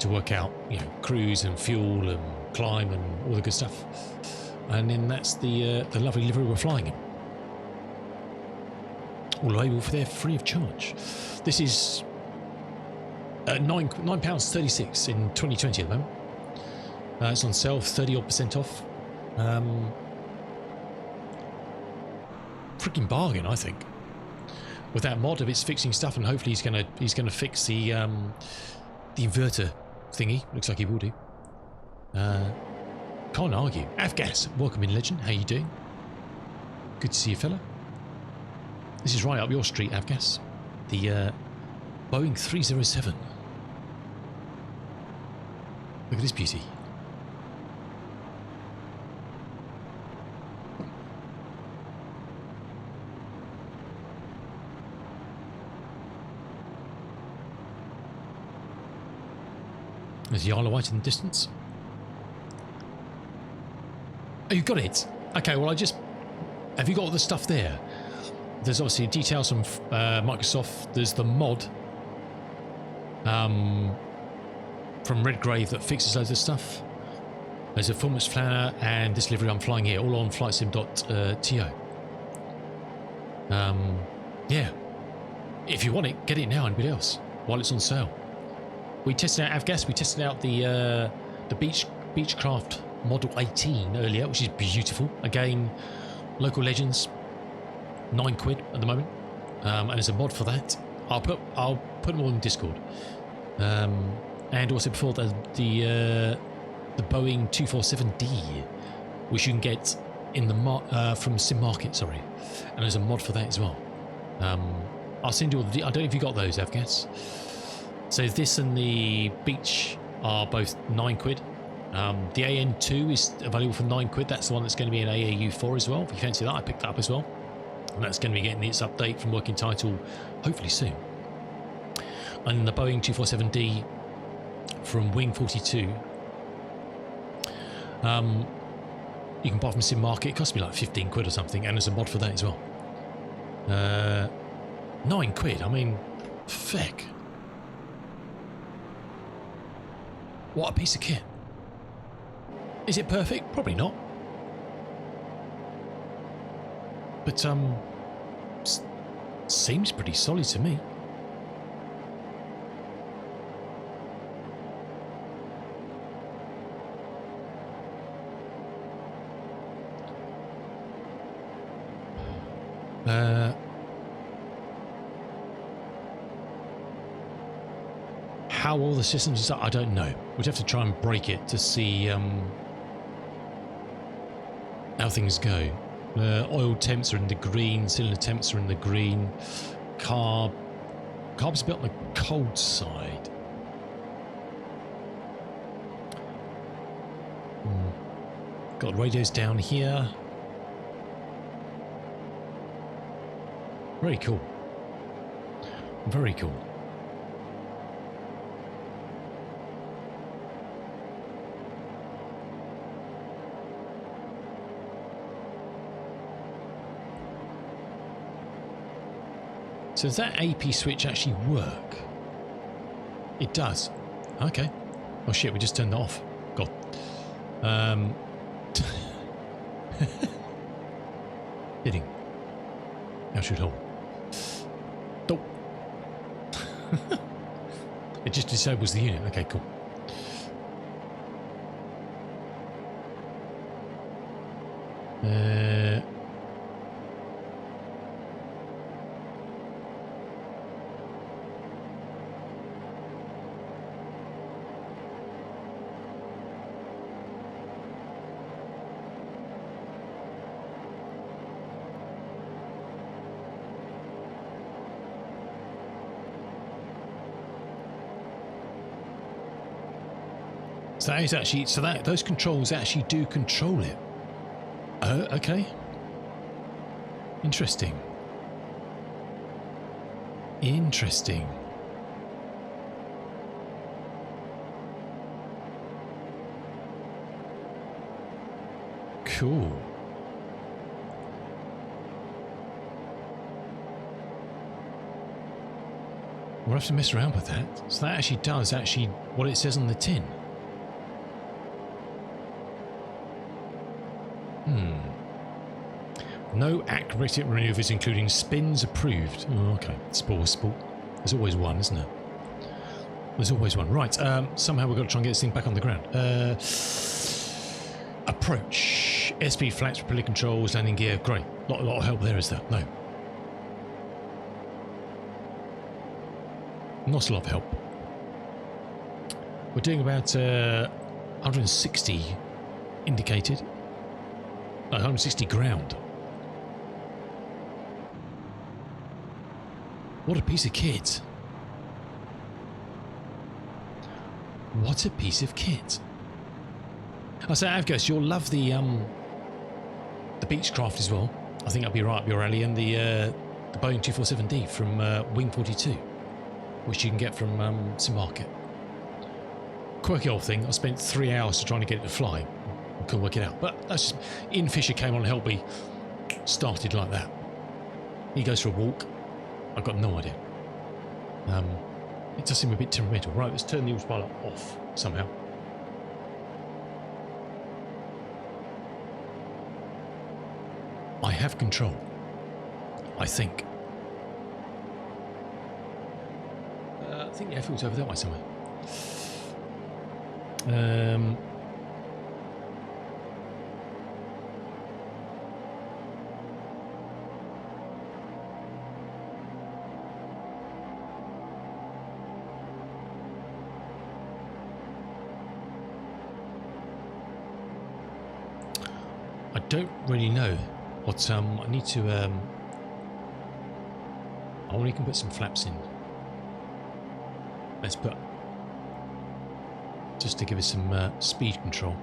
To work out, cruise and fuel and climb and all the good stuff. And then that's the lovely livery we're flying in. All available for there free of charge. This is £9.36 in 2020 at the moment. It's on sale, 30% off. Freaking bargain, I think. With that mod, if it's fixing stuff, and hopefully he's gonna fix the inverter thingy. Looks like he will do. Can't argue. Avgas, welcome in, legend. How you doing? Good to see you, fella. This is right up your street, Avgas. The Boeing 307. Look at this beauty. There's the Isle of Wight in the distance. Oh, you got it? Okay, well, have you got all the stuff there? There's obviously details from Microsoft. There's the mod from Redgrave that fixes loads of stuff. There's a performance planner and this livery I'm flying here, all on flightsim.to. Yeah. If you want it, get it now, anybody else, while it's on sale. We tested out Avgas, we tested out the Beechcraft Model 18 earlier, which is beautiful. Again, local legends, £9 at the moment, and there's a mod for that. I'll put them all in Discord. And also before the Boeing 247D, which you can get in the from Sim Market, sorry, and there's a mod for that as well. I'll send you all the. I don't know if you got those, Avgas. So this and the Beach are both £9. The AN2 is available for £9. That's the one that's going to be in AAU4 as well. If you fancy that, I picked that up as well. And that's going to be getting its update from working title hopefully soon. And the Boeing 247D from Wing 42. You can buy from Sim Market. It costs me like £15 or something, and there's a mod for that as well. £9. I mean, feck. What a piece of kit. Is it perfect? Probably not. But seems pretty solid to me. How all the systems are, I don't know. We'd have to try and break it to see how things go. Oil temps are in the green, cylinder temps are in the green. Carb's a bit on the cold side. Got radios down here. Very cool. Very cool. So does that AP switch actually work? It does. Okay. Oh shit, we just turned that off. God. Hitting. Now should hold. Oh. It just disables the unit. Okay, cool. So that is actually, so that those controls actually do control it. Oh, okay. Interesting. Interesting. Cool. We'll have to mess around with that. So that actually does what it says on the tin. No acrobatic manoeuvres including spins approved. Oh, okay. Sport. There's always one, isn't there? There's always one. Right, somehow we've got to try and get this thing back on the ground. Approach. Airspeed flaps, propeller controls, landing gear. Great. Lot of help there, is there? No. Not a lot of help. We're doing about 160 indicated. No, 160 ground. What a piece of kit. What a piece of kit. I say, Avgas, you'll love the Beechcraft as well. I think that'll be right up your alley, and the Boeing 247D from Wing 42, which you can get from Simmarket. Quirky old thing. I spent 3 hours trying to get it to fly. I couldn't work it out. But that's just, Ian Fisher came on and helped me. Started like that. He goes for a walk. I've got no idea. It does seem a bit temperamental. Right, let's turn the autopilot off somehow. I have control. I think. I think the airfield's over that way somewhere. I don't really know what I need to I only can put some flaps in. Let's put, just to give us some speed control.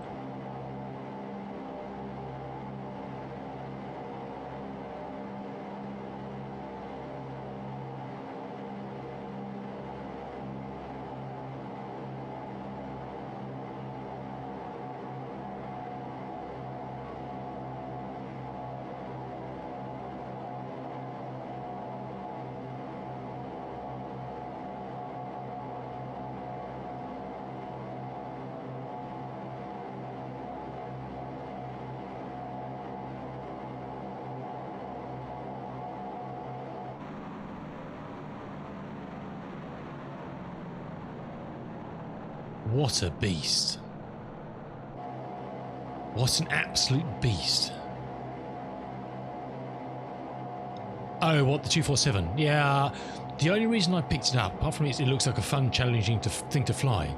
What a beast. What an absolute beast. Oh, what, the 247? Yeah, the only reason I picked it up, apart from it looks like a fun, challenging thing to fly,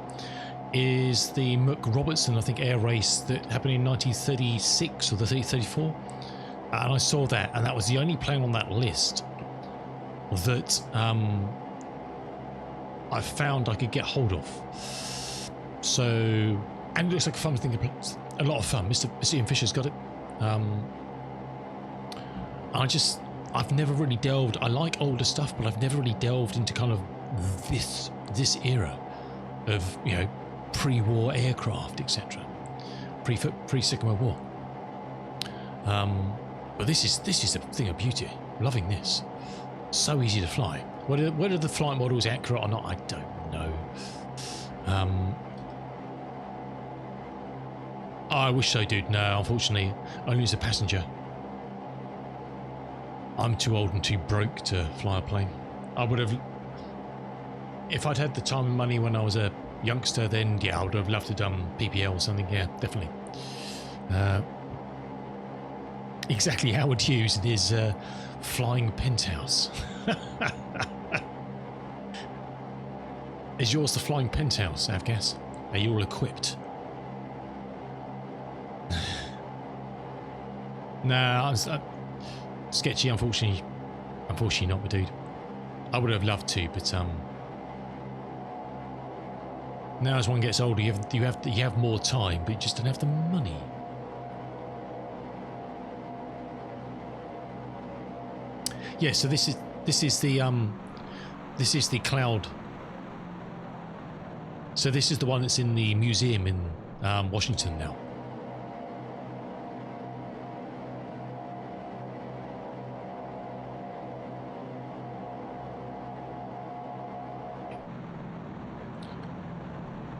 is the Robertson, I think, air race that happened in 1936 or the 34. And I saw that, and that was the only plane on that list that I found I could get hold of. So, and it looks like a fun thing, a lot of fun. Mr. Ian Fisher's got it. I've never really delved. I like older stuff, but I've never really delved into kind of this era of, you know, pre-war aircraft, etc. Pre-Second World War. But this is a thing of beauty. Loving this. So easy to fly. Whether the flight model is accurate or not, I don't know. I wish so, dude. No, unfortunately, only as a passenger. I'm too old and too broke to fly a plane. I would have, if I'd had the time and money when I was a youngster, then yeah, I would have loved to have done PPL or something. Yeah, definitely. Exactly Howard Hughes and his flying penthouse. Is yours the flying penthouse, Avgas? Are you all equipped? Nah, sketchy, unfortunately not, my dude. I would have loved to, but now as one gets older, you have more time, but you just don't have the money. Yeah, so this is the cloud. So this is the one that's in the museum in Washington now.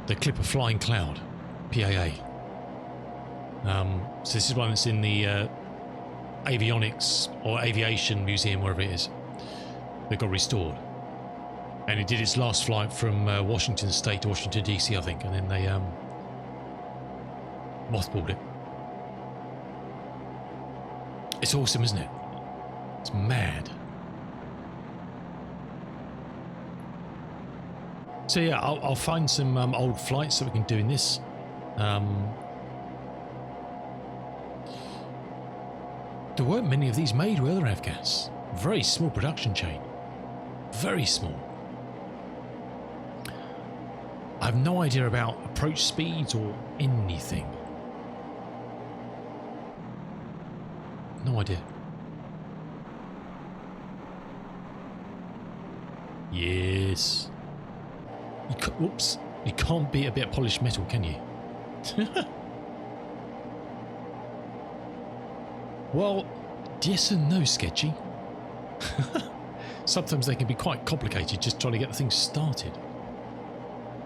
The Clipper Flying Cloud, PAA. So this is one that's in the avionics or aviation museum, wherever it is. They got restored. And it did its last flight from Washington State to Washington DC, I think, and then they mothballed it. It's awesome, isn't it? It's mad. So yeah, I'll find some old flights that we can do in this. There weren't many of these made, were there, Avgas? Very small production chain. Very small. I have no idea about approach speeds or anything. No idea. Yes. Whoops. You can't beat a bit of polished metal, can you? Well, yes and no, Sketchy. Sometimes they can be quite complicated just trying to get the thing started.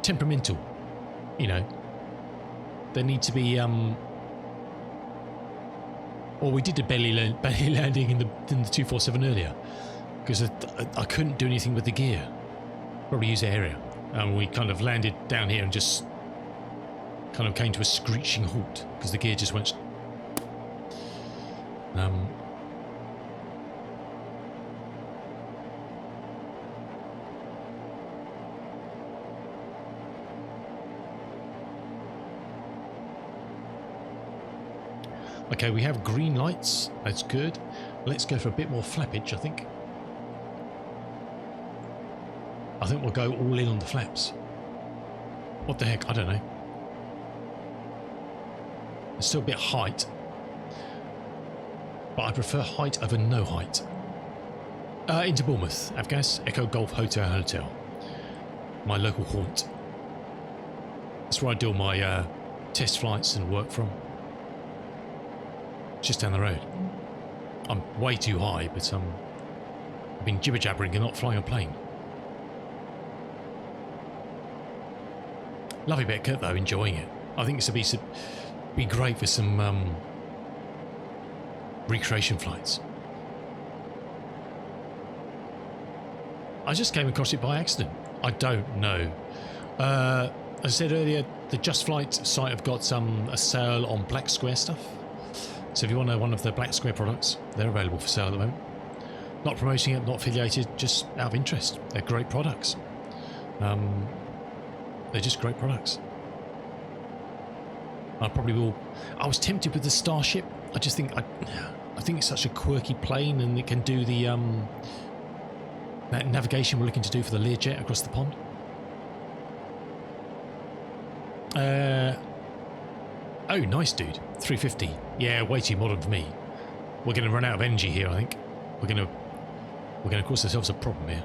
Temperamental, you know. They need to be, well, we did a belly landing in the 247 earlier because I couldn't do anything with the gear. Probably use area. And we kind of landed down here and just kind of came to a screeching halt because the gear just went. Okay, we have green lights. That's good. Let's go for a bit more flappage, I think. I think we'll go all in on the flaps. What the heck? I don't know. There's still a bit of height. But I prefer height over no height. Into Bournemouth, Avgas, Echo Golf Hotel Hotel. My local haunt. That's where I do all my test flights and work from. Just down the road. I'm way too high, but I've been jibber-jabbering and not flying a plane. Lovely bit of kit though, enjoying it. I think this would be great for some recreation flights. I just came across it by accident. I don't know. As I said earlier, the Just Flight site have got a sale on Black Square stuff. So if you want to know one of the Black Square products, they're available for sale at the moment. Not promoting it, not affiliated, just out of interest. They're great products. They're just great products. I probably will. I was tempted with the Starship. I just think I think it's such a quirky plane, and it can do the that navigation we're looking to do for the Learjet across the pond. Oh, nice, dude. 350. Yeah, way too modern for me. We're going to run out of energy here, I think. We're going to cause ourselves a problem here.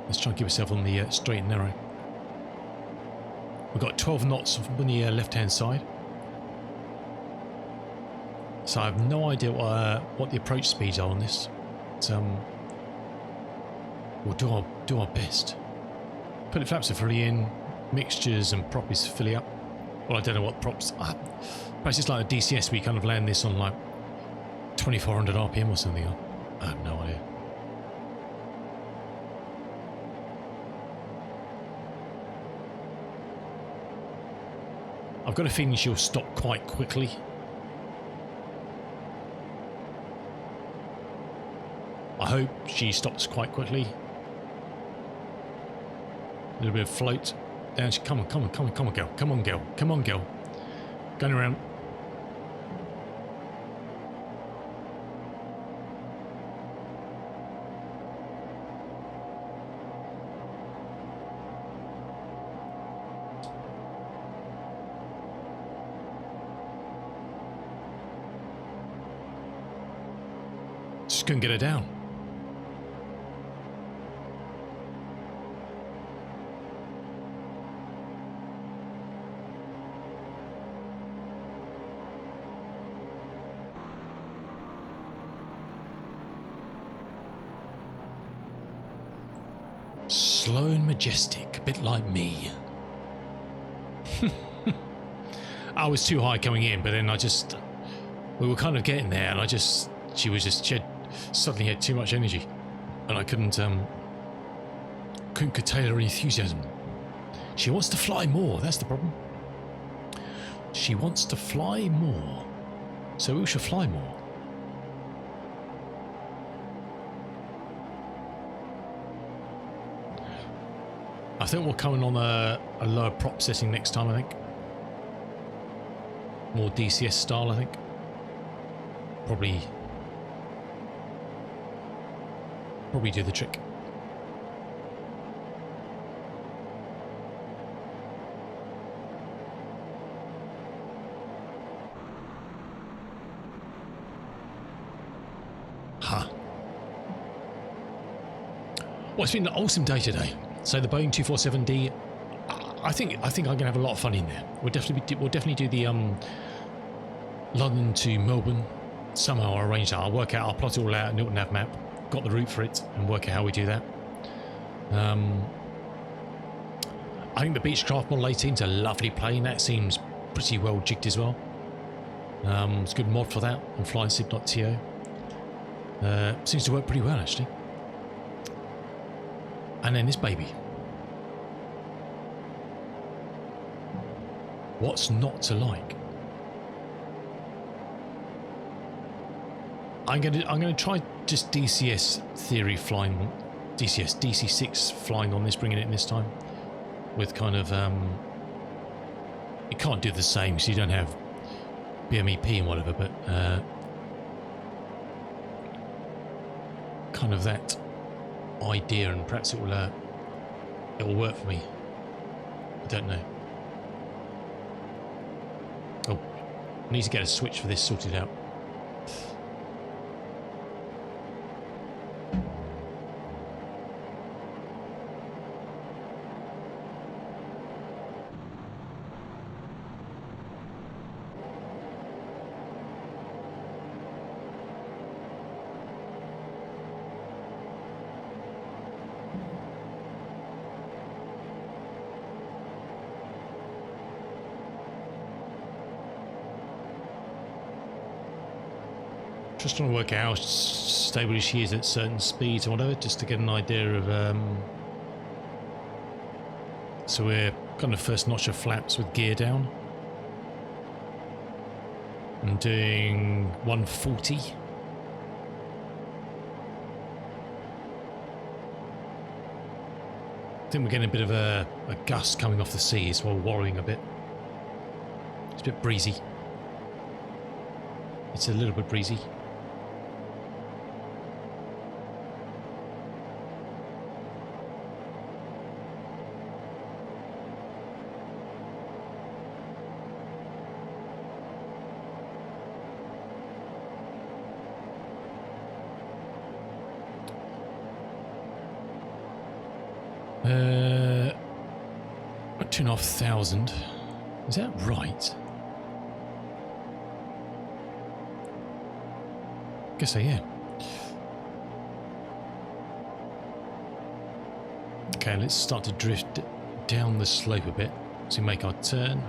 Let's try and keep ourselves on the straight and narrow. We've got 12 knots on the left-hand side. So I have no idea what the approach speeds are on this. But, we'll do our best. Put the flaps are fully in, mixtures and prop is fully up. Well, I don't know what props. Perhaps it's like a DCS. We kind of land this on like 2400 RPM or something. I have no idea. I've got a feeling she'll stop quite quickly. I hope she stops quite quickly. A little bit of float. Down she, come on, girl. Come on, girl. Going around. Just couldn't get her down. Slow and majestic, a bit like me. I was too high coming in, but then we were kind of getting there, and I just she suddenly had too much energy, and I couldn't curtail her enthusiasm. She wants to fly more, that's the problem. She wants to fly more. So we should fly more. I think we're coming on a lower prop setting next time, I think. More DCS style, I think. Probably do the trick. Huh. Well, it's been an awesome day today. So the Boeing 247D, I think I'm gonna have a lot of fun in there. We'll definitely do the London to Melbourne. Somehow I'll arrange that. I'll plot it all out in Newton Nav map. Got the route for it, and work out how we do that. I think the Beechcraft Model 18 is a lovely plane. That seems pretty well jigged as well. It's a good mod for that on flyingsim.to. Seems to work pretty well actually. And then this baby. What's not to like? I'm gonna try just DCS theory flying, DC6 flying on this, bringing it in this time with kind of you can't do the same because you don't have BMEP and whatever, but kind of that idea, and perhaps it will work for me. I don't know. Oh, I need to get a switch for this sorted out. Just trying to work out how stable she is at certain speeds or whatever, just to get an idea of. So we're kind of first notch of flaps with gear down. I'm doing 140. I think we're getting a bit of a gust coming off the seas while worrying a bit. It's a bit breezy. It's a little bit breezy. Uh, 2,500. Is that right? Guess so, yeah. Okay, let's start to drift down the slope a bit to make our turn.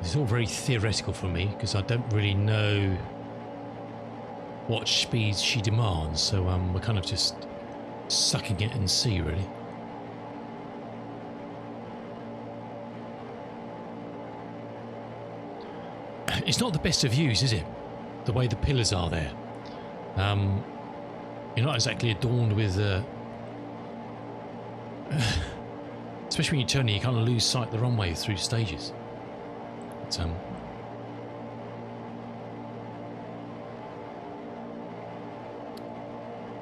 It's all very theoretical for me because I don't really know what speeds she demands, so we're kind of just sucking it and see, really. It's not the best of views, is it? The way the pillars are there. you're not exactly adorned with especially when you turn, you kind of lose sight of the runway through stages. But,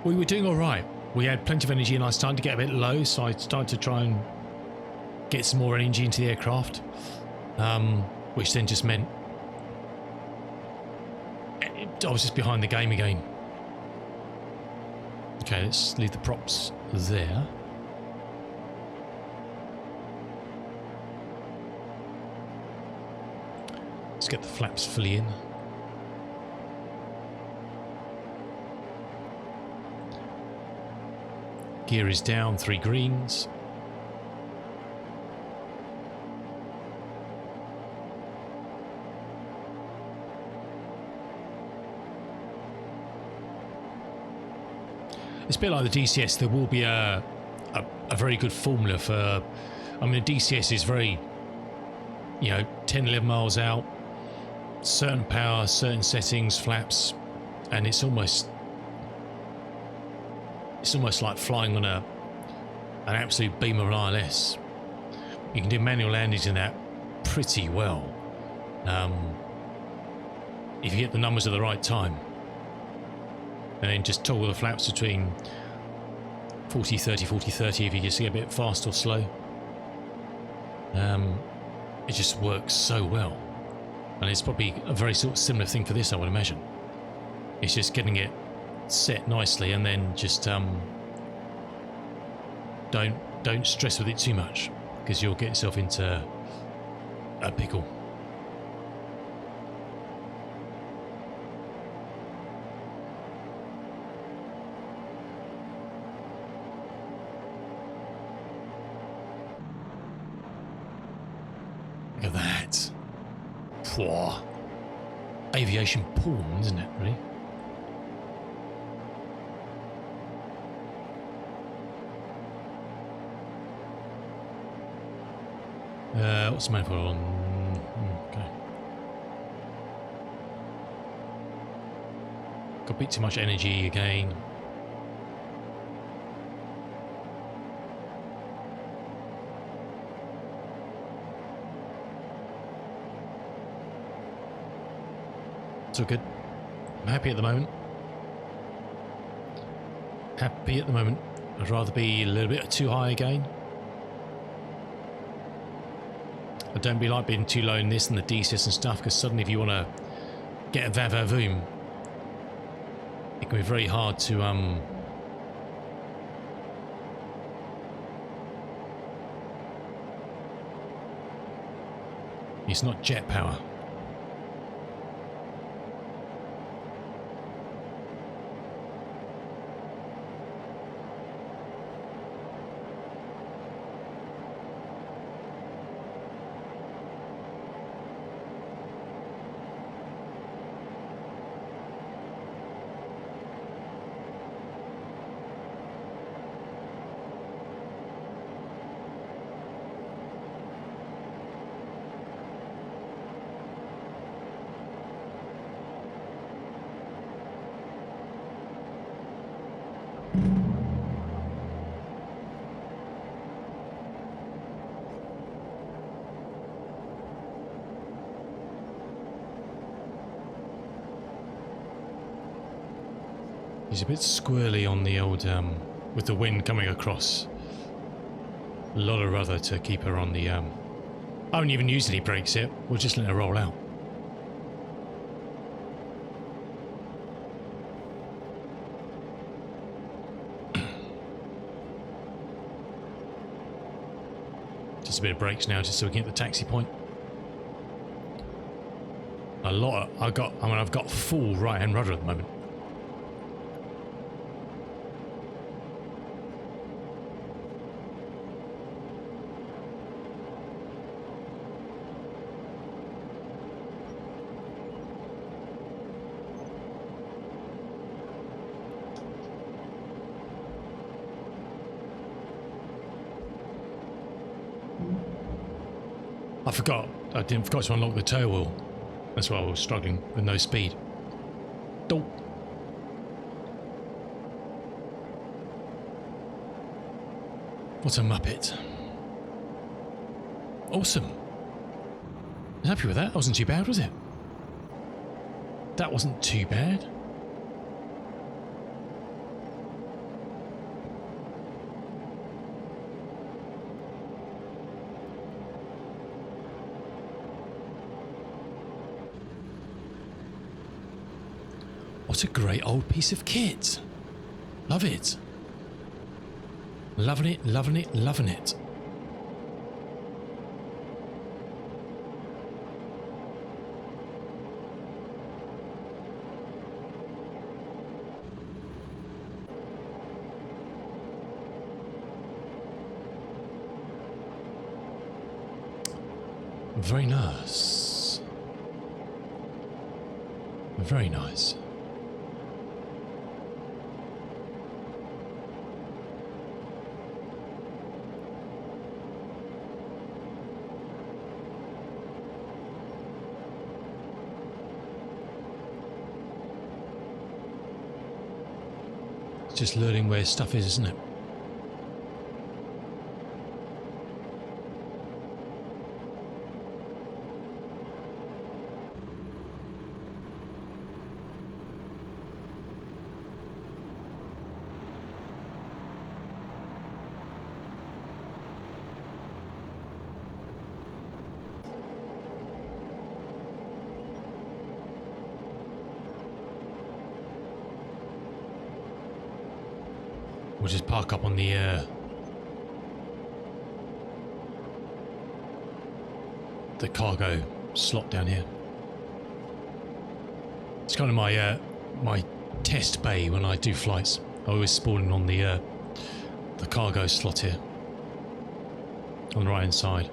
we were doing all right. We had plenty of energy and I started to get a bit low, so I started to try and get some more energy into the aircraft, which then just meant I was just behind the game again. Okay, let's leave the props there. Let's get the flaps fully in. Gear is down, 3 greens. It's a bit like the DCS. There will be a very good formula for. I mean, the DCS is very, 10, 11 miles out, certain power, certain settings, flaps, and it's almost like flying on an absolute beam of an ILS. You can do manual landings in that pretty well if you get the numbers at the right time. And then just toggle the flaps between 40, 30, 40, 30 if you just get a bit fast or slow. It just works so well. And it's probably a very sort of similar thing for this, I would imagine. It's just getting it set nicely and then just don't stress with it too much, because you'll get yourself into a pickle. Look at that. Pwah. Aviation porn, isn't it, really? What's the manifold on? Okay. Got a bit too much energy again. It's all good. I'm happy at the moment. Happy at the moment. I'd rather be a little bit too high again. I don't be like being too low in this and the DCS and stuff, because suddenly if you want to get a va-va-voom, it can be very hard to it's not jet power. He's a bit squirrely on the old, with the wind coming across. A lot of rudder to keep her on the, I haven't even used any brakes yet. We'll just let her roll out. Just a bit of brakes now, just so we can get the taxi point. I've got full right-hand rudder at the moment. I forgot to unlock the tail wheel. That's why I was struggling with no speed. Dope. What a muppet. Awesome. I'm happy with that. That wasn't too bad, was it? That wasn't too bad. What a great old piece of kit. Love it. Loving it, loving it, loving it. Very nice. Very nice. It's just learning where stuff is, isn't it? We'll just park up on the cargo slot down here. It's kind of my my test bay when I do flights. I always spawn in on the cargo slot here on the right hand side.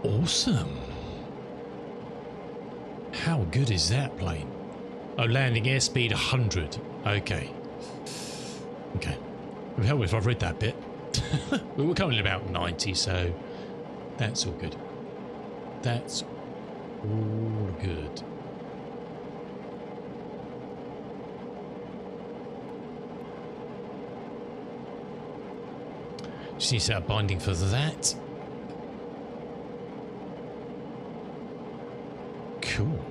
Awesome. How good is that plane? Oh, landing airspeed 100. Okay. Okay. It would help if I've read that bit. We were coming at about 90, so that's all good. That's all good. Just need to set up binding for that. Cool.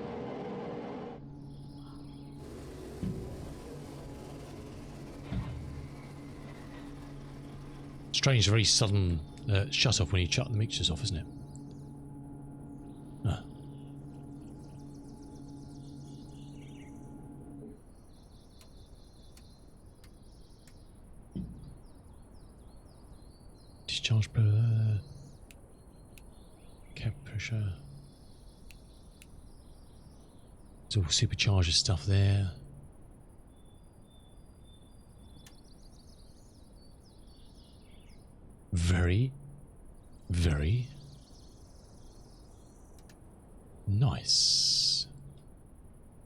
Strange, very sudden shut off when you shut the mixtures off, isn't it? Ah. Discharge pressure, cap pressure. It's all supercharger stuff there. Very, very nice.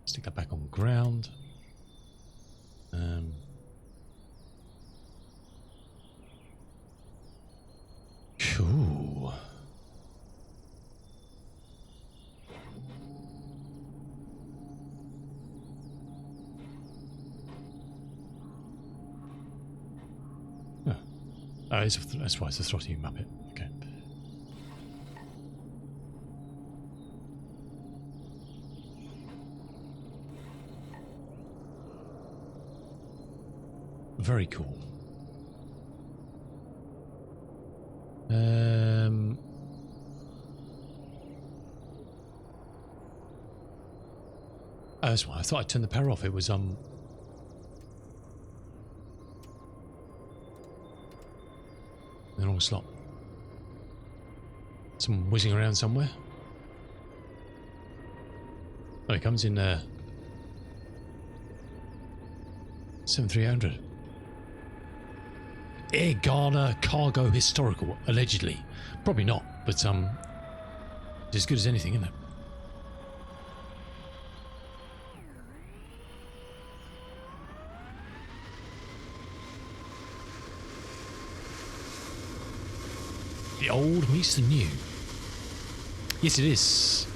Stick that back on ground. Cool. That's why it's a throttle muppet. Okay. Very cool. Oh, that's why I thought I'd turn the power off. It was the wrong slot. Someone whizzing around somewhere. Oh, he comes in 7300. Air Ghana Cargo Historical, allegedly. Probably not, but it's as good as anything, isn't it? The old meets the new. Yes, it is.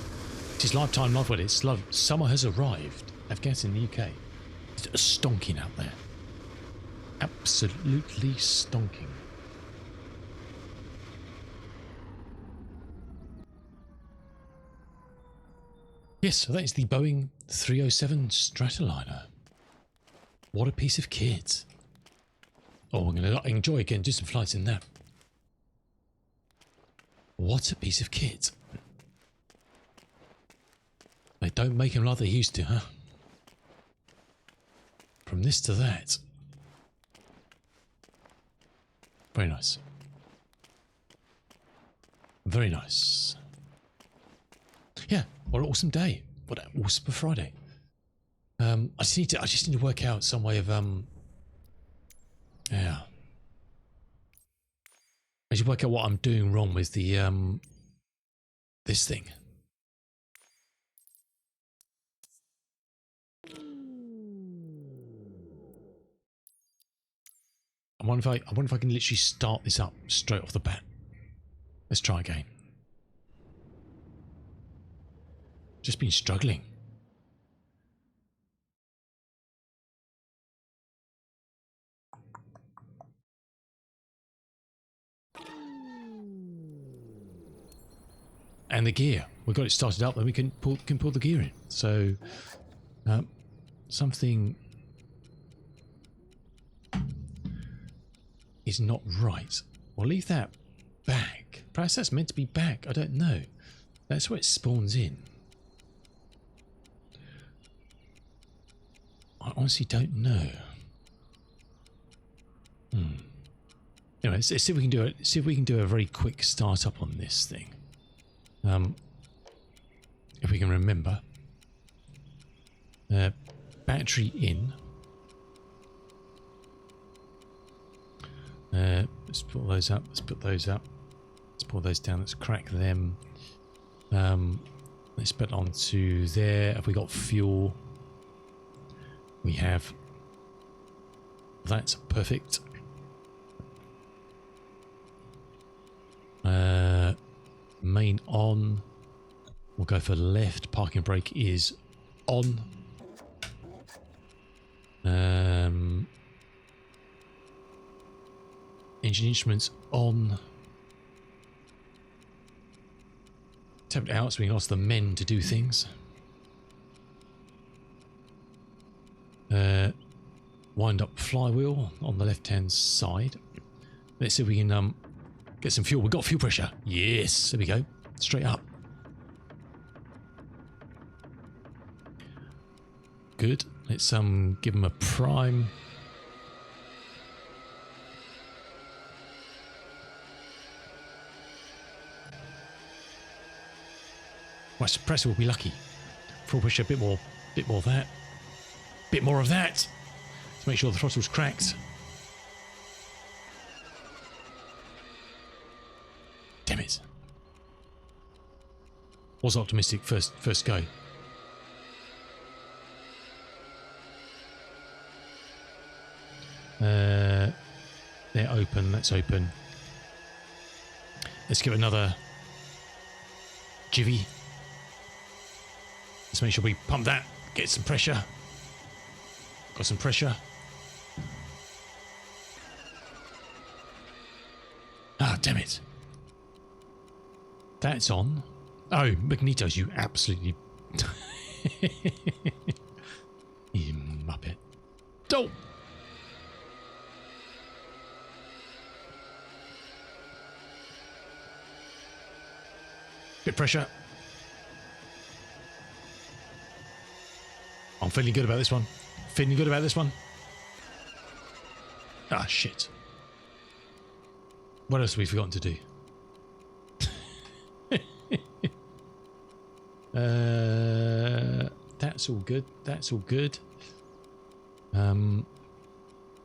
It is lifetime love. It's love. Summer has arrived. Afghanistan in the UK. It's stonking out there. Absolutely stonking. Yes, so that is the Boeing 307 Stratoliner. What a piece of kit. Oh, I'm going to enjoy again, do some flights in that. What a piece of kit. They don't make them like they used to, huh? From this to that. Very nice. Very nice. Yeah, what an awesome day. What an awesome Friday. I just need to work out some way of yeah. I should work out what I'm doing wrong with the this thing. I wonder if I can literally start this up straight off the bat. Let's try again. Just been struggling. And the gear, we've got it started up, then we can pull the gear in. So something is not right. We'll leave that back. Perhaps that's meant to be back. I don't know. That's where it spawns in. I honestly don't know. Anyway, let's see if we can do it. See if we can do a very quick startup on this thing. If we can remember. Battery in. Let's put those up. Let's put those up. Let's pull those down. Let's crack them. Let's put onto there. Have we got fuel? We have. That's perfect. Main on. We'll go for left. Parking brake is on. Engine instruments on. Tap it out so we can ask the men to do things. Wind up flywheel on the left hand side. Let's see if we can get some fuel. We've got fuel pressure. Yes, there we go. Straight up. Good. Let's give them a prime. My suppressor will be lucky. Fuel pressure, a bit more of that. Bit more of that. To make sure the throttle's cracked. Damn it. Was optimistic first go. They're open. That's open. Let's give it another jivvy. Let's make sure we pump that. Get some pressure. Got some pressure. Ah, damn it. That's on. Oh, magnetos, you absolutely... you muppet. Don't! Bit pressure. I'm feeling good about this one. Feeling good about this one. Ah, shit. What else have we forgotten to do? That's all good. That's all good.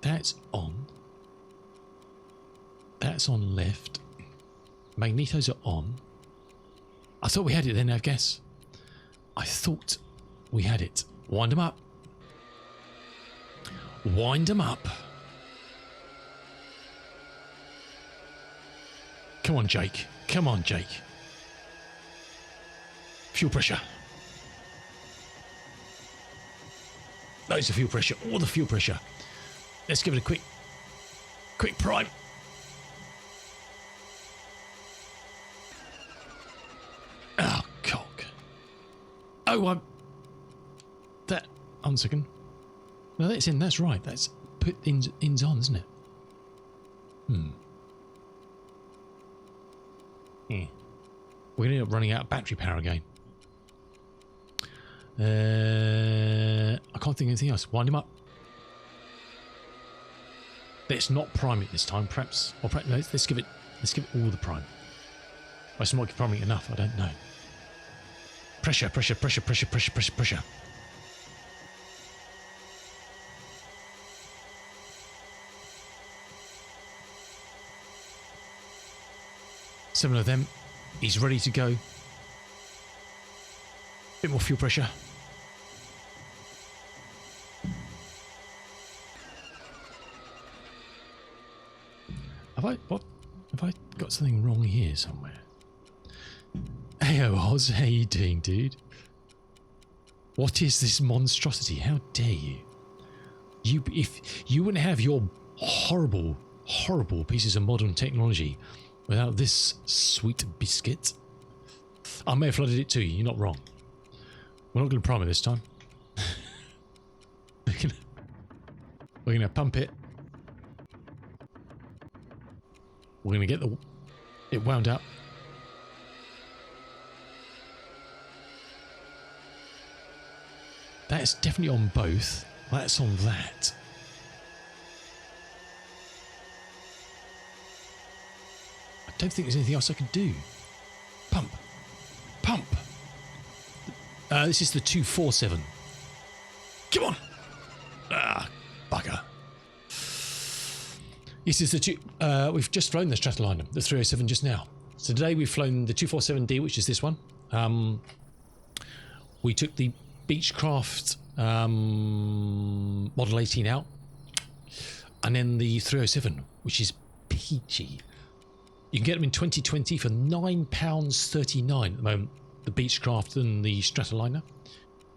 That's on. That's on left. Magnetos are on. I thought we had it then, I guess. I thought we had it. Wind them up. Wind them up. Come on, Jake. Come on, Jake. Fuel pressure. Loads of fuel pressure. All the fuel pressure. Let's give it a quick prime. Oh, cock. Oh, that. 1 second. No, that's in. That's right. That's put ins on, isn't it? Yeah. We're going to end up running out of battery power again. I can't think of anything else. Wind him up. Let's not prime it this time. Perhaps, or perhaps, no, let's give it all the prime. I just might be priming it enough. I don't know. Pressure, pressure, pressure, pressure, pressure, pressure, pressure. Seven of them. He's ready to go. Bit more fuel pressure. Have I got something wrong here somewhere? Hey Oz, how you doing, dude? What is this monstrosity? How dare you? If you wouldn't have your horrible, horrible pieces of modern technology without this sweet biscuit. I may have flooded it to you, you're not wrong. We're not going to prime it this time. We're going to pump it. We're going to get it wound up. That's definitely on both. That's on that. I don't think there's anything else I can do. Pump. Pump. This is the 247. Come on. Ah, bugger. This is the we've just flown the Stratoliner, the 307 just now. So today we've flown the 247D, which is this one. We took the Beechcraft Model 18 out, and then the 307, which is peachy. You can get them in 2020 for £9.39 at the moment, the Beechcraft and the Stratoliner.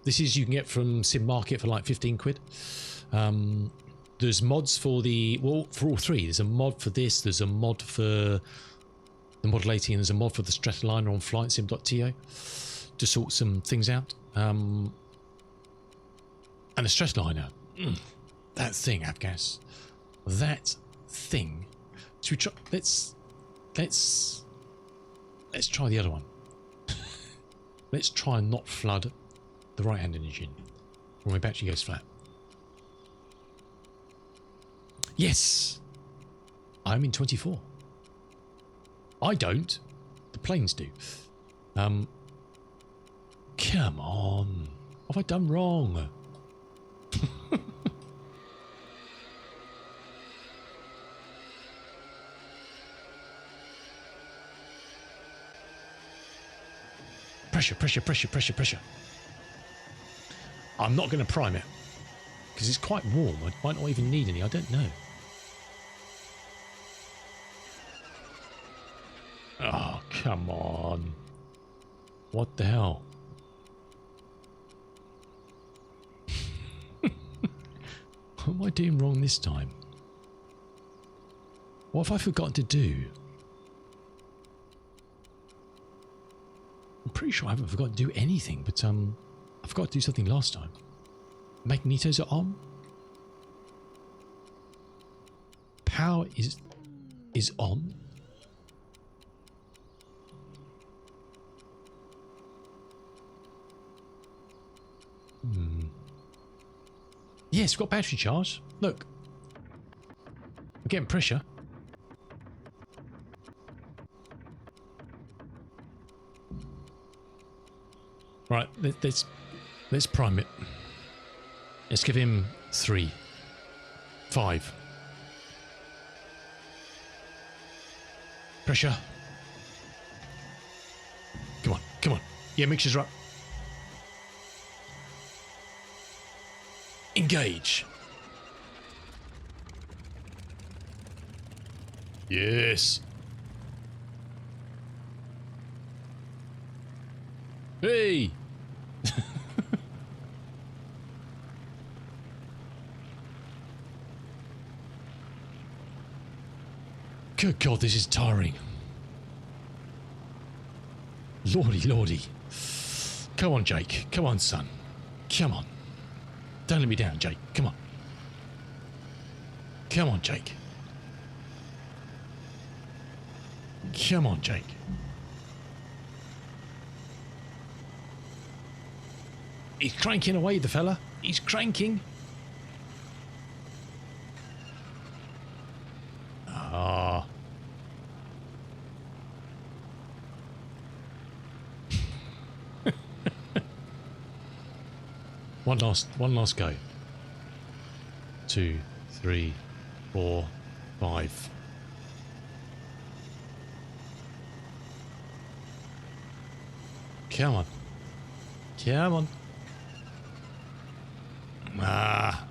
This is you can get from Sim Market for like 15 quid. There's mods for for all three. There's a mod for this, there's a mod for the Model 18, there's a mod for the Stratoliner on flightsim.to to sort some things out. And the Stratoliner, that thing, Avgas, that thing. Should we try? Let's try the other one. Let's try and not flood the right-hand engine when my battery goes flat. Yes, I'm in 24. I don't. The planes do. Come on. What have I done wrong? Pressure, pressure, pressure, pressure, pressure. I'm not going to prime it because it's quite warm. I might not even need any. I don't know. Oh, come on. What the hell? What am I doing wrong this time? What have I forgotten to do? I'm pretty sure I haven't forgotten to do anything, but I forgot to do something last time. Magnetos are on. Power is on. Yes, we've got battery charge. Look. We're getting pressure. Right, let's prime it. Let's give him 3, 5. Pressure. Come on, come on. Yeah, mixture's right. Engage. Yes. Hey. Good God, this is tiring. Lordy, lordy. Come on, Jake. Come on, son. Come on. Don't let me down, Jake. Come on. Come on, Jake. Come on, Jake. He's cranking away, the fella. He's cranking. Ah. One last go. 2, 3, 4, 5. Come on. Come on. Ah.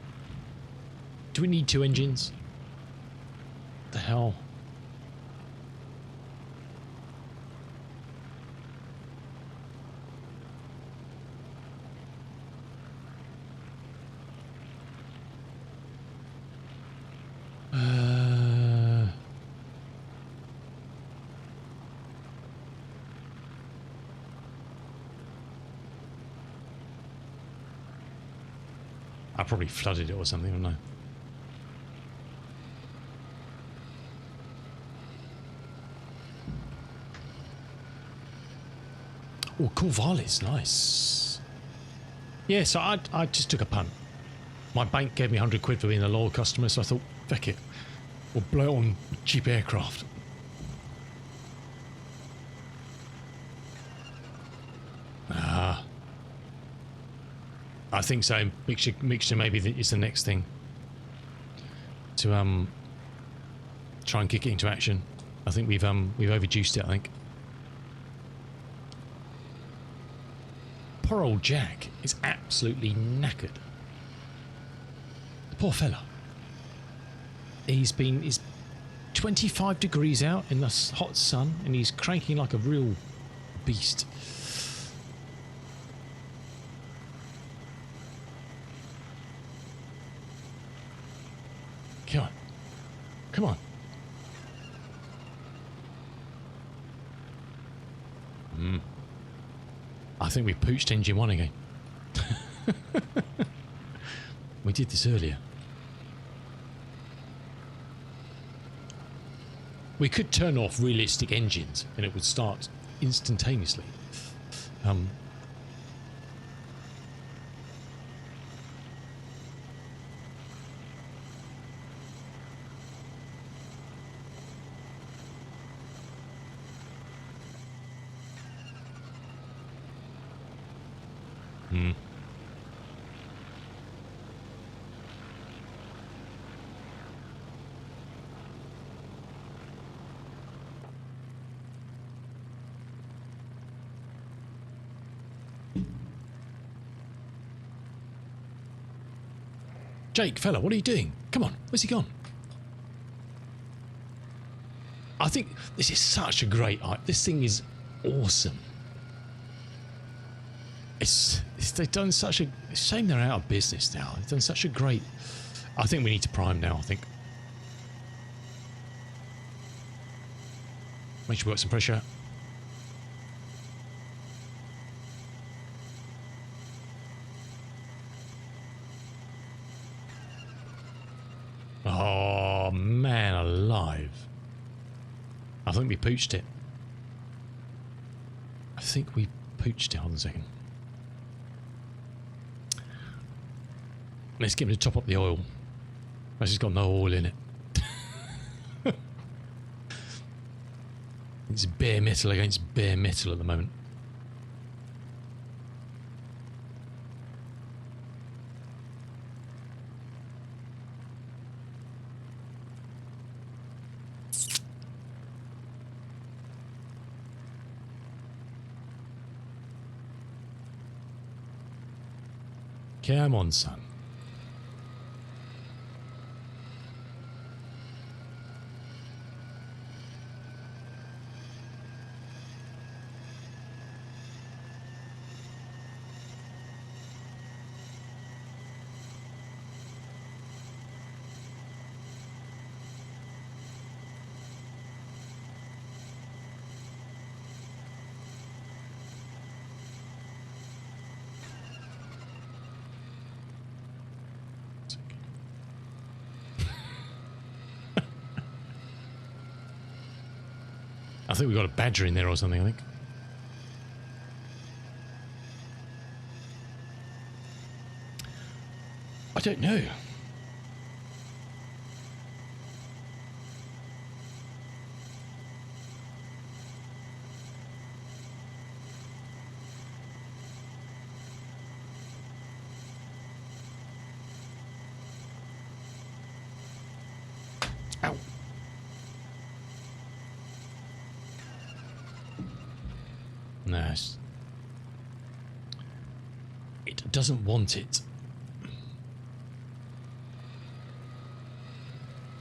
Do we need 2 engines? What the hell? I probably flooded it or something, I don't know. Oh, cool Varlis, nice. Yeah, so I just took a punt. My bank gave me 100 quid for being a loyal customer, so I thought, feck it, we'll blow it on cheap aircraft. Ah. I think so. Mixture maybe is the next thing to try and kick it into action. I think we've overjuiced it, I think. Poor old Jack is absolutely knackered. The poor fella. He's 25 degrees out in the hot sun and he's cranking like a real beast. Come on. Come on. I think we pooched engine 1 again. We did this earlier. We could turn off realistic engines and it would start instantaneously. Jake, fella, what are you doing? Come on, where's he gone? I think this is such a great art. This thing is awesome. They've done such a shame they're out of business now. They've done such a great. I think we need to prime now. I think. Make sure we got some pressure. Oh man, alive! I think we pooched it. I think we pooched it. Hold on a second. Let's get him to top up the oil. It's got no oil in it. It's bare metal against bare metal at the moment. Come on, son. I think we've got a badger in there or something, I think. I don't know. Ow. No. It doesn't want it.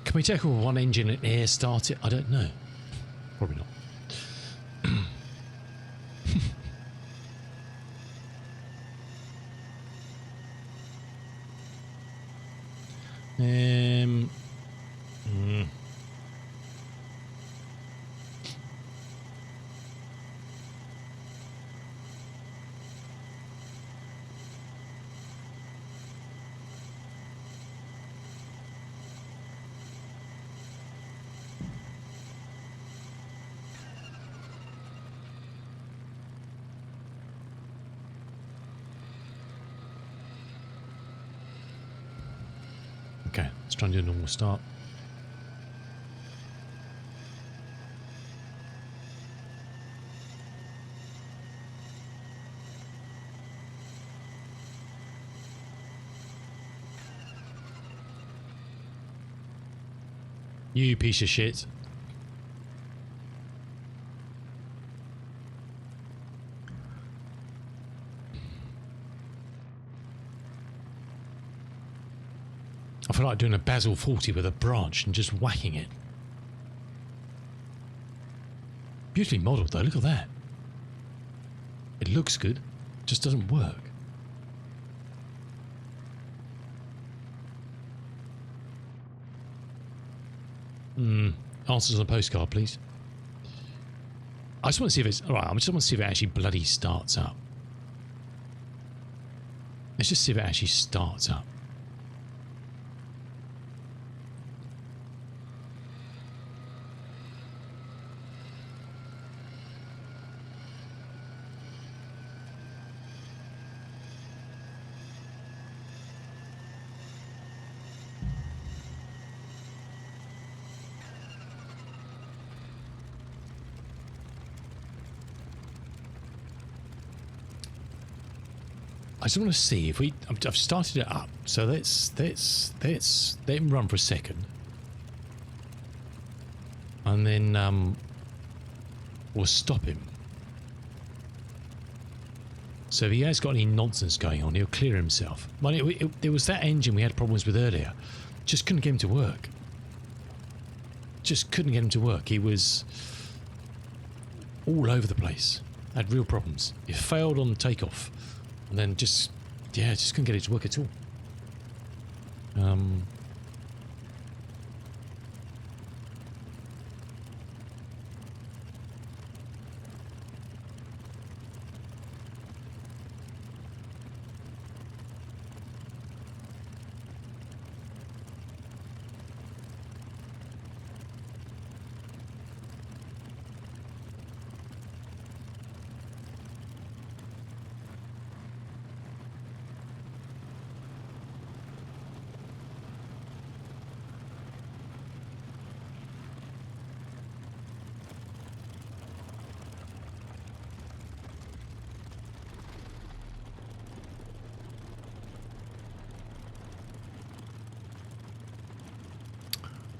Can we take over one engine and air start it? I don't know. Probably not. mm. Okay, let's try and do a normal start. You piece of shit. I feel like doing a Basil 40 with a branch and just whacking it. Beautifully modelled though, look at that. It looks good, just doesn't work. Answers on a postcard, please. I just want to see if it's... Alright, I just want to see if it actually bloody starts up. Let's just see if it actually starts up. I just want to see if we... I've started it up, so let's let him run for a second. And then we'll stop him. So if he has got any nonsense going on, he'll clear himself. Well, there was that engine we had problems with earlier. Just couldn't get him to work. Just couldn't get him to work. He was all over the place. Had real problems. He failed on takeoff. And then just couldn't get it to work at all.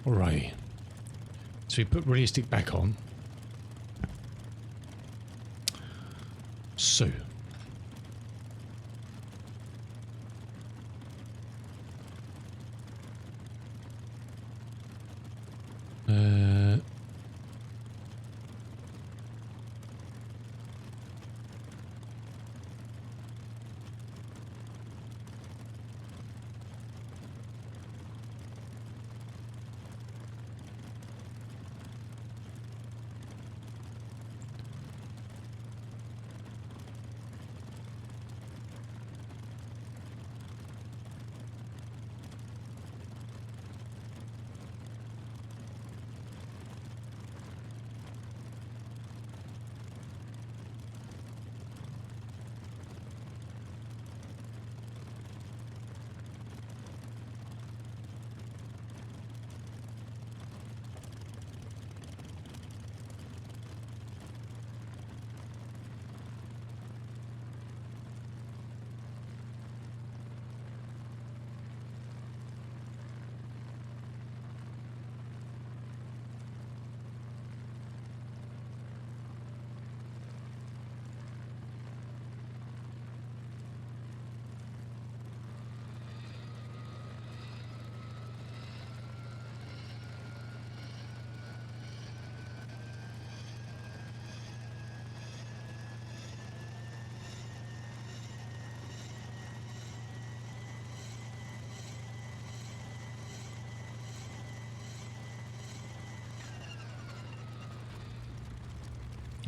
Alright. So we put realistic back on. So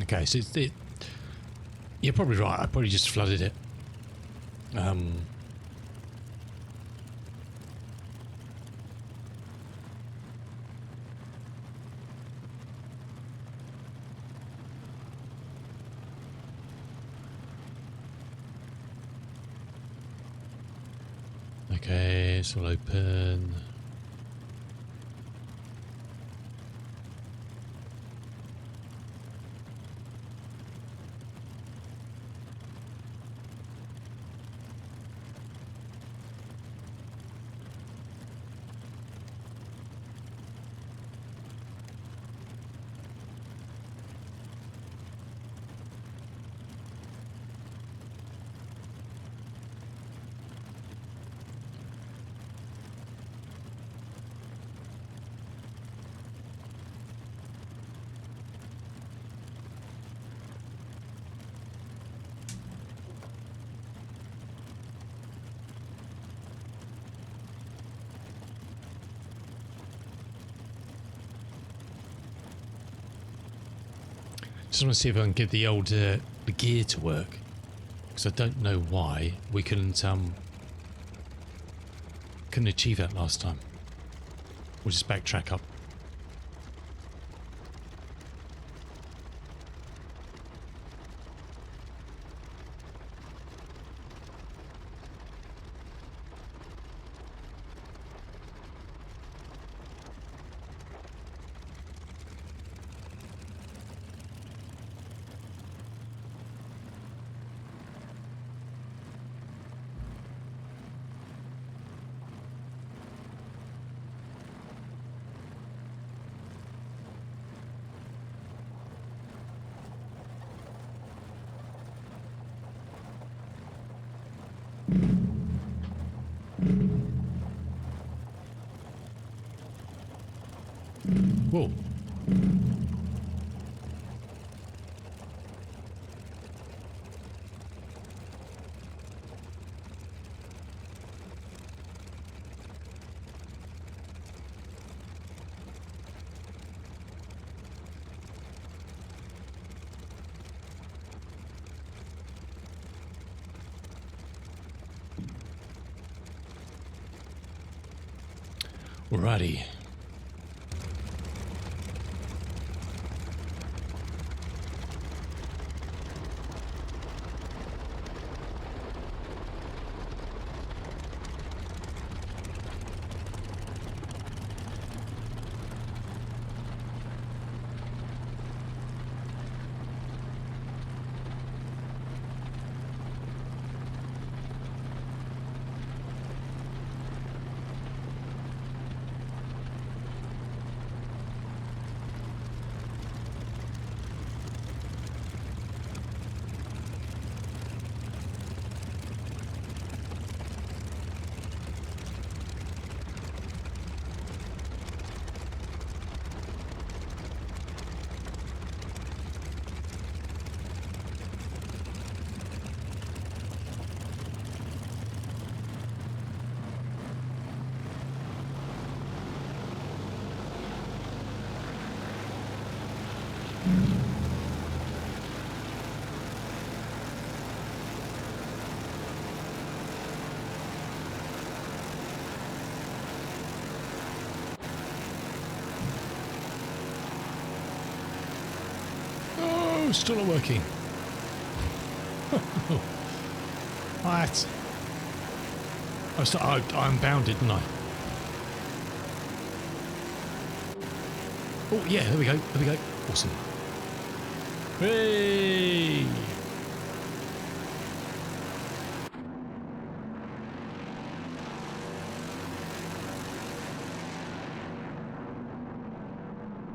Okay, so you're probably right. I probably just flooded it. Okay, it's all open. Just want to see if I can get the old the gear to work, because I don't know why we couldn't achieve that last time. We'll just backtrack up. Whoa. Alrighty. Oh, still not working. Right. I unbounded, didn't I? Oh, yeah, there we go. There we go. Awesome. Hey!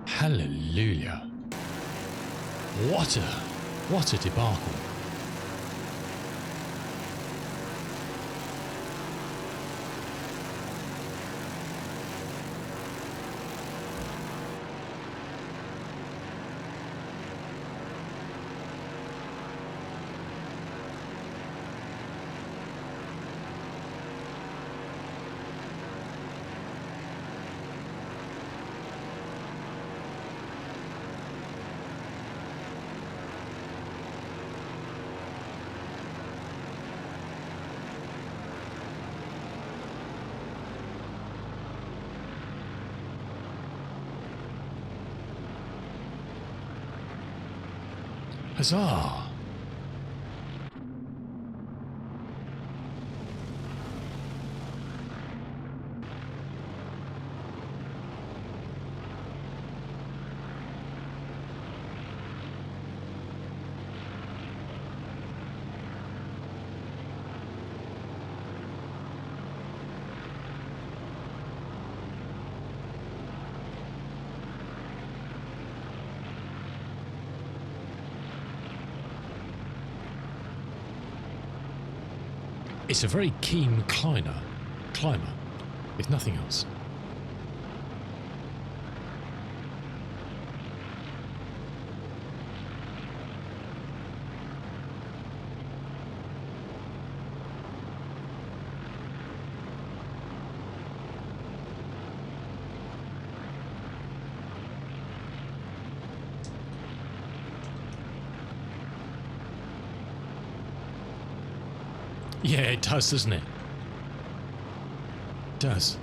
Hallelujah. What a debacle. Huzzah! It's a very keen climber, if nothing else. Yeah, it does, doesn't it? It does.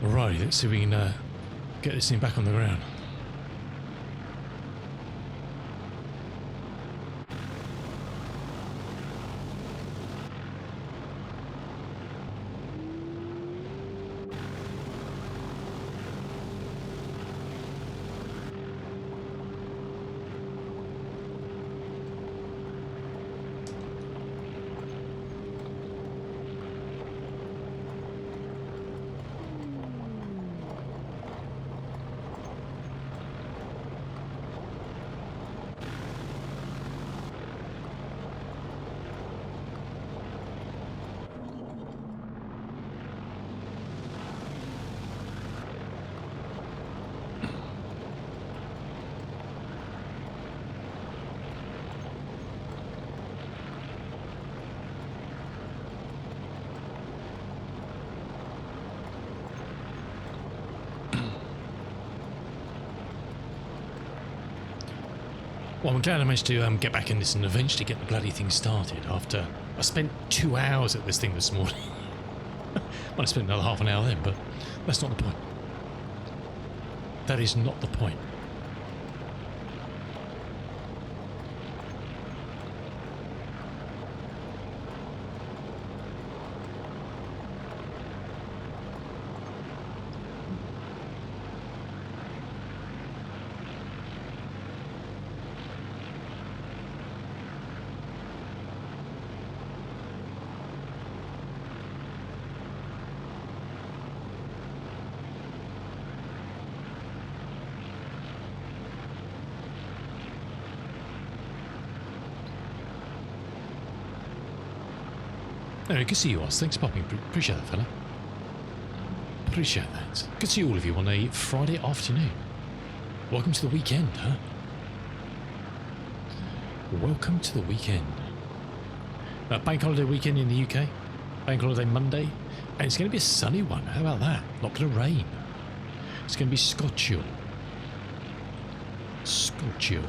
Right, let's see if we can get this thing back on the ground. Well, I'm glad I managed to get back in this and eventually get the bloody thing started after I spent 2 hours at this thing this morning. Well, I spent another half an hour then, but that's not the point. That is not the point. Anyway, good to see you, Oz. Thanks for popping. Appreciate that, fella. Appreciate that. Good to see all of you on a Friday afternoon. Welcome to the weekend, huh? Welcome to the weekend. Bank holiday weekend in the UK. Bank holiday Monday. And it's going to be a sunny one. How about that? Not going to rain. It's going to be Scotchial. Scotchial.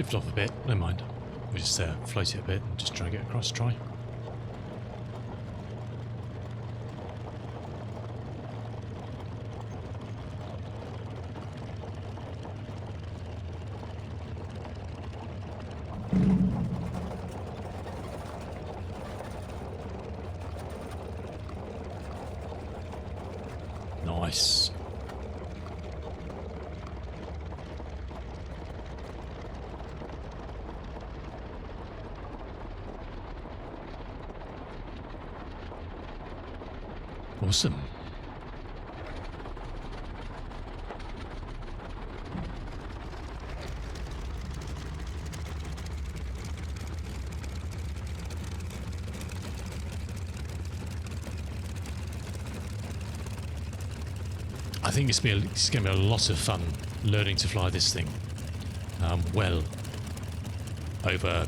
drifted off a bit. Never mind. We'll just float it a bit and just drag it across. Try. Nice. Awesome. I think it's going to be a lot of fun learning to fly this thing well over,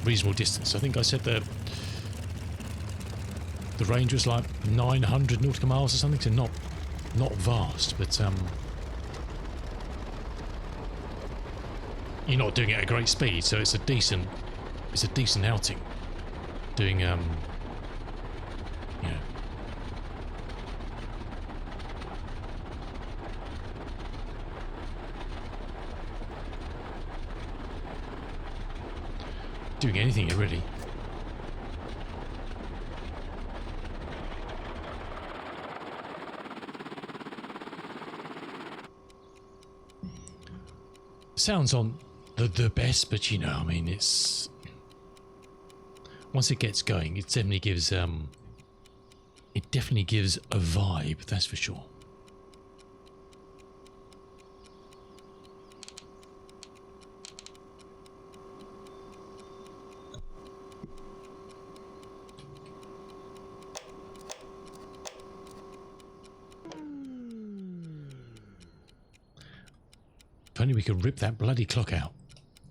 reasonable distance. I think I said the range was like 900 nautical miles or something, so not vast, but you're not doing it at a great speed, so it's a decent outing. Doing doing anything really. Sounds on the best, but I mean, it's once it gets going, it definitely gives a vibe, that's for sure. If only we could rip that bloody clock out.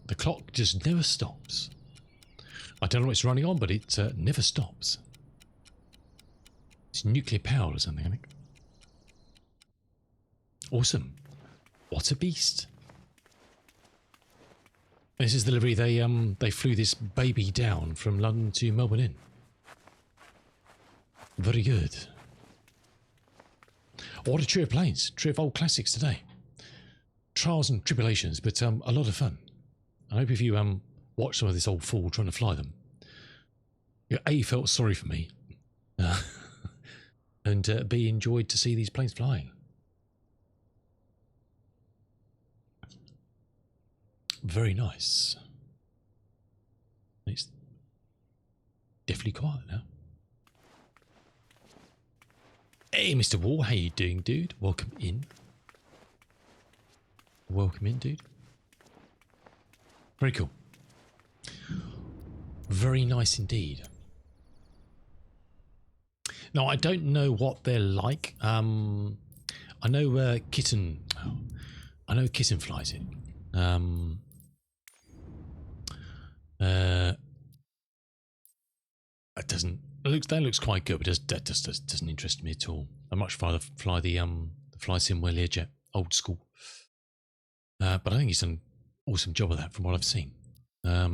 The clock just never stops. I don't know what it's running on, but it never stops. It's nuclear powered or something, I think. Awesome. What a beast. This is the delivery. They flew this baby down from London to Melbourne in. Very good. What a trio of planes. Trio of old classics today. Trials and tribulations, but a lot of fun. I hope if you watch some of this old fool trying to fly them, A, felt sorry for me, and B, enjoyed to see these planes flying. Very nice. It's definitely quiet now. Hey, Mr. Wall, how you doing, dude? Welcome in. Welcome in, dude. Very cool. Very nice indeed. Now, I don't know what they're like. I know Kitten flies it. That looks quite good, but that just doesn't interest me at all. I'd much rather fly the Fly Sim Learjet, old school. But I think he's done an awesome job of that from what I've seen. What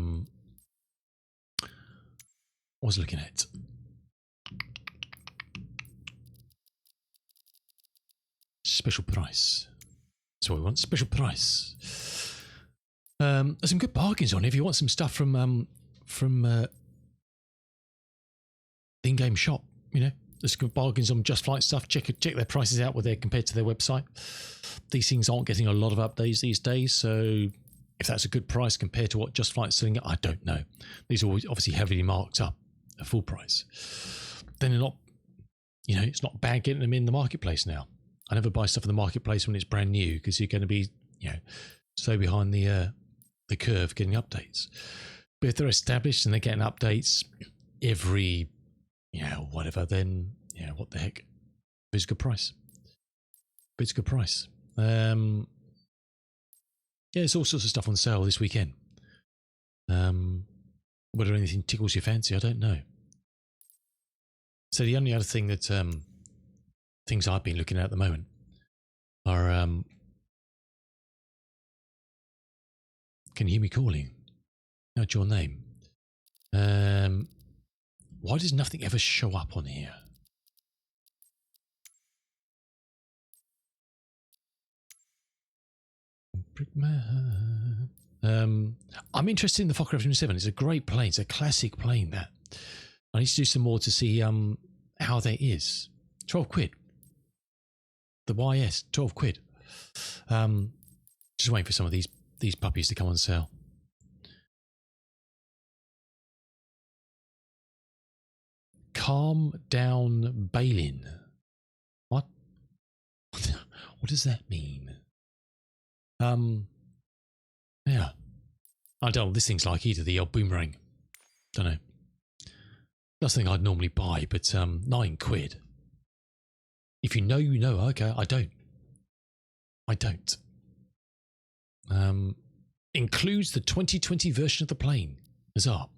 was I looking at? Special price. That's what we want. Special price. There's some good bargains on. If you want some stuff from the in-game shop, there's good bargains on Just Flight stuff. Check their prices out where they're compared to their website. These things aren't getting a lot of updates these days, so if that's a good price compared to what Just Flight's selling it, I don't know. These are obviously heavily marked up at full price. Then they're not, it's not bad getting them in the marketplace now. I never buy stuff in the marketplace when it's brand new because you're going to be, so behind the curve getting updates. But if they're established and they're getting updates every, whatever, then what the heck? It's a good price. It's a good price. There's all sorts of stuff on sale this weekend. Whether anything tickles your fancy, I don't know. So the only other thing that things I've been looking at the moment are can you hear me calling? What's your name? Why does nothing ever show up on here? I'm interested in the Fokker F-27. It's a great plane. It's a classic plane, that. I need to do some more to see how that is. 12 quid. The YS, 12 quid. Just waiting for some of these puppies to come on sale. Calm down, Balin. What? What does that mean? Yeah. I don't know what this thing's like either, the old boomerang. Don't know. That's the thing I'd normally buy, but 9 quid. If you know, you know. Okay, I don't. I don't. Includes the 2020 version of the plane. Bizarre.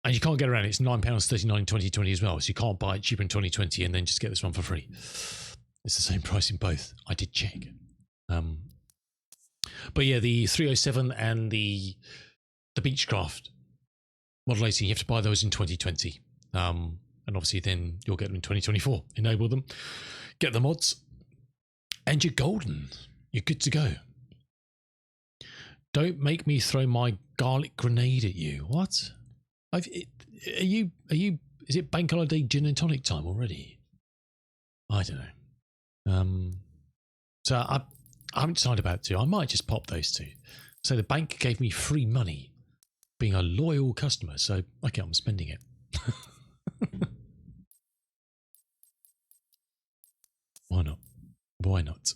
And you can't get around it. It's £9.39 in 2020 as well, so you can't buy it cheaper in 2020 and then just get this one for free. It's the same price in both. I did check. But yeah, the 307 and the Beechcraft Model 18, you have to buy those in 2020. And obviously then you'll get them in 2024. Enable them, get the mods, and you're golden. You're good to go. Don't make me throw my garlic grenade at you. What? Is it bank holiday gin and tonic time already? I don't know. So I haven't decided about two. I might just pop those two. So the bank gave me free money, being a loyal customer. So okay, I'm spending it. Why not? Why not?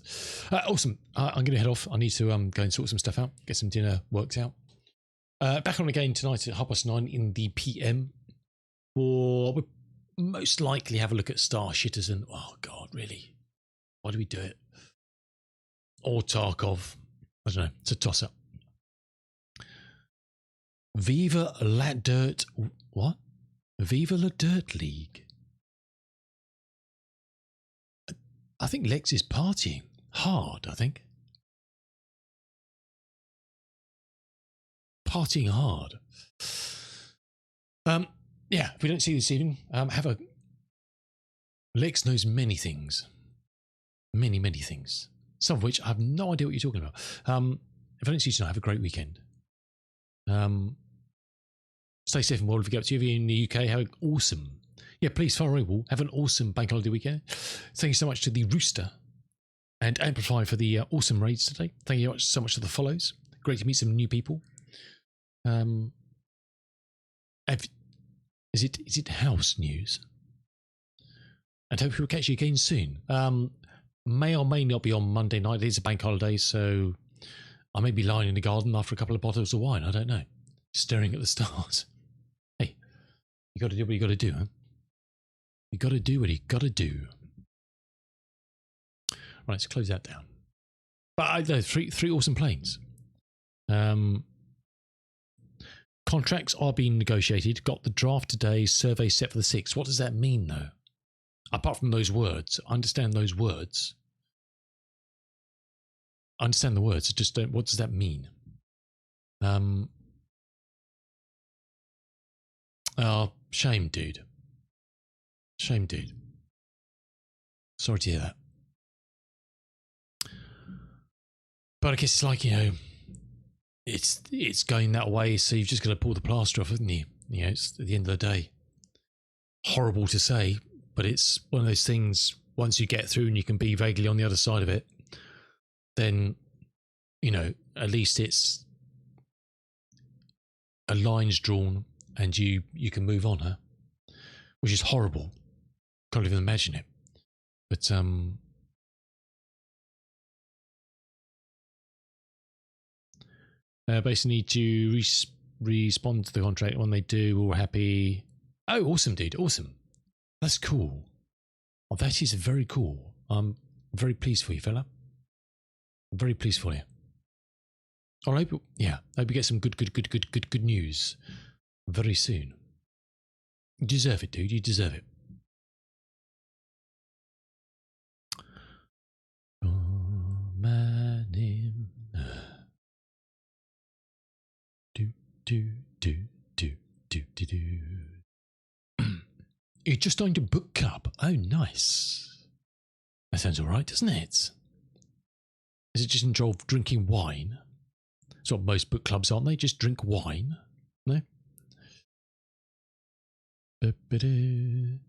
Awesome. I'm going to head off. I need to go and sort some stuff out, get some dinner worked out. Back on again tonight at 9:30 in the PM. We'll most likely have a look at Star Citizen. Oh God, really? Why do we do it? Or Tarkov. I don't know. It's a toss-up. Viva La Dirt. What? Viva La Dirt League. I think Lex is partying hard, I think. Partying hard. Yeah, if we don't see you this evening, Lex knows many things. Many, many things. Some of which I have no idea what you're talking about. If I don't see you tonight, have a great weekend. Stay safe and well if you get up to you in the UK. Have an awesome, please far away. Have an awesome bank holiday weekend. Thank you so much to the Rooster and Amplify for the awesome raids today. Thank you so much for the follows. Great to meet some new people. Is it house news? And hope we'll catch you again soon. May or may not be on Monday night. It is a bank holiday, so I may be lying in the garden after a couple of bottles of wine. I don't know. Staring at the stars. Hey, you got to do what you got to do, huh? You got to do what you got to do. Right, let's close that down. But I know three awesome planes. Contracts are being negotiated. Got the draft today. Survey set for the 6th. What does that mean, though? Apart from those words, I understand those words. I understand the words. I just don't. What does that mean? Oh, shame, dude. Shame, dude. Sorry to hear that. But I guess it's like, it's going that way, so you've just got to pull the plaster off, haven't you? It's at the end of the day. Horrible to say, but it's one of those things, once you get through and you can be vaguely on the other side of it, then, at least it's a line's drawn and you can move on, huh? Which is horrible. Can't even imagine it. But, basically need to respond to the contract. When they do, we're happy. Oh, awesome, dude. Awesome. That's cool. Oh, that is very cool. I'm very pleased for you, fella. I'm very pleased for you. All right, hope we get some good news very soon. You deserve it, dude. You deserve it. Oh, my name. You just joined a book club. Oh, nice. That sounds all right, doesn't it? Does it just involve drinking wine? That's what most book clubs, aren't they? Just drink wine. No? I'm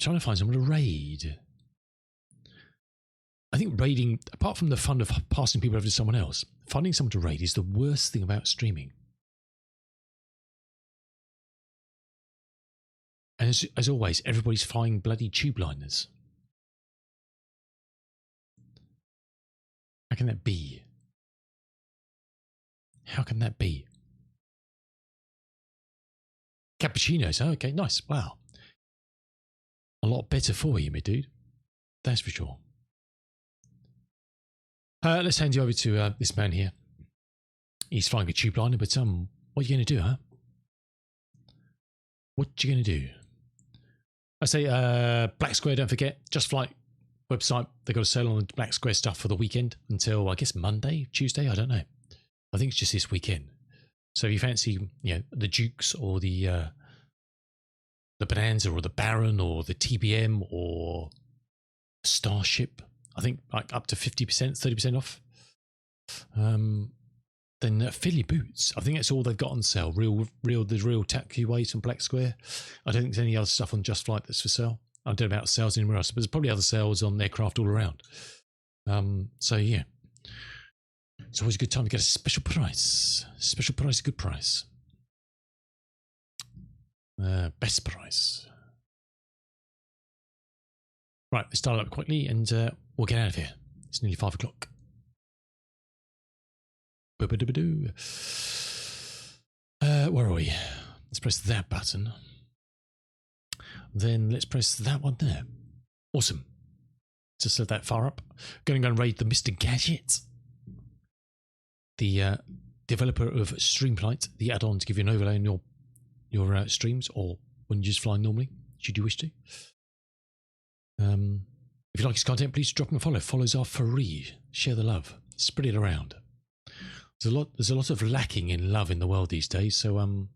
trying to find someone to raid. I think raiding, apart from the fun of passing people over to someone else, finding someone to raid is the worst thing about streaming. And as always, everybody's flying bloody tube liners. How can that be? How can that be? Cappuccinos. Oh, okay, nice. Wow. A lot better for you, my dude. That's for sure. Let's hand you over to this man here. He's flying a tube liner, but what are you going to do, huh? What you going to do? I say Black Square, don't forget. Just Flight website. They've got a sale on the Black Square stuff for the weekend until, I guess, Monday, Tuesday. I don't know. I think it's just this weekend. So if you fancy, the Dukes or the Bonanza or the Baron or the TBM or Starship, I think like up to 50%, 30% off. Then fill your boots. I think that's all they've got on sale. The real tacky weight on Black Square. I don't think there's any other stuff on Just Flight that's for sale. I don't know about sales anywhere else, but there's probably other sales on aircraft all around. So yeah. It's always a good time to get a special price. Special price, a good price. Best price. Right, let's start it up quickly and we'll get out of here. It's nearly 5 o'clock. Where are we? Let's press that button. Then let's press that one there. Awesome. Just set that far up. Going to go and raid the Mr. Gadget. The developer of Streamlight, the add-on to give you an overlay on your streams, or when you're just flying normally, should you wish to. If you like his content, please drop him a follow. Follows are free. Share the love. Spread it around. There's a lot of lacking in love in the world these days. So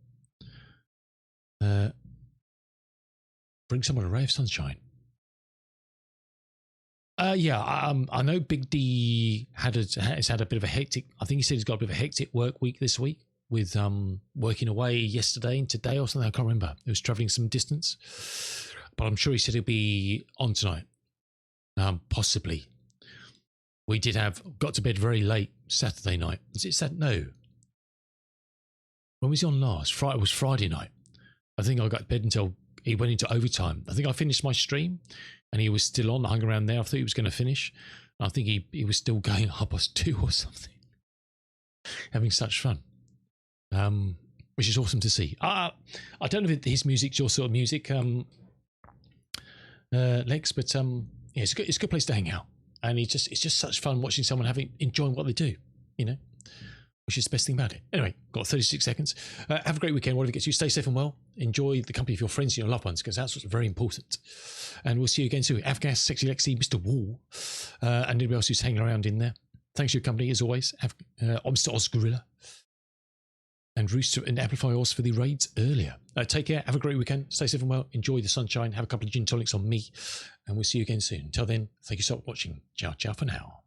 bring someone a ray of sunshine. I know Big D has had a bit of a hectic. I think he said he's got a bit of a hectic work week this week with working away yesterday and today or something. I can't remember. He was travelling some distance, but I'm sure he said he'll be on tonight. Possibly. We got to bed very late Saturday night. Was it Saturday? No. When was he on last? It was Friday night. I think I got to bed until he went into overtime. I think I finished my stream and he was still on. I hung around there. I thought he was going to finish. I think he was still going 2:30 or something. Having such fun. Which is awesome to see. I don't know if his music's your sort of music, Lex, but yeah, it's a good place to hang out. And it's just such fun watching someone enjoying what they do, which is the best thing about it. Anyway, got 36 seconds. Have a great weekend, whatever gets you. Stay safe and well. Enjoy the company of your friends and your loved ones, because that's what's very important. And we'll see you again soon. Avgas, Sexy Lexi, Mr. Wall, and anybody else who's hanging around in there. Thanks for your company, as always. Mr. Osgorilla, and Rooster and Amplify Oz for the raids earlier. Take care. Have a great weekend. Stay safe and well. Enjoy the sunshine. Have a couple of gin tonics on me. And we'll see you again soon. Until then, thank you so much for watching. Ciao, ciao for now.